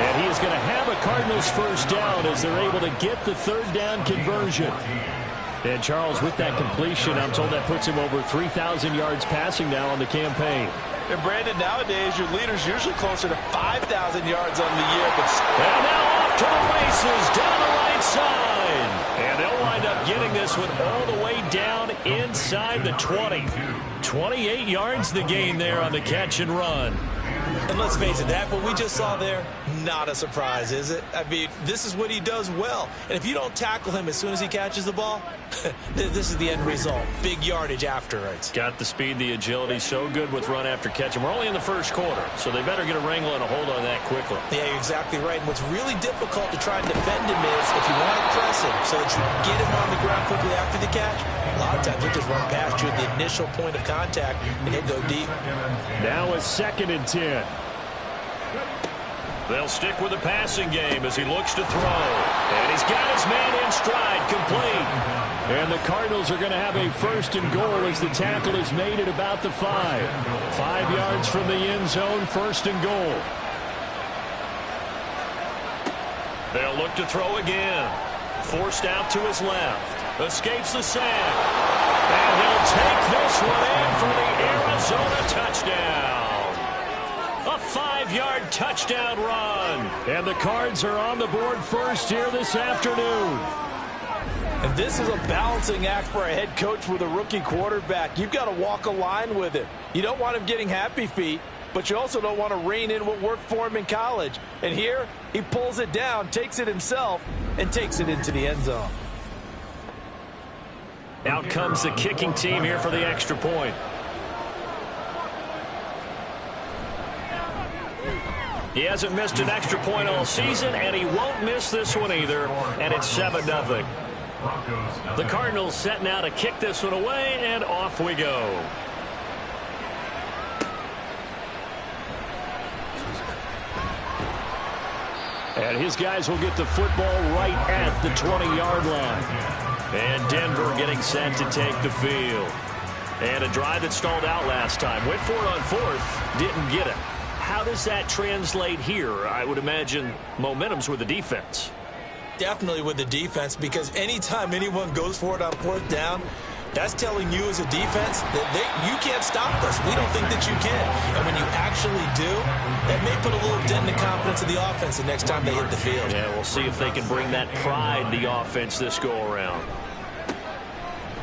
And he is going to have a Cardinals 1st down as they're able to get the 3rd down conversion. And Charles, with that completion, I'm told that puts him over 3,000 yards passing now on the campaign. And Brandon, nowadays your leader's usually closer to 5,000 yards on the year. And now off to the races down the right side. And they'll wind up getting this one all the way down inside the 20. 28 yards the gain there on the catch and run. And let's face it, that what we just saw there, not a surprise, is it? I mean, this is what he does well. And if you don't tackle him as soon as he catches the ball, this is the end result. Big yardage afterwards. Got the speed, the agility, so good with run after catch. And we're only in the 1st quarter, so they better get a wrangle and a hold on that quickly. Yeah, you're exactly right. And what's really difficult to try and defend him is if you want to press him so that you get him on the ground quickly after the catch, a lot of times he'll just run past you at the initial point of contact, and he'll go deep. Now a 2nd and 10. They'll stick with the passing game as he looks to throw. And he's got his man in stride, complete. And the Cardinals are going to have a 1st and goal as the tackle is made at about the 5. 5 yards from the end zone, 1st and goal. They'll look to throw again. Forced out to his left. Escapes the sack. And he'll take this one in for the Arizona touchdown. A 5-yard touchdown run. And the Cards are on the board first here this afternoon. And this is a balancing act for a head coach with a rookie quarterback. You've got to walk a line with him. You don't want him getting happy feet, but you also don't want to rein in what worked for him in college. And here, he pulls it down, takes it himself, and takes it into the end zone. Out comes the kicking team here for the extra point. He hasn't missed an extra point all season, and he won't miss this one either, and it's 7-0. The Cardinals set now to kick this one away, and off we go. And his guys will get the football right at the 20-yard line. And Denver getting set to take the field. And a drive that stalled out last time. Went for it on fourth, didn't get it. How does that translate here? I would imagine momentum's with the defense. Definitely with the defense, because anytime anyone goes for it on fourth down, that's telling you as a defense that you can't stop us. We don't think that you can. And when you actually do, that may put a little dent in the confidence of the offense the next time they hit the field. Yeah, we'll see if they can bring that pride to the offense this go-around.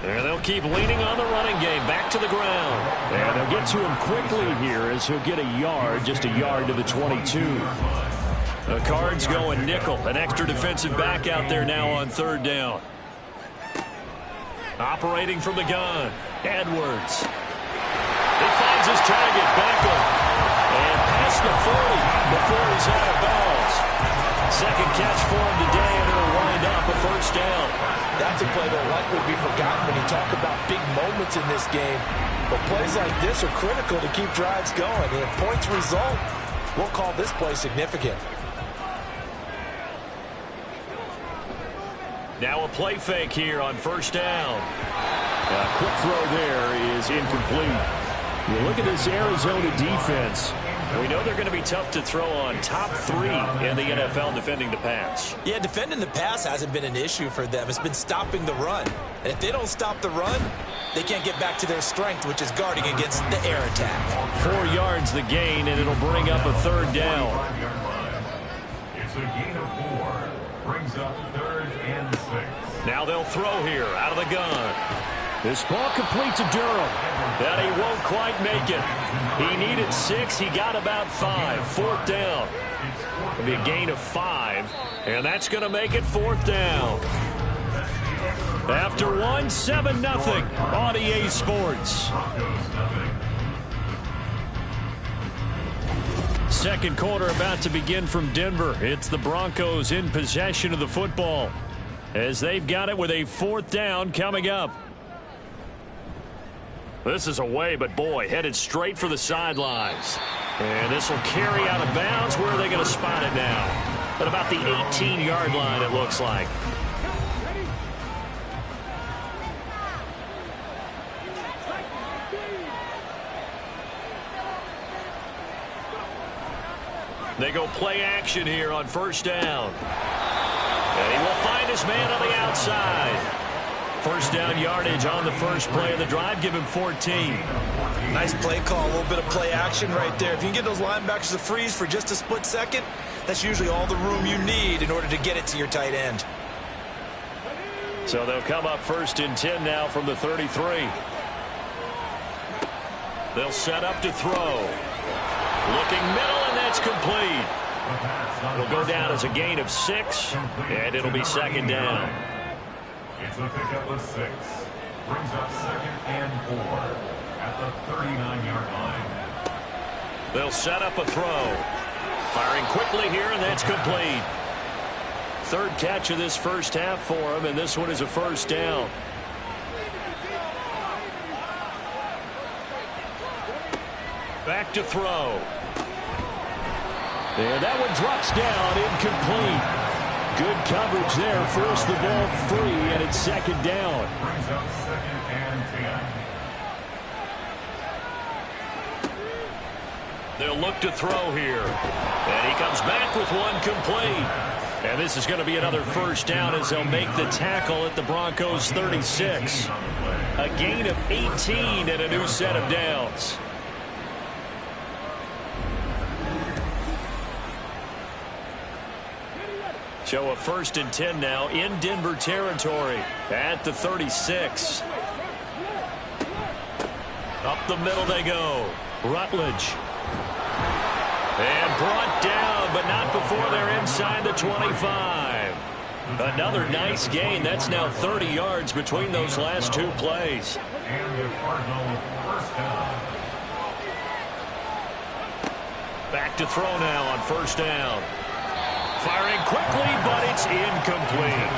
And they'll keep leaning on the running game. Back to the ground. And they'll get to him quickly here as he'll get a yard, just a yard to the 22. The Cards going nickel. An extra defensive back out there now on third down. Operating from the gun. Edwards. He finds his target. Beckham. And past the 40 before he's out of bounds. Second catch for him today, and it'll wind up a first down. That's a play that likely would be forgotten when you talk about big moments in this game. But plays like this are critical to keep drives going. And if points result, we'll call this play significant. Now a play fake here on first down. A quick throw there is incomplete. You look at this Arizona defense. We know they're going to be tough to throw on. Top 3 in the NFL defending the pass. Yeah, defending the pass hasn't been an issue for them. It's been stopping the run. And if they don't stop the run, they can't get back to their strength, which is guarding against the air attack. 4 yards the gain, and it'll bring up a third down. It's a gain of 4. Brings up 3rd and 6. Now they'll throw here out of the gun. This ball complete to Durham. That he won't quite make it. He needed 6. He got about 5. 4th down. It'll be a gain of 5. And that's going to make it 4th down. After 1, 7-0 on EA Sports. Second quarter about to begin from Denver. It's the Broncos in possession of the football as they've got it with a 4th down coming up. This is away, but boy, headed straight for the sidelines. And this will carry out of bounds. Where are they going to spot it now? At about the 18-yard line, it looks like. They go play action here on first down. And he will find his man on the outside. First down yardage on the first play of the drive. Give him 14. Nice play call. A little bit of play action right there. If you can get those linebackers to freeze for just a split second, that's usually all the room you need in order to get it to your tight end. So they'll come up 1st and 10 now from the 33. They'll set up to throw. Looking middle, and that's complete. It'll go down as a gain of 6, and it'll be 2nd down. It's a pickup of 6. Brings up 2nd and 4 at the 39-yard line. They'll set up a throw. Firing quickly here, and that's complete. 3rd catch of this first half for him, and this one is a first down. Back to throw. And that one drops down, incomplete. Good coverage there, forced the ball free, and it's 2nd down. Brings up 2nd and 10. They'll look to throw here. And he comes back with one complete. And this is going to be another first down as they'll make the tackle at the Broncos 36. A gain of 18 and a new set of downs. So a 1st and 10 now in Denver territory at the 36. Up the middle they go. Rutledge. And brought down, but not before they're inside the 25. Another nice gain. That's now 30 yards between those last 2 plays. And the Cardinal first down. Back to throw now on first down. Firing quickly, but it's incomplete.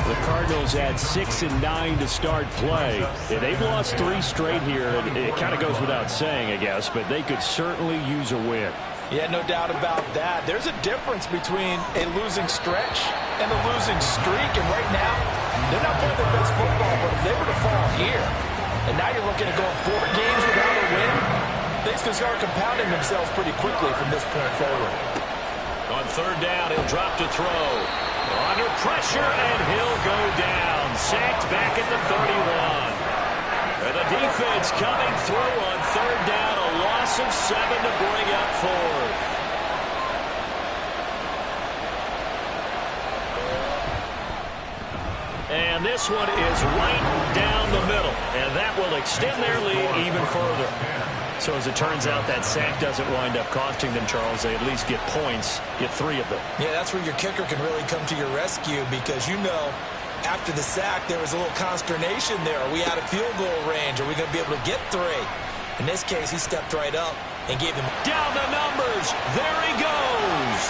The Cardinals had 6 and 9 to start play. Yeah, they've lost 3 straight here. It kind of goes without saying, I guess, but they could certainly use a win. Yeah, no doubt about that. There's a difference between a losing stretch and a losing streak, and right now, they're not playing their best football, but if they were to fall here, And now you're looking at going 4 games without a win. Things can start compounding themselves pretty quickly from this point forward. On third down, he'll drop to throw. Under pressure, and he'll go down. Sacked back at the 31. And the defense coming through on third down. A loss of 7 to bring up fourth. And this one is right down the middle. And that will extend their lead even further. So as it turns out, that sack doesn't wind up costing them, Charles. They at least get points, get 3 of them. Yeah, that's where your kicker can really come to your rescue because, you know, after the sack, there was a little consternation there. Are we out of field goal range? Are we going to be able to get 3? In this case, he stepped right up and gave them down the numbers. There he goes.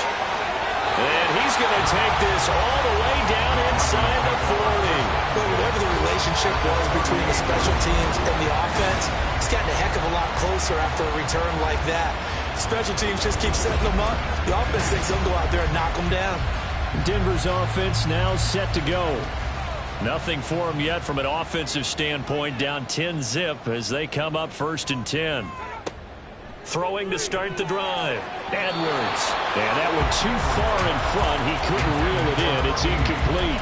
And he's going to take this all the way down inside the 40. Well, whatever the relationship was between the special teams and the offense, it's gotten a heck of a lot closer after a return like that. Special teams just keep setting them up. The offense thinks they'll go out there and knock them down. Denver's offense now set to go. Nothing for them yet from an offensive standpoint. Down 10-zip as they come up 1st and 10. Throwing to start the drive. Edwards. And that one too far in front. He couldn't reel it in. It's incomplete.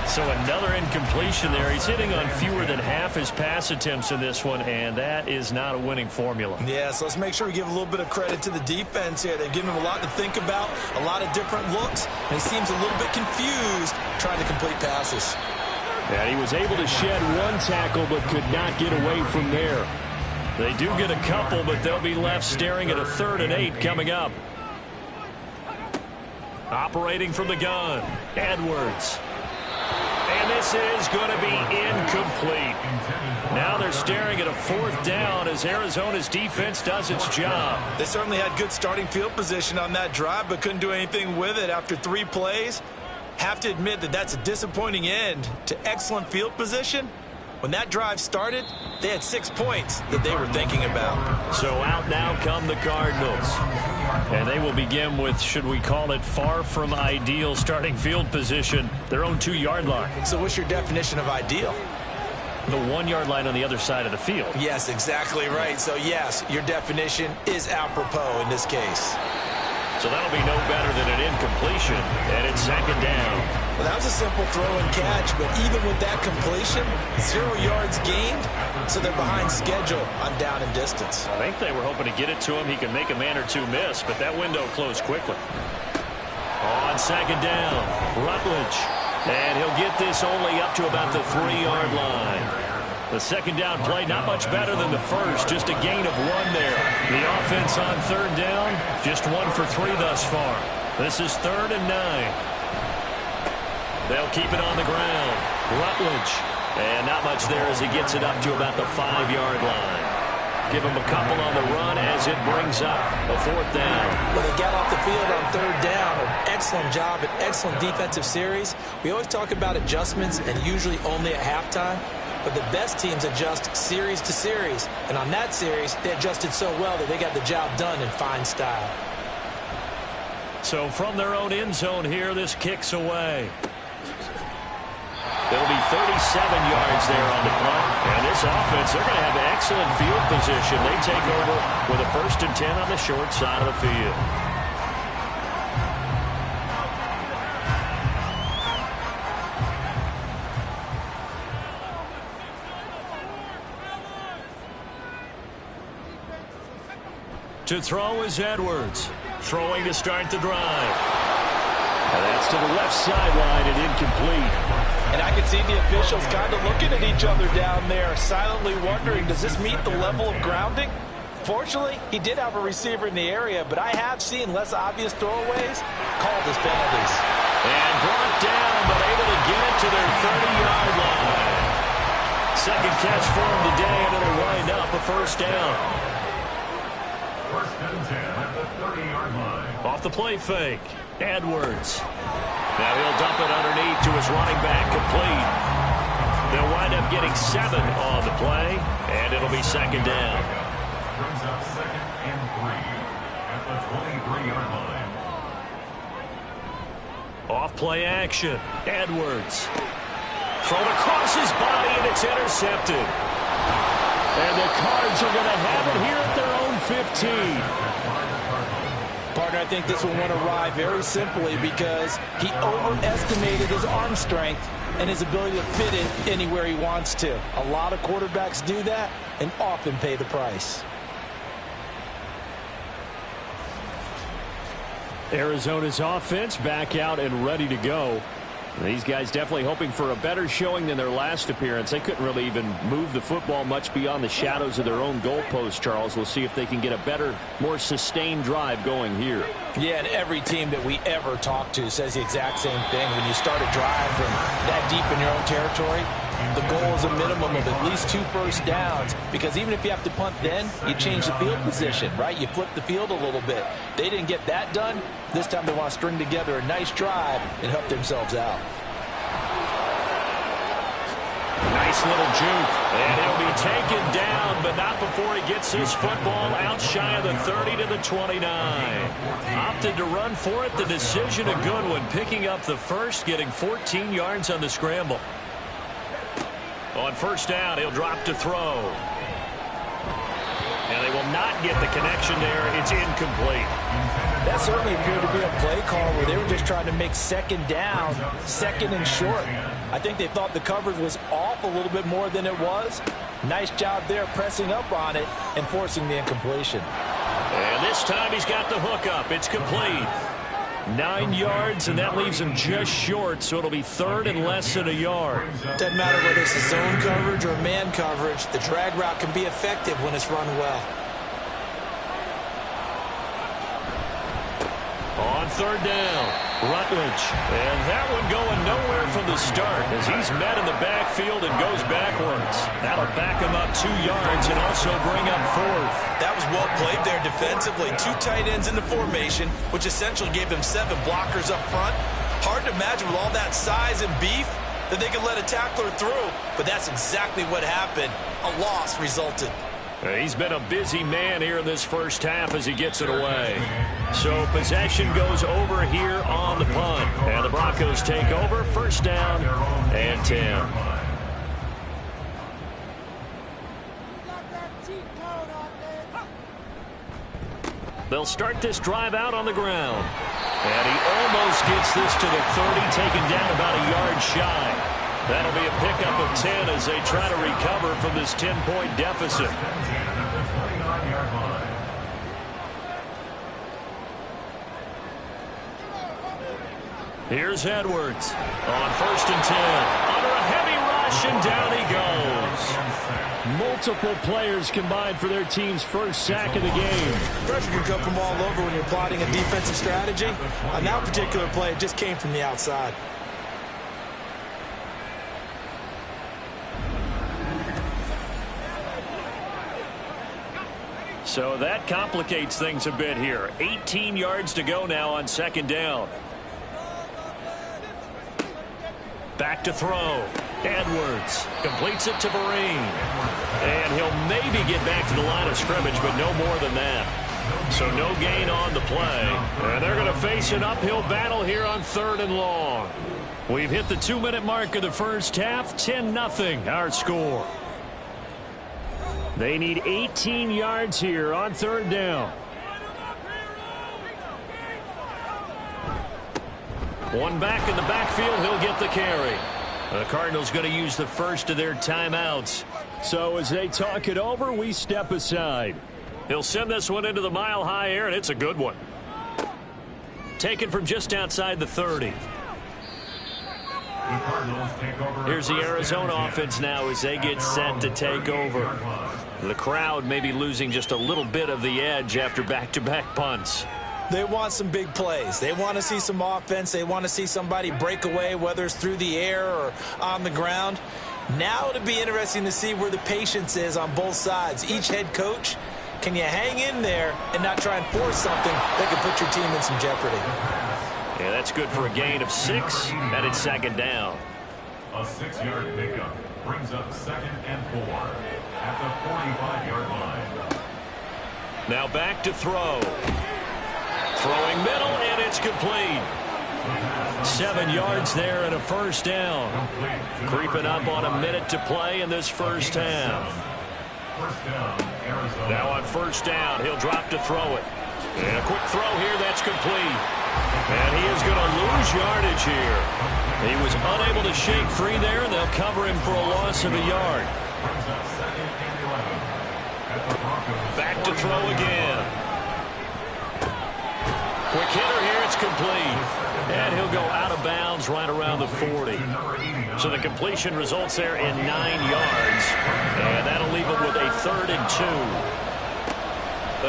So another incompletion there. He's hitting on fewer than half his pass attempts in this one, and that is not a winning formula. Yeah, so let's make sure we give a little bit of credit to the defense here. They've given him a lot to think about, a lot of different looks, and he seems a little bit confused trying to complete passes. And he was able to shed 1 tackle but could not get away from there. They do get a couple, but they'll be left staring at a 3rd and 8 coming up. Operating from the gun, Edwards. And this is going to be incomplete. Now they're staring at a 4th down as Arizona's defense does its job. They certainly had good starting field position on that drive, but couldn't do anything with it after 3 plays. Have to admit that that's a disappointing end to excellent field position. When that drive started, they had 6 points that they were thinking about. So out now come the Cardinals. And they will begin with, should we call it, far from ideal starting field position, their own 2-yard line. So what's your definition of ideal? The 1-yard line on the other side of the field. Yes, exactly right. So yes, your definition is apropos in this case. So that'll be no better than an incompletion, and it's 2nd down. Well, that was a simple throw and catch, but even with that completion, 0 yards gained, so they're behind schedule on down and distance. I think they were hoping to get it to him. He can make a man or 2 miss, but that window closed quickly. On 2nd down, Rutledge, and he'll get this only up to about the 3-yard line. The 2nd down play, not much better than the first, just a gain of 1 there. The offense on 3rd down, just 1 for 3 thus far. This is 3rd and 9. They'll keep it on the ground. Rutledge, and not much there as he gets it up to about the 5-yard line. Give him a couple on the run as it brings up a 4th down. Well, they got off the field on 3rd down. An excellent job, an excellent defensive series. We always talk about adjustments and usually only at halftime. But the best teams adjust series to series. And on that series, they adjusted so well that they got the job done in fine style. So from their own end zone here, this kicks away. There'll be 37 yards there on the punt. And this offense, they're going to have excellent field position. They take over with a 1st and 10 on the short side of the field. To throw is Edwards. Throwing to start the drive. And that's to the left sideline and incomplete. And I can see the officials kind of looking at each other down there, silently wondering, does this meet the level of grounding? Fortunately, he did have a receiver in the area, but I have seen less obvious throwaways called as penalties. And brought down, but able to get it to their 30-yard line. 2nd catch for him today, and it'll wind up a 1st down. 1st and 10 at the 30-yard line. Off the play fake, Edwards. Now he'll dump it underneath to his running back, complete. They'll wind up getting 7 on the play, and it'll be 2nd down. Brings up 2nd and 3 at the 23-yard line. Off play action, Edwards. Thrown across his body, and it's intercepted. And the Cards are going to have it here at their own 15. Partner, I think this will want to ride very simply because he overestimated his arm strength and his ability to fit it anywhere he wants to. A lot of quarterbacks do that and often pay the price. Arizona's offense back out and ready to go. These guys definitely hoping for a better showing than their last appearance. They couldn't really even move the football much beyond the shadows of their own goalpost, Charles. We'll see if they can get a better, more sustained drive going here. Yeah, and every team that we ever talk to says the exact same thing. When you start a drive from that deep in your own territory, the goal is a minimum of at least 2 first downs, because even if you have to punt then, you change the field position, right? You flip the field a little bit. They didn't get that done. This time they want to string together a nice drive and help themselves out. Nice little juke. And he'll be taken down, but not before he gets his football out shy of the 30 to the 29. Opted to run for it. The decision a good one. Picking up the first, getting 14 yards on the scramble. On first down, he'll drop to throw. And they will not get the connection there. It's incomplete. That certainly appeared to be a play call where they were just trying to make second down, second and short. I think they thought the coverage was off a little bit more than it was. Nice job there pressing up on it and forcing the incompletion. And this time he's got the hook up. It's complete. 9 yards, and that leaves him just short, so it'll be third and less than a yard. Doesn't matter whether it's a zone coverage or man coverage, the drag route can be effective when it's run well. On third down, Rutledge. And that one going nowhere from the start as he's met in the backfield and goes backwards. That'll back him up 2 yards and also bring up fourth. That was well played there defensively. 2 tight ends in the formation, which essentially gave them 7 blockers up front. Hard to imagine with all that size and beef that they could let a tackler through, but that's exactly what happened. A loss resulted. He's been a busy man here in this first half as he gets it away. So possession goes over here on the punt. And the Broncos take over, first down and 10. They'll start this drive out on the ground. And he almost gets this to the 30, taken down about a yard shy. That'll be a pickup of 10 as they try to recover from this 10-point deficit. Here's Edwards on first and 10. Under a heavy rush, and down he goes. Multiple players combined for their team's first sack of the game. Pressure can come from all over when you're plotting a defensive strategy. On that particular play, it just came from the outside. So that complicates things a bit here. 18 yards to go now on second down. Back to throw. Edwards completes it to Vereen. And he'll maybe get back to the line of scrimmage, but no more than that. So no gain on the play. And they're going to face an uphill battle here on third and long. We've hit the 2-minute mark of the first half. 10-0 our score. They need 18 yards here on third down. One back in the backfield, he'll get the carry. The Cardinals going to use the first of their timeouts. So as they talk it over, we step aside. He'll send this one into the mile-high air, and it's a good one. Taken from just outside the 30. Here's the Arizona offense now as they get set to take over. The crowd may be losing just a little bit of the edge after back-to-back punts. They want some big plays. They want to see some offense. They want to see somebody break away, whether it's through the air or on the ground. Now it'll be interesting to see where the patience is on both sides. Each head coach, can you hang in there and not try and force something that could put your team in some jeopardy? Yeah, that's good for a gain of 6, and it's second down. A 6-yard pickup brings up second and 4 at the 45-yard line. Now back to throw. Throwing middle, and it's complete. 7 yards there and a first down. Creeping up on a minute to play in this first half. First down, Arizona. Now on first down, he'll drop to throw it. And a quick throw here, that's complete. And he is going to lose yardage here. He was unable to shake free there, and they'll cover him for a loss of a yard. Back to throw again. Quick hitter here, it's complete. And he'll go out of bounds right around the 40. So the completion results there in 9 yards. And that'll leave him with a 3rd and 2.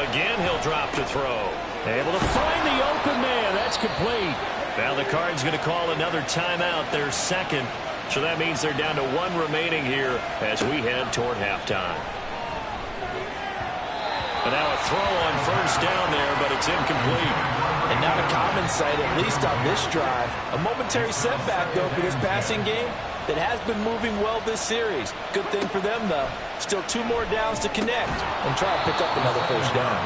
Again, he'll drop to throw. Able to find the open man. That's complete. Now the Cards going to call another timeout, their second. So that means they're down to 1 remaining here as we head toward halftime. And now a throw on first down there, but it's incomplete. And not a common sight, at least on this drive. A momentary setback, though, for this passing game that has been moving well this series. Good thing for them, though. Still 2 more downs to connect and try to pick up another first down.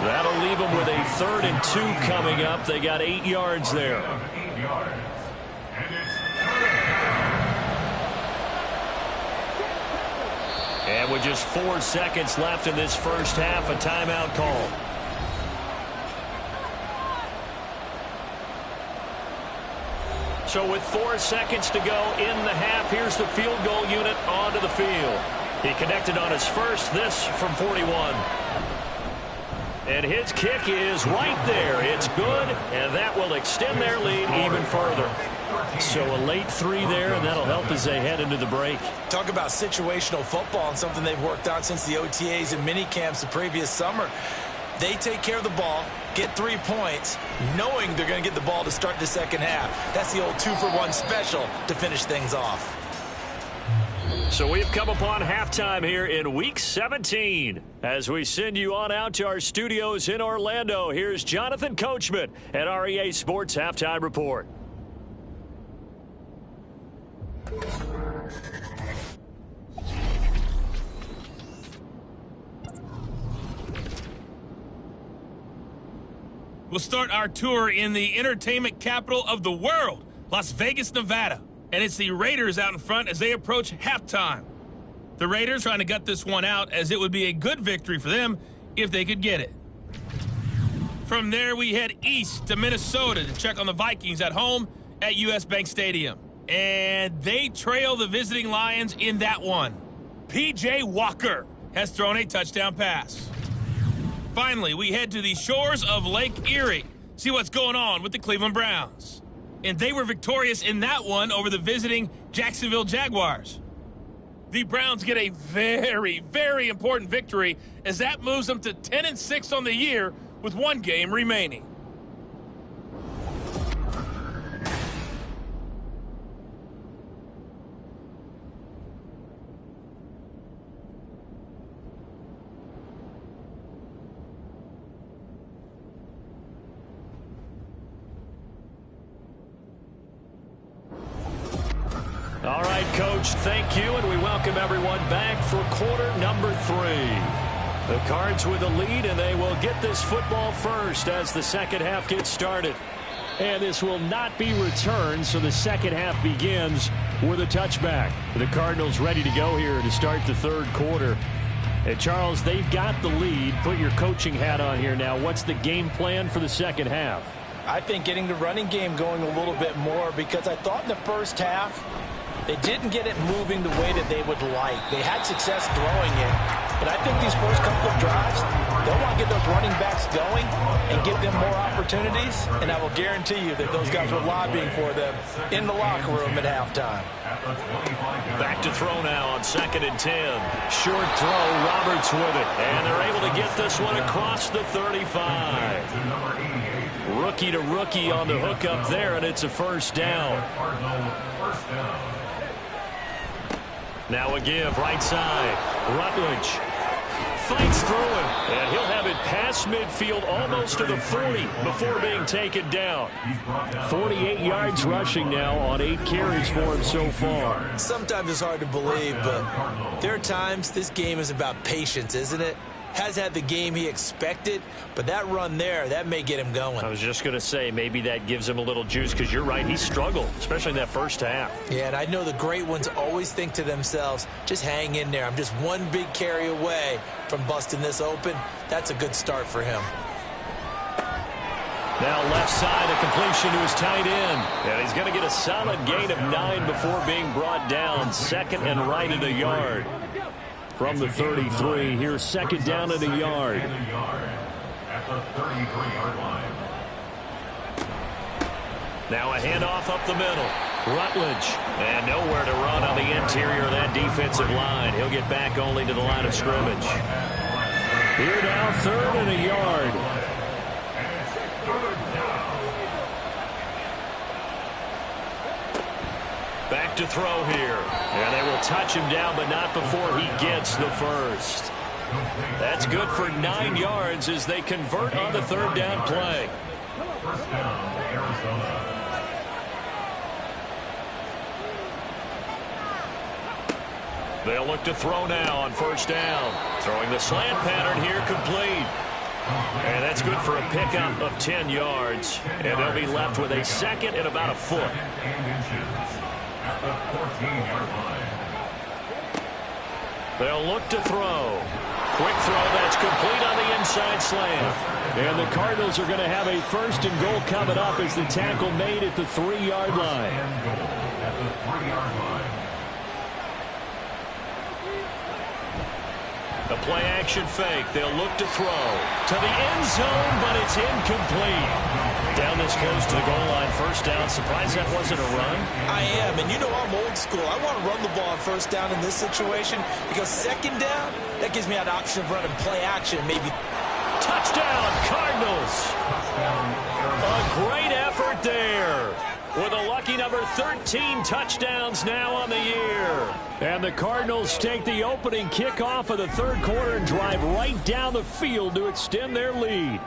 That'll leave them with a 3rd and 2 coming up. They got 8 yards there. 8 yards. And it's And with just 4 seconds left in this first half, a timeout call. So with 4 seconds to go in the half, here's the field goal unit onto the field. He connected on his first, this from 41. And his kick is right there. It's good, and that will extend their lead even further. So a late 3 there, and that'll help as they head into the break. Talk about situational football and something they've worked on since the OTAs and mini camps the previous summer. They take care of the ball, get 3 points, knowing they're going to get the ball to start the second half. That's the old 2-for-1 special to finish things off. So we've come upon halftime here in Week 17. As we send you on out to our studios in Orlando, here's Jonathan Coachman at REA Sports Halftime Report. We'll start our tour in the entertainment capital of the world, Las Vegas, Nevada. And it's the Raiders out in front as they approach halftime. The Raiders trying to gut this one out, as it would be a good victory for them if they could get it. From there, we head east to Minnesota to check on the Vikings at home at US Bank Stadium. And they trail the visiting Lions in that one. P.J. Walker has thrown a touchdown pass. Finally, we head to the shores of Lake Erie, see what's going on with the Cleveland Browns. And they were victorious in that one over the visiting Jacksonville Jaguars. The Browns get a very, very important victory, as that moves them to 10-6 on the year with 1 game remaining. All right, Coach, thank you, and we welcome everyone back for quarter number 3. The Cards with the lead, and they will get this football first as the second half gets started. And this will not be returned, so the second half begins with a touchback. The Cardinals ready to go here to start the 3rd quarter. And, Charles, they've got the lead. Put your coaching hat on here now. What's the game plan for the second half? I think getting the running game going a little bit more, because I thought in the first half they didn't get it moving the way that they would like. They had success throwing it, but I think these first couple of drives, they'll want to get those running backs going and give them more opportunities, and I will guarantee you that those guys were lobbying for them in the locker room at halftime. Back to throw now on 2nd and 10. Short throw, Roberts with it, and they're able to get this one across the 35. Rookie to rookie on the hook up there, and it's a first down. Now a give, right side. Rutledge fights through him, and he'll have it past midfield almost to the 40 before being taken down. 48 yards rushing now on 8 carries for him so far. Sometimes it's hard to believe, but there are times this game is about patience, isn't it? has had the game he expected, but that run there, that may get him going. I was just going to say, maybe that gives him a little juice, because you're right, he struggled, especially in that first half. Yeah, and I know the great ones always think to themselves, just hang in there. I'm just one big carry away from busting this open. That's a good start for him. Now left side, a completion to his tight end. And he's going to get a solid gain of 9 before being brought down. Second and right at a yard. From the 33, here's second down at a yard. At the 33-yard line. Now a handoff up the middle. Rutledge. And nowhere to run on the interior of that defensive line. He'll get back only to the line of scrimmage. Here now, third and a yard. Back to throw here. And they will touch him down, but not before he gets the first. That's good for 9 yards as they convert on the third down play. First down, Arizona. They'll look to throw now on first down. Throwing the slant pattern here, complete. And that's good for a pickup of 10 yards. And they'll be left with a second and about a foot. At the 14-yard line. They'll look to throw. Quick throw that's complete on the inside slant. And the Cardinals are going to have a first and goal coming up as the tackle made at the 3-yard line. And goal at the 3-yard line. The play-action fake. They'll look to throw to the end zone, but it's incomplete. Down this close to the goal line, first down. Surprised that wasn't a run? I am, and you know I'm old school. I want to run the ball on first down in this situation because second down, that gives me an option of running play action, maybe. Touchdown, Cardinals. A great effort there. With a lucky number 13 touchdowns now on the year. And the Cardinals take the opening kickoff of the third quarter and drive right down the field to extend their lead.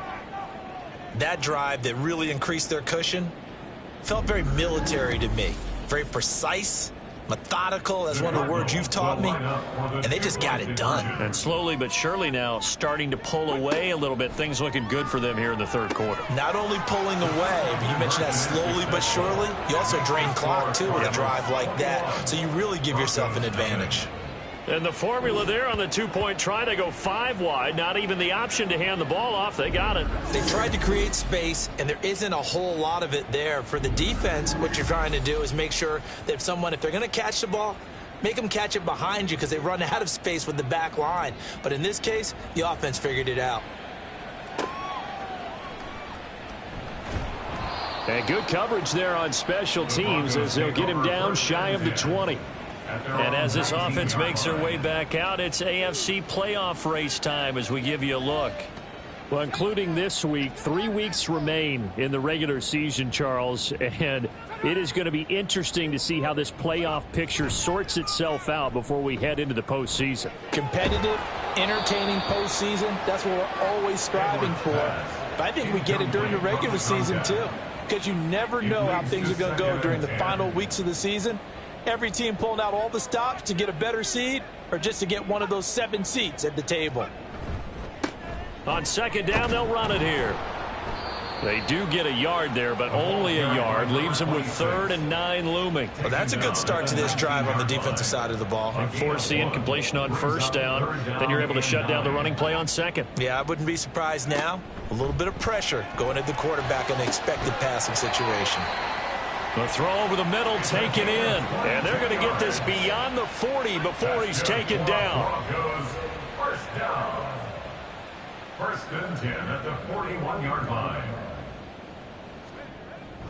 That drive that really increased their cushion felt very military to me. Very precise, methodical. That's one of the words you've taught me. And they just got it done. And slowly but surely now starting to pull away a little bit. Things looking good for them here in the third quarter. Not only pulling away, but you mentioned that slowly but surely. You also drain clock, too, with a drive like that. So you really give yourself an advantage. And the formula there on the two-point try, they go 5 wide. Not even the option to hand the ball off. They got it. They tried to create space, and there isn't a whole lot of it there. For the defense, what you're trying to do is make sure that if they're going to catch the ball, make them catch it behind you because they run out of space with the back line. But in this case, the offense figured it out. And good coverage there on special teams as they'll get him down shy of the 20. And as this offense makes their way back out, it's AFC playoff race time as we give you a look. Well, including this week, 3 weeks remain in the regular season, Charles, and it is going to be interesting to see how this playoff picture sorts itself out before we head into the postseason. Competitive, entertaining postseason, that's what we're always striving for. But I think we get it during the regular season, too, because you never know how things are going to go during the final weeks of the season. Every team pulling out all the stops to get a better seed or just to get one of those 7 seats at the table. On second down, they'll run it here. They do get a yard there, but only a yard. Leaves them with 3rd and 9 looming. Well, that's a good start to this drive on the defensive side of the ball. And force the incompletion on first down. Then you're able to shut down the running play on second. Yeah, I wouldn't be surprised now. A little bit of pressure going at the quarterback in the expected passing situation. The throw over the middle taken in. And they're going to get this beyond the 40 before he's taken down. First down. First and 10 at the 41-yard line.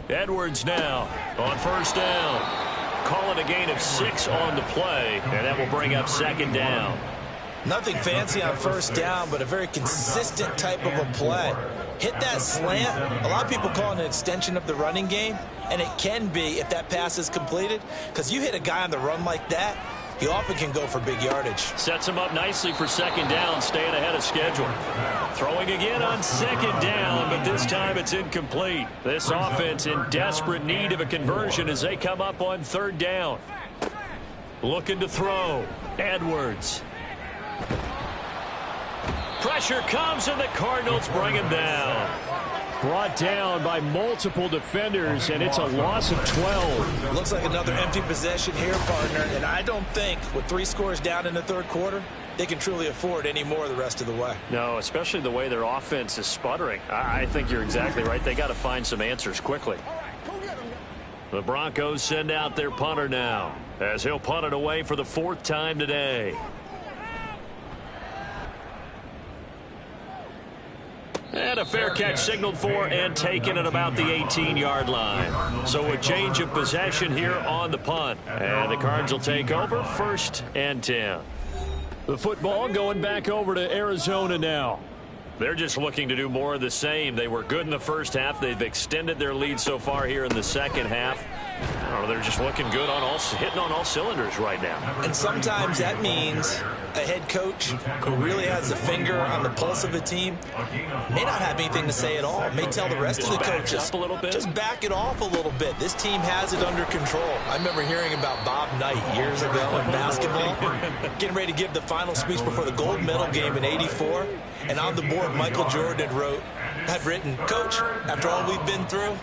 Edwards now on first down. Call it a gain of 6 on the play. And that will bring up second down. Nothing fancy on first down, but a very consistent type of a play. Hit that slant. A lot of people call it an extension of the running game, and it can be if that pass is completed, because you hit a guy on the run like that, he often can go for big yardage. Sets him up nicely for second down, staying ahead of schedule. Throwing again on second down, but this time it's incomplete. This offense in desperate need of a conversion as they come up on third down. Looking to throw. Edwards. Pressure comes, and the Cardinals bring him down. Brought down by multiple defenders, and it's a loss of 12. Looks like another empty possession here, partner, and I don't think with 3 scores down in the third quarter, they can truly afford any more the rest of the way. No, especially the way their offense is sputtering. I think you're exactly right. They got to find some answers quickly. The Broncos send out their punter now, as he'll punt it away for the 4th time today. And a fair catch signaled for and taken at about the 18-yard line. So a change of possession here on the punt. And the Cards will take over 1st and 10. The football going back over to Arizona now. They're just looking to do more of the same. They were good in the first half. They've extended their lead so far here in the second half. I don't know, they're just looking good on hitting on all cylinders right now. And sometimes that means a head coach who really has a finger on the pulse of the team may not have anything to say at all. May tell the rest of the coaches, a little bit. Just back it off a little bit. This team has it under control. I remember hearing about Bob Knight years ago in basketball, getting ready to give the final speech before the gold medal game in '84. And on the board, Michael Jordan had written, "Coach, after all we've been through,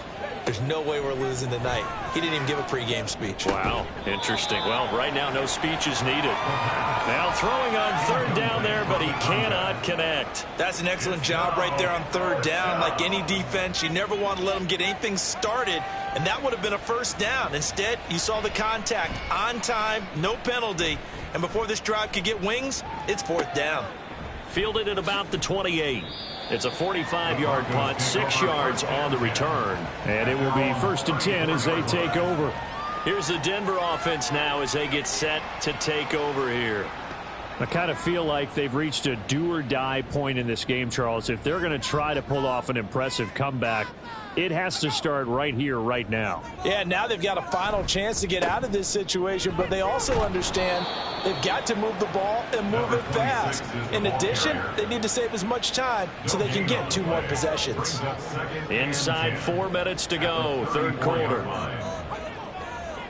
there's no way we're losing tonight." He didn't even give a pregame speech. Wow, interesting. Well, right now, no speech is needed. Now throwing on 3rd down there, but he cannot connect. That's an excellent job right there on 3rd down. Like any defense, you never want to let them get anything started, and that would have been a 1st down. Instead, you saw the contact on time, no penalty, and before this drive could get wings, it's 4th down. Fielded at about the 28. It's a 45-yard punt, 6 yards on the return. And it will be 1st and 10 as they take over. Here's the Denver offense now as they get set to take over here. I kind of feel like they've reached a do-or-die point in this game, Charles. If they're going to try to pull off an impressive comeback, it has to start right here, right now. Yeah, now they've got a final chance to get out of this situation, but they also understand they've got to move the ball and move it fast. In addition, they need to save as much time so they can get 2 more possessions. Inside 4 minutes to go, 3rd quarter.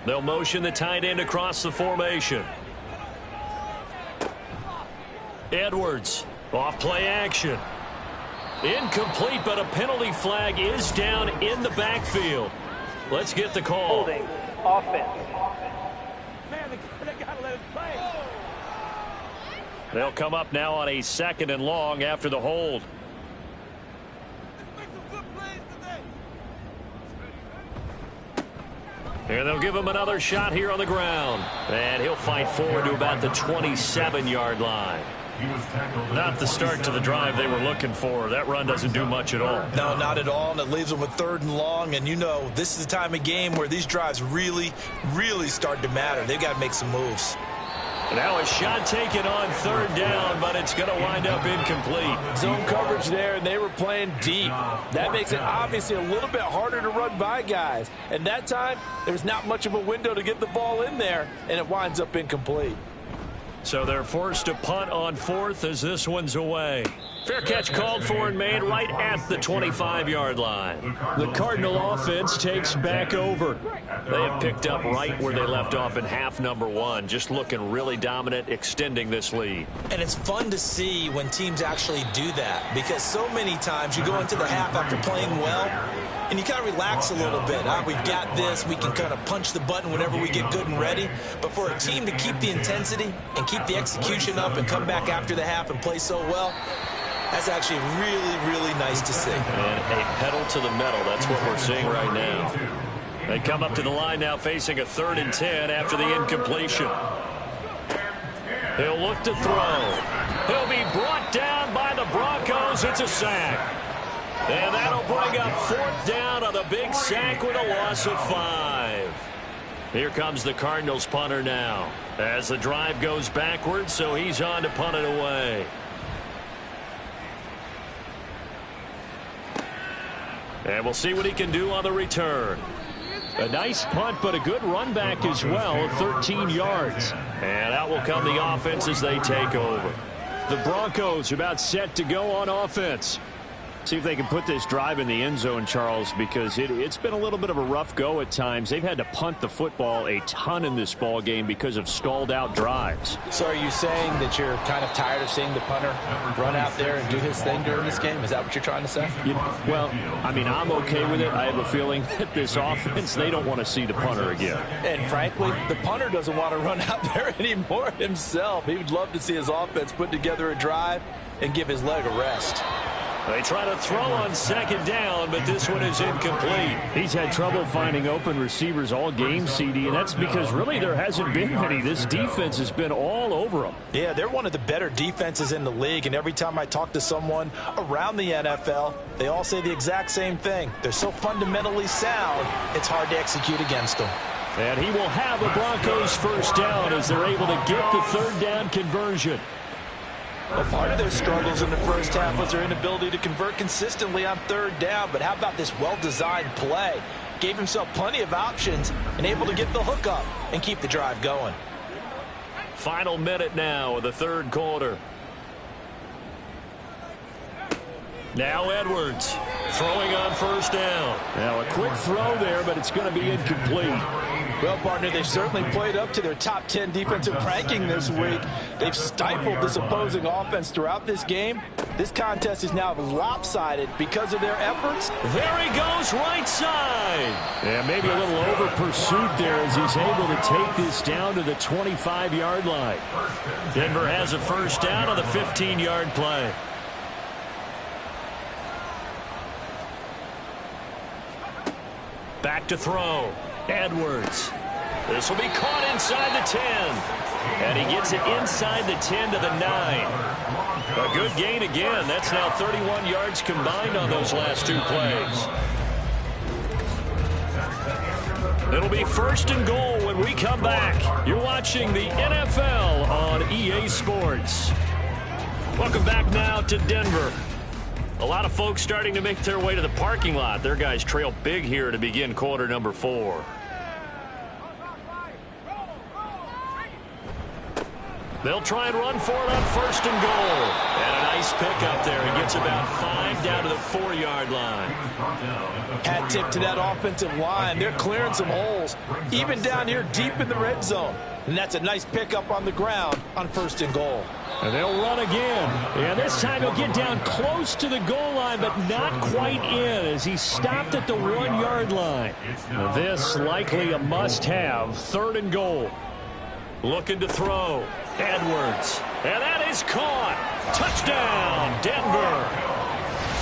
They'll motion the tight end across the formation. Edwards, off play action. Incomplete, but a penalty flag is down in the backfield. Let's get the call. Holding, offense. Man, they got to let it play. They'll come up now on a 2nd and long after the hold. And they'll give him another shot here on the ground. And he'll fight forward to about the 27-yard line. Not the start to the drive they were looking for. That run doesn't do much at all. No, not at all, and it leaves them with 3rd and long. And you know, this is the time of game where these drives really, really start to matter. They've got to make some moves. Now a shot taken on 3rd down, but it's going to wind up incomplete. Zone coverage there, and they were playing deep. That makes it obviously a little bit harder to run by guys. And that time, there's not much of a window to get the ball in there, and it winds up incomplete. So they're forced to punt on 4th as this one's away. Fair catch called for and made right at the 25-yard line. The Cardinal offense takes back over. They have picked up right where they left off in half number 1, just looking really dominant, extending this lead. And it's fun to see when teams actually do that, because so many times you go into the half after playing well, and you kind of relax a little bit. We've got this. We can kind of punch the button whenever we get good and ready. But for a team to keep the intensity and keep the execution up and come back after the half and play so well, that's actually really, really nice to see. And a pedal to the metal. That's what we're seeing right now. They come up to the line now facing a 3rd and 10 after the incompletion. He'll look to throw. He'll be brought down by the Broncos. It's a sack. And that'll bring up 4th down on the big sack with a loss of 5. Here comes the Cardinals punter now as the drive goes backwards, so he's on to punt it away. And we'll see what he can do on the return. A nice punt, but a good run back as well, 13 yards. And out will come the offense as they take over. The Broncos about set to go on offense. See if they can put this drive in the end zone, Charles, because it's been a little bit of a rough go at times. They've had to punt the football a ton in this ball game because of stalled-out drives. So are you saying that you're kind of tired of seeing the punter run out there and do his thing during this game? Is that what you're trying to say? Well, I mean, I'm okay with it. I have a feeling that this offense, they don't want to see the punter again. And frankly, the punter doesn't want to run out there anymore himself. He would love to see his offense put together a drive and give his leg a rest. They try to throw on second down, but this one is incomplete. He's had trouble finding open receivers all game, CD, and that's because really there hasn't been many. This defense has been all over them. Yeah, they're one of the better defenses in the league, and every time I talk to someone around the NFL, they all say the exact same thing. They're so fundamentally sound, it's hard to execute against them. And he will have a Broncos first down as they're able to get the third down conversion. Well, part of their struggles in the first half was their inability to convert consistently on third down. But how about this well-designed play? Gave himself plenty of options and able to get the hook up and keep the drive going. Final minute now of the third quarter. Now Edwards throwing on first down. Now a quick throw there, but it's going to be incomplete. Well, partner, they've certainly played up to their top 10 defensive ranking this week. They've stifled this opposing offense throughout this game. This contest is now lopsided because of their efforts. There he goes, right side. Yeah, maybe a little over pursuit there as he's able to take this down to the 25-yard line. Denver has a first down on the 15-yard play. Back to throw. Edwards. This will be caught inside the 10. And he gets it inside the 10 to the 9. A good gain again. That's now 31 yards combined on those last two plays. It'll be first and goal when we come back. You're watching the NFL on EA Sports. Welcome back now to Denver. A lot of folks starting to make their way to the parking lot. Their guys trail big here to begin quarter number 4. They'll try and run for it on first and goal. And a nice pickup there. He gets about 5 down to the 4-yard line. Hat tip to that offensive line. They're clearing some holes, even down here deep in the red zone. And that's a nice pickup on the ground on first and goal. And they'll run again. And this time he'll get down close to the goal line, but not quite in as he stopped at the 1-yard line. This likely a must-have. Third and goal. Looking to throw. Edwards. And that is caught. Touchdown, Denver.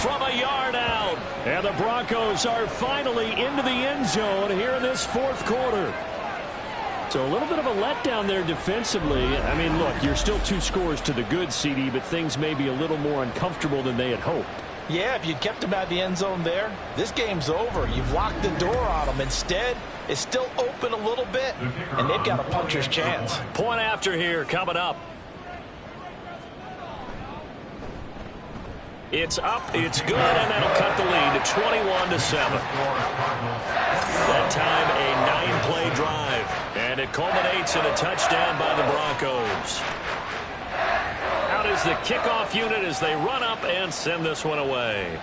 From a yard out. And the Broncos are finally into the end zone here in this fourth quarter. So a little bit of a letdown there defensively. I mean, look, you're still 2 scores to the good, CD, but things may be a little more uncomfortable than they had hoped. Yeah, if you'd kept them out of the end zone there, this game's over. You've locked the door on them. Instead, it's still open a little bit, and they've got a puncher's chance. Point after here coming up. It's up, it's good, and that'll cut the lead to 21-7. That time, a 9-play drive, and it culminates in a touchdown by the Broncos. Out is the kickoff unit as they run up and send this one away.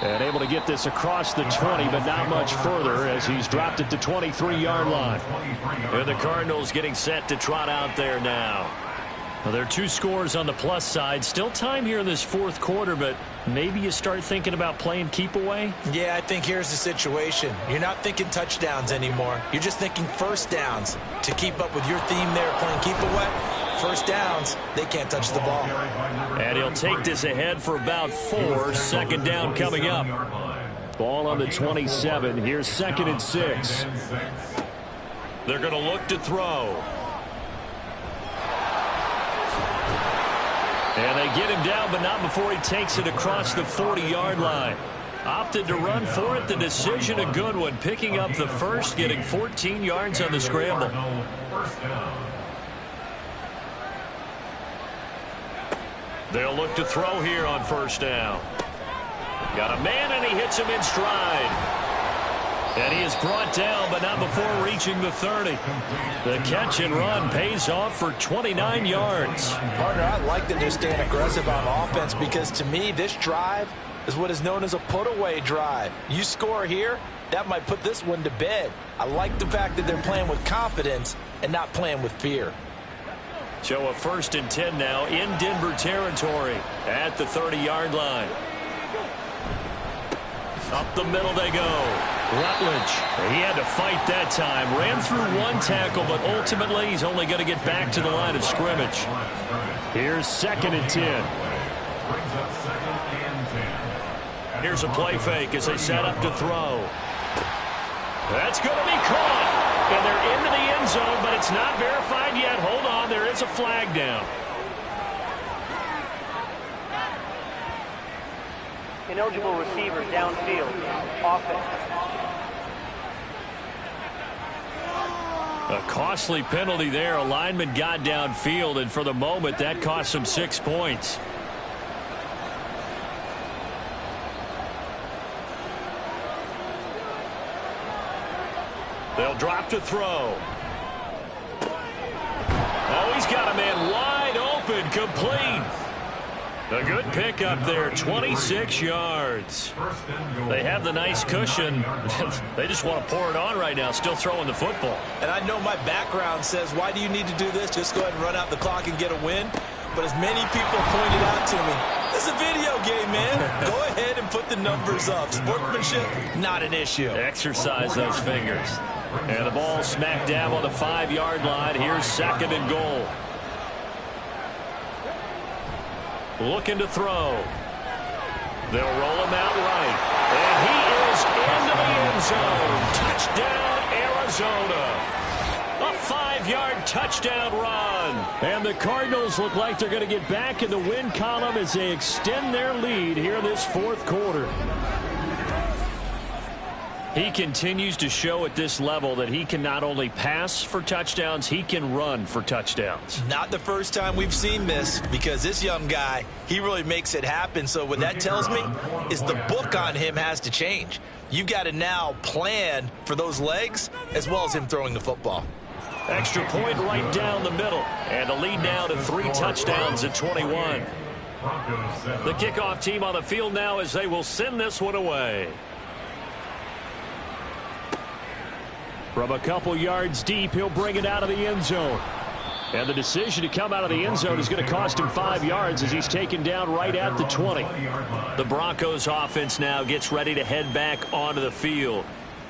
And able to get this across the 20, but not much further as he's dropped it to 23-yard line. And the Cardinals getting set to trot out there now. Well, there are 2 scores on the plus side. Still time here in this fourth quarter, but maybe you start thinking about playing keep away? Yeah, I think here's the situation. You're not thinking touchdowns anymore. You're just thinking first downs. To keep up with your theme there, playing keep away, first downs, they can't touch the ball. And he'll take this ahead for about 4. Second down coming up. Ball on the 27. Here's 2nd and 6. They're going to look to throw. And they get him down, but not before he takes it across the 40-yard line. Opted to run for it. The decision a good one. Picking up the first, getting 14 yards on the scramble. They'll look to throw here on first down. Got a man, and he hits him in stride. And he is brought down, but not before reaching the 30. The catch and run pays off for 29 yards. Partner, I like that they're staying aggressive on offense because, to me, this drive is what is known as a put-away drive. You score here, that might put this one to bed. I like the fact that they're playing with confidence and not playing with fear. So a 1st and 10 now in Denver territory at the 30-yard line. Up the middle they go. Rutledge, he had to fight that time. Ran through one tackle, but ultimately he's only going to get back to the line of scrimmage. Here's 2nd and 10. Here's a play fake as they set up to throw. That's going to be caught. And they're into the end zone, but it's not verified yet. Hold on, there is a flag down. Ineligible receiver downfield. Offense. A costly penalty there. A lineman got downfield, and for the moment, that cost him 6 points. They'll drop to throw. Oh, he's got a man wide open, complete. A good pickup there, 26 yards. They have the nice cushion. They just want to pour it on right now, still throwing the football. And I know my background says, why do you need to do this? Just go ahead and run out the clock and get a win. But as many people pointed out to me, this is a video game, man. Go ahead and put the numbers up. Sportsmanship, not an issue. Exercise those fingers. And the ball smack dab on the 5-yard line. Here's 2nd and goal. Looking to throw. They'll roll him out right. And he is into the end zone. Touchdown, Arizona. A 5-yard touchdown run. And the Cardinals look like they're going to get back in the win column as they extend their lead here in this 4th quarter. He continues to show at this level that he can not only pass for touchdowns, he can run for touchdowns. Not the first time we've seen this, because this young guy, he really makes it happen. So what that tells me is the book on him has to change. You've got to now plan for those legs as well as him throwing the football. Extra point right down the middle. And the lead now to 3 touchdowns at 21. The kickoff team on the field now as they will send this one away. From a couple yards deep, he'll bring it out of the end zone. And the decision to come out of the end zone is going to cost him 5 yards as he's taken down right at the 20. The Broncos offense now gets ready to head back onto the field.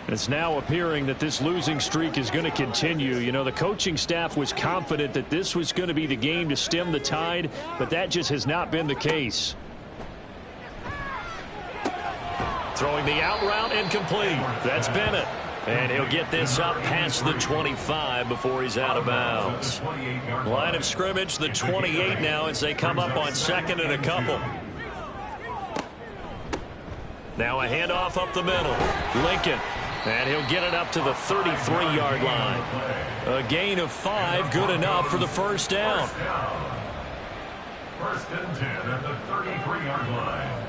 It's now appearing that this losing streak is going to continue. You know, the coaching staff was confident that this was going to be the game to stem the tide, but that just has not been the case. Throwing the out route incomplete. That's Bennett. And he'll get this up past the 25 before he's out of bounds. Line of scrimmage, the 28 now as they come up on 2nd and a couple. Now a handoff up the middle. Lincoln. And he'll get it up to the 33-yard line. A gain of 5, good enough for the first down. 1st and 10 at the 33-yard line.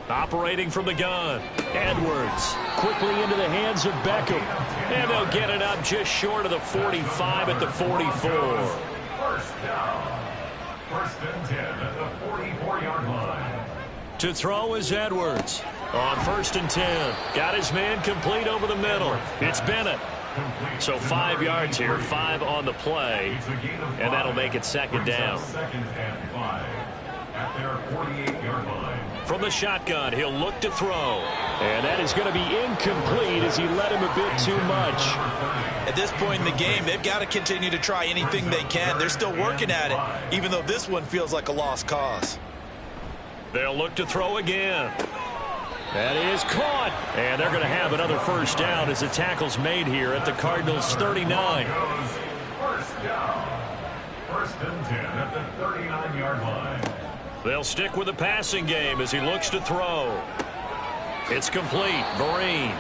Operating from the gun. Edwards quickly into the hands of Beckham. And they'll get it up just short of the 45 at the 44. First down. 1st and 10 at the 44-yard line. To throw is Edwards. On 1st and 10. Got his man complete over the middle. It's Bennett. So 5 yards here, 5 on the play. And that'll make it 2nd down. 2nd and 5 at their 48-yard line. From the shotgun, he'll look to throw. And that is going to be incomplete as he led him a bit too much. At this point in the game, they've got to continue to try anything they can. They're still working at it, even though this one feels like a lost cause. They'll look to throw again. That is caught. And they're going to have another first down as the tackle's made here at the Cardinals' 39. First down. 1st and 10 at the 39-yard line. They'll stick with the passing game as he looks to throw. It's complete. Vereen.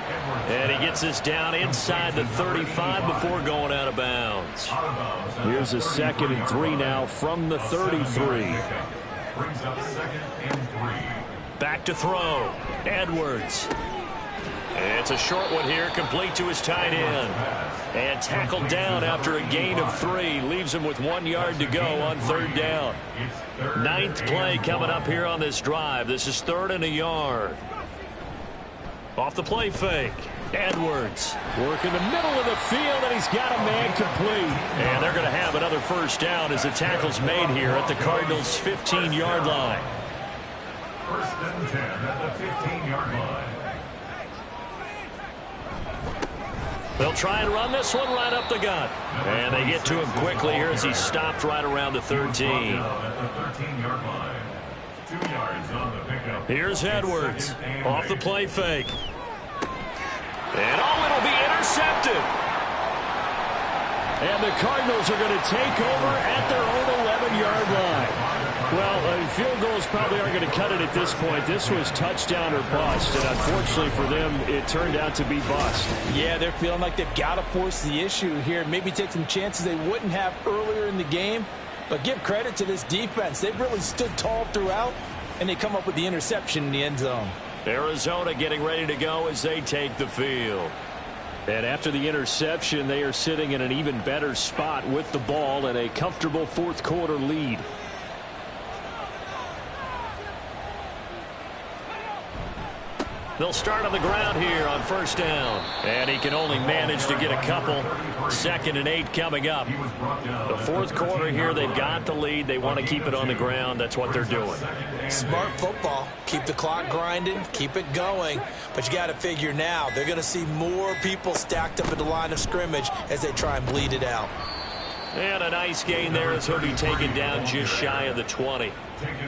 And he gets this down inside the 35 before going out of bounds. Here's a 2nd and 3 now from the 33. Brings up 2nd and 3. Back to throw. Edwards. It's a short one here, complete to his tight end. And tackled down after a gain of 3. Leaves him with 1 yard to go on 3rd down. 9th play coming up here on this drive. This is 3rd and a yard. Off the play fake. Edwards working the middle of the field, and he's got a man complete. And they're going to have another 1st down as the tackle's made here at the Cardinals' 15-yard line. 1st and 10 at the 15-yard line. They'll try and run this one right up the gut. And they get to him quickly here as he stopped right around the 13. Here's Edwards off the play fake. And it'll be intercepted. And the Cardinals are going to take over at their own 11-yard line. Well, field goals probably aren't going to cut it at this point. This was touchdown or bust, and unfortunately for them, it turned out to be bust. Yeah, they're feeling like they've got to force the issue here. Maybe take some chances they wouldn't have earlier in the game. But give credit to this defense. They've really stood tall throughout, and they come up with the interception in the end zone. Arizona getting ready to go as they take the field. And after the interception, they are sitting in an even better spot with the ball and a comfortable 4th quarter lead. They'll start on the ground here on 1st down. And he can only manage to get a couple. 2nd and 8 coming up. The 4th quarter here, they've got the lead. They want to keep it on the ground. That's what they're doing. Smart football. Keep the clock grinding. Keep it going. But you got to figure now, they're going to see more people stacked up at the line of scrimmage as they try and bleed it out. And a nice gain there as he'll be taken down just shy of the 20.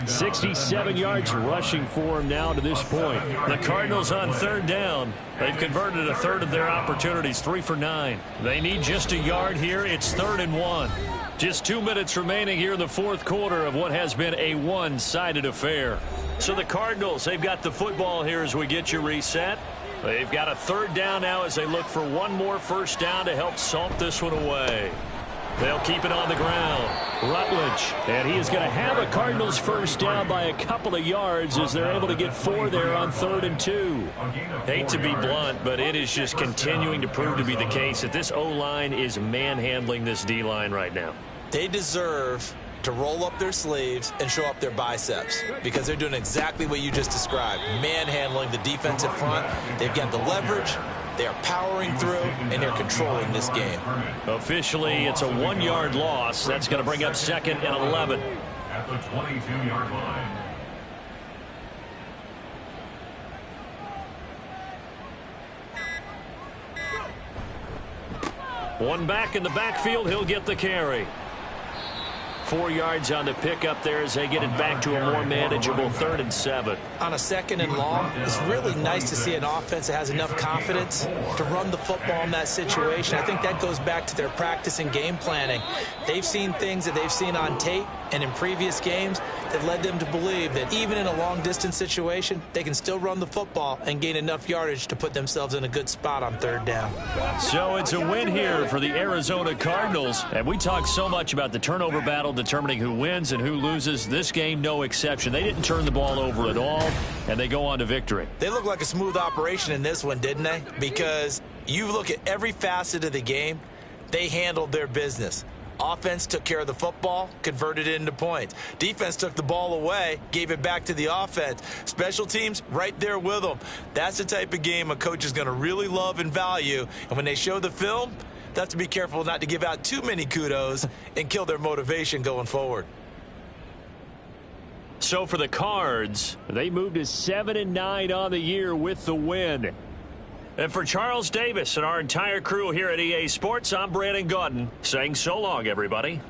67 yards rushing for him now to this point. The Cardinals on 3rd down. They've converted a third of their opportunities, 3 for 9. They need just a yard here. It's 3rd and 1. Just 2 minutes remaining here in the 4th quarter of what has been a one-sided affair. So the Cardinals, they've got the football here as we get you reset. They've got a 3rd down now as they look for one more 1st down to help salt this one away. They'll keep it on the ground. Rutledge, and he is going to have a Cardinals 1st down by a couple of yards as they're able to get 4 there on 3rd and 2. Hate to be blunt, but it is just continuing to prove to be the case that this O-line is manhandling this D-line right now. They deserve to roll up their sleeves and show up their biceps because they're doing exactly what you just described, manhandling the defensive front. They've got the leverage. They are powering through, and they're controlling this game. Officially, it's a 1-yard loss. That's going to bring up 2nd and 11. At the 22-yard line. One back in the backfield. He'll get the carry. 4 yards on the pickup there as they get it back to a more manageable 3rd and 7. On a 2nd and long, it's really nice to see an offense that has enough confidence to run the football in that situation. I think that goes back to their practice and game planning. They've seen things that they've seen on tape and in previous games that led them to believe that even in a long-distance situation, they can still run the football and gain enough yardage to put themselves in a good spot on 3rd down. So it's a win here for the Arizona Cardinals. And we talk so much about the turnover battle determining who wins and who loses. This game, no exception. They didn't turn the ball over at all, and they go on to victory. They look like a smooth operation in this one, didn't they? Because you look at every facet of the game, they handled their business. Offense took care of the football, converted it into points. Defense took the ball away, gave it back to the offense. Special teams, right there with them. That's the type of game a coach is going to really love and value. And when they show the film, they have to be careful not to give out too many kudos and kill their motivation going forward. So for the Cards, they moved to 7-9 on the year with the win. And for Charles Davis and our entire crew here at EA Sports, I'm Brandon Gaudin saying so long, everybody.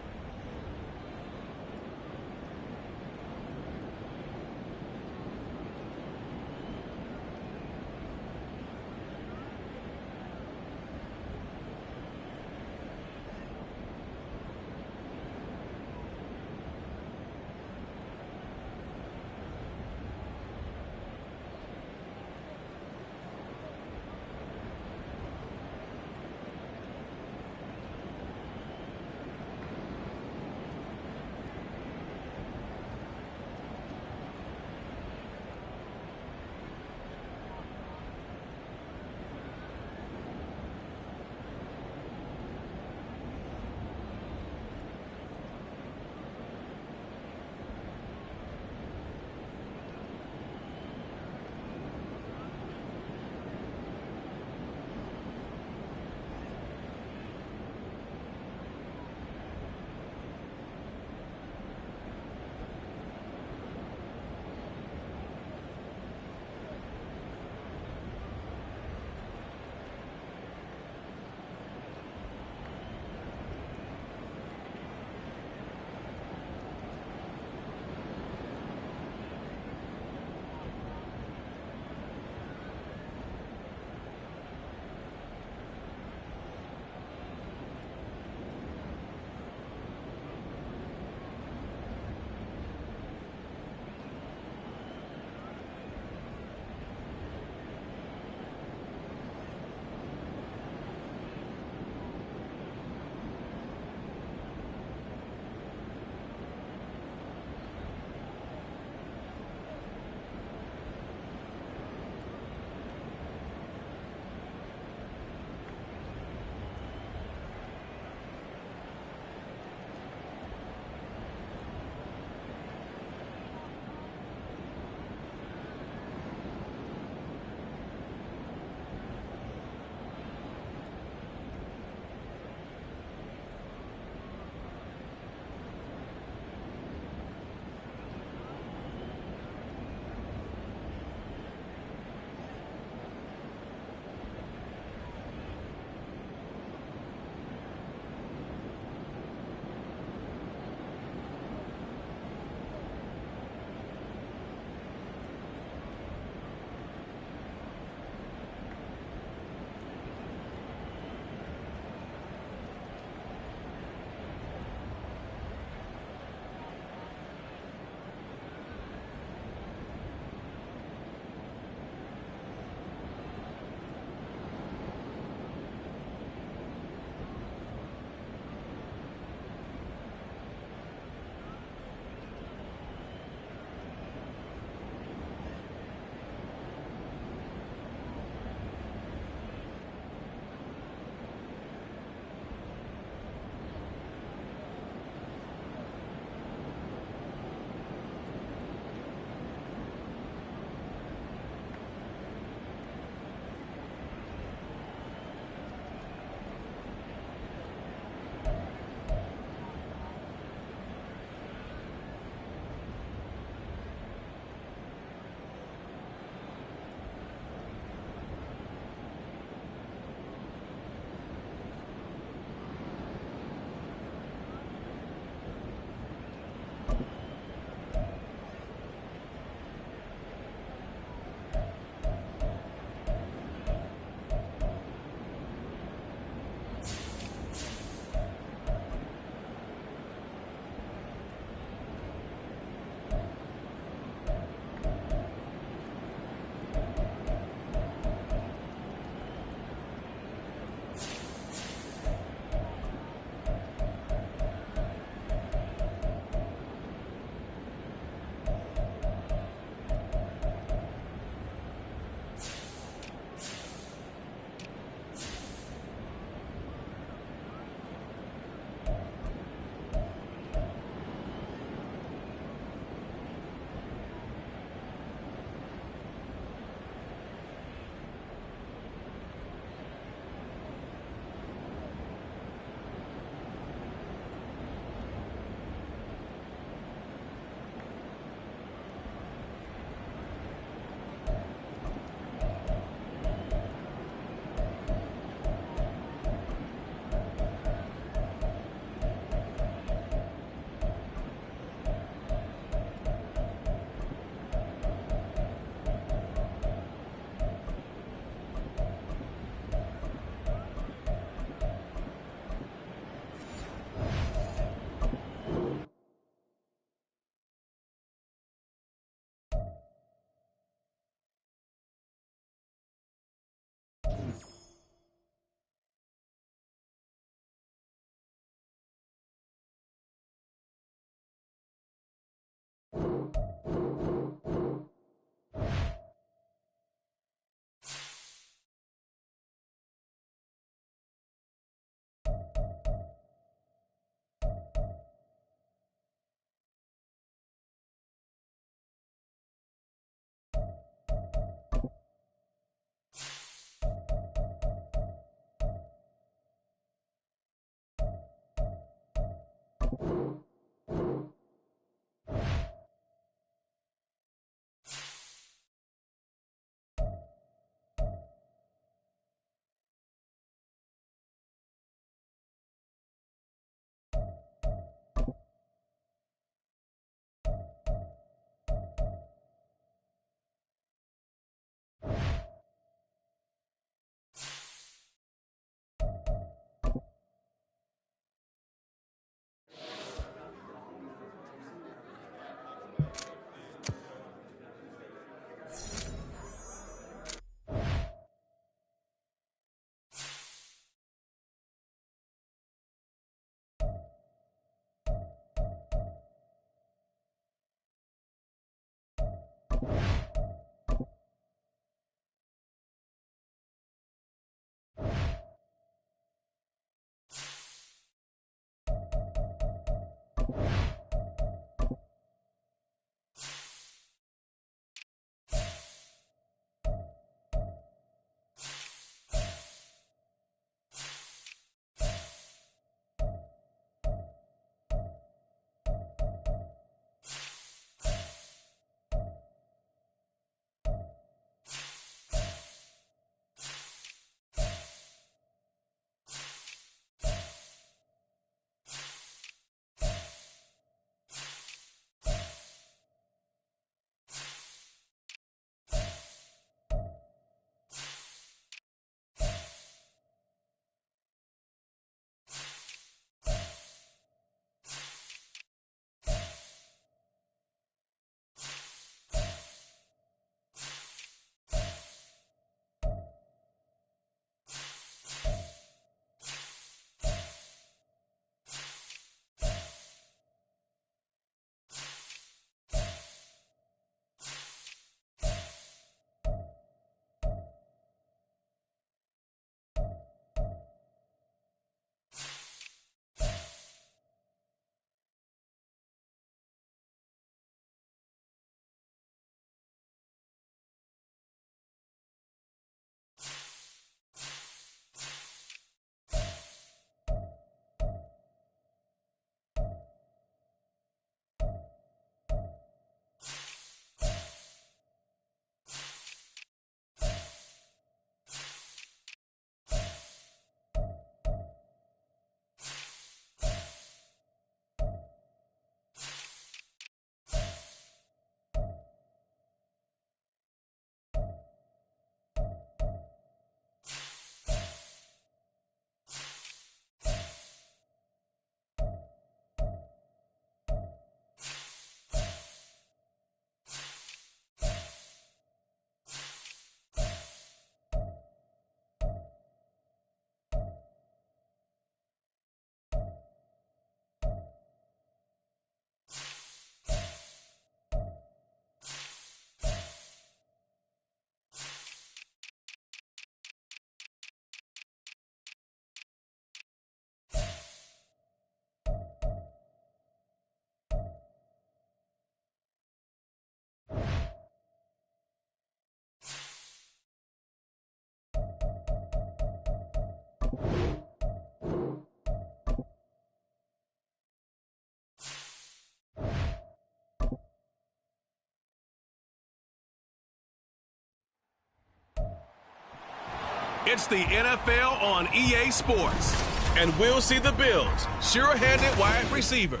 It's the NFL on EA Sports. And we'll see the Bills' sure-handed wide receiver.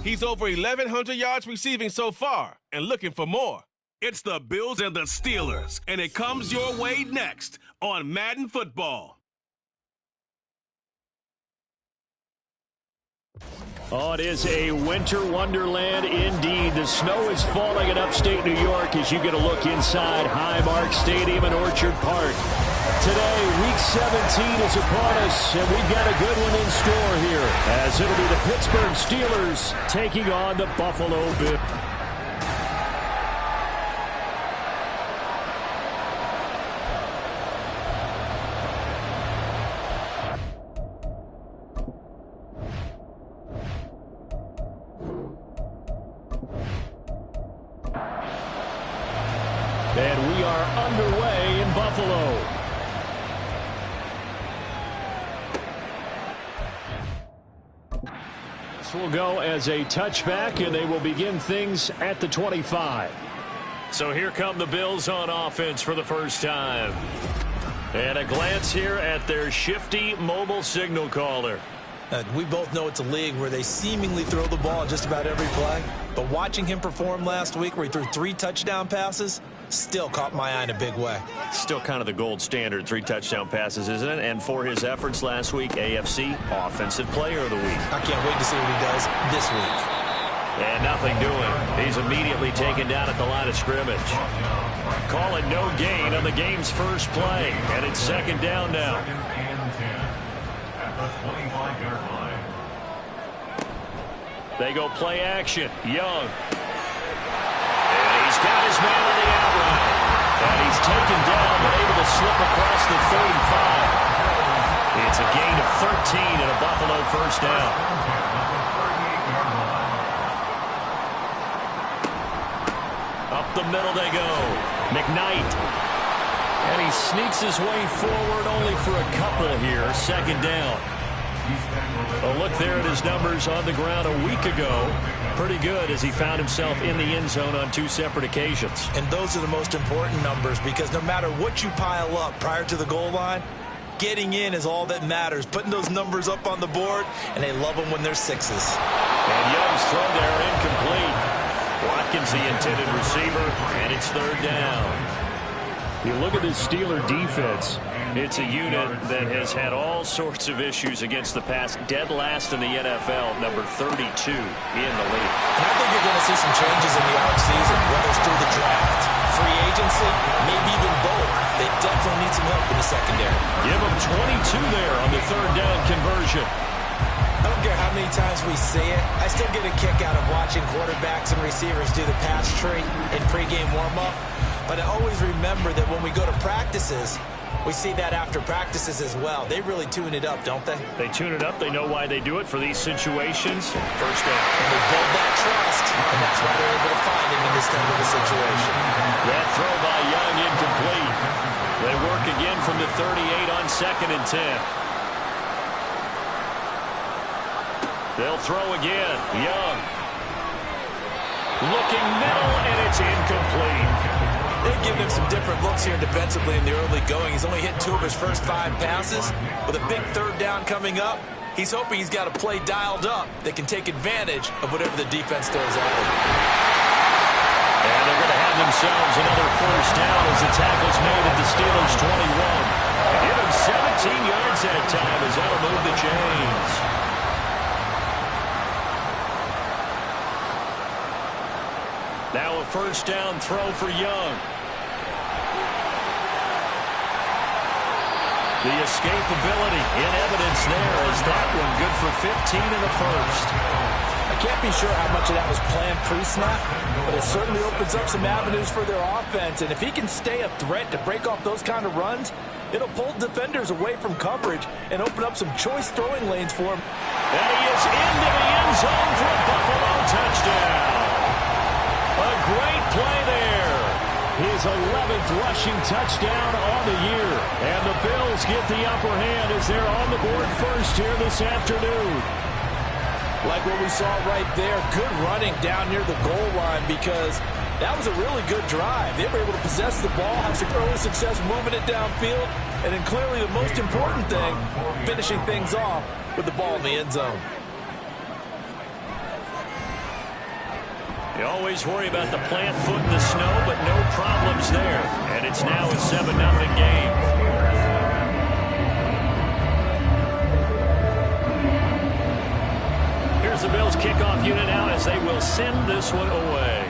He's over 1,100 yards receiving so far and looking for more. It's the Bills and the Steelers, and it comes your way next on Madden Football. Oh, it is a winter wonderland indeed. The snow is falling in upstate New York as you get a look inside Highmark Stadium in Orchard Park. Today, Week 17 is upon us, and we've got a good one in store here, as it'll be the Pittsburgh Steelers taking on the Buffalo Bills. And we are underway in Buffalo. will go as a touchback, and they will begin things at the 25. So here come the Bills on offense for the first time. And a glance here at their shifty mobile signal caller. We both know it's a league where they seemingly throw the ball just about every play. But watching him perform last week where he threw 3 touchdown passes still caught my eye in a big way. Still kind of the gold standard, 3 touchdown passes, isn't it? And for his efforts last week, AFC Offensive Player of the Week. I can't wait to see what he does this week. And nothing doing. He's immediately taken down at the line of scrimmage. Call it no gain on the game's first play. And it's second down now. They go play action. Young. And he's got his man on the outright. And he's taken down but able to slip across the 35. It's a gain of 13 and a Buffalo first down. Up the middle they go. McKnight. And he sneaks his way forward only for a couple here. Second down. A look there at his numbers on the ground a week ago. Pretty good as he found himself in the end zone on 2 separate occasions. And those are the most important numbers because no matter what you pile up prior to the goal line, getting in is all that matters. Putting those numbers up on the board, and they love them when they're 6s. And Young's throw there incomplete. Watkins the intended receiver, and it's third down. You look at this Steeler defense. It's a unit that has had all sorts of issues against the pass. Dead last in the NFL, number 32 in the league. And I think you're going to see some changes in the offseason, whether it's through the draft, free agency, maybe even both. They definitely need some help in the secondary. Give them 22 there on the third down conversion. I don't care how many times we see it. I still get a kick out of watching quarterbacks and receivers do the pass tree in pregame warm-up. But I always remember that when we go to practices, we see that after practices as well. They really tune it up, don't they? They tune it up. They know why they do it for these situations. First down. And they build that trust, and that's why they're able to find him in this type of a situation. That throw by Young incomplete. They work again from the 38 on 2nd and 10. They'll throw again. Young. Looking middle, and it's incomplete. They give him some different looks here defensively in the early going. He's only hit 2 of his first 5 passes. With a big third down coming up, he's hoping he's got a play dialed up that can take advantage of whatever the defense throws at him. And they're going to have themselves another first down as the tackle's made at the Steelers' 21. Give him 17 yards that time as that'll move the chains. Now a first down throw for Young. The escapability in evidence there as that one good for 15 in the first. I can't be sure how much of that was planned pre-snap, but it certainly opens up some avenues for their offense. And if he can stay a threat to break off those kind of runs, it'll pull defenders away from coverage and open up some choice throwing lanes for him. And he is into the end zone for a Buffalo touchdown. A great play there. His 11th rushing touchdown on the year. And the Bills get the upper hand as they're on the board first here this afternoon. Like what we saw right there, good running down near the goal line because that was a really good drive. They were able to possess the ball, have some early success moving it downfield, and then clearly the most important thing, finishing things off with the ball in the end zone. You always worry about the plant foot in the snow, but no problems there. And it's now a 7-0 game. Here's the Bills kickoff unit now as they will send this one away.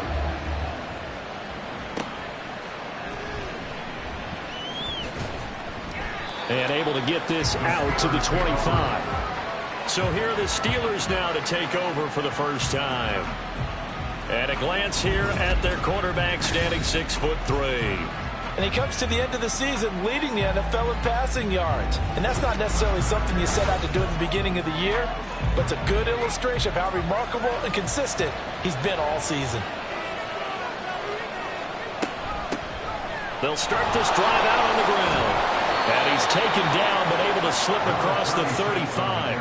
And able to get this out to the 25. So here are the Steelers now to take over for the first time. And a glance here at their quarterback standing 6'3". And he comes to the end of the season leading the NFL in passing yards. And that's not necessarily something you set out to do at the beginning of the year, but it's a good illustration of how remarkable and consistent he's been all season. They'll start this drive out on the ground. And he's taken down but able to slip across the 35.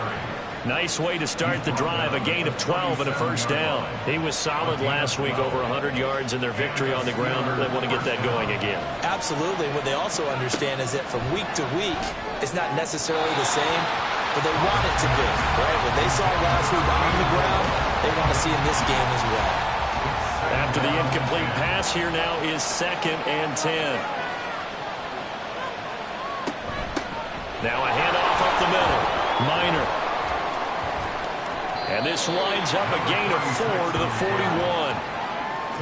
Nice way to start the drive, a gain of 12 and a first down. He was solid last week, over 100 yards in their victory on the ground. They want to get that going again. Absolutely. What they also understand is that from week to week, it's not necessarily the same, but they want it to be, right? What they saw last week on the ground, they want to see in this game as well. After the incomplete pass, here now is 2nd and 10. Now a handoff up the middle. Minor. And this winds up a gain of 4 to the 41.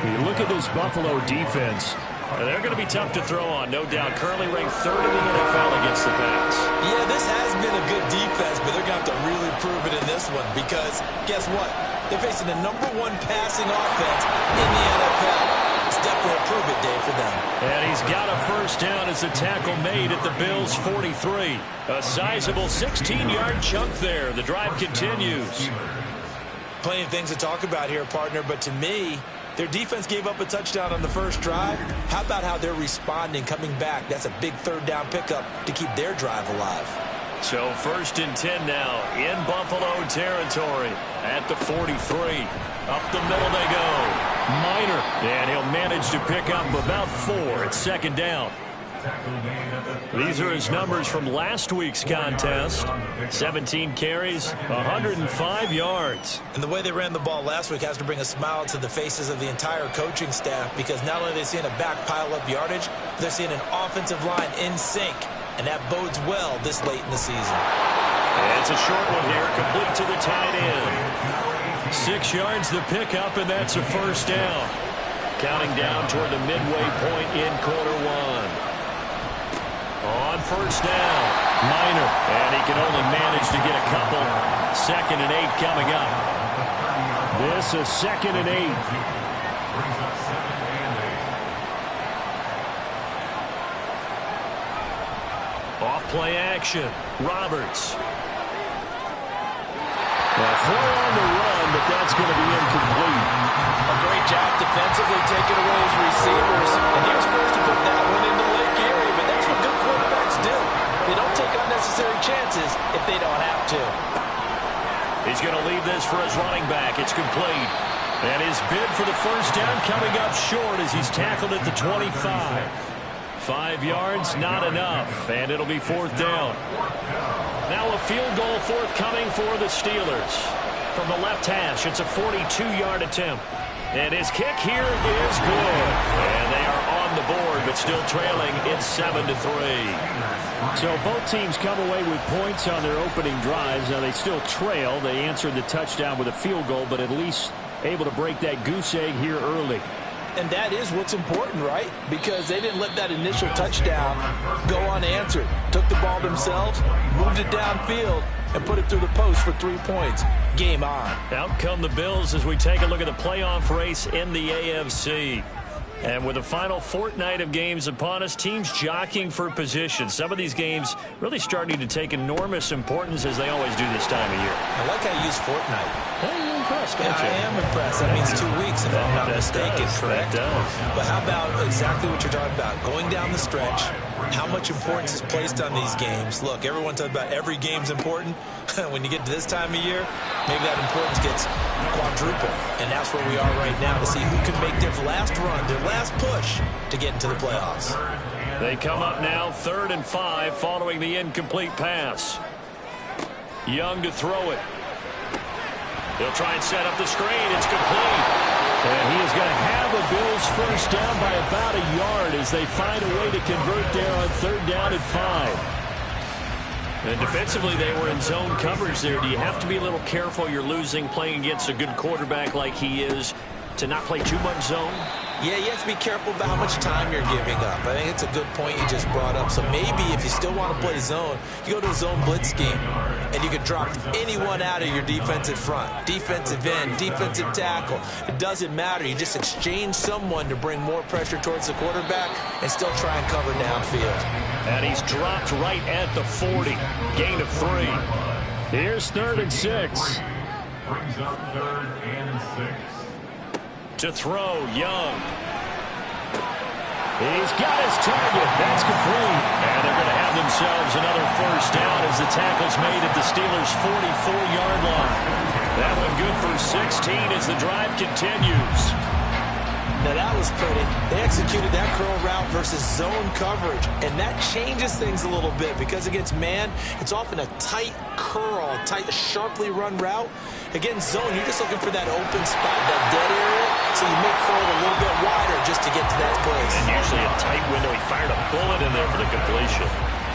You look at this Buffalo defense. They're going to be tough to throw on, no doubt. Currently ranked 3rd in the NFL against the pass. Yeah, this has been a good defense, but they're going to have to really prove it in this one because guess what? They're facing the #1 passing offense in the NFL. It's definitely a prove-it day for them. And he's got a first down as the tackle made at the Bills' 43. A sizable 16-yard chunk there. The drive continues. Plenty of things to talk about here, partner, but to me, their defense gave up a touchdown on the first drive. How about how they're responding, coming back? That's a big 3rd down pickup to keep their drive alive. So 1st and 10 now in Buffalo territory at the 43. Up the middle they go. Minor. And he'll manage to pick up about 4 at 2nd down. These are his numbers from last week's contest. 17 carries, 105 yards. And the way they ran the ball last week has to bring a smile to the faces of the entire coaching staff because not only are they seeing a back pile up yardage, they're seeing an offensive line in sync. And that bodes well this late in the season. And it's a short one here, complete to the tight end. 6 yards the pickup, and that's a first down. Counting down toward the midway point in quarter 1. On first down, Minor, and he can only manage to get a couple. 2nd and 8 coming up. This is 2nd and 8. Off play action, Roberts. Well, throw on the run, but that's going to be incomplete. A great job defensively taking away his receivers. And he was forced to put that one into Lake Erie, but that's what good quarterbacks do. They don't take unnecessary chances if they don't have to. He's going to leave this for his running back. It's complete. And his bid for the first down coming up short as he's tackled at the 25. 5 yards, not enough. And it'll be 4th down. Now a field goal forthcoming for the Steelers. From the left hash, it's a 42-yard attempt. And his kick here is good. And they are on the board, but still trailing. It's 7-3. So both teams come away with points on their opening drives. Now they still trail. They answered the touchdown with a field goal, but at least able to break that goose egg here early. And that is what's important, right? Because they didn't let that initial touchdown go unanswered. Took the ball themselves, moved it downfield, and put it through the post for 3 points. Game on. Out come the Bills as we take a look at the playoff race in the AFC. And with the final fortnight of games upon us, teams jockeying for position. Some of these games really starting to take enormous importance as they always do this time of year. I like how you use fortnight. Hey, you're impressed, don't you? I am impressed. That means 2 weeks, if I'm not mistaken, correct? That does. But how about exactly what you're talking about? Going down the stretch, how much importance is placed on these games? Look, everyone talks about every game's important. When you get to this time of year, maybe that importance gets quadrupled. And that's where we are right now to see who can make their last run, their last push to get into the playoffs. They come up now 3rd and 5 following the incomplete pass. Young to throw it. He'll try and set up the screen. It's complete. And he is going to have a Bills first down by about a yard as they find a way to convert there on 3rd down and 5. And defensively, they were in zone coverage there. Do you have to be a little careful? You're losing playing against a good quarterback like he is to not play too much zone? Yeah, you have to be careful about how much time you're giving up. I think it's a good point you just brought up. So maybe if you still want to play zone, you go to a zone blitz scheme, and you can drop anyone out of your defensive front. Defensive end, defensive tackle. It doesn't matter. You just exchange someone to bring more pressure towards the quarterback and still try and cover downfield. And he's dropped right at the 40. Gain of 3. Here's 3rd and 6. Brings up 3rd and 6. To throw, Young. He's got his target. That's complete. And they're going to have the themselves another first down as the tackle's made at the Steelers' 44-yard line. That one good for 16 as the drive continues. Now that was pretty. They executed that curl route versus zone coverage, and that changes things a little bit because against man, it's often a tight curl, tight, sharply run route. Against zone, you're just looking for that open spot, that dead area, so you make curl a little bit wider just to get to that place. And usually a tight window. He fired a bullet in there for the completion.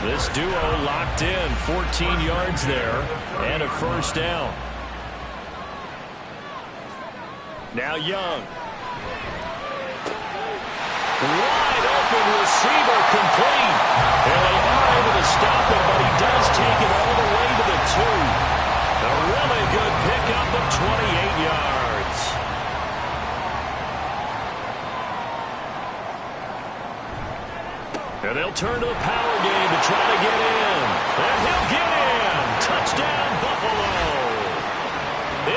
This duo locked in, 14 yards there, and a first down. Now Young. Wide open receiver complete. And they are able to stop it, but he does take it all the way to the 2. A really good pickup of 28 yards. And they'll turn to the power game to try to get in. And he'll get in. Touchdown, Buffalo.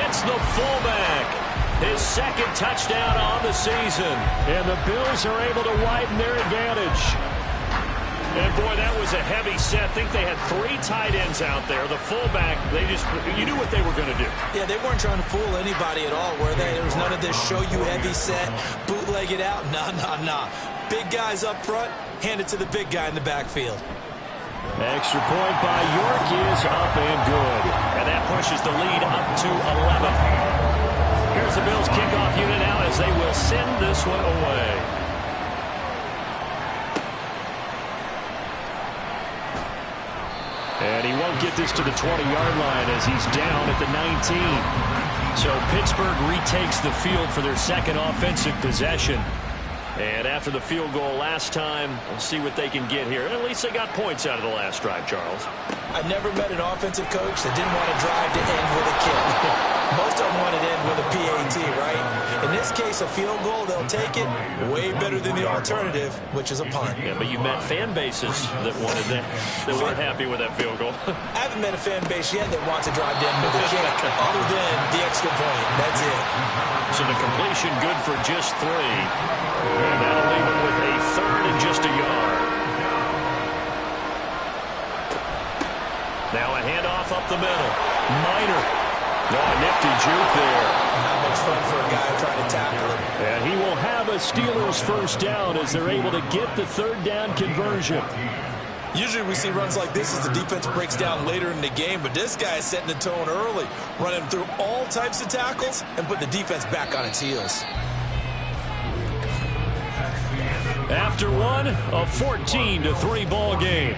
It's the fullback. His second touchdown on the season. And the Bills are able to widen their advantage. And, boy, that was a heavy set. I think they had 3 tight ends out there. The fullback, you knew what they were going to do. Yeah, they weren't trying to fool anybody at all, were they? There was none of this show-you-heavy set, bootleg it out. Nah. Big guys up front, hand it to the big guy in the backfield. Extra point by York is up and good. And that pushes the lead up to 11. Here's the Bills kickoff unit now as they will send this one away. And he won't get this to the 20-yard line as he's down at the 19. So Pittsburgh retakes the field for their second offensive possession. And after the field goal last time, we'll see what they can get here. And at least they got points out of the last drive, Charles. I never met an offensive coach that didn't want to drive to end with a kick. Most of them want to end with a PAT, right? In this case, a field goal, they'll take it. Way better than the alternative, which is a punt. Yeah, but you met fan bases that wanted that weren't happy with that field goal. I haven't met a fan base yet that wants to drive to end with a kick, other than the extra point. That's it. So the completion good for just 3. And that'll leave it with a third and just a yard. Now a handoff up the middle. Minor. Oh, a nifty juke there. Not much fun for a guy trying to tackle him. And he will have a Steelers first down as they're able to get the third down conversion. Usually we see runs like this as the defense breaks down later in the game, but this guy is setting the tone early, running through all types of tackles and put the defense back on its heels. After one, a 14-3 ball game.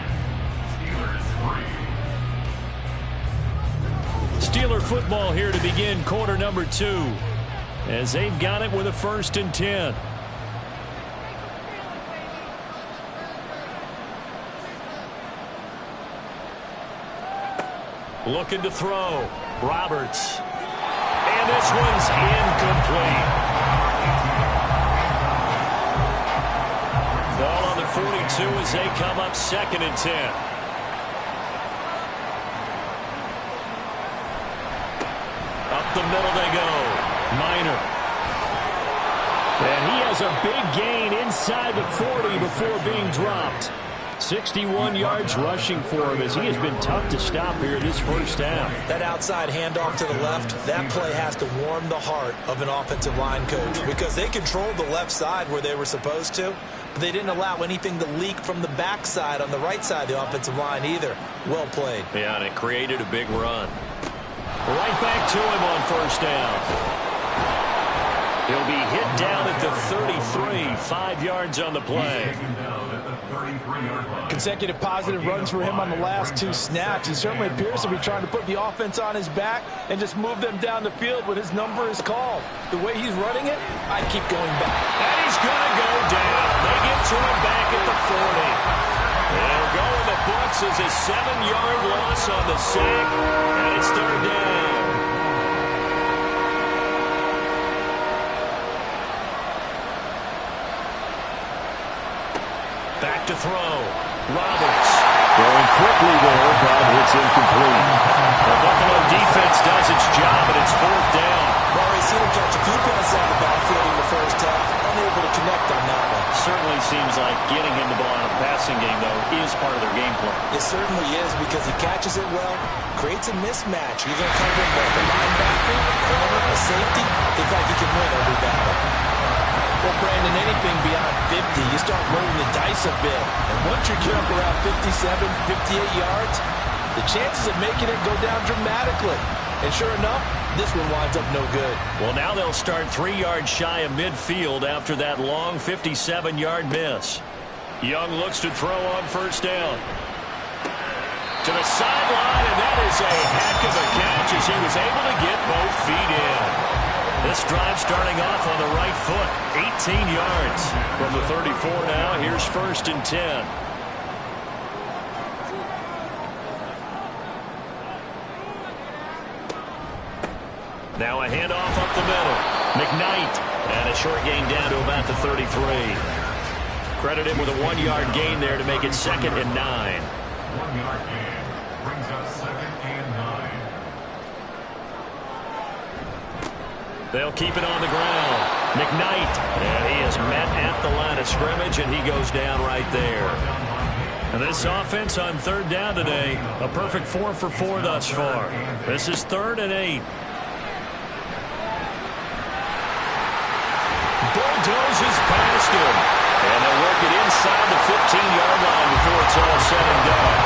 Steeler football here to begin quarter number 2 as they've got it with a 1st and 10. Looking to throw. Roberts. And this one's incomplete. Ball on the 42 as they come up 2nd and 10. Up the middle they go. Minor. And he has a big gain inside the 40 before being dropped. 61 yards rushing for him as he has been tough to stop here in his first down. That outside handoff to the left, that play has to warm the heart of an offensive line coach because they controlled the left side where they were supposed to, but they didn't allow anything to leak from the backside on the right side of the offensive line either. Well played. Yeah, and it created a big run. Right back to him on first down. He'll be hit down at the 33, 5 yards on the play. Consecutive positive runs for him on the last 2 snaps. He certainly appears to be trying to put the offense on his back and just move them down the field when his number is called. The way he's running it, I'd keep going back. And he's going to go down. They get to him back at the 40. They'll go in the books as a 7-yard loss on the sack, and it's 3rd down. Back to throw. Roberts. Going quickly there, but it's incomplete. The Buffalo defense does its job, and it's 4th down. Well, we've seen him catch a few passes out of the backfield in the first half. Unable to connect on that one. Certainly seems like getting him the ball in a passing game, though, is part of their game plan. It certainly is, because he catches it well, creates a mismatch. He's going to come in like a linebacker, a corner, a safety. Looks like he can win every battle. Well, Brandon, anything beyond 50, you start rolling the dice a bit. And once you get up around 57, 58 yards, the chances of making it go down dramatically. And sure enough, this one winds up no good. Well, now they'll start 3 yards shy of midfield after that long 57-yard miss. Young looks to throw on first down. To the sideline, and that is a heck of a catch as he was able to get both feet in. This drive starting off on the right foot, 18 yards. From the 34 now, here's 1st and 10. Now a handoff up the middle. McKnight, and a short gain down to about the 33. Credit him with a 1-yard gain there to make it 2nd and 9. 1-yard gain brings us 2nd and 9. They'll keep it on the ground. McKnight, and he is met at the line of scrimmage, and he goes down right there. And this offense on 3rd down today, a perfect 4 for 4 thus far. This is 3rd and 8. Bulldozes past him. And they'll work it inside the 15-yard line before it's all said and done.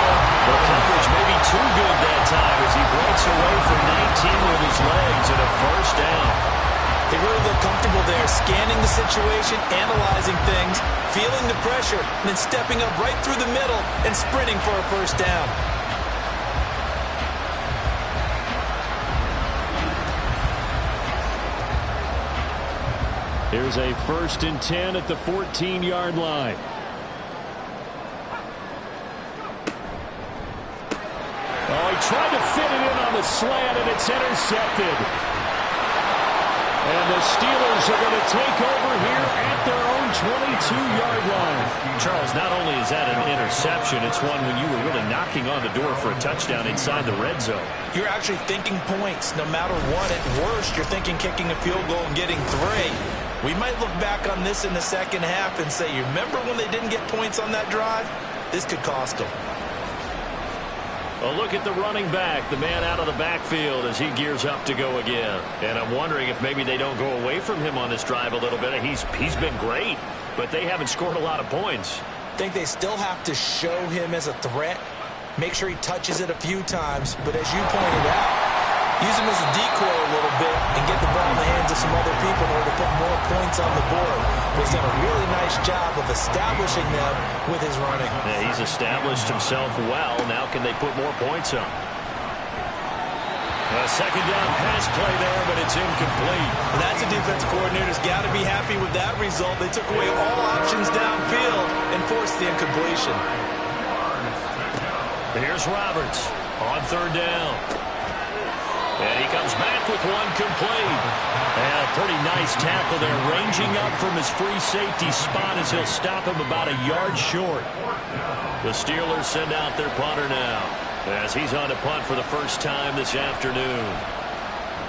The coverage may be too good that time as he breaks away from 19 with his legs and a 1st down. They really look comfortable there, scanning the situation, analyzing things, feeling the pressure, and then stepping up right through the middle and sprinting for a 1st down. Here's a 1st and 10 at the 14-yard line. Oh, he tried to fit it in on the slant, and it's intercepted. And the Steelers are going to take over here at their own 22-yard line. Charles, not only is that an interception, it's one when you were really knocking on the door for a touchdown inside the red zone. You're actually thinking points. No matter what, at worst, you're thinking kicking a field goal and getting 3. We might look back on this in the second half and say, you remember when they didn't get points on that drive? This could cost them. A look at the running back, the man out of the backfield as he gears up to go again. And I'm wondering if maybe they don't go away from him on this drive a little bit. He's been great, but they haven't scored a lot of points. I think they still have to show him as a threat, make sure he touches it a few times, but as you pointed out, use him as a decoy a little bit and get the ball in the hands of some other people in order to put more points on the board. But he's done a really nice job of establishing them with his running. Yeah, he's established himself well. Now can they put more points up? A 2nd down pass play there, but it's incomplete. And that's a defense coordinator's got to be happy with that result. They took away all options downfield and forced the incompletion. Here's Roberts on 3rd down. And he comes back with one complete. And a pretty nice tackle there, ranging up from his free safety spot as he'll stop him about a yard short. The Steelers send out their punter now as he's on to punt for the first time this afternoon.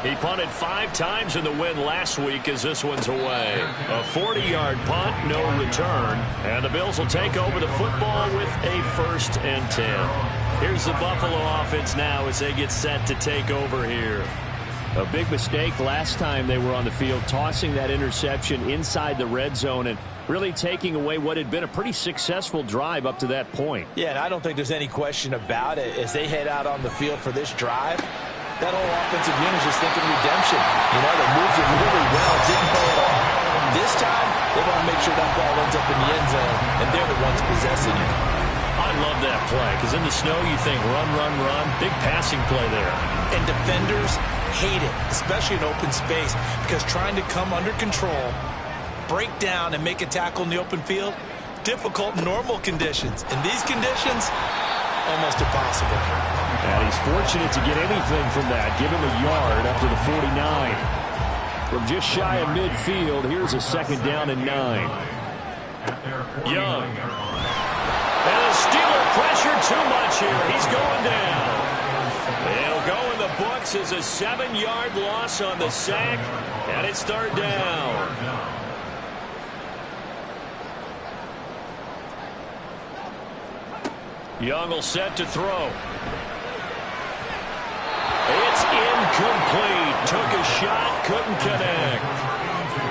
He punted 5 times in the win last week as this one's away. A 40-yard punt, no return. And the Bills will take over the football with a 1st and 10. Here's the Buffalo offense now as they get set to take over here. A big mistake last time they were on the field, tossing that interception inside the red zone and really taking away what had been a pretty successful drive up to that point. Yeah, and I don't think there's any question about it. As they head out on the field for this drive, that whole offensive unit is just thinking redemption. You know, they moved it really well, didn't play at all. This time, they want to make sure that ball ends up in the end zone, and they're the ones possessing it. I love that play, because in the snow you think run, run, run. Big passing play there. And defenders hate it, especially in open space, because trying to come under control, break down, and make a tackle in the open field, difficult in normal conditions. In these conditions, almost impossible. And he's fortunate to get anything from that. Give him a yard up to the 49. From just shy of midfield, here's a 2nd down and 9. Young. And the Steeler pressure too much here. He's going down. He'll go in the books as a 7-yard loss on the sack, and it's 3rd down. Young will set to throw. It's incomplete. Took a shot, couldn't connect.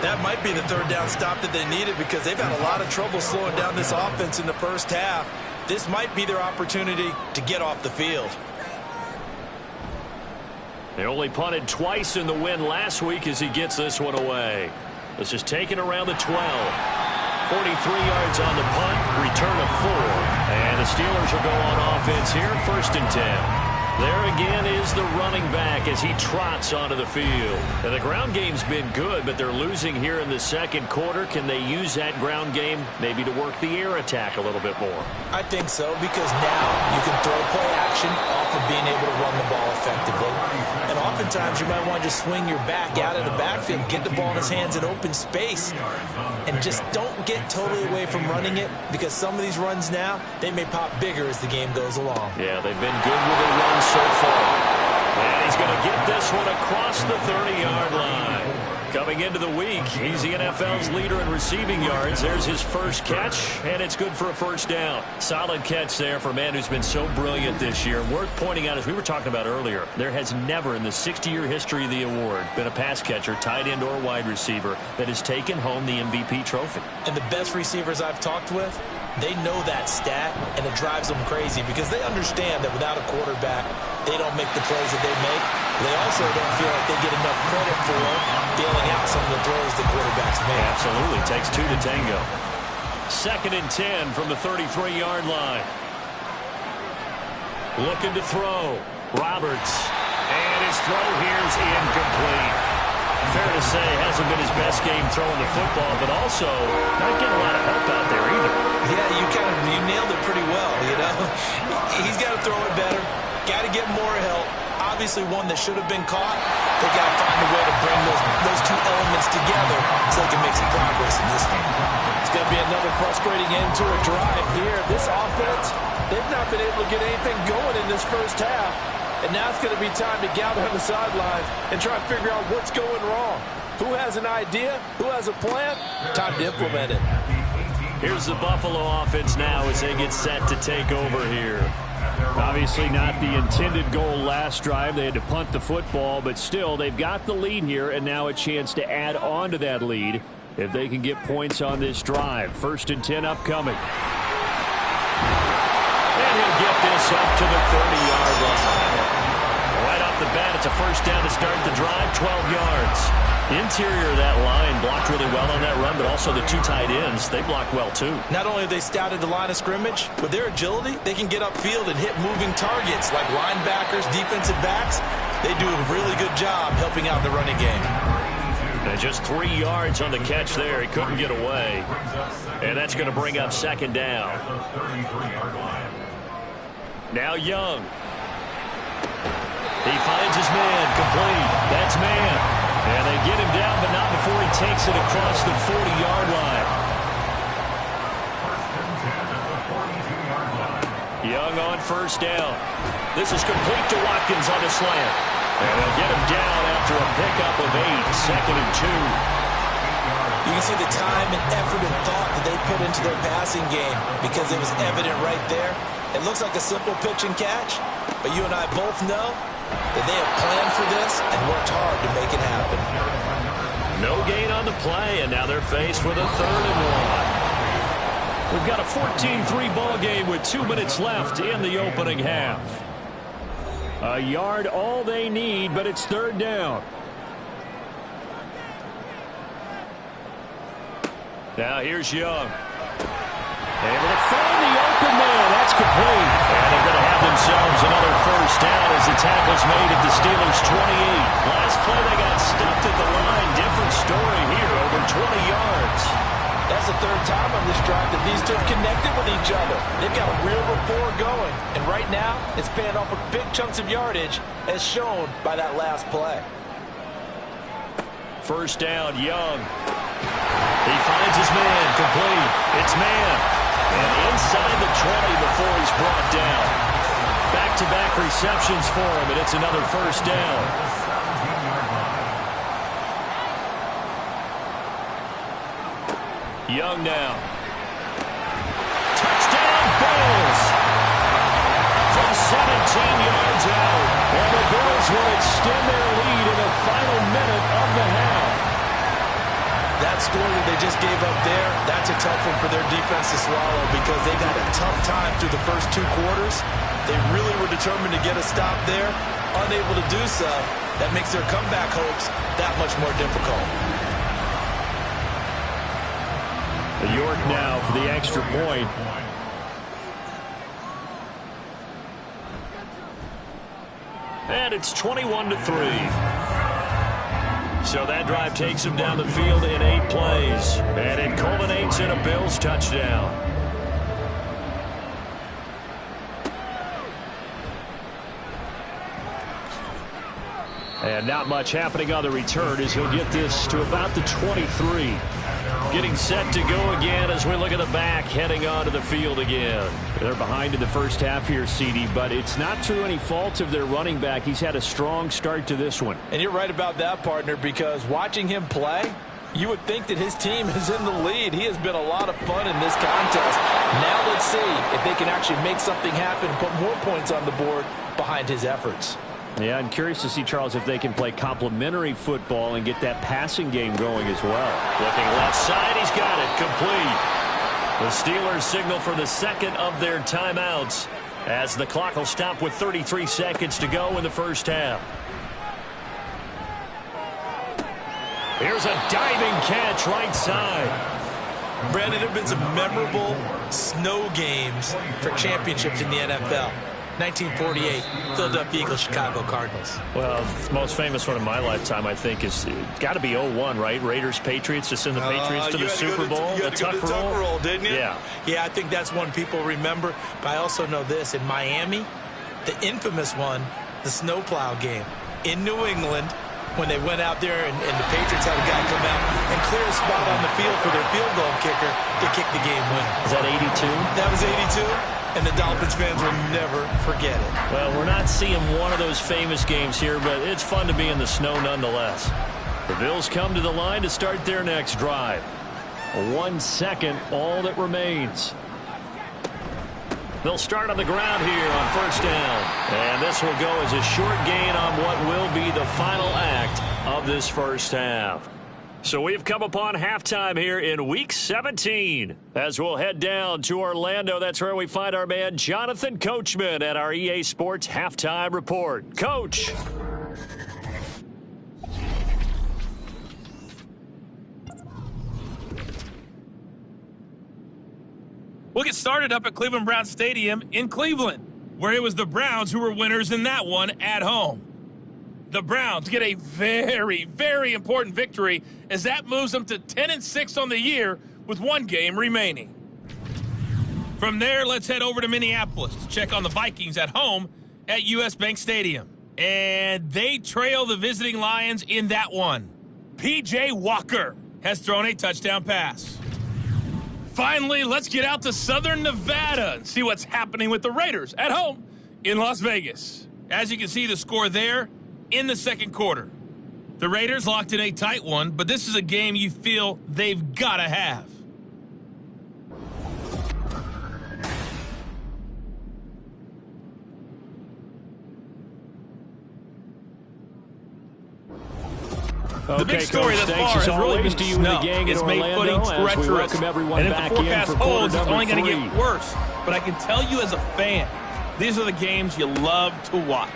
That might be the third down stop that they needed because they've had a lot of trouble slowing down this offense in the first half. This might be their opportunity to get off the field. They only punted twice in the win last week as he gets this one away. This is taken around the 12. 43 yards on the punt, return of 4. And the Steelers will go on offense here, 1st and 10. There again is the running back as he trots onto the field. And the ground game's been good, but they're losing here in the second quarter. Can they use that ground game maybe to work the air attack a little bit more? I think so, because now you can throw play action off of being able to run the ball effectively. And oftentimes you might want to just swing your back out of the backfield, get the ball in his hands in open space, and just don't get totally away from running it, because some of these runs now, they may pop bigger as the game goes along. Yeah, they've been good with their runs so far. And he's going to get this one across the 30-yard line. Coming into the week, he's the NFL's leader in receiving yards. There's his first catch, and it's good for a first down. Solid catch there for a man who's been so brilliant this year. Worth pointing out, as we were talking about earlier, there has never in the 60-year history of the award been a pass catcher, tight end or wide receiver, that has taken home the MVP trophy. And the best receivers I've talked with, they know that stat, and it drives them crazy because they understand that without a quarterback, they don't make the plays that they make. They also don't feel like they get enough credit for dealing out some of the throws the quarterbacks make. Absolutely. Takes 2 to tango. 2nd and 10 from the 33-yard line. Looking to throw. Roberts. And his throw here is incomplete. Fair to say, hasn't been his best game throwing the football, but also not getting a lot of help out there either. Yeah, you nailed it pretty well, you know. He's got to throw it better. Got to get more help. Obviously one that should have been caught. They got to find a way to bring those two elements together so they can make some progress in this one. It's going to be another frustrating end to a drive here. This offense, they've not been able to get anything going in this first half. And now it's going to be time to gather on the sidelines and try and figure out what's going wrong. Who has an idea? Who has a plan? Time to implement it. Here's the Buffalo offense now as they get set to take over here. Obviously not the intended goal last drive. They had to punt the football, but still they've got the lead here, and now a chance to add on to that lead if they can get points on this drive. 1st and 10 upcoming. And he'll get this up to the 30-yard line. Right off the bat, it's a first down to start the drive, 12 yards. The interior of that line blocked really well on that run, but also the 2 tight ends, they blocked well too. Not only have they scouted the line of scrimmage, with their agility, they can get upfield and hit moving targets like linebackers, defensive backs. They do a really good job helping out the running game. And just 3 yards on the catch there. He couldn't get away. And that's going to bring up 2nd down. Now Young. He finds his man, complete. That's man. And they get him down, but not before he takes it across the 40-yard line. Young on first down. This is complete to Watkins on the slant. And they'll get him down after a pickup of 8, 2nd and 2. You can see the time and effort and thought that they put into their passing game because it was evident right there. It looks like a simple pitch and catch, but you and I both know that they have planned for this and worked hard to make it happen. No gain on the play, and now they're faced with a 3rd and 1. We've got a 14-3 ball game with 2 minutes left in the opening half. A yard all they need, but it's 3rd down. Now here's Young. Able to find the open man. That's complete. And they're going to have themselves another first down as the tackle's made at the Steelers' 28. Last play they got stuffed at the line. Different story here, over 20 yards. That's the 3rd time on this drive that these two have connected with each other. They've got a real rapport going. And right now, it's paying off with big chunks of yardage, as shown by that last play. First down, Young. He finds his man, complete. It's man. And inside the 20 before he's brought down. Back-to-back receptions for him, and it's another first down. Young now. Touchdown, Bills! yards out. And the Bills will extend their lead in the final minute of the half. That score that they just gave up there, that's a tough one for their defense to swallow because they got a tough time through the first 2 quarters. They really were determined to get a stop there. Unable to do so, that makes their comeback hopes that much more difficult. York now for the extra point. And it's 21-3. So that drive takes him down the field in 8 plays. And it culminates in a Bills touchdown. And not much happening on the return as he'll get this to about the 23. Getting set to go again as we look at the back, heading onto the field again. They're behind in the first half here, CD, but it's not through any fault of their running back. He's had a strong start to this one. And you're right about that, partner, because watching him play, you would think that his team is in the lead. He has been a lot of fun in this contest. Now let's see if they can actually make something happen, put more points on the board behind his efforts. Yeah, I'm curious to see, Charles, if they can play complementary football and get that passing game going as well. Looking left side, he's got it, complete. The Steelers signal for the second of their timeouts as the clock will stop with 33 seconds to go in the first half. Here's a diving catch right side. Brandon, there have been some memorable snow games for championships in the NFL. 1948, Philadelphia Eagles, Chicago Cardinals. Well, the most famous one in my lifetime, I think, is got to be 01, right? Raiders, Patriots, to send the Patriots to the Super Bowl. You had to go to the tuck roll, didn't you? Yeah. Yeah, I think that's one people remember. But I also know this. In Miami, the infamous one, the snowplow game in New England, when they went out there and the Patriots had a guy come out and clear a spot on the field for their field goal kicker to kick the game winner. Is that 82? That was 82. And the Dolphins fans will never forget it. Well, we're not seeing one of those famous games here, but it's fun to be in the snow nonetheless. The Bills come to the line to start their next drive. 1 second, all that remains. They'll start on the ground here on first down. And this will go as a short gain on what will be the final act of this first half. So we've come upon halftime here in Week 17. As we'll head down to Orlando, that's where we find our man Jonathan Coachman at our EA Sports Halftime Report. Coach. We'll get started up at Cleveland Browns Stadium in Cleveland, where it was the Browns who were winners in that one at home. The Browns get a very, very important victory as that moves them to 10-6 on the year with 1 game remaining. From there, let's head over to Minneapolis to check on the Vikings at home at US Bank Stadium. And they trail the visiting Lions in that one. P.J. Walker has thrown a touchdown pass. Finally, let's get out to Southern Nevada and see what's happening with the Raiders at home in Las Vegas. As you can see, the score there in the second quarter. The Raiders locked in a tight one, but this is a game you feel they've got to have. Okay, the big story Coach, thus far has really been snow. It's made footing treacherous. And if the forecast holds, it's only going to get worse. But I can tell you as a fan, these are the games you love to watch.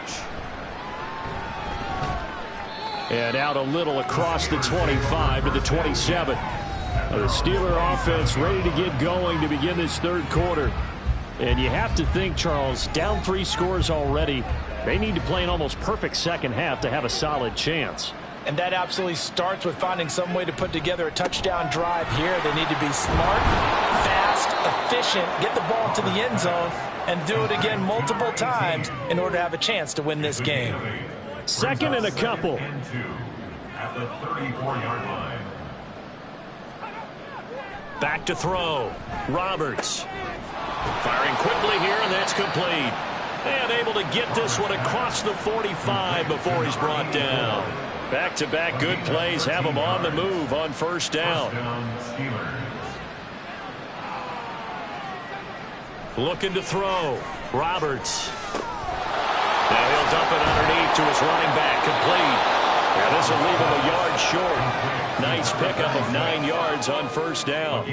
And out a little across the 25 to the 27. The Steeler offense ready to get going to begin this third quarter. And you have to think, Charles, down 3 scores already. They need to play an almost perfect second half to have a solid chance. And that absolutely starts with finding some way to put together a touchdown drive here. They need to be smart, fast, efficient, get the ball to the end zone, and do it again multiple times in order to have a chance to win this game. Second and a couple. At the 34-yard line. Back to throw. Roberts. Firing quickly here, and that's complete. And able to get this one across the 45 before he's brought down. Back-to-back good plays have him on the move on first down. Looking to throw. Roberts. Now he'll dump it underneath to his running back, complete. Now this will leave him a yard short. Nice pickup of 9 yards on first down.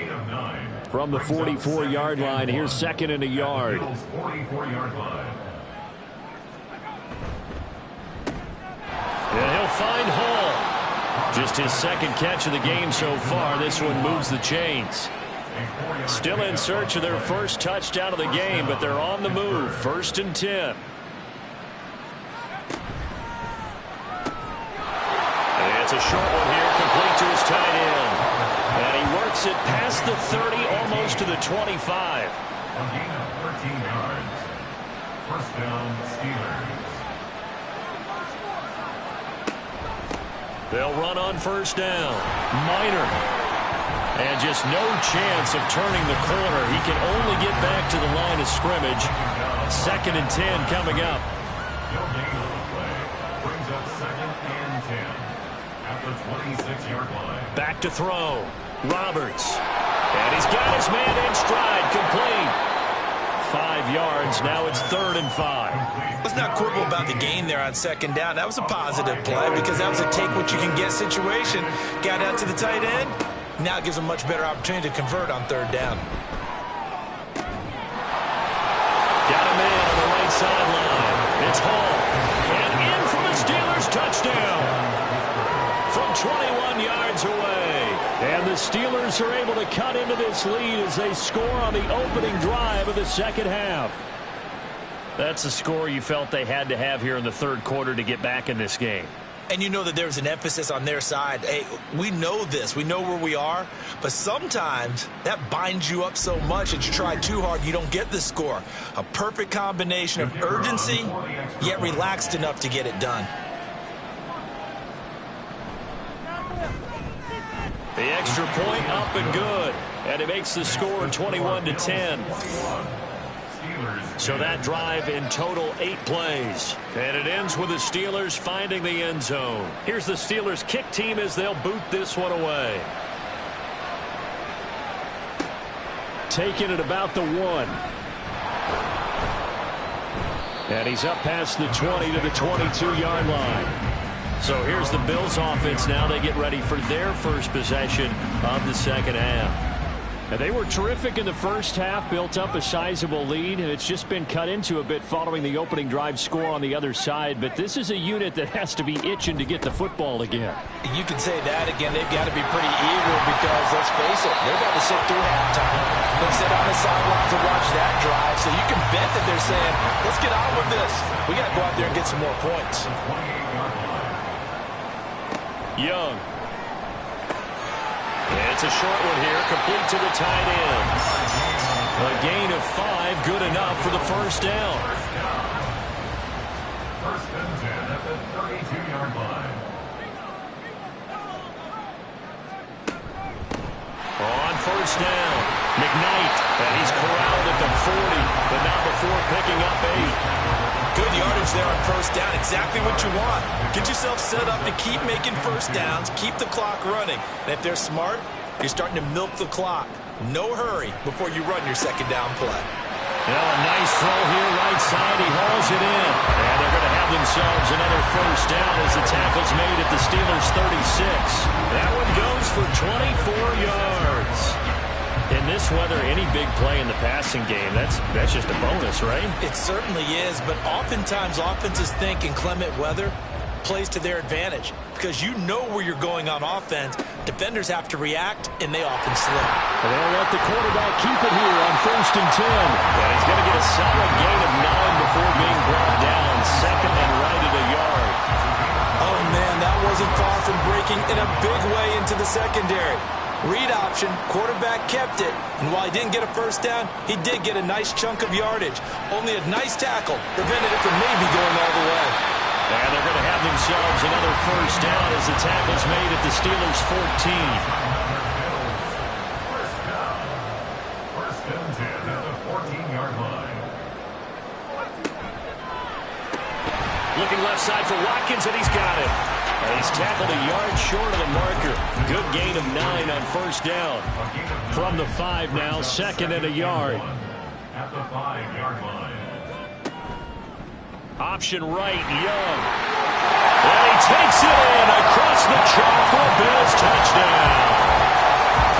From the 44-yard line, here's second and a yard. 44-yard line. And he'll find Hall. Just his second catch of the game so far. This one moves the chains. Still in search of their first touchdown of the game, but they're on the move. 1st and 10. And it's a short one here, complete to his tight end. And he works it past the 30, almost to the 25. A gain of 13 yards. First down, Steelers. They'll run on first down. Minor. And just no chance of turning the corner. He can only get back to the line of scrimmage. 2nd and 10 coming up. No gain on the play. Brings up 2nd and 10 at the 26-yard line. Back to throw. Roberts. And he's got his man in stride. Complete. 5 yards. Now it's 3rd and 5. Let's not quibble about the gain there on 2nd down. That was a positive play because that was a take-what-you-can-get situation. Got out to the tight end. Now it gives a much better opportunity to convert on 3rd down. Got a man on the right sideline. It's Hall. And in for the Steelers touchdown. From 21 yards away. And the Steelers are able to cut into this lead as they score on the opening drive of the second half. That's the score you felt they had to have here in the 3rd quarter to get back in this game. And you know that there's an emphasis on their side. Hey, we know this. We know where we are. But sometimes that binds you up so much that you try too hard, you don't get the score. A perfect combination of urgency, yet relaxed enough to get it done. The extra point up and good. And it makes the score 21-10. So that drive in total 8 plays. And it ends with the Steelers finding the end zone. Here's the Steelers kick team as they'll boot this one away. Taking it about the 1. And he's up past the 20 to the 22-yard line. So here's the Bills offense now. They get ready for their first possession of the second half. Now, they were terrific in the first half, built up a sizable lead, and it's just been cut into a bit following the opening drive score on the other side. But this is a unit that has to be itching to get the football again. You can say that again. They've got to be pretty eager because, let's face it, they've got to sit through halftime. They sit on the sidelines and watch that drive. So you can bet that they're saying, let's get on with this. We got to go out there and get some more points. Young. It's a short one here, complete to the tight end. A gain of 5, good enough for the first down. First and 10 at the 32-yard line. On first down, McKnight, and he's corralled at the 40, but not before picking up 8. Good yardage there on first down. Exactly what you want. Get yourself set up to keep making first downs, keep the clock running. And if they're smart, you're starting to milk the clock. No hurry before you run your second down play. Now a nice throw here, right side. He hauls it in. And they're going to have themselves another first down as the tackle's made at the Steelers' 36. That one goes for 24 yards. In this weather, any big play in the passing game, that's just a bonus, right? It certainly is, but oftentimes offenses think inclement weather plays to their advantage because you know where you're going on offense. Defenders have to react, and they often slip. And they'll let the quarterback keep it here on first and 10. And he's going to get a solid gain of 9 before being brought down. Second and right at a yard. Oh, man, that wasn't far from breaking in a big way into the secondary. Read option, quarterback kept it, and while he didn't get a first down, he did get a nice chunk of yardage. Only a nice tackle prevented it from maybe going all the way. And they're going to have themselves another first down as the tackle's made at the Steelers' 14. First and 10 at the 14-yard line. Looking left side for Watkins, and he's got it. And he's tackled a yard short of the marker. Good gain of 9 on first down. From the 5 now, second and a yard. At the 5-yard line. Option right, Young. And he takes it in across the chalk for a Bills touchdown.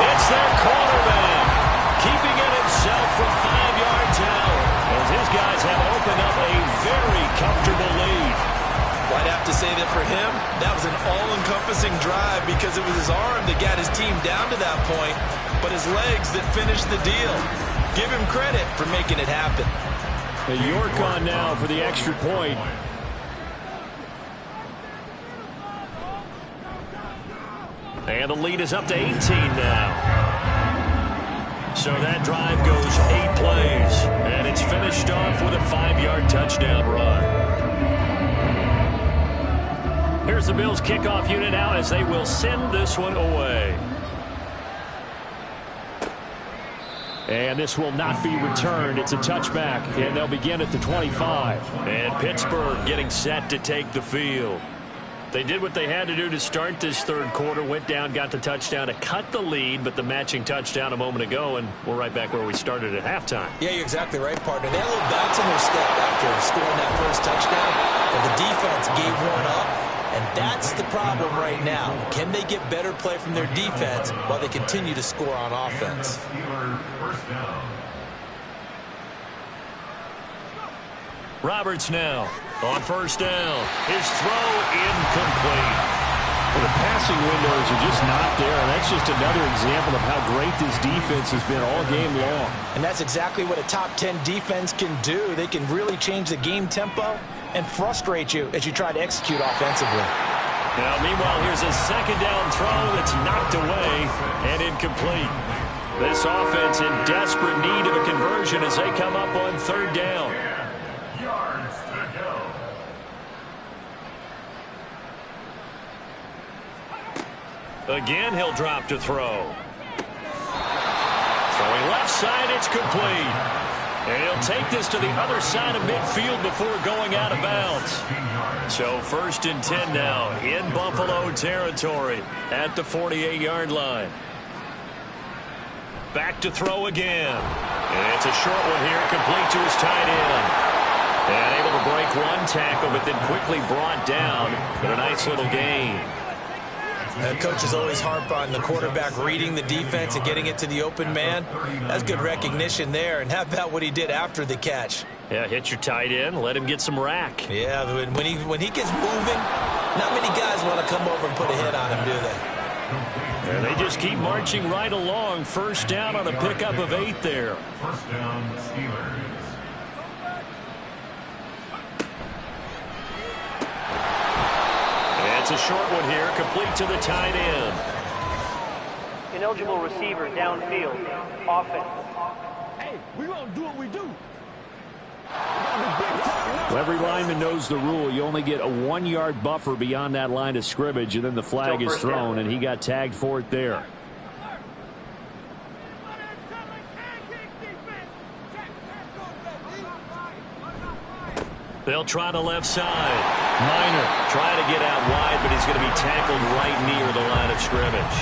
It's their quarterback keeping it himself from 5 yards out as his guys have opened up a very comfortable lead. Well, I'd have to say that for him, that was an all-encompassing drive because it was his arm that got his team down to that point, but his legs that finished the deal. Give him credit for making it happen. York on now for the extra point. And the lead is up to 18 now. So that drive goes 8 plays, and it's finished off with a 5-yard touchdown run. Here's the Bills kickoff unit out as they will send this one away. And this will not be returned. It's a touchback, and they'll begin at the 25. And Pittsburgh getting set to take the field. They did what they had to do to start this third quarter, went down, got the touchdown to cut the lead, but the matching touchdown a moment ago, and we're right back where we started at halftime. Yeah, you're exactly right, partner. They had a little bounce in their step after scoring that first touchdown, but the defense gave one up, and that's the problem right now. Can they get better play from their defense while they continue to score on offense? Roberts now on first down. His throw incomplete. Well, the passing windows are just not there, and that's just another example of how great this defense has been all game long. And that's exactly what a top 10 defense can do. They can really change the game tempo and frustrate you as you try to execute offensively. Now, meanwhile, here's a second down throw that's knocked away and incomplete. This offense in desperate need of a conversion as they come up on third down. Again, he'll drop to throw. Throwing left side, it's complete. And he'll take this to the other side of midfield before going out of bounds. So 1st and 10 now in Buffalo territory at the 48-yard line. Back to throw again. And it's a short one here, complete to his tight end. And able to break one tackle, but then quickly brought down. But a nice little gain. Coaches always harp on the quarterback reading the defense and getting it to the open man. That's good recognition there. And how about what he did after the catch? Yeah, hit your tight end, let him get some rack. Yeah, when he gets moving, not many guys want to come over and put a hit on him, do they? And they just keep marching right along. First down on a pickup of 8 there. First down, Steelers. It's a short one here, complete to the tight end. Ineligible receiver downfield. Offense. Hey, we're going to do what we do. Well, every lineman knows the rule. You only get a 1-yard buffer beyond that line of scrimmage, and then the flag is thrown, and he got tagged for it there. They'll try the left side. Minor trying to get out wide, but he's going to be tackled right near the line of scrimmage.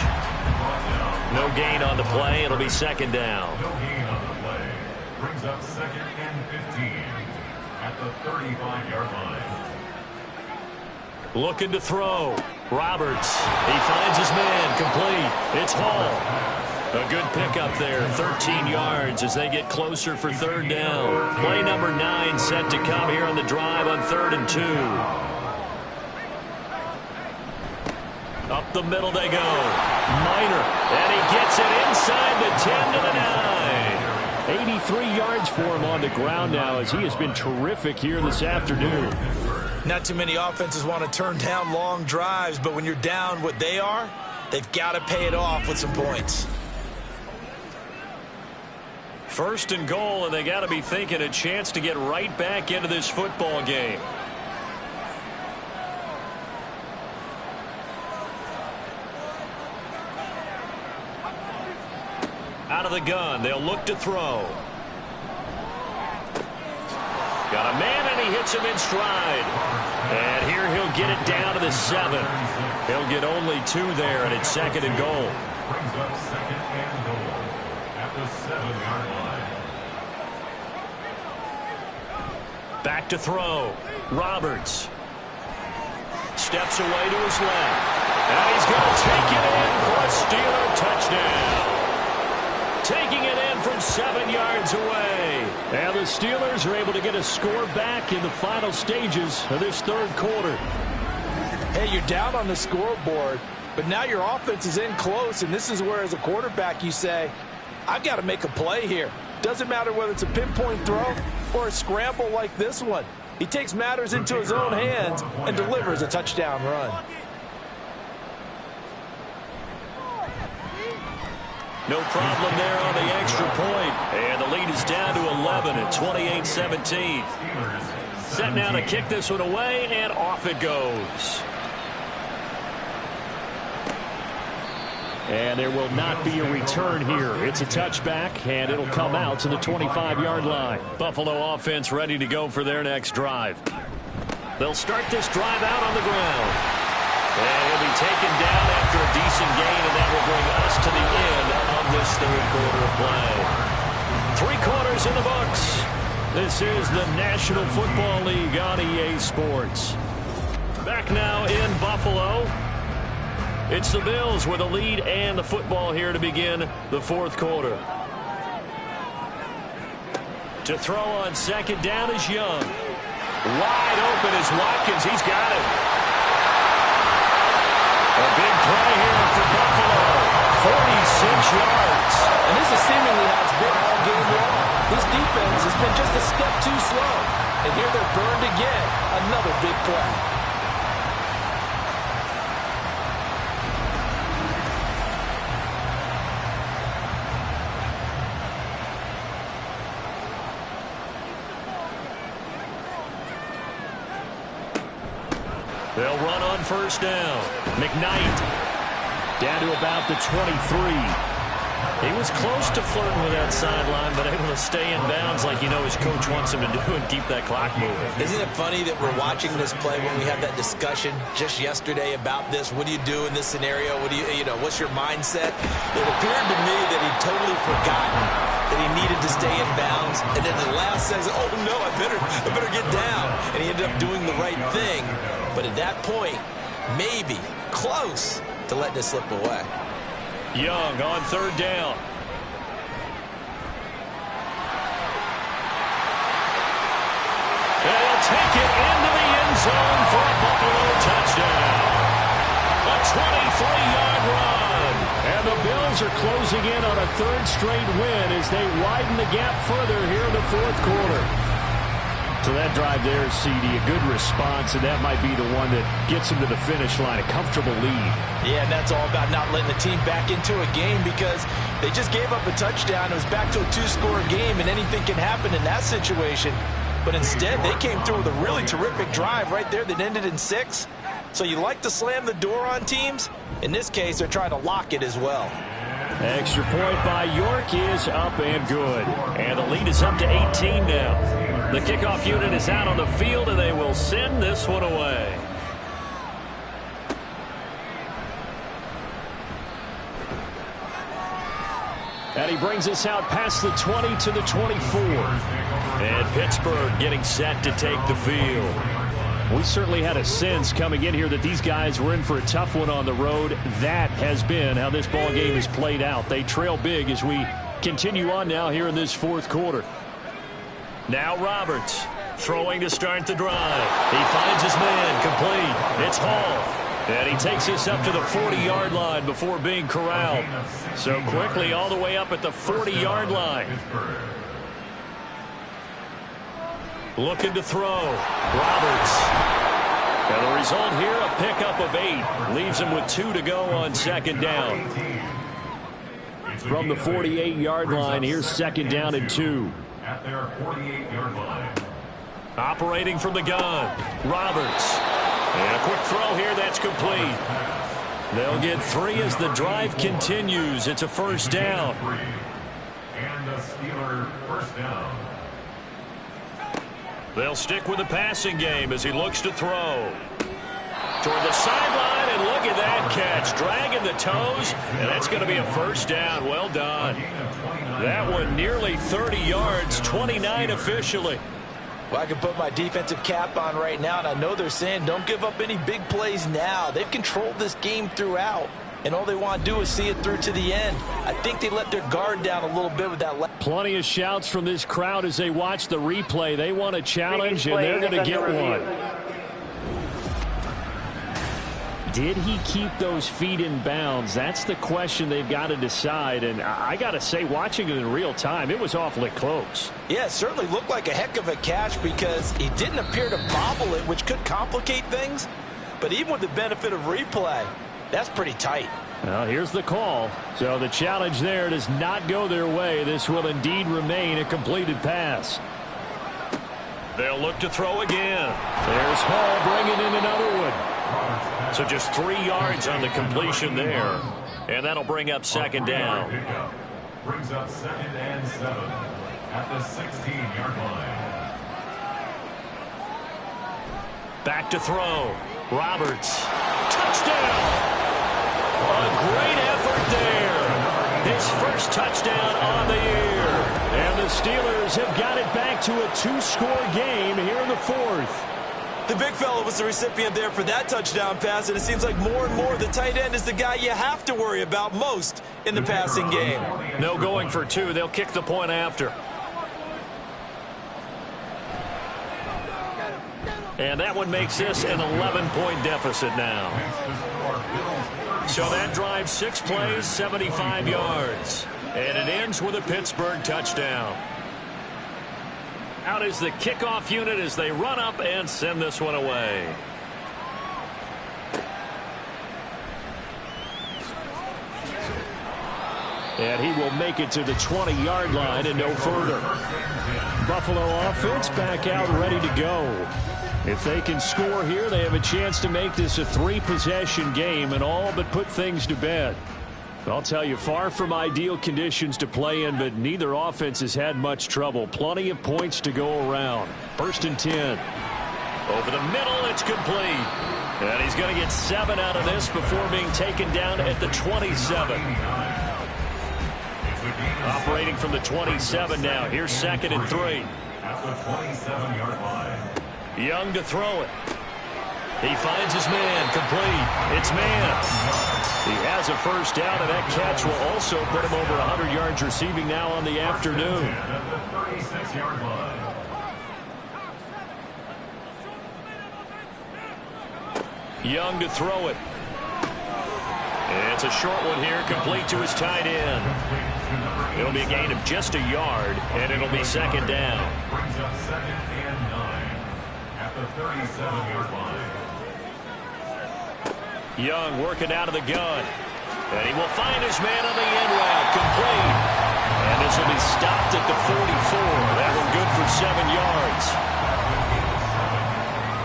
No gain on the play. It'll be second down. No gain on the play. Brings up 2nd and 15 at the 35-yard line. Looking to throw. Roberts. He finds his man. Complete. It's Hall. A good pickup there. 13 yards as they get closer for third down. Play number 9 set to come here on the drive on 3rd and 2. Up the middle they go. Minor. And he gets it inside the 10 to the 9. 83 yards for him on the ground now as he has been terrific here this afternoon. Not too many offenses want to turn down long drives, but when you're down what they are, they've got to pay it off with some points. 1st and goal, and they got to be thinking a chance to get right back into this football game. Out of the gun, they'll look to throw. Got a man, and he hits him in stride. And here he'll get it down to the 7. He'll get only 2 there, and it's 2nd and goal. Brings up 2nd and goal at the 7-yard line. Back to throw. Roberts. Steps away to his left. And he's going to take it in for a Steeler touchdown. Taking it in from 7 yards away. And the Steelers are able to get a score back in the final stages of this third quarter. Hey, you're down on the scoreboard, but now your offense is in close, and this is where, as a quarterback, you say, I've got to make a play here. Doesn't matter whether it's a pinpoint throw or a scramble like this one. He takes matters into his own hands and delivers a touchdown run. No problem there on the extra point. And the lead is down to 11 at 28-17. Set now to kick this one away, and off it goes. And there will not be a return here. It's a touchback, and it'll come out to the 25-yard line. Buffalo offense ready to go for their next drive. They'll start this drive out on the ground. And he'll be taken down after a decent gain, and that will bring us to the end of this third quarter of play. 3 quarters in the books. This is the National Football League on EA Sports. Back now in Buffalo. It's the Bills with a lead and the football here to begin the fourth quarter. To throw on second down is Young. Wide open is Watkins. He's got it. A big play here for Buffalo. 46 yards. And this is seemingly how it's been all game long. This defense has been just a step too slow. And here they're burned again. Another big play. They'll run on first down. McKnight down to about the 23. He was close to flirting with that sideline, but able to stay in bounds like you know his coach wants him to do and keep that clock moving. Isn't it funny that we're watching this play when we had that discussion just yesterday about this? What do you do in this scenario? What do you know, what's your mindset? It appeared to me that he'd totally forgotten that he needed to stay in bounds, and then the last says, oh no, I better get down. And he ended up doing the right thing. But at that point, maybe close to letting it slip away. Young on third down. They'll take it into the end zone for a Buffalo touchdown. A 23-yard run. And the Bills are closing in on a third straight win as they widen the gap further here in the fourth quarter. So that drive there, CD, a good response, and that might be the one that gets them to the finish line, a comfortable lead. Yeah, and that's all about not letting the team back into a game because they just gave up a touchdown. It was back to a 2-score game, and anything can happen in that situation. But instead, they came through with a really terrific drive right there that ended in 6. So you like to slam the door on teams. In this case, they're trying to lock it as well. Extra point by York is up and good. And the lead is up to 18 now. The kickoff unit is out on the field, and they will send this one away. And he brings us out past the 20 to the 24. And Pittsburgh getting set to take the field. We certainly had a sense coming in here that these guys were in for a tough one on the road. That has been how this ball game has played out. They trail big as we continue on now here in this fourth quarter. Now Roberts throwing to start the drive. He finds his man complete. It's Hall. And he takes us up to the 40-yard line before being corralled. So quickly all the way up at the 40-yard line. Looking to throw. Roberts. And the result here, a pickup of 8. Leaves him with 2 to go on second down. From the 48-yard line, here's second down and 2. At their 48-yard line. Operating from the gun. Roberts. And a quick throw here, that's complete. They'll get 3 as the drive continues. It's a first down. And a Steeler first down. They'll stick with the passing game as he looks to throw. Toward the sideline, and look at that catch. Dragging the toes, and that's going to be a first down. Well done. That one nearly 30 yards, 29 officially. Well, I can put my defensive cap on right now, and I know they're saying don't give up any big plays now. They've controlled this game throughout, and all they want to do is see it through to the end. I think they let their guard down a little bit with that. Plenty of shouts from this crowd as they watch the replay. They want a challenge, and they're going to get one. Did he keep those feet in bounds? That's the question they've got to decide. And I got to say, watching it in real time, it was awfully close. Yeah, it certainly looked like a heck of a catch because he didn't appear to bobble it, which could complicate things. But even with the benefit of replay, that's pretty tight. Well, here's the call. So the challenge there does not go their way. This will indeed remain a completed pass. They'll look to throw again. There's Hall bringing in another one. So just 3 yards on the completion there. And that'll bring up second down. Brings up 2nd and 7 at the 16-yard line. Back to throw. Roberts. Touchdown! A great effort there. His first touchdown on the year. And the Steelers have got it back to a 2-score game here in the 4th. The big fella was the recipient there for that touchdown pass, and it seems like more and more the tight end is the guy you have to worry about most in the passing game. No going for 2. They'll kick the point after. And that one makes this an 11-point deficit now. So that drives 6 plays, 75 yards. And it ends with a Pittsburgh touchdown. Out is the kickoff unit as they run up and send this one away. And he will make it to the 20-yard line and no further. Buffalo offense back out ready to go. If they can score here, they have a chance to make this a 3-possession game and all but put things to bed. I'll tell you, far from ideal conditions to play in, but neither offense has had much trouble. Plenty of points to go around. 1st and 10. Over the middle, it's complete. And he's going to get 7 out of this before being taken down at the 27. Operating from the 27 now. Here's 2nd and 3. At the 27-yard line. Young to throw it. He finds his man, complete. It's man. He has a first down, and that catch will also put him over 100 yards receiving now on the afternoon. At the 36-yard line. Young to throw it. And it's a short one here, complete to his tight end. It'll be a gain of just a yard, and it'll be 2nd down. Brings up 2nd and 9 at the 37-yard line. Young working out of the gun. And he will find his man on the end route. Complete. And this will be stopped at the 44. That one good for 7 yards.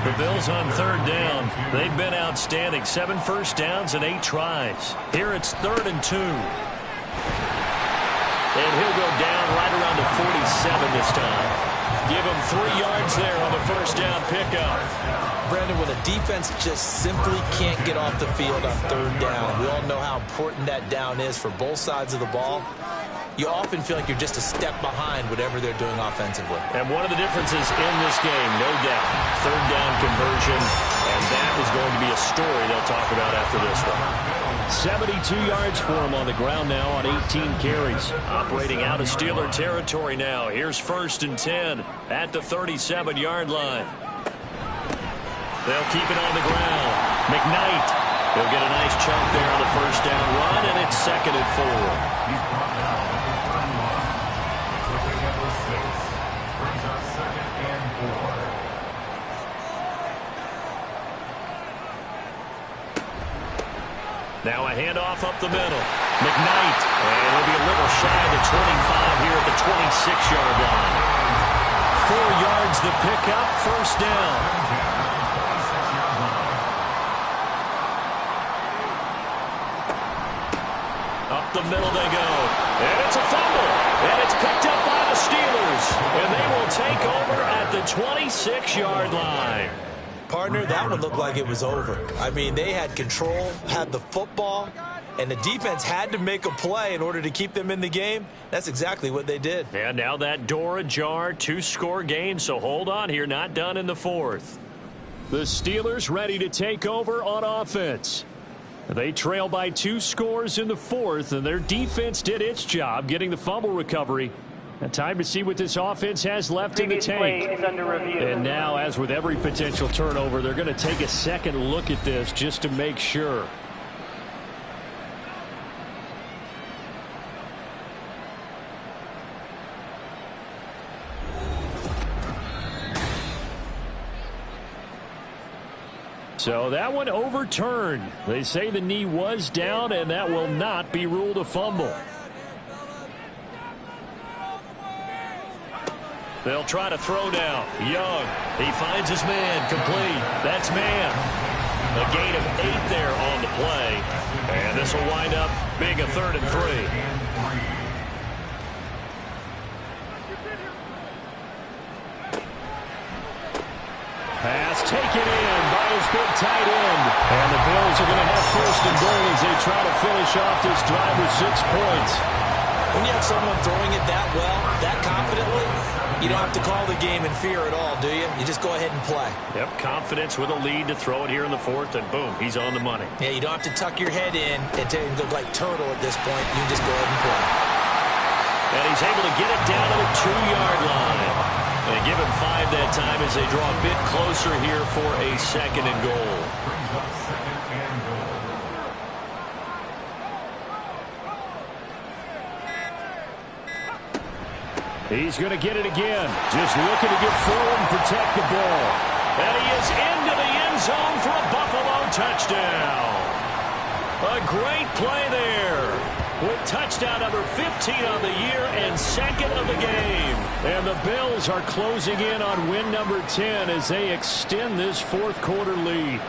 The Bills on 3rd down. They've been outstanding. 7 first downs and 8 tries. Here it's 3rd and 2. And he'll go down right around the 47 this time. Give him 3 yards there on the first down pickup. Brandon, when a defense just simply can't get off the field on 3rd down, we all know how important that down is for both sides of the ball. You often feel like you're just a step behind whatever they're doing offensively. And one of the differences in this game, no doubt, 3rd down conversion, and that is going to be a story they'll talk about after this one. 72 yards for him on the ground now on 18 carries. Operating out of Steeler territory now. Here's 1st and 10 at the 37-yard line. They'll keep it on the ground. McKnight, he'll get a nice chunk there on the first down run, and it's 2nd and 4. He's brought down at the 31. Picking up the 6. Brings up 2nd and 4. Now a handoff up the middle. McKnight, and he'll be a little shy of the 25 here at the 26-yard line. 4 yards the pickup, first down. Up the middle they go. And it's a fumble. And it's picked up by the Steelers. And they will take over at the 26-yard line. Partner, that one looked like it was over. I mean, they had control, had the football, and the defense had to make a play in order to keep them in the game. That's exactly what they did. And now that door ajar, 2-score game, so hold on here, not done in the fourth. The Steelers ready to take over on offense. They trail by 2 scores in the fourth, and their defense did its job getting the fumble recovery. And time to see what this offense has left in the tank. Play is under review. And now, as with every potential turnover, they're going to take a second look at this just to make sure. So that one overturned. They say the knee was down, and that will not be ruled a fumble. They'll try to throw now. Young, he finds his man, complete. That's man. A gain of 8 there on the play. And this will wind up being a 3rd and 3. Pass taken in by his big tight end. And the Bills are going to have 1st and goal as they try to finish off this drive with 6 points. When you have someone throwing it that well, that confidently, you don't have to call the game in fear at all, do you? You just go ahead and play. Yep, confidence with a lead to throw it here in the fourth, and boom, he's on the money. Yeah, you don't have to tuck your head in and look like turtle at this point. You can just go ahead and play. And he's able to get it down to the 2-yard line. They give him 5 that time as they draw a bit closer here for a 2nd and goal. Brings up 2nd and goal. He's going to get it again. Just looking to get forward and protect the ball. And he is into the end zone for a Buffalo touchdown. A great play there. With touchdown number 15 on the year and 2nd of the game. And the Bills are closing in on win number 10 as they extend this 4th quarter lead.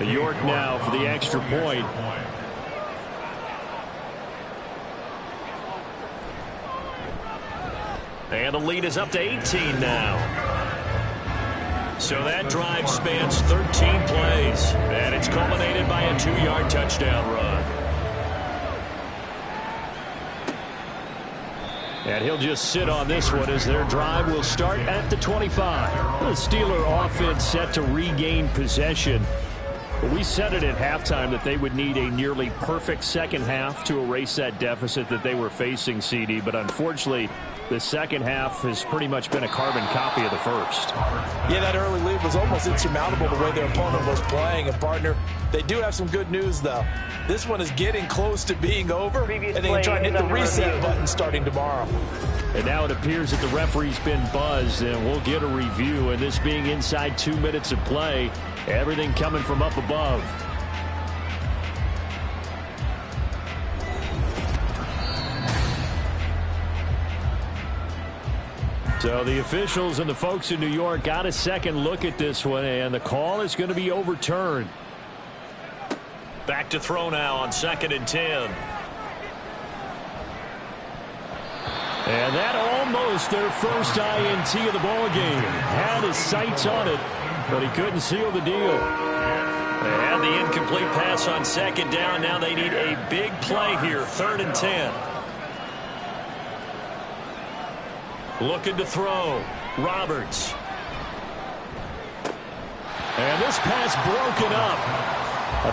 York now for the extra point. And the lead is up to 18 now. So that drive spans 13 plays, and it's culminated by a 2-yard touchdown run. And he'll just sit on this one as their drive will start at the 25. The Steeler offense set to regain possession. We said it at halftime that they would need a nearly perfect second half to erase that deficit that they were facing, CD, but unfortunately, the second half has pretty much been a carbon copy of the first. Yeah, that early lead was almost insurmountable the way their opponent was playing. And, partner, they do have some good news, though. This one is getting close to being over, and they can try and hit the reset button starting tomorrow. And now it appears that the referee's been buzzed, and we'll get a review. And this being inside 2 minutes of play, everything coming from up above. So the officials and the folks in New York got a second look at this one, and the call is going to be overturned. Back to throw now on 2nd and 10. And that almost their first INT of the ball game. Had his sights on it, but he couldn't seal the deal. They had the incomplete pass on 2nd down. Now they need a big play here, 3rd and 10. Looking to throw. Roberts. And this pass broken up.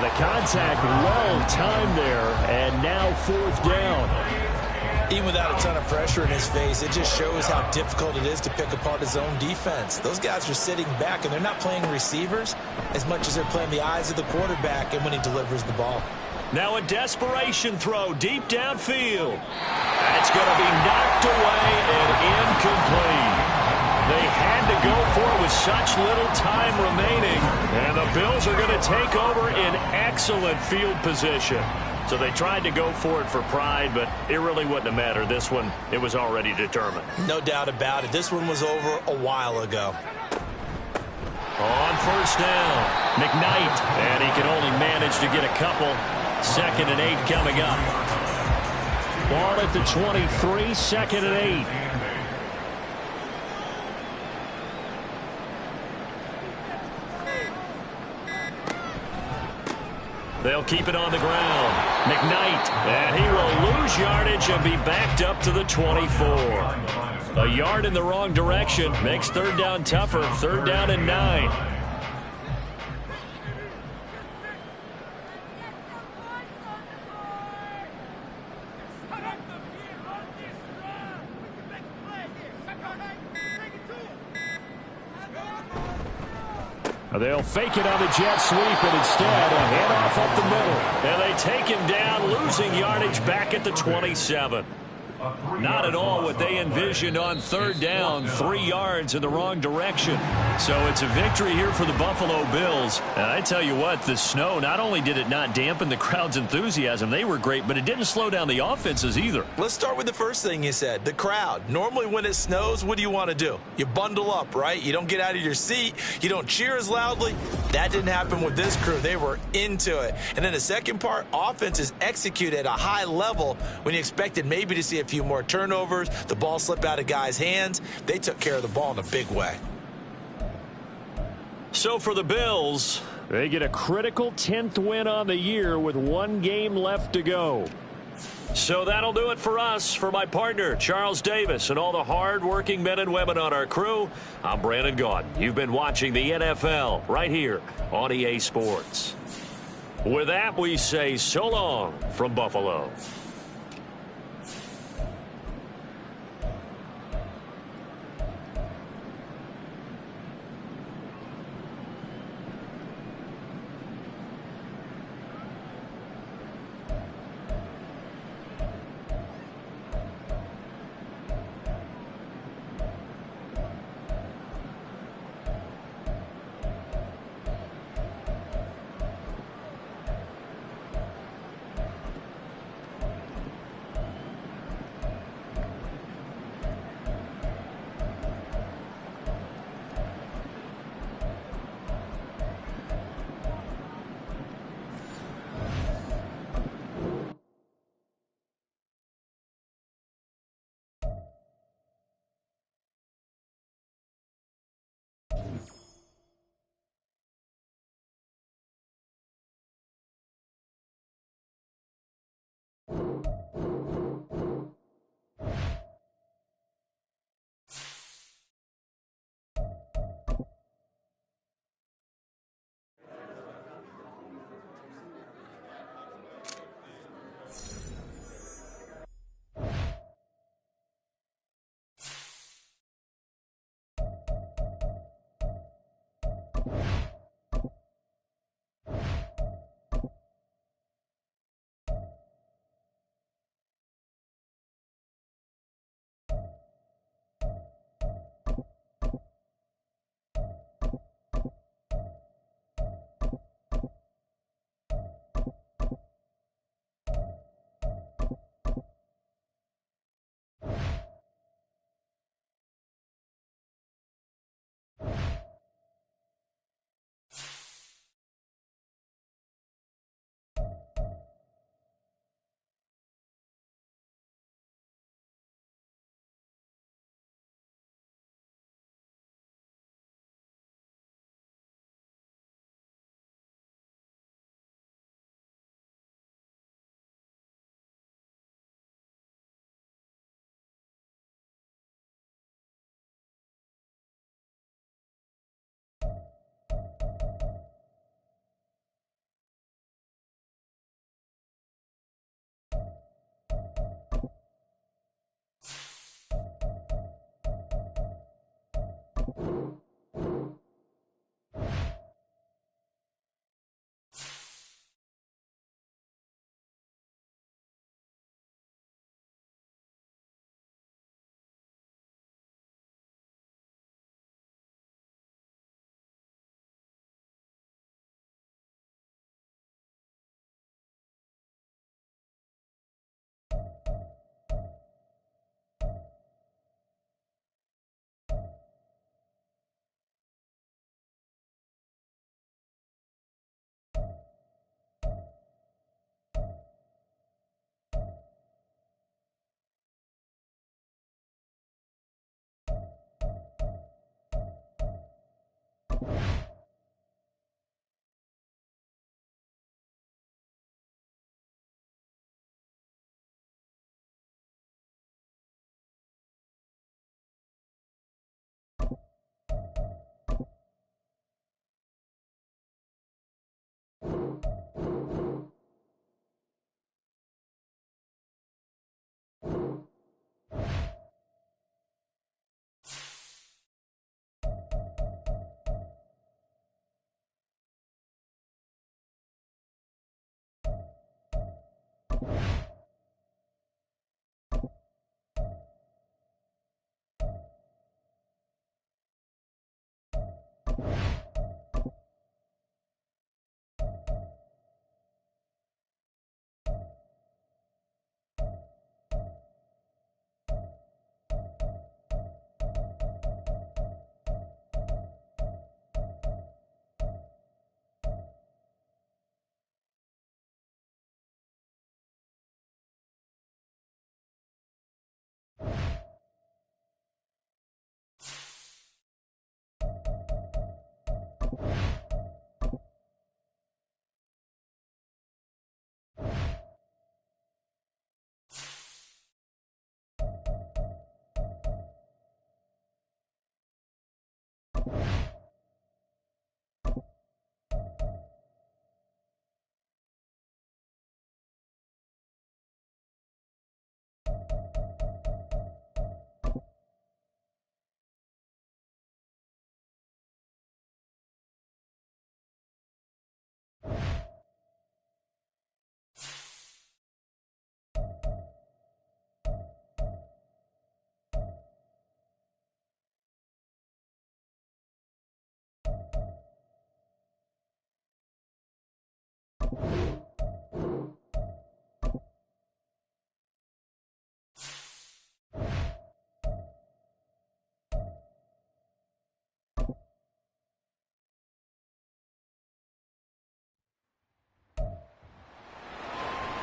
The contact well timed there, and now 4th down. Even without a ton of pressure in his face, it just shows how difficult it is to pick apart his own defense. Those guys are sitting back, and they're not playing receivers as much as they're playing the eyes of the quarterback and when he delivers the ball. Now a desperation throw deep downfield. That's going to be knocked away and incomplete. They had to go for it with such little time remaining. And the Bills are going to take over in excellent field position. So they tried to go for it for pride, but it really wouldn't have mattered. This one, it was already determined. No doubt about it. This one was over a while ago. On 1st down, McKnight. And he can only manage to get a couple. 2nd and 8 coming up. Ball at the 23, 2nd and 8. They'll keep it on the ground. McKnight, and he will lose yardage and be backed up to the 24. A yard in the wrong direction makes third down tougher. Third down and 9. They'll fake it on the jet sweep, and instead a handoff up the middle. And they take him down, losing yardage back at the 27. Not at all what they envisioned on third down, 3 yards in the wrong direction. So it's a victory here for the Buffalo Bills. And I tell you what, the snow, not only did it not dampen the crowd's enthusiasm, they were great, but it didn't slow down the offenses either. Let's start with the first thing you said, the crowd. Normally when it snows, what do you want to do? You bundle up, right? You don't get out of your seat. You don't cheer as loudly. That didn't happen with this crew. They were into it. And then the second part, offenses execute at a high level when you expected maybe to see a few more turnovers, the ball slip out of guys' hands. They took care of the ball in a big way. So for the Bills, they get a critical 10th win on the year with 1 game left to go. So that'll do it for us. For my partner, Charles Davis, and all the hard-working men and women on our crew, I'm Brandon Gaudin. You've been watching the NFL right here on EA Sports. With that, we say so long from Buffalo.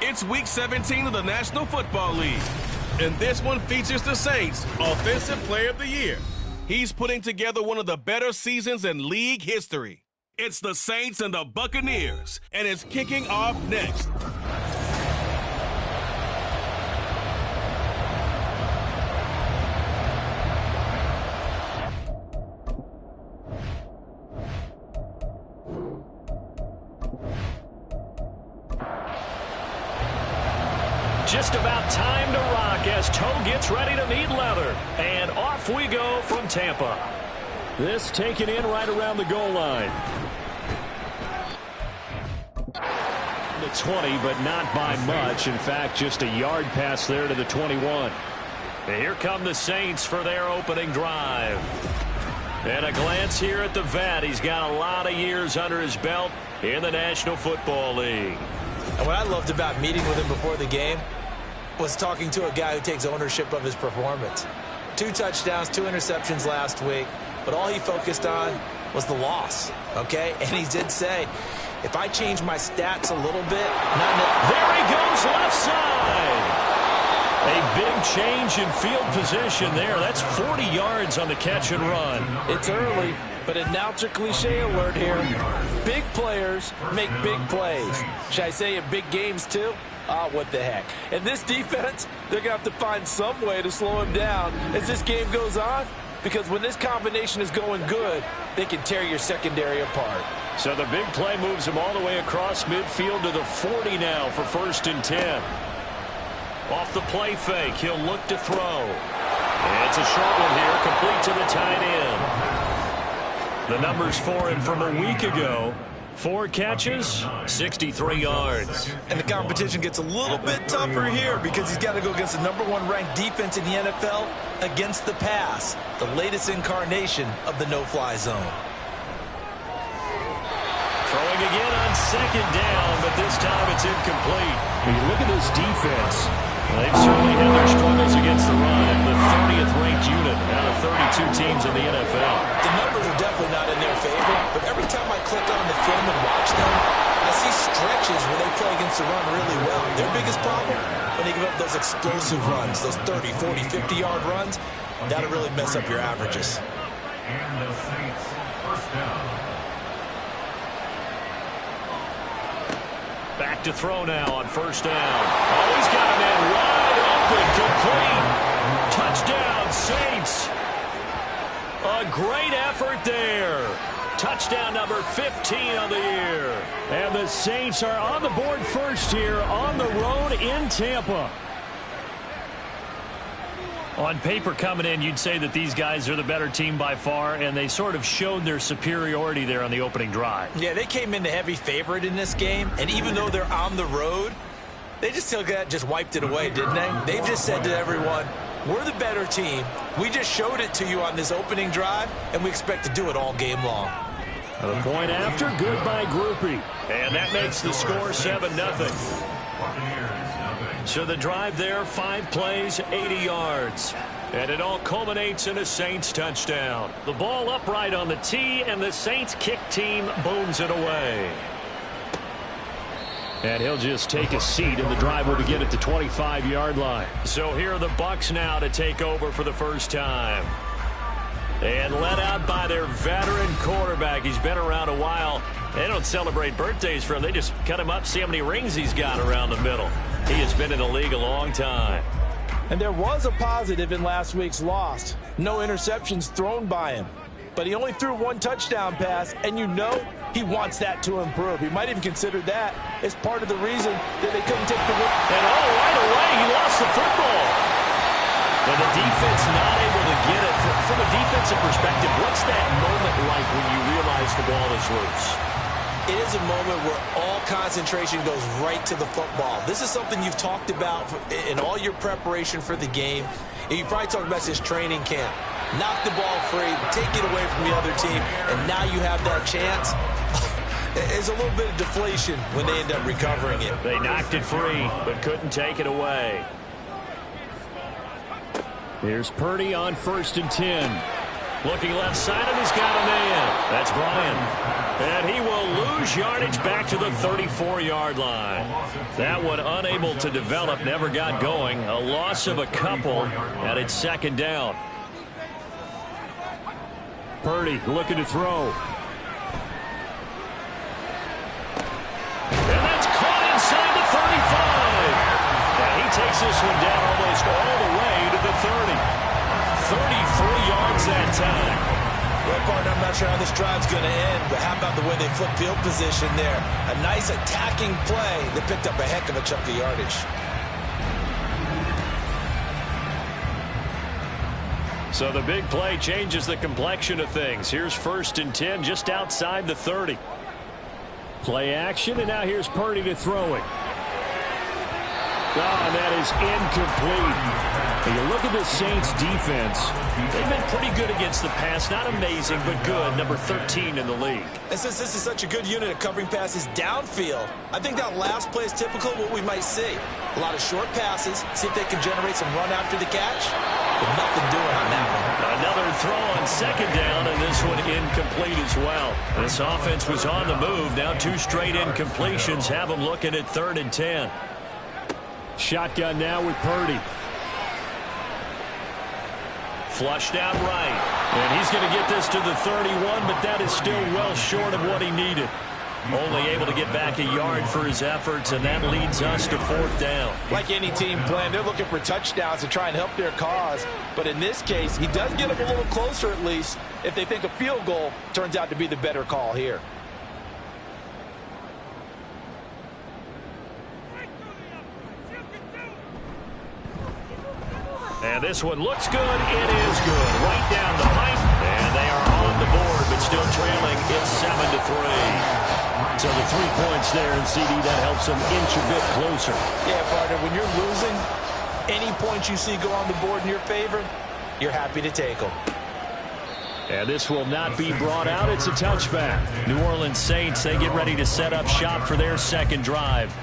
It's Week 17 of the National Football League, and this one features the Saints' Offensive Player of the Year. He's putting together one of the better seasons in league history. It's the Saints and the Buccaneers, and it's kicking off next. Just about time to rock as toe gets ready to meet leather. And off we go from Tampa. This taken in right around the goal line. The 20, but not by much. In fact, just a yard pass there to the 21. And here come the Saints for their opening drive. And a glance here at the vet. He's got a lot of years under his belt in the National Football League. And what I loved about meeting with him before the game was talking to a guy who takes ownership of his performance. 2 touchdowns, 2 interceptions last week, but all he focused on was the loss, okay? And he did say, if I change my stats a little bit, there he goes left side. A big change in field position there. That's 40 yards on the catch and run. It's early, but announcer cliche alert here. Big players make big plays. Should I say in big games too? What the heck. And this defense, they're going to have to find some way to slow him down as this game goes on, because when this combination is going good, they can tear your secondary apart. So the big play moves him all the way across midfield to the 40 now for 1st and 10. Off the play fake, he'll look to throw. And it's a short one here, complete to the tight end. The numbers for him from a week ago: 4 catches, 63 yards. And the competition gets a little bit tougher here because he's got to go against the #1 ranked defense in the NFL against the pass, the latest incarnation of the no-fly zone. Throwing again on 2nd down, but this time it's incomplete. When you look at this defense, they've certainly had their struggles against the run. The 30th ranked unit out of 32 teams in the NFL. The numbers are definitely not in their favor, but every time I click on the film and watch them, I see stretches where they play against the run really well. Their biggest problem, when they give up those explosive runs, those 30, 40, 50-yard runs, that'll really mess up your averages. And the Saints, first down. Back to throw now on 1st down. Oh, he's got a man wide open, complete. Touchdown, Saints. A great effort there. Touchdown number 15 on the year. And the Saints are on the board first here on the road in Tampa. On paper coming in, you'd say that these guys are the better team by far, and they sort of showed their superiority there on the opening drive. Yeah, they came in the heavy favorite in this game, and even though they're on the road, They just wiped it away, didn't they? They've just said to everyone, we're the better team. We just showed it to you on this opening drive, and we expect to do it all game long. A point after, good by Groupie. And that makes the score 7-0. So the drive there, 5 plays, 80 yards. And it all culminates in a Saints touchdown. The ball upright on the tee, and the Saints kick team booms it away. And he'll just take a seat, and the drive will begin at the 25-yard line. So here are the Bucs now to take over for the first time. And led out by their veteran quarterback. He's been around a while. They don't celebrate birthdays for him. They just cut him up, see how many rings he's got around the middle. He has been in the league a long time. And there was a positive in last week's loss. No interceptions thrown by him. But he only threw 1 touchdown pass, and you know he wants that to improve. He might even consider that as part of the reason that they couldn't take the win. And right away, he lost the football. And the defense not able to get it. From a defensive perspective, what's that moment like when you realize the ball is loose? It is a moment where all concentration goes right to the football. This is something you've talked about in all your preparation for the game. And you probably talked about this training camp. Knock the ball free, take it away from the other team, and now you have that chance. There's a little bit of deflation when they end up recovering it. They knocked it free, but couldn't take it away. Here's Purdy on 1st and 10. Looking left side, and he's got a man. That's Brian. And he will lose yardage back to the 34-yard line. That one unable to develop, never got going. A loss of a couple, and it's 2nd down. Purdy looking to throw. And that's caught inside the 35. And he takes this one down almost all the way to the 30. 33 yards that time. Well, partner, I'm not sure how this drive's going to end, but how about the way they flip field position there? A nice attacking play that picked up a heck of a chunk of yardage. So the big play changes the complexion of things. Here's 1st and 10 just outside the 30. Play action, and now here's Purdy to throw it. Oh, and that is incomplete. And you look at the Saints defense. They've been pretty good against the pass. Not amazing, but good. Number 13 in the league. And since this is such a good unit of covering passes downfield, I think that last play is typical of what we might see. A lot of short passes, see if they can generate some run after the catch. But nothing doing on that one. Another throw on 2nd down, and this one incomplete as well. This offense was on the move. Now 2 straight incompletions have them looking at 3rd and 10. Shotgun now with Purdy. Flushed out right. And he's going to get this to the 31, but that is still well short of what he needed. Only able to get back a yard for his efforts, and that leads us to 4th down. Like any team plan, they're looking for touchdowns to try and help their cause. But in this case, he does get them a little closer at least if they think a field goal turns out to be the better call here. And this one looks good. It is good. Right down the pipe. And they are on the board, but still trailing. It's 7-3. So the 3 points there, and CD, that helps them inch a bit closer. Yeah, partner, when you're losing, any points you see go on the board in your favor, you're happy to take them. And this will not be brought out. It's a touchback. New Orleans Saints, they get ready to set up shop for their 2nd drive.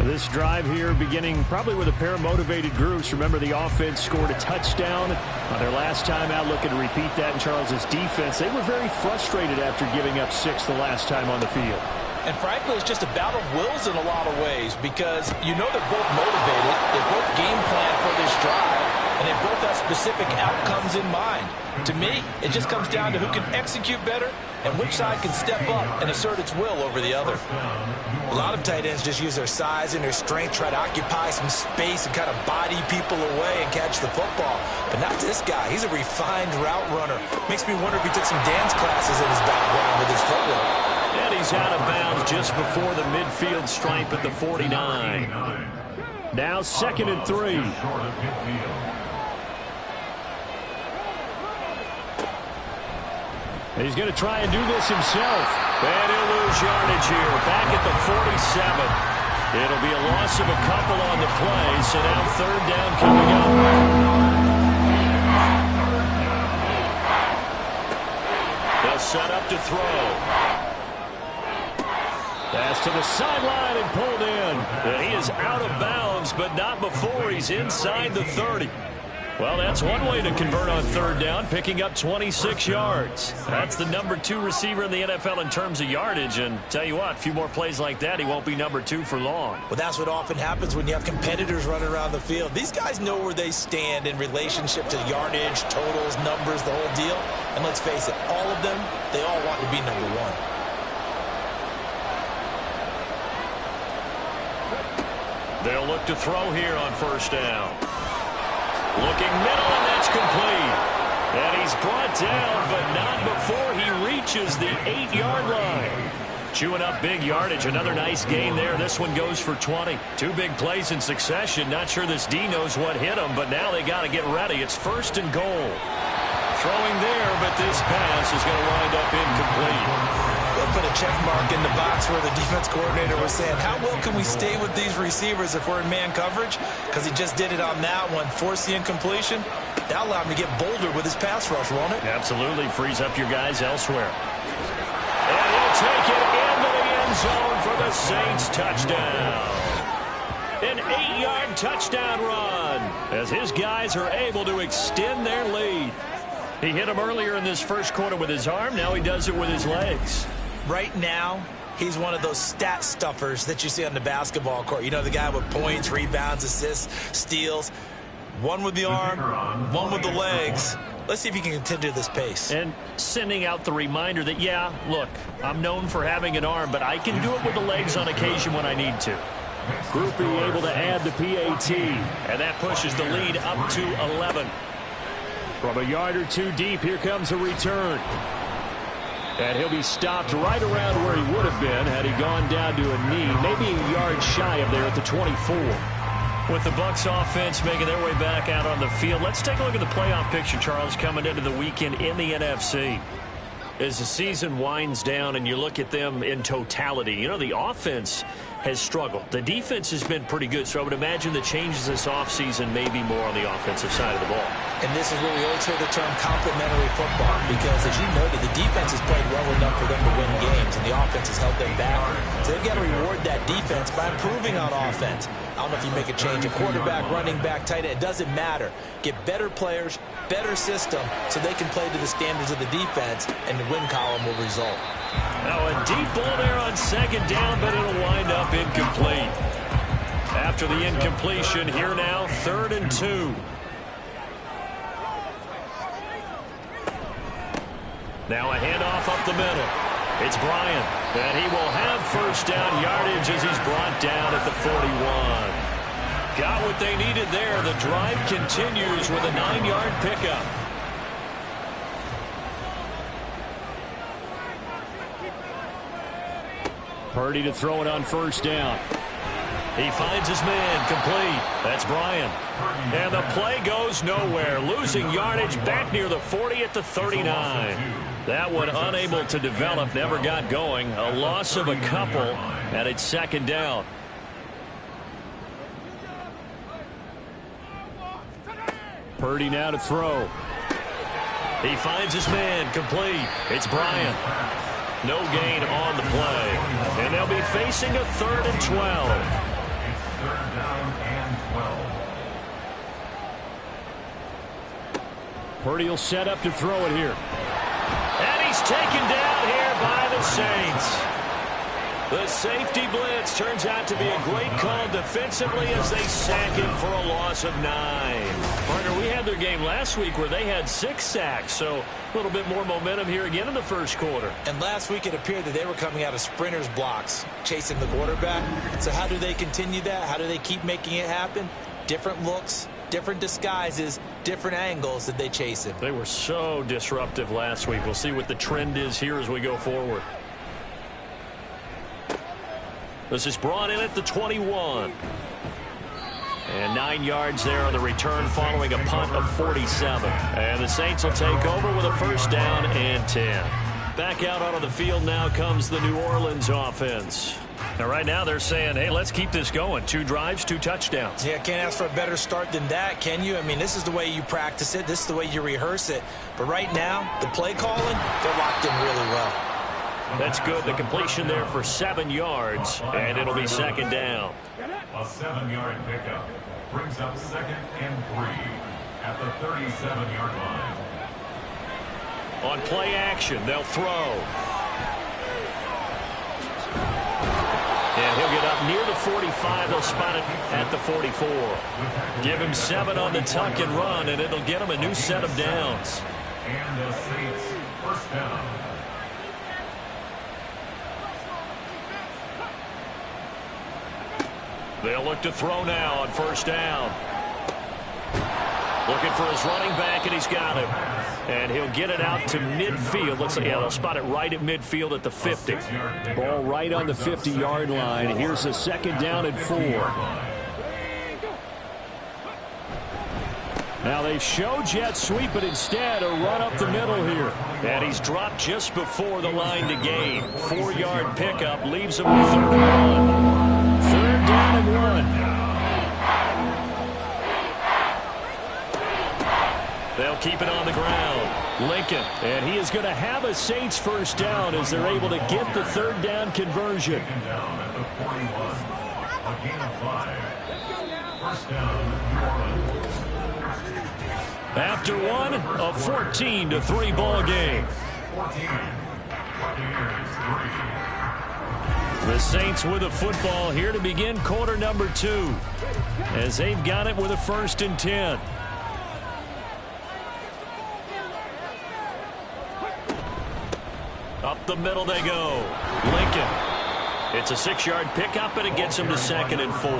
This drive here beginning probably with a pair of motivated groups. Remember, the offense scored a touchdown on their last time out, looking to repeat that in Charles's defense. They were very frustrated after giving up 6 the last time on the field. And frankly, it's just a battle of wills in a lot of ways because you know they're both motivated, they both game plan for this drive, and they both have specific outcomes in mind. To me, it just comes down to who can execute better and which side can step up and assert its will over the other. A lot of tight ends just use their size and their strength, try to occupy some space and kind of body people away and catch the football. But not this guy. He's a refined route runner. Makes me wonder if he took some dance classes in his background with his footwork. And he's out of bounds just before the midfield stripe at the 49. Now 2nd and 3. He's going to try and do this himself. And he'll lose yardage here. Back at the 47. It'll be a loss of a couple on the play, so now third down coming up. They'll set up to throw. Pass to the sideline and pulled in. And he is out of bounds, but not before he's inside the 30. Well, that's one way to convert on third down, picking up 26 yards. That's the number 2 receiver in the NFL in terms of yardage. And tell you what, a few more plays like that, he won't be number 2 for long. Well, that's what often happens when you have competitors running around the field. These guys know where they stand in relationship to yardage, totals, numbers, the whole deal. And let's face it, all of them, they all want to be number 1. They'll look to throw here on first down. Looking middle, and that's complete. And he's brought down, but not before he reaches the 8-yard line. Chewing up big yardage. Another nice gain there. This one goes for 20. 2 big plays in succession. Not sure this D knows what hit him, but now they got to get ready. It's first and goal. Throwing there, but this pass is going to wind up incomplete. They'll put a check mark in the box where the defense coordinator was saying, how well can we stay with these receivers if we're in man coverage? Because he just did it on that one, forced the incompletion. That'll allow him to get bolder with his pass rush, won't it? Absolutely. Frees up your guys elsewhere. And he'll take it into the end zone for the Saints touchdown. An 8-yard touchdown run as his guys are able to extend their lead. He hit him earlier in this first quarter with his arm. Now he does it with his legs. Right now, he's one of those stat stuffers that you see on the basketball court. You know, the guy with points, rebounds, assists, steals. One with the arm, one with the legs. Let's see if he can continue this pace. And sending out the reminder that, yeah, look, I'm known for having an arm, but I can do it with the legs on occasion when I need to. Groupie able to add the PAT. And that pushes the lead up to 11. From a yard or 2 deep, here comes a return. And he'll be stopped right around where he would have been had he gone down to a knee, maybe a yard shy of there at the 24. With the Bucs offense making their way back out on the field, let's take a look at the playoff picture, Charles, coming into the weekend in the NFC. As the season winds down and you look at them in totality, you know, the offense has struggled. The defense has been pretty good, so I would imagine the changes this offseason may be more on the offensive side of the ball. And this is where we always hear the term complementary football, because as you noted, the defense has played well enough for them to win games, and the offense has held them back. So they've got to reward that defense by improving on offense. I don't know if you make a change, a quarterback, running back, tight end, it doesn't matter. Get better players, better system, so they can play to the standards of the defense, and the win column will result. Now a deep ball there on second down, but it'll wind up incomplete. After the incompletion, here now, 3rd and 2. Now a handoff up the middle. It's Bryant, and he will have first down yardage as he's brought down at the 41. Got what they needed there. The drive continues with a 9-yard pickup. Purdy to throw it on first down. He finds his man, complete. That's Bryant. And the play goes nowhere. Losing yardage back near the 40 at the 39. That one unable to develop, never got going. A loss of a couple, and it's second down. Purdy now to throw. He finds his man, complete. It's Bryant. No gain on the play. And they'll be facing a 3rd and 12. 3rd down and 12. Purdy will set up to throw it here. And he's taken down here by the Saints. The safety blitz turns out to be a great call defensively as they sack him for a loss of 9. Partner, we had their game last week where they had 6 sacks, so a little bit more momentum here again in the first quarter. And last week it appeared that they were coming out of sprinters blocks, chasing the quarterback. So how do they continue that? How do they keep making it happen? Different looks, different disguises, different angles that they chase him. They were so disruptive last week. We'll see what the trend is here as we go forward. This is brought in at the 21. And 9 yards there on the return following a punt of 47. And the Saints will take over with a first down and 10. Back out onto the field now comes the New Orleans offense. Now, right now, they're saying, hey, let's keep this going. 2 drives, 2 touchdowns. Yeah, can't ask for a better start than that, can you? I mean, this is the way you practice it. This is the way you rehearse it. But right now, the play calling, they're locked in really well. That's good. The completion there for 7 yards, and it'll be 2nd down. A 7-yard pickup brings up 2nd and 3 at the 37-yard line. On play action, they'll throw. And he'll get up near the 45. They'll spot it at the 44. Give him 7 on the tuck and run, and it'll get him a new set of downs. And the Saints first down. They'll look to throw now on 1st down. Looking for his running back, and he's got him. And he'll get it out to midfield. Looks like, yeah, they'll spot it right at midfield at the 50. Ball right on the 50-yard line. Here's a 2nd down and 4. Now they show jet sweep, but instead a run up the middle here. And he's dropped just before the line to gain. 4-yard pickup leaves him with 3rd and 1. 3rd down and 1. They'll keep it on the ground. Lincoln. And he is going to have a Saints 1st down as they're able to get the 3rd down conversion. Down at the 41. A gain of 5. 1st down, New Orleans. After one, a 14-3 ball game. 14. Buccaneers 3. The Saints with a football here to begin quarter number 2. As they've got it with a 1st and 10. Up the middle they go. Lincoln. It's a 6-yard pickup, and it gets them to 2nd and 4.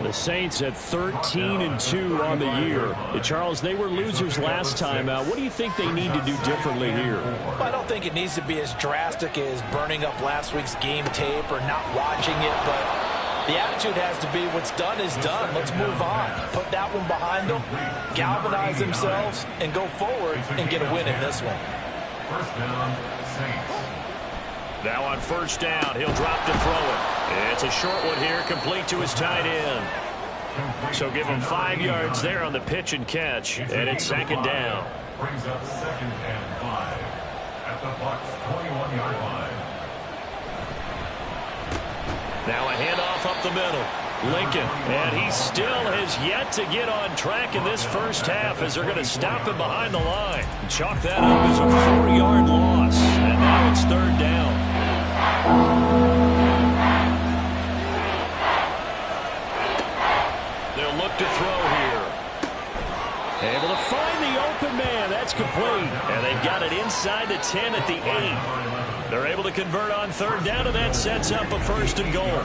The Saints at 13-2 on the year. Charles, they were losers last time out. What do you think they need to do differently here? Well, I don't think it needs to be as drastic as burning up last week's game tape or not watching it, but the attitude has to be what's done is done. Let's move on. Put that one behind them, galvanize themselves, and go forward and get a win in this one. 1st down, Saints. Now on 1st down, he'll drop to throw it. It's a short one here, complete to his tight end. So give him 5 yards there on the pitch and catch, and it's 2nd down. Brings up 2nd and 5 at the Bucs 21-yard line. Now a handoff up the middle. Lincoln, and he still has yet to get on track in this 1st half as they're going to stop him behind the line. Chalk that up as a 4-yard loss, and now it's 3rd down. They'll look to throw here. Able to find the open man. That's complete. And they've got it inside the 10 at the 8. They're able to convert on 3rd down, and that sets up a 1st and goal.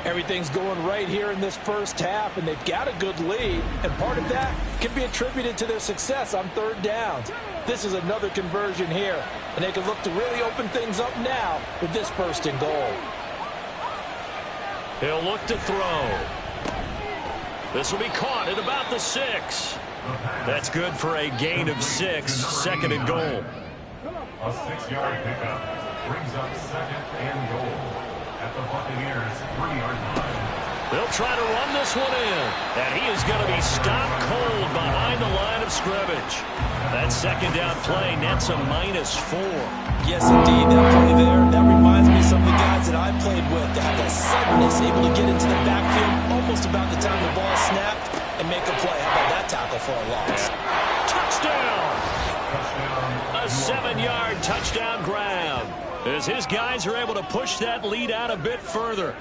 Everything's going right here in this 1st half, and they've got a good lead, and part of that can be attributed to their success on 3rd downs. This is another conversion here, and they can look to really open things up now with this 1st and goal. He'll look to throw. This will be caught at about the 6. That's good for a gain of 6, 2nd and goal. A 6-yard pickup brings up 2nd and goal at the Buccaneers 3-yard line. They'll try to run this one in, and he is going to be stopped cold behind the line of scrimmage. That 2nd down play nets a -4. Yes, indeed, that play there, that reminds me of some of the guys that I played with that have that suddenness, able to get into the backfield almost about the time the ball snapped and make a play. How about that tackle for a loss? Touchdown! A 7-yard touchdown grab as his guys are able to push that lead out a bit further.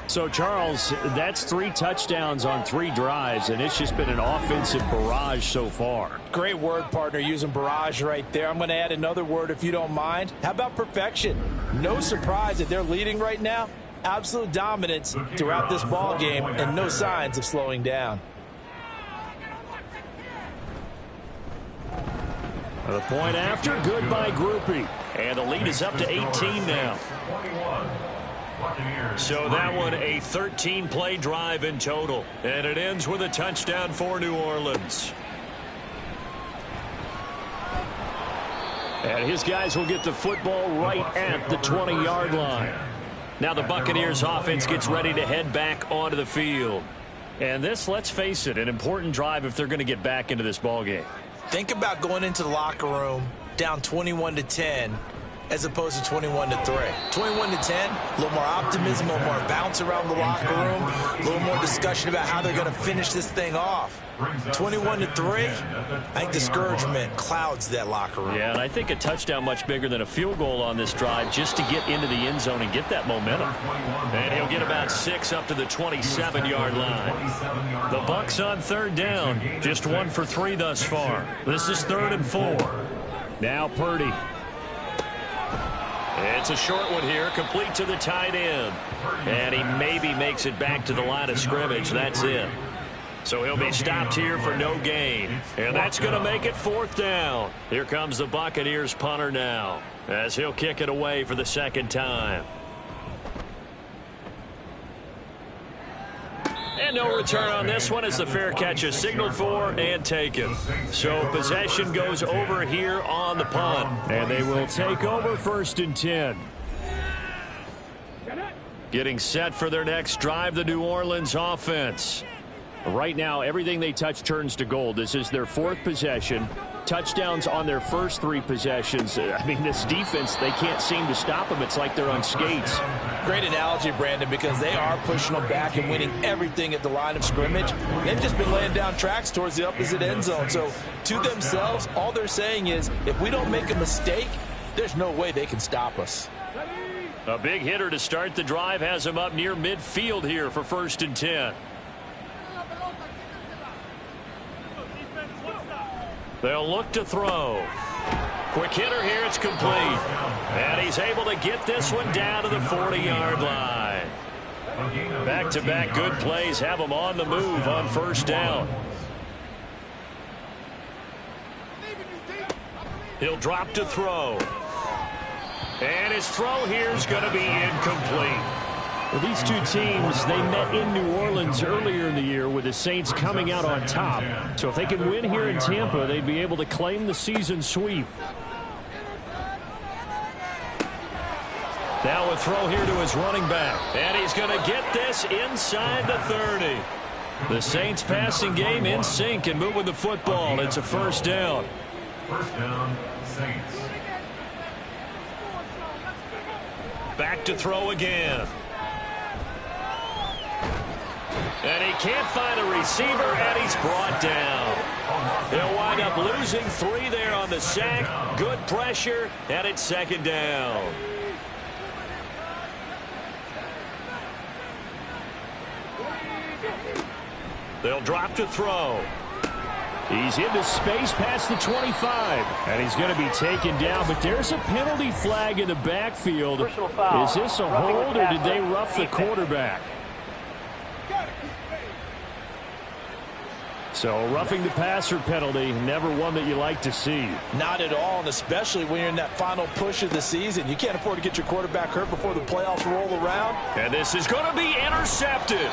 So, Charles, that's 3 touchdowns on 3 drives, and it's just been an offensive barrage so far. Great word, partner, using barrage right there. I'm going to add another word if you don't mind. How about perfection? No surprise that they're leading right now. Absolute dominance throughout this ball game and no signs of slowing down. The point after, good by Groupie. And the lead is up to 18 now. So that one a 13-play drive in total. And it ends with a touchdown for New Orleans. And his guys will get the football right at the 20-yard line. Now the Buccaneers offense gets ready to head back onto the field. And this, let's face it, an important drive if they're going to get back into this ballgame. Think about going into the locker room down 21-10 as opposed to 21-3. 21-10, a little more optimism, a little more bounce around the locker room, a little more discussion about how they're going to finish this thing off. 21-3, I think discouragement clouds that locker room. Yeah, and I think a touchdown much bigger than a field goal on this drive just to get into the end zone and get that momentum. And he'll get about 6 up to the 27-yard line. The Bucs on third down, just 1 for 3 thus far. This is 3rd and 4. Now Purdy. It's a short one here, complete to the tight end. And he maybe makes it back to the line of scrimmage. That's it. So he'll be stopped here for no gain. And that's going to make it 4th down. Here comes the Buccaneers punter now, as he'll kick it away for the 2nd time. And no return on this one as the fair catch is signaled for and taken. So possession goes over here on the punt. And they will take over 1st and 10. Getting set for their next drive, the New Orleans offense. Right now, everything they touch turns to gold. This is their 4th possession. Touchdowns on their first 3 possessions. I mean, this defense, they can't seem to stop them. It's like they're on skates. Great analogy, Brandon, because they are pushing them back and winning everything at the line of scrimmage. They've just been laying down tracks towards the opposite end zone. So to themselves, all they're saying is, if we don't make a mistake, there's no way they can stop us. A big hitter to start the drive has him up near midfield here for 1st and 10. They'll look to throw. Quick hitter here, it's complete. And he's able to get this one down to the 40-yard line. Back-to-back good plays have him on the move on 1st down. He'll drop to throw. And his throw here is going to be incomplete. Well, these two teams, they met in New Orleans earlier in the year with the Saints coming out on top. So if they can win here in Tampa, they'd be able to claim the season sweep. Now a throw here to his running back. And he's going to get this inside the 30. The Saints passing game in sync and moving the football. It's a 1st down. 1st down, Saints. Back to throw again. And he can't find a receiver, and he's brought down. They'll wind up losing 3 there on the sack. Good pressure, and it's 2nd down. They'll drop to throw. He's into space past the 25, and he's going to be taken down. But there's a penalty flag in the backfield. Is this a hold, or did they rough the quarterback? So roughing the passer penalty, never one that you like to see. Not at all, and especially when you're in that final push of the season. You can't afford to get your quarterback hurt before the playoffs roll around. And this is going to be intercepted.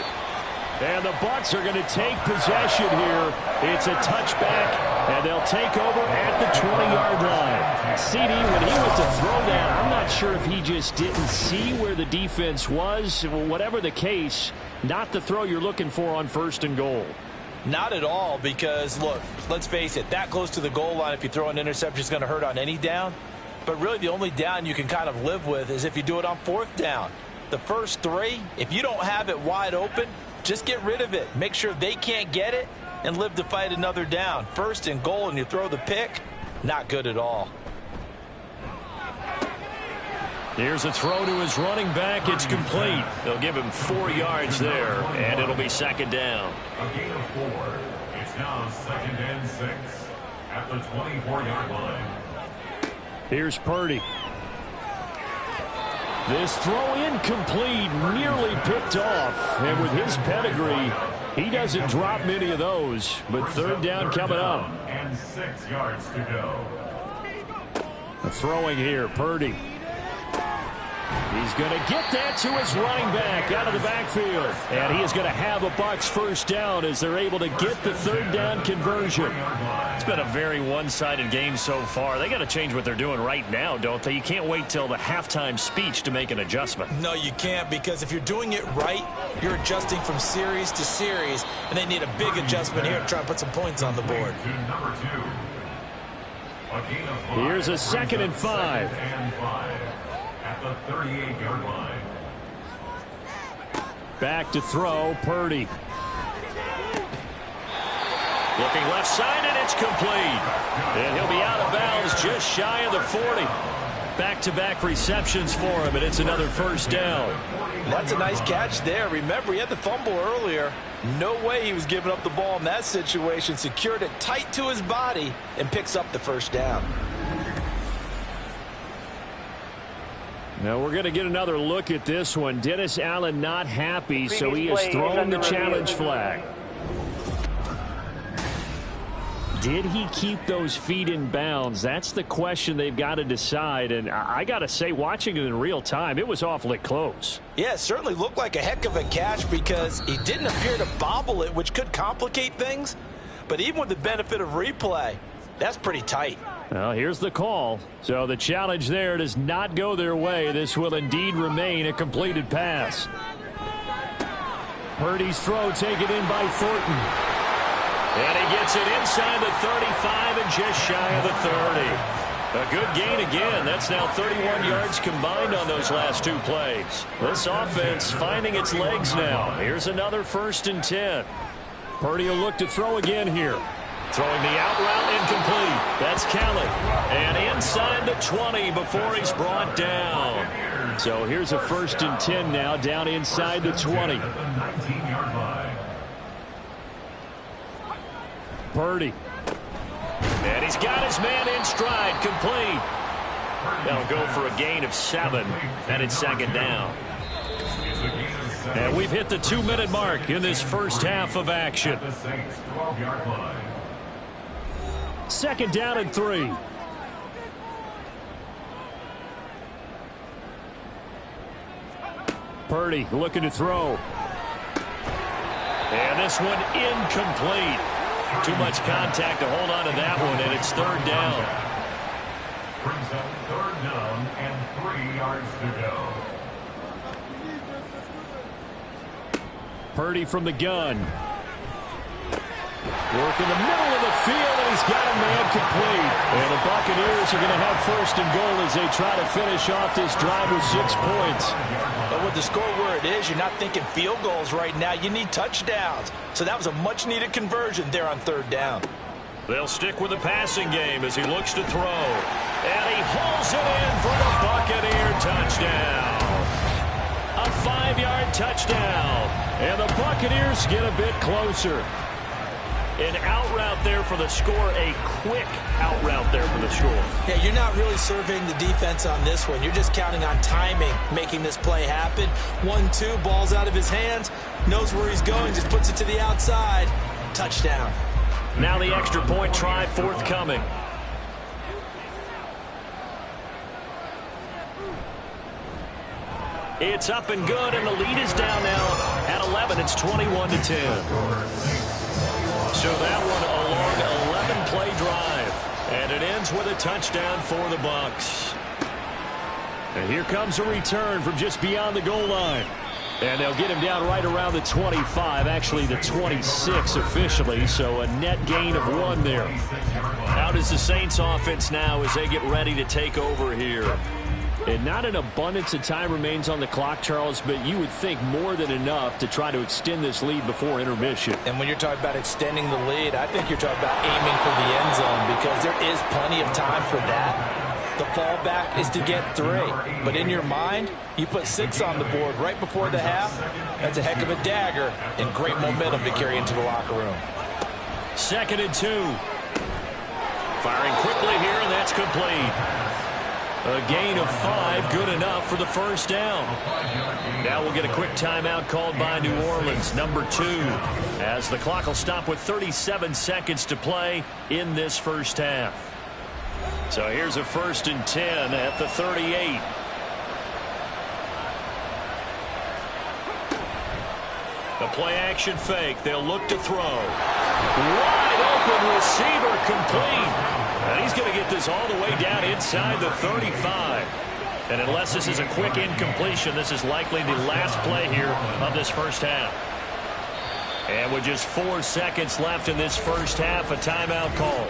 And the Bucs are going to take possession here. It's a touchback, and they'll take over at the 20-yard line. CD, when he went to throw that, I'm not sure if he just didn't see where the defense was. Whatever the case, not the throw you're looking for on 1st and goal. Not at all, because, look, let's face it, that close to the goal line, if you throw an interception, is going to hurt on any down. But really, the only down you can kind of live with is if you do it on 4th down. The first 3, if you don't have it wide open, just get rid of it. Make sure they can't get it and live to fight another down. 1st and goal, and you throw the pick, not good at all. Here's a throw to his running back. It's complete. They'll give him 4 yards there, and it'll be 2nd down. A gain of 4. It's now 2nd and 6 at the 24-yard line. Here's Purdy. This throw incomplete, nearly picked off. And with his pedigree, he doesn't drop many of those. But 3rd down coming up. And 6 yards to go. Throwing here, Purdy. He's going to get that to his running back out of the backfield. And he is going to have a Bucs first down as they're able to get the third down conversion. It's been a very one-sided game so far. They got to change what they're doing right now, don't they? You can't wait till the halftime speech to make an adjustment. No, you can't, because if you're doing it right, you're adjusting from series to series, and they need a big adjustment here to try to put some points on the board. Here's a 2nd and 5. At the 38-yard line. Back to throw, Purdy. Looking left side, and it's complete. And he'll be out of bounds just shy of the 40. Back-to-back receptions for him, and it's another first down. That's a nice catch there. Remember, he had the fumble earlier. No way he was giving up the ball in that situation. Secured it tight to his body and picks up the first down. Now we're going to get another look at this one. Dennis Allen not happy, so he has thrown the challenge flag. Did he keep those feet in bounds? That's the question they've got to decide. And I got to say, watching it in real time, it was awfully close. Yeah, it certainly looked like a heck of a catch because he didn't appear to bobble it, which could complicate things. But even with the benefit of replay, that's pretty tight. Well, here's the call. So the challenge there does not go their way. This will indeed remain a completed pass. Purdy's throw taken in by Thornton. And he gets it inside the 35 and just shy of the 30. A good gain again. That's now 31 yards combined on those last two plays. This offense finding its legs now. Here's another 1st and 10. Purdy will look to throw again here. Throwing the out route incomplete. That's Kelly. And inside the 20 before he's brought down. So here's a 1st and 10 now down inside the 20. Purdy. And he's got his man in stride. Complete. That'll go for a gain of 7. And it's 2nd down. And we've hit the 2-minute mark in this first half of action. 2nd down and 3. Purdy looking to throw. And this one incomplete. Too much contact to hold on to that one, and it's 3rd down. Brings up 3rd down and 3 yards to go. Purdy from the gun. Work in the middle of the field, and he's got a man complete. And the Buccaneers are going to have 1st and goal as they try to finish off this drive with 6 points. But with the score where it is, you're not thinking field goals right now. You need touchdowns. So that was a much-needed conversion there on 3rd down. They'll stick with the passing game as he looks to throw. And he hauls it in for the Buccaneer touchdown. A 5-yard touchdown. And the Buccaneers get a bit closer. An out route there for the score. A quick out route there for the score. Yeah, you're not really surveying the defense on this one. You're just counting on timing, making this play happen. 1-2, ball's out of his hands. Knows where he's going, just puts it to the outside. Touchdown. Now the extra point try forthcoming. It's up and good, and the lead is down now at 11. It's 21-10. So that one a long 11-play drive. And it ends with a touchdown for the Bucs. And here comes a return from just beyond the goal line. And they'll get him down right around the 25, actually the 26 officially, so a net gain of 1 there. How does the Saints offense now as they get ready to take over here? And not an abundance of time remains on the clock, Charles, but you would think more than enough to try to extend this lead before intermission. And when you're talking about extending the lead, I think you're talking about aiming for the end zone because there is plenty of time for that. The fallback is to get 3. But in your mind, you put 6 on the board right before the half. That's a heck of a dagger and great momentum to carry into the locker room. 2nd and 2. Firing quickly here, and that's complete. A gain of 5, good enough for the first down. Now we'll get a quick timeout called by New Orleans, number 2, as the clock will stop with 37 seconds to play in this first half. So here's a 1st and 10 at the 38. The play-action fake. They'll look to throw. Wide open receiver complete. And he's going to get this all the way down inside the 35. And unless this is a quick incompletion, this is likely the last play here of this first half. And with just 4 seconds left in this first half, a timeout call.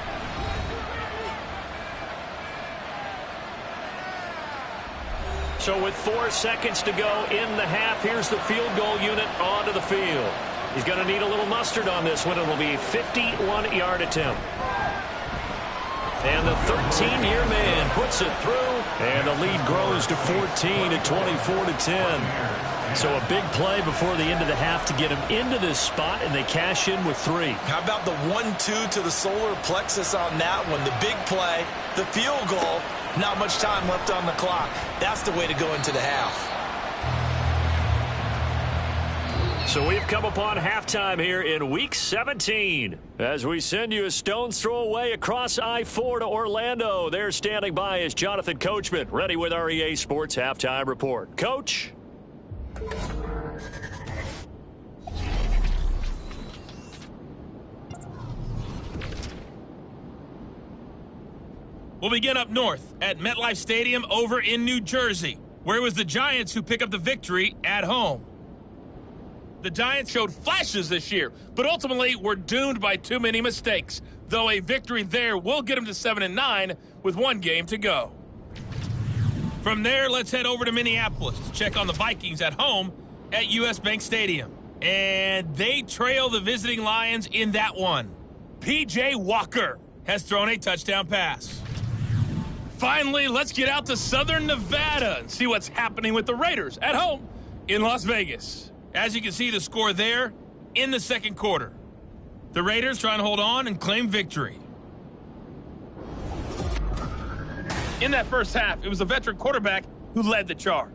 So with 4 seconds to go in the half, here's the field goal unit onto the field. He's going to need a little mustard on this one. It'll be a 51-yard attempt. And the 13-year man puts it through, and the lead grows to 14 at 24-10. So a big play before the end of the half to get him into this spot, and they cash in with 3. How about the 1-2 to the solar plexus on that one? The big play, the field goal, not much time left on the clock. That's the way to go into the half. So we've come upon halftime here in Week 17. As we send you a stone's throw away across I-4 to Orlando. There standing by is Jonathan Coachman, ready with our EA Sports Halftime Report. Coach? We'll begin up north at MetLife Stadium over in New Jersey, where it was the Giants who pick up the victory at home. The Giants showed flashes this year, but ultimately were doomed by too many mistakes, though a victory there will get them to 7-9 with 1 game to go. From there, let's head over to Minneapolis to check on the Vikings at home at US Bank Stadium. And they trail the visiting Lions in that one. P.J. Walker has thrown a touchdown pass. Finally, let's get out to Southern Nevada and see what's happening with the Raiders at home in Las Vegas. As you can see, the score there in the second quarter. The Raiders trying to hold on and claim victory. In that first half, it was a veteran quarterback who led the charge.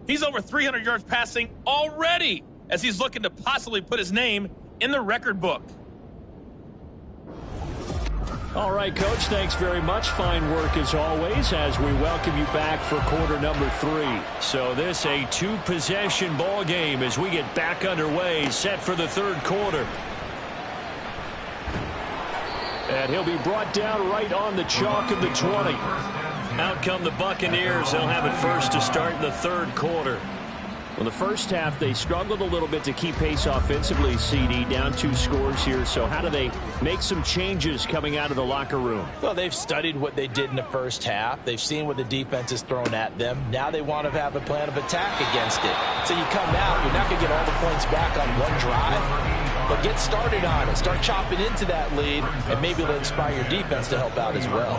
He's over 300 yards passing already as he's looking to possibly put his name in the record book. All right, Coach, thanks very much. Fine work as always as we welcome you back for quarter number 3. So this a 2-possession ball game as we get back underway, set for the third quarter. And he'll be brought down right on the chalk of the 20. Out come the Buccaneers. They'll have it first to start in the third quarter. Well, the first half, they struggled a little bit to keep pace offensively, CD, down 2 scores here. So how do they make some changes coming out of the locker room? Well, they've studied what they did in the first half. They've seen what the defense has thrown at them. Now they want to have a plan of attack against it. So you come out, you're not going to get all the points back on one drive, but get started on it. Start chopping into that lead, and maybe it'll inspire your defense to help out as well.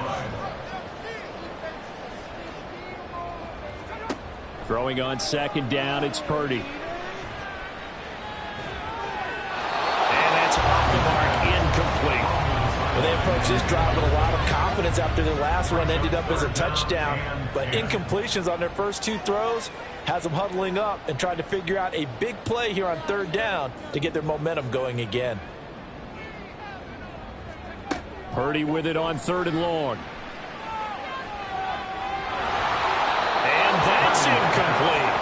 Throwing on second down, it's Purdy. And that's off the mark, incomplete. Well, they approach this drive with a lot of confidence after their last one ended up as a touchdown. But incompletions on their first 2 throws has them huddling up and trying to figure out a big play here on third down to get their momentum going again. Purdy with it on 3rd and long. That's incomplete.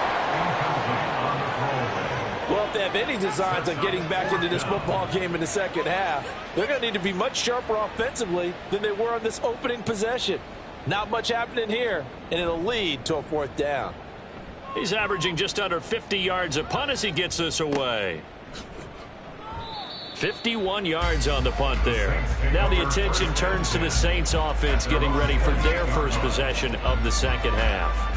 Well, if they have any designs on getting back into this football game in the second half, they're going to need to be much sharper offensively than they were on this opening possession. Not much happening here, and it'll lead to a 4th down. He's averaging just under 50 yards a punt as he gets this away. 51 yards on the punt there. Now the attention turns to the Saints offense getting ready for their first possession of the second half.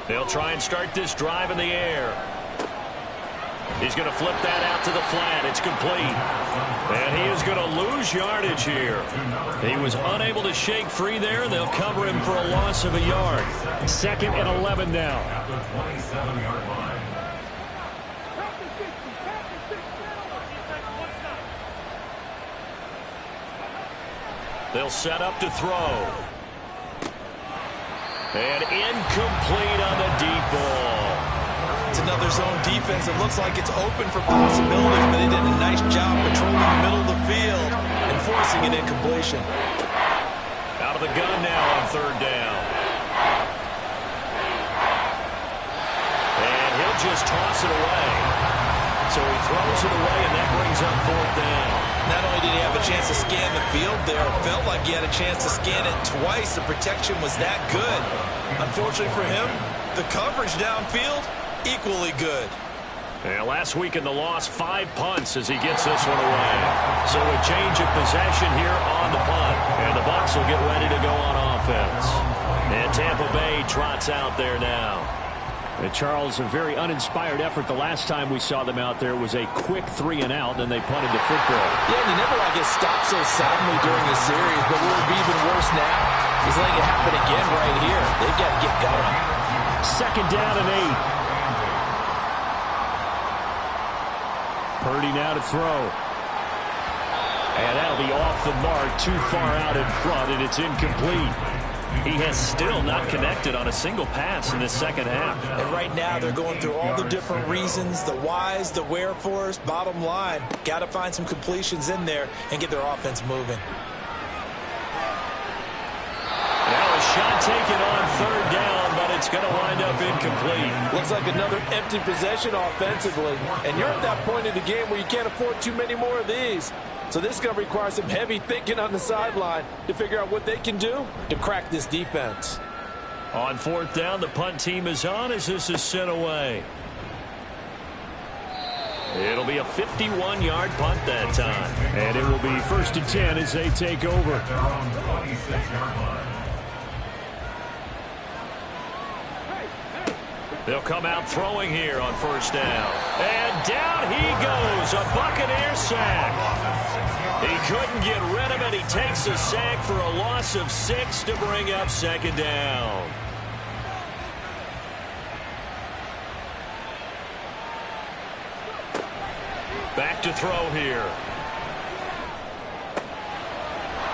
They'll try and start this drive in the air. He's going to flip that out to the flat. It's complete. And he is going to lose yardage here. He was unable to shake free there. They'll cover him for a loss of a yard. 2nd and 11 now. At the 27-yard line. They'll set up to throw. And incomplete on the deep ball. It's another zone defense. It looks like it's open for possibilities, but they did a nice job controlling the middle of the field and forcing an incompletion. Out of the gun now on third down. And he'll just toss it away. So he throws it away, and that brings up fourth down. Not only did he have a chance to scan the field there, it felt like he had a chance to scan it twice. The protection was that good. Unfortunately for him, the coverage downfield, equally good. And last week in the loss, 5 punts as he gets this one away. So a change of possession here on the punt. And the Bucs will get ready to go on offense. And Tampa Bay trots out there now. And Charles, a very uninspired effort. The last time we saw them out there was a quick 3 and out, and they punted the football. Yeah, and you never like it stopped so suddenly during the series, but what would be even worse now is letting it happen again right here. They've got to get going. Second down and 8. Purdy now to throw. And that'll be off the mark, too far out in front, and it's incomplete. He has still not connected on a single pass in this second half. And right now they're going through all the different reasons, the whys, the wherefores. Bottom line, got to find some completions in there and get their offense moving. Now a shot taken on third down, but it's going to wind up incomplete. Looks like another empty possession offensively. And you're at that point in the game where you can't afford too many more of these. So this is going to require some heavy thinking on the sideline to figure out what they can do to crack this defense. On fourth down, the punt team is on as this is sent away. It'll be a 51-yard punt that time. And it will be 1st and 10 as they take over. They'll come out throwing here on first down. And down he goes, a Buccaneer sack. He couldn't get rid of it. He takes a sack for a loss of 6 to bring up second down. Back to throw here.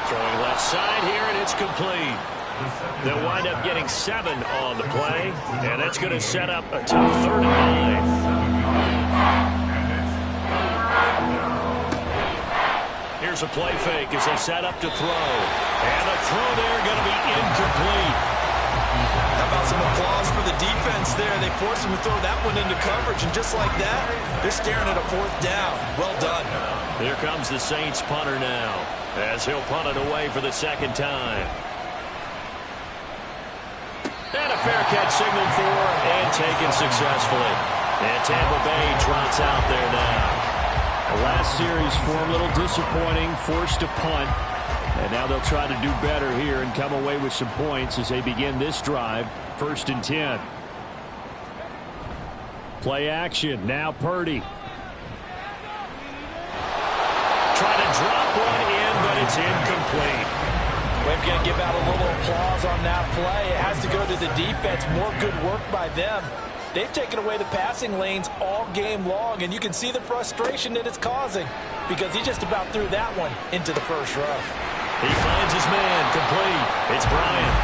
Throwing left side here, and it's complete. They'll wind up getting 7 on the play, and that's going to set up a tough 3rd and 9. Here's a play fake as they set up to throw. And the throw there going to be incomplete. How about some applause for the defense there? They forced him to throw that one into coverage, and just like that, they're staring at a 4th down. Well done. Here comes the Saints punter now, as he'll punt it away for the 2nd time. And a fair catch signaled for and taken successfully. And Tampa Bay trots out there now. The last series for him, a little disappointing, forced to punt. And now they'll try to do better here and come away with some points as they begin this drive, 1st and 10. Play action, now Purdy. Try to drop one in, but it's incomplete. We've got to give out a little applause on that play. It has to go to the defense. More good work by them. They've taken away the passing lanes all game long, and you can see the frustration that it's causing because he just about threw that one into the first row. He finds his man, complete. It's Bryant,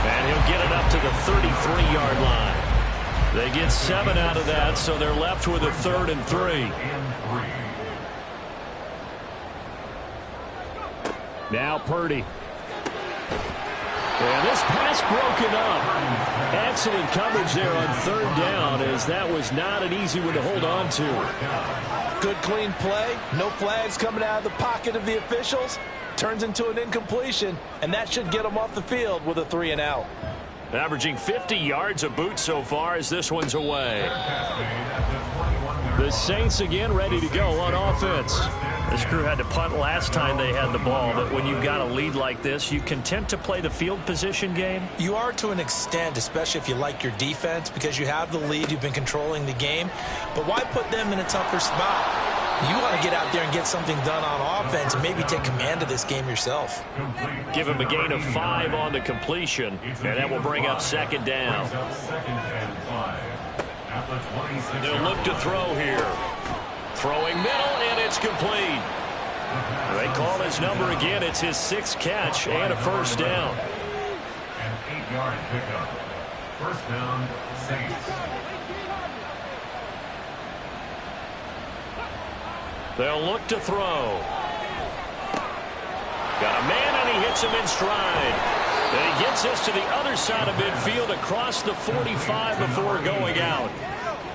and he'll get it up to the 33-yard line. They get 7 out of that, so they're left with a 3rd and 3. Now Purdy. And this pass broken up. Excellent coverage there on 3rd down, as that was not an easy one to hold on to. Good clean play. No flags coming out of the pocket of the officials. Turns into an incompletion, and that should get them off the field with a 3 and out. Averaging 50 yards a boot so far as this one's away. The Saints again ready to go on offense. This crew had to punt last time they had the ball, but when you've got a lead like this, you content to play the field position game? You are to an extent, especially if you like your defense, because you have the lead, you've been controlling the game. But why put them in a tougher spot? You want to get out there and get something done on offense and maybe take command of this game yourself. Give him a gain of 5 on the completion, and that will bring up 2nd down. They'll look to throw here. Throwing middle, and it's complete. They call his number again. It's his 6th catch and a 1st down. An 8-yard pickup. 1st down, Saints. They'll look to throw. Got a man, and he hits him in stride. And he gets us to the other side of midfield across the 45 before going out.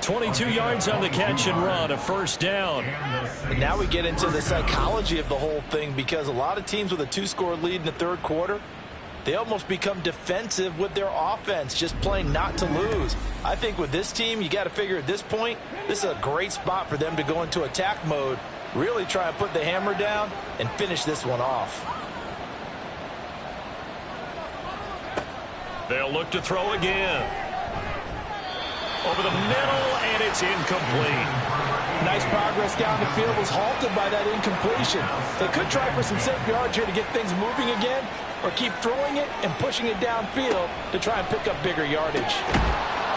22 yards on the catch and run, a first down. And now we get into the psychology of the whole thing, because a lot of teams with a 2-score lead in the third quarter, they almost become defensive with their offense, just playing not to lose. I think with this team, you got to figure at this point, this is a great spot for them to go into attack mode, really try and put the hammer down and finish this one off. They'll look to throw again. Over the middle, and it's incomplete. Nice progress down the field, was halted by that incompletion. They could try for some safe yards here to get things moving again, or keep throwing it and pushing it downfield to try and pick up bigger yardage.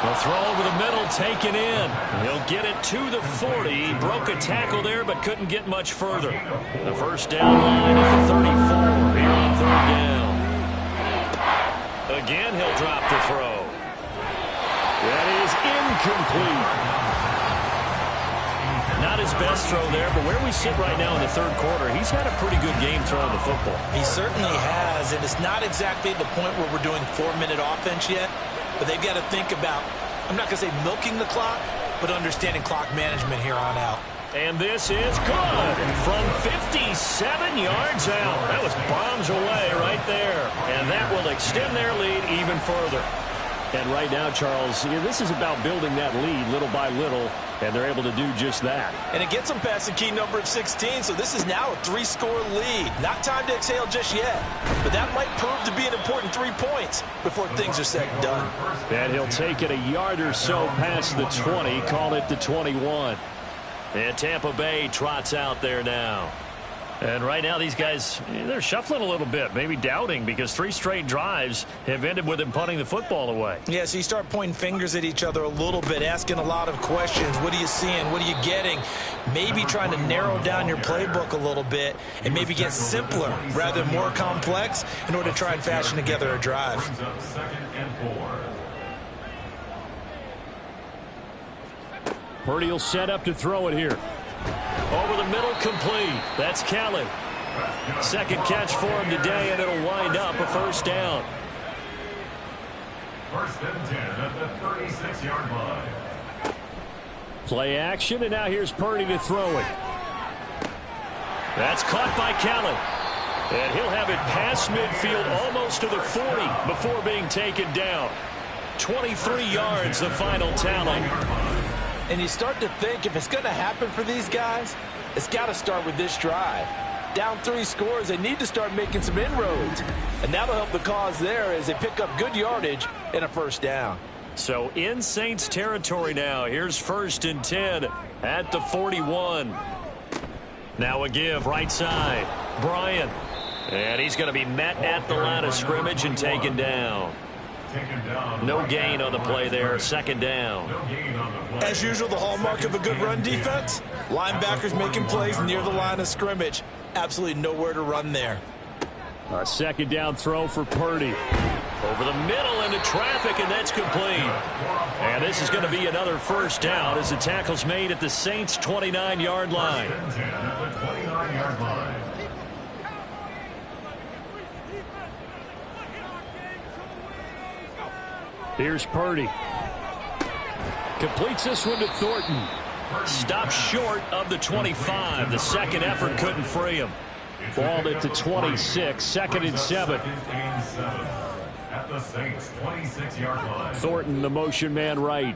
The throw over the middle, taken in. He'll get it to the 40. He broke a tackle there, but couldn't get much further. The first down line at the 34 here on third down. Again, he'll drop the throw. That is incomplete. Not his best throw there, but where we sit right now in the third quarter, he's had a pretty good game throwing the football. He certainly has, and it's not exactly the point where we're doing 4-minute offense yet, but they've got to think about, I'm not going to say milking the clock, but understanding clock management here on out. And this is good from 57 yards out. That was bombs away right there, and that will extend their lead even further. And right now, Charles, this is about building that lead little by little, and they're able to do just that. And it gets them past the key number of 16, so this is now a 3-score lead. Not time to exhale just yet, but that might prove to be an important 3 points before things are said and done. And he'll take it a yard or so past the 20, call it the 21. And Tampa Bay trots out there now. And right now, these guys, they're shuffling a little bit, maybe doubting, because 3 straight drives have ended with them punting the football away. Yeah, so you start pointing fingers at each other a little bit, asking a lot of questions. What are you seeing? What are you getting? Maybe trying to narrow down your playbook a little bit and maybe get simpler rather than more complex in order to try and fashion together a drive. Second and 4. Purdy will set up to throw it here. Over the middle, complete. That's Kelly. Second catch for him today, and it'll wind up a first down. First and 10 at the 36-yard line. Play action, and now here's Purdy to throw it. That's caught by Kelly. And he'll have it past midfield almost to the 40 before being taken down. 23 yards, the final tally. And you start to think, if it's going to happen for these guys, it's got to start with this drive. Down 3 scores, they need to start making some inroads. And that'll help the cause there as they pick up good yardage and a first down. So in Saints territory now. Here's first and 10 at the 41. Now a give right side. Bryant. And he's going to be met at the line of scrimmage and taken down. No gain on the play there. Second down. As usual, the hallmark of a good run defense, linebackers making plays near the line of scrimmage. Absolutely nowhere to run there. A second down throw for Purdy. Over the middle into traffic, and that's complete. And this is going to be another first down as the tackle's made at the Saints' 29-yard line. Here's Purdy. Completes this one to Thornton. Stops short of the 25. The second effort couldn't free him. Balled at the 26. Second and 7. At the Saints' 26-yard line. Thornton, the motion man right.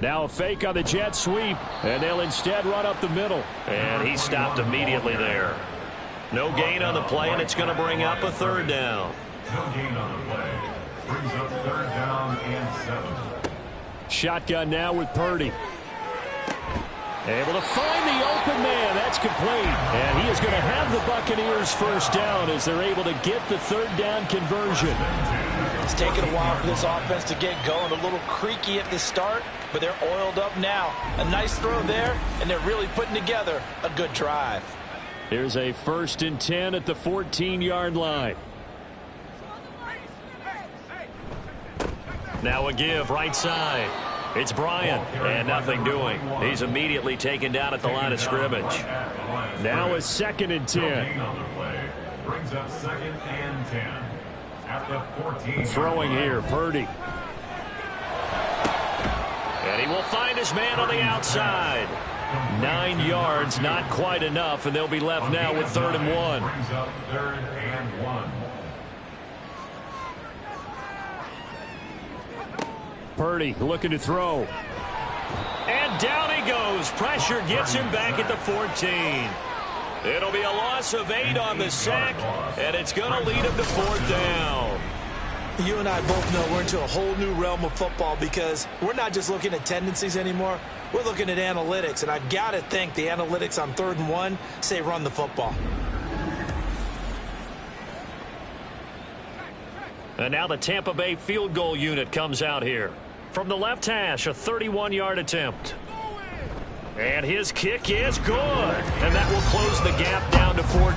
Now a fake on the jet sweep, and they'll instead run up the middle. And he stopped immediately there. No gain on the play, and it's going to bring up a third down. No gain on the play. Brings up third down and 7. Shotgun now with Purdy. Able to find the open man. That's complete. And he is going to have the Buccaneers first down as they're able to get the third down conversion. It's taken a while for this offense to get going. A little creaky at the start, but they're oiled up now. A nice throw there, and they're really putting together a good drive. Here's a first and 10 at the 14-yard line. Now a give right side. It's Bryant, and nothing doing. He's immediately taken down at the line of scrimmage. Now a 2nd and 10. Brings up 2nd and 10 at the 14. Throwing here, Purdy. And he will find his man on the outside. 9 yards, not quite enough, and they'll be left now with 3rd and 1. Brings up 3rd and 1. Purdy looking to throw. And down he goes. Pressure gets him back at the 14. It'll be a loss of 8 on the sack, and it's going to lead him to 4th down. You and I both know we're into a whole new realm of football because we're not just looking at tendencies anymore. We're looking at analytics, and I've got to think the analytics on 3rd and 1 say run the football. And now the Tampa Bay field goal unit comes out here. From the left hash, a 31-yard attempt. And his kick is good. And that will close the gap down to 14.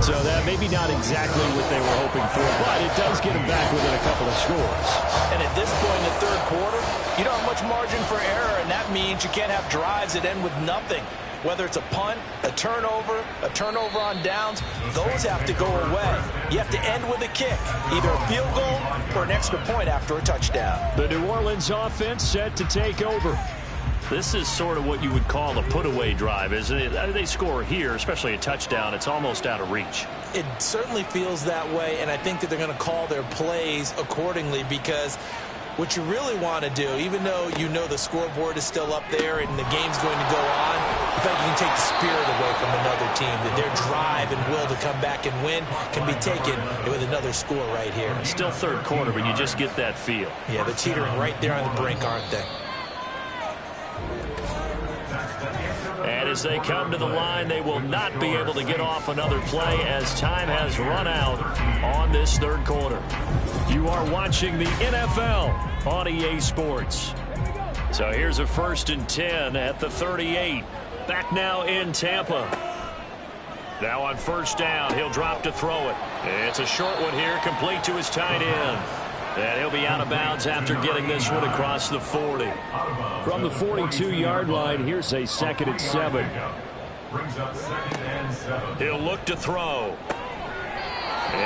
So that maybe not exactly what they were hoping for, but it does get them back within a couple of scores. And at this point in the 3rd quarter, you don't have much margin for error, and that means you can't have drives that end with nothing. Whether it's a punt, a turnover on downs, those have to go away. You have to end with a kick, either a field goal or an extra point after a touchdown. The New Orleans offense set to take over. This is sort of what you would call a put-away drive, isn't it? They score here, especially a touchdown. It's almost out of reach. It certainly feels that way, and I think that they're going to call their plays accordingly because what you really want to do, even though you know the scoreboard is still up there and the game's going to go on, in fact, you can take the spirit away from another team, that their drive and will to come back and win can be taken with another score right here. It's still 3rd quarter, but you just get that feel. Yeah, they're teetering right there on the brink, aren't they? And as they come to the line, they will not be able to get off another play as time has run out on this 3rd quarter. You are watching the NFL on EA Sports. So here's a 1st and 10 at the 38. Back now in Tampa. Now on 1st down, he'll drop to throw it. It's a short one here, complete to his tight end. And he'll be out of bounds after getting this one across the 40. From the 42-yard line, here's a 2nd and 7. Brings up 2nd and 7. He'll look to throw.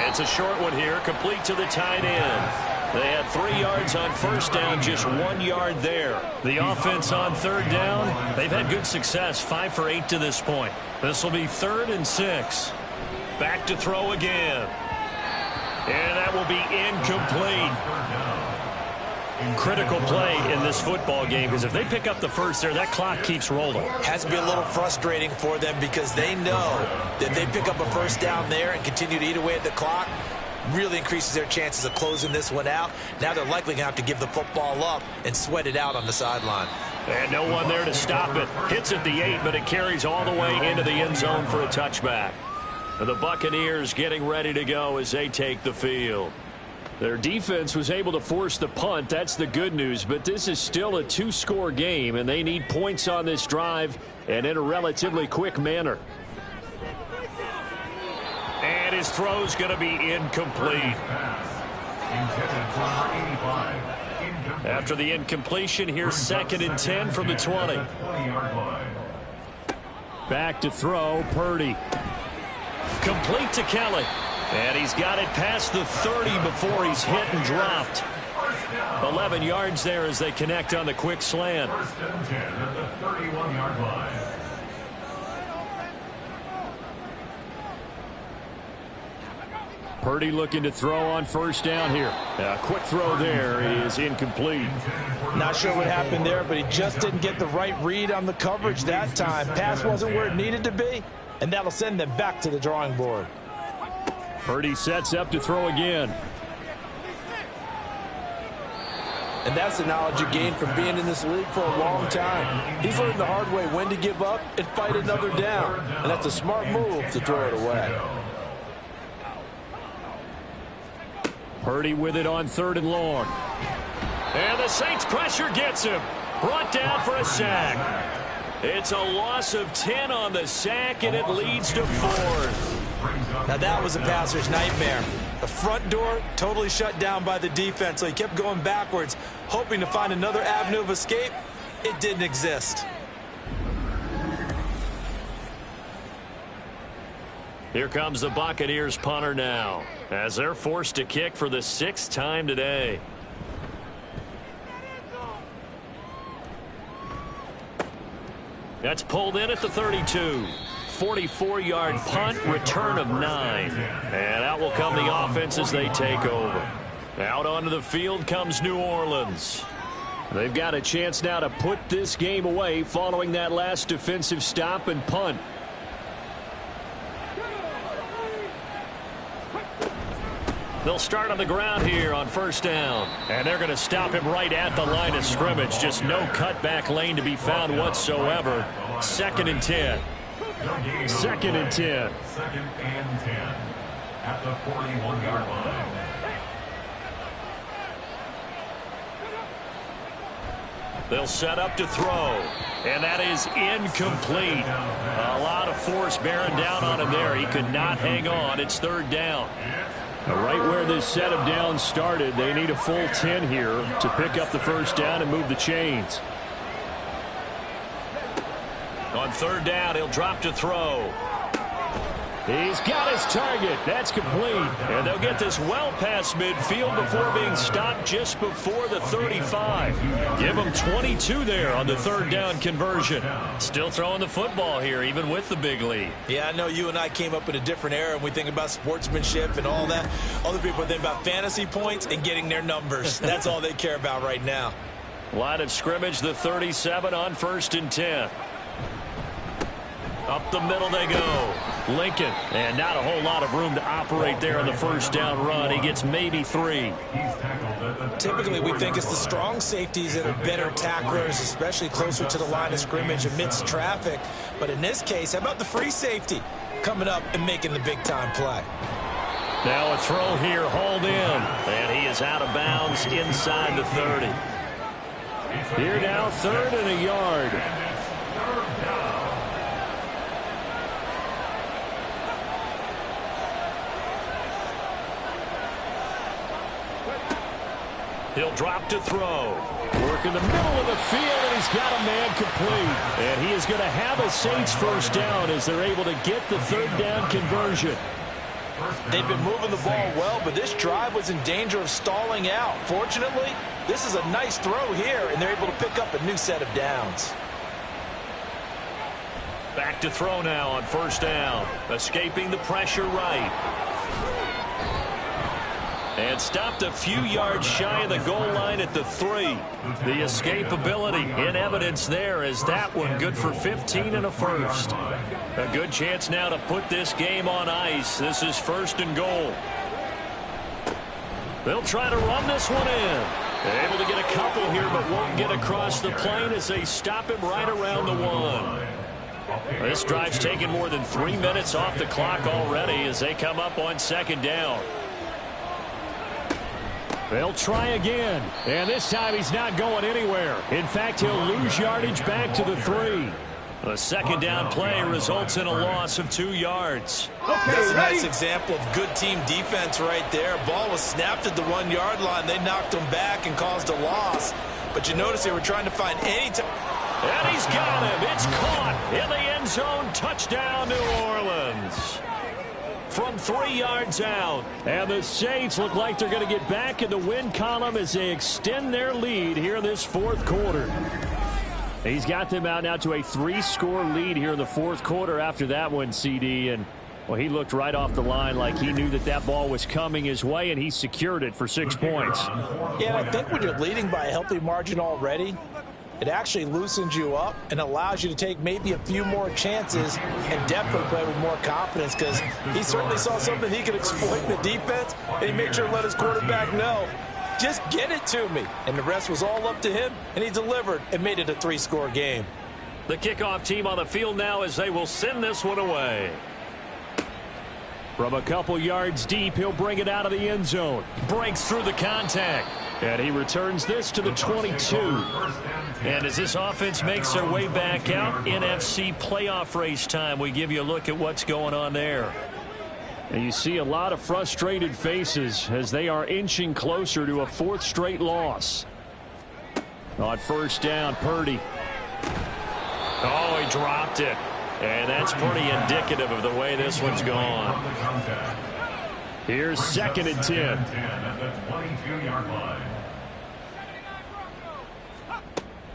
It's a short one here, complete to the tight end. They had 3 yards on 1st down, just 1 yard there. The offense on 3rd down, they've had good success, 5 for 8 to this point. This will be 3rd and 6. Back to throw again. And that will be incomplete. Critical play in this football game because if they pick up the first there, that clock keeps rolling. Has to be a little frustrating for them because they know that if they pick up a 1st down there and continue to eat away at the clock, really increases their chances of closing this one out. Now they're likely going to have to give the football up and sweat it out on the sideline. And no one there to stop it. Hits at the 8, but it carries all the way into the end zone for a touchback. The Buccaneers getting ready to go as they take the field. Their defense was able to force the punt. That's the good news. But this is still a 2-score game, and they need points on this drive and in a relatively quick manner. And his throw's going to be incomplete. After the incompletion, here's 2nd and 10 from the 20. Back to throw, Purdy. Complete to Kelly. And he's got it past the 30 before he's hit and dropped. 11 yards there as they connect on the quick slant. 1st and 10 at the 31-yard line. Purdy looking to throw on 1st down here. A quick throw there is incomplete. Not sure what happened there, but he just didn't get the right read on the coverage that time. Pass wasn't where it needed to be, and that'll send them back to the drawing board. Purdy sets up to throw again. And that's the knowledge you gain from being in this league for a long time. He's learned the hard way when to give up and fight another down. And that's a smart move to throw it away. Purdy with it on 3rd and long. And the Saints pressure gets him. Brought down for a sack. It's a loss of 10 on the sack, and it leads to 4th. Now that was a passer's nightmare. The front door totally shut down by the defense, so he kept going backwards, hoping to find another avenue of escape. It didn't exist. Here comes the Buccaneers punter now, as they're forced to kick for the 6th time today. That's pulled in at the 32. 44-yard punt, return of 9. And out will come the offense as they take over. Out onto the field comes New Orleans. They've got a chance now to put this game away following that last defensive stop and punt. They'll start on the ground here on 1st down. And they're going to stop him right at the line of scrimmage. Just no cutback lane to be found whatsoever. 2nd and 10. 2nd and 10. 2nd and 10 at the 41-yard line. They'll set up to throw. And that is incomplete. A lot of force bearing down on him there. He could not hang on. It's 3rd down. Right where this set of downs started, they need a full 10 here to pick up the 1st down and move the chains. On 3rd down, he'll drop to throw. He's got his target. That's complete. And they'll get this well past midfield before being stopped just before the 35. Give them 22 there on the 3rd down conversion. Still throwing the football here, even with the big lead. Yeah, I know you and I came up in a different era, and we think about sportsmanship and all that. Other people think about fantasy points and getting their numbers. That's all they care about right now. Line of scrimmage, the 37 on 1st and 10. Up the middle they go. Lincoln, and not a whole lot of room to operate there on the 1st down run. He gets maybe 3. Typically, we think it's the strong safeties that are better tacklers, especially closer to the line of scrimmage amidst traffic. But in this case, how about the free safety coming up and making the big-time play? Now a throw here, hauled in, and he is out of bounds inside the 30. Here now, 3rd and a yard. He'll drop to throw. Work in the middle of the field, and he's got a man complete. And he is going to have a Saints 1st down as they're able to get the 3rd down conversion. They've been moving the ball well, but this drive was in danger of stalling out. Fortunately, this is a nice throw here, and they're able to pick up a new set of downs. Back to throw now on 1st down. Escaping the pressure right. And stopped a few yards shy of the goal line at the 3. The escapability in evidence there as that one good for 15 and a 1st. A good chance now to put this game on ice. This is 1st and goal. They'll try to run this one in. Able to get a couple here, but won't get across the plane as they stop him right around the 1. This drive's taken more than 3 minutes off the clock already as they come up on 2nd down. They'll try again, and this time he's not going anywhere. In fact, he'll lose yardage back to the 3. A 2nd down play results in a loss of 2 yards. That's a nice example of good team defense right there. Ball was snapped at the 1-yard line. They knocked him back and caused a loss. But you notice they were trying to find any time. And he's got him. It's caught in the end zone. Touchdown, New Orleans. From 3 yards out. And the Saints look like they're going to get back in the win column as they extend their lead here in this 4th quarter. He's got them out now to a 3-score lead here in the 4th quarter after that one, CD. And, well, he looked right off the line like he knew that that ball was coming his way, and he secured it for 6 points. Yeah, and I think when you're leading by a healthy margin already, it actually loosens you up and allows you to take maybe a few more chances and definitely play with more confidence because he certainly saw something he could exploit in the defense, and he made sure to let his quarterback know, just get it to me. And the rest was all up to him, and he delivered and made it a 3-score game. The kickoff team on the field now as they will send this one away. From a couple yards deep, he'll bring it out of the end zone. Breaks through the contact. And he returns this to the 22. And as this offense makes their way back out, NFC playoff race time, we give you a look at what's going on there. And you see a lot of frustrated faces as they are inching closer to a 4th straight loss. On first down, Purdy. Oh, he dropped it. And that's pretty indicative of the way this one's gone. Here's 2nd and 10. At the 22-yard line.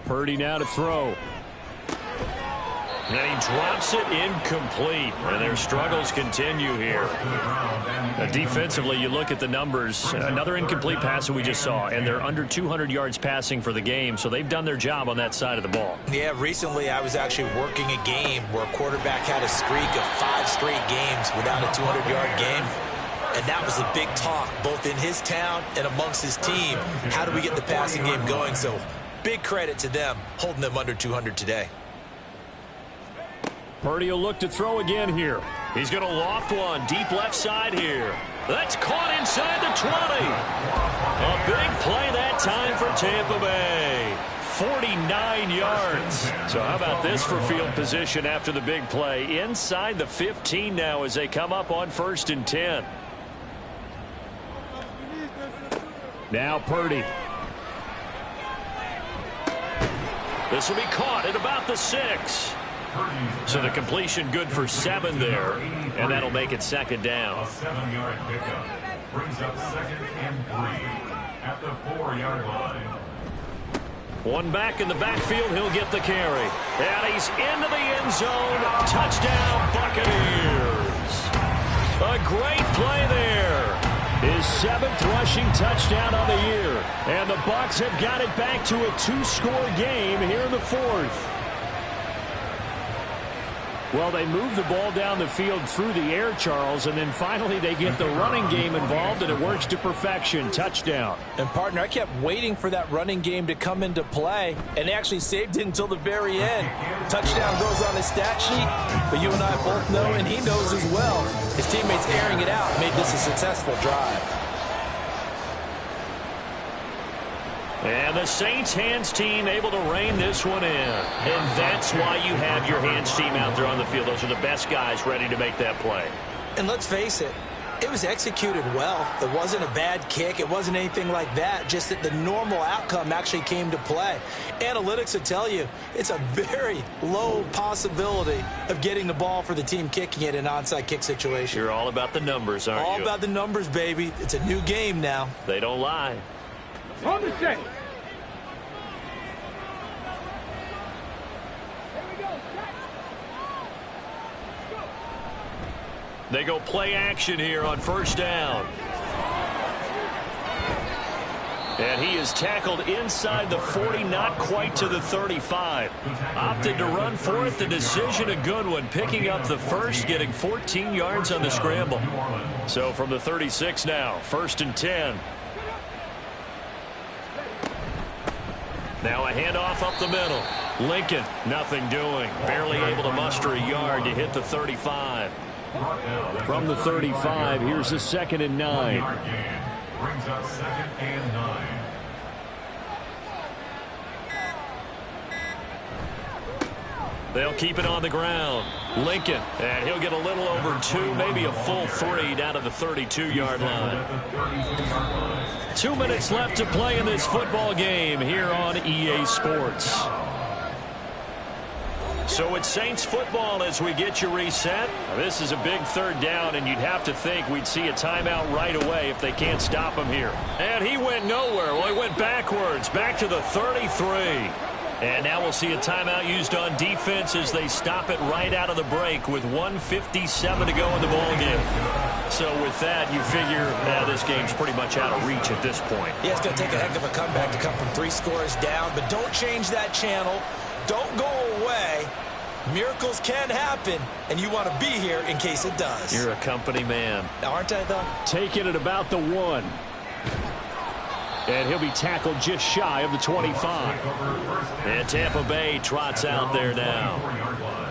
Purdy now to throw. And he drops it incomplete. And their struggles continue here. Defensively, you look at the numbers. Another incomplete pass that we just saw. And they're under 200 yards passing for the game. So they've done their job on that side of the ball. Yeah, recently I was actually working a game where a quarterback had a streak of 5 straight games without a 200-yard game. And that was the big talk, both in his town and amongst his team. How do we get the passing game going? So big credit to them, holding them under 200 today. Purdy will look to throw again here. He's going to loft one deep left side here. That's caught inside the 20. A big play that time for Tampa Bay. 49 yards. So how about this for field position after the big play? Inside the 15 now as they come up on 1st and 10. Now Purdy. This will be caught at about the 6. So the completion good for 7 there, and that'll make it 2nd down. A 7-yard pickup brings up 2nd and 3 at the 4-yard line. One back in the backfield, he'll get the carry. And he's into the end zone. Touchdown, Buccaneers. A great play there. His 7th rushing touchdown on the year. And the Bucs have got it back to a 2-score game here in the 4th. Well, they move the ball down the field through the air, Charles, and then finally they get the running game involved, and it works to perfection. Touchdown. And, partner, I kept waiting for that running game to come into play, and they actually saved it until the very end. Touchdown goes on his stat sheet, but you and I both know, and he knows as well, his teammates airing it out made this a successful drive. And the Saints hands team able to rein this one in. And that's why you have your hands team out there on the field. Those are the best guys ready to make that play. And let's face it, it was executed well. It wasn't a bad kick. It wasn't anything like that. Just that the normal outcome actually came to play. Analytics will tell you it's a very low possibility of getting the ball for the team kicking it in an onside kick situation. You're all about the numbers, aren't you? All about the numbers, baby. It's a new game now. They don't lie. On the set. They go play action here on 1st down. And he is tackled inside the 40, not quite to the 35. Opted to run for it. The decision a good one. Picking up the 1st, getting 14 yards on the scramble. So from the 36 now, 1st and 10. Now a handoff up the middle. Lincoln, nothing doing. Barely able to muster a yard to hit the 35. From the 35, here's a 2nd and 9. Brings up 2nd and 9. They'll keep it on the ground. Lincoln, and he'll get a little over 2, maybe a full 3 down to the 32-yard line. 2 minutes left to play in this football game here on EA Sports. So it's Saints football as we get you reset. Now, this is a big 3rd down, and you'd have to think we'd see a timeout right away if they can't stop him here. And he went nowhere. Well, he went backwards, back to the 33. And now we'll see a timeout used on defense as they stop it right out of the break with 1:57 to go in the ballgame. So with that, you figure this game's pretty much out of reach at this point. Yeah, it's going to take a heck of a comeback to come from 3 scores down, but don't change that channel. Don't go away. Miracles can happen, and you want to be here in case it does. You're a company man. Aren't I, though? Taking it about the 1. And he'll be tackled just shy of the 25. And Tampa Bay trots out there now.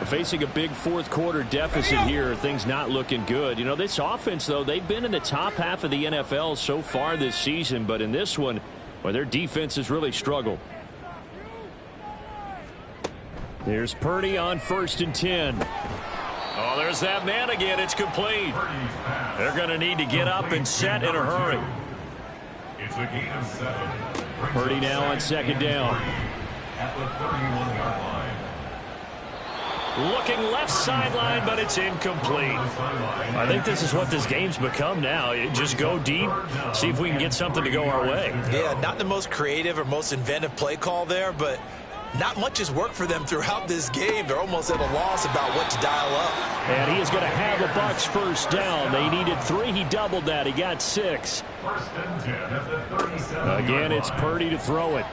Facing a big 4th quarter deficit here. Things not looking good. You know, this offense, though, they've been in the top half of the NFL so far this season. But in this one, well, their defense has really struggled. Here's Purdy on 1st and 10. Oh, there's that man again. It's complete. They're going to need to get up and set in a hurry. It's a gain of 7. Purdy now on second down. At the 31-yard line. Looking left sideline, but it's incomplete. I think this is what this game's become now. Just go deep, see if we can get something to go our way. Yeah, not the most creative or most inventive play call there, but not much has worked for them throughout this game. They're almost at a loss about what to dial up. And he is going to have a Bucs first down. They needed 3. He doubled that. He got 6. First and 10 at the 37. Again, it's Purdy to throw it.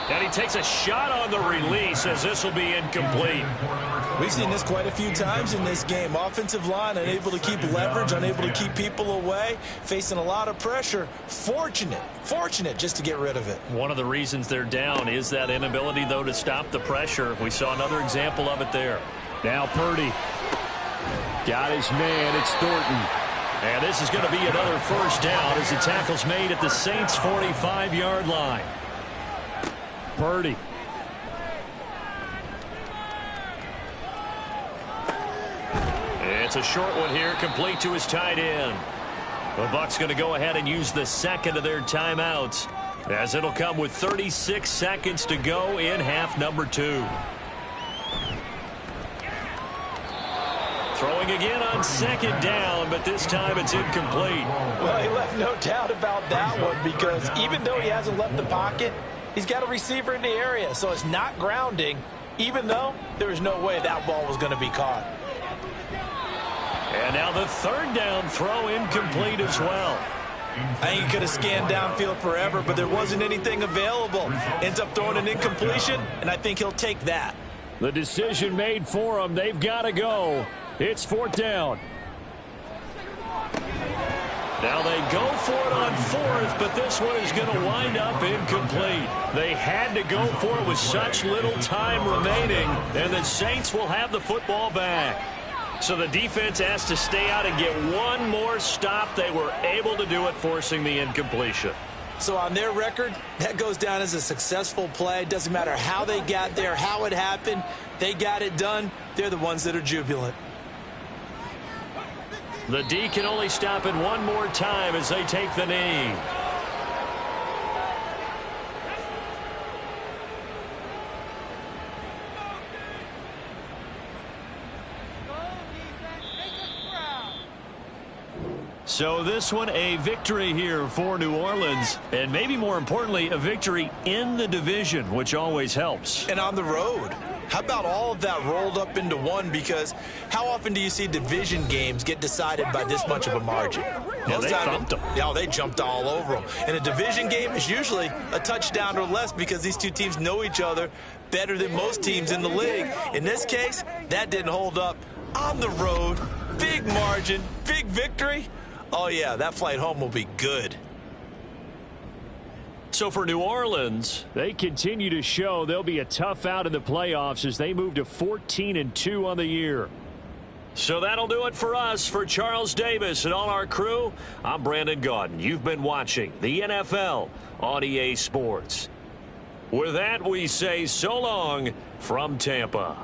And he takes a shot on the release as this will be incomplete. We've seen this quite a few times in this game. Offensive line unable to keep leverage, unable to keep people away, facing a lot of pressure. Fortunate just to get rid of it. One of the reasons they're down is that inability, though, to stop the pressure. We saw another example of it there. Now Purdy got his man. It's Thornton. And this is going to be another first down as the tackle's made at the Saints' 45-yard line. Purdy. It's a short one here, complete to his tight end. The Bucs going to go ahead and use the second of their timeouts, as it'll come with 36 seconds to go in half number 2. Throwing again on second down, but this time it's incomplete. Well, he left no doubt about that one, because even though he hasn't left the pocket, he's got a receiver in the area, so it's not grounding, even though there was no way that ball was going to be caught. And now the third down throw incomplete as well. I think he could have scanned downfield forever, but there wasn't anything available. Ends up throwing an incompletion, and I think he'll take that. The decision made for him. They've got to go. It's fourth down. Now they go for it on fourth, but this one is going to wind up incomplete. They had to go for it with such little time remaining, and the Saints will have the football back. So the defense has to stay out and get one more stop. They were able to do it, forcing the incompletion. So on their record, that goes down as a successful play. It doesn't matter how they got there, how it happened. They got it done. They're the ones that are jubilant. The D can only stop it one more time as they take the knee. So this one, a victory here for New Orleans, and maybe more importantly, a victory in the division, which always helps. And on the road. How about all of that rolled up into one? Because how often do you see division games get decided by this much of a margin? Yeah, they thumped them. Yeah, they jumped all over them. And a division game is usually a touchdown or less because these two teams know each other better than most teams in the league. In this case, that didn't hold up. On the road, big margin, big victory. Oh, yeah, that flight home will be good. So for New Orleans, they continue to show they'll be a tough out in the playoffs as they move to 14-2 on the year. So that'll do it for us. For Charles Davis and all our crew, I'm Brandon Gaudin. You've been watching the NFL on EA Sports. With that, we say so long from Tampa.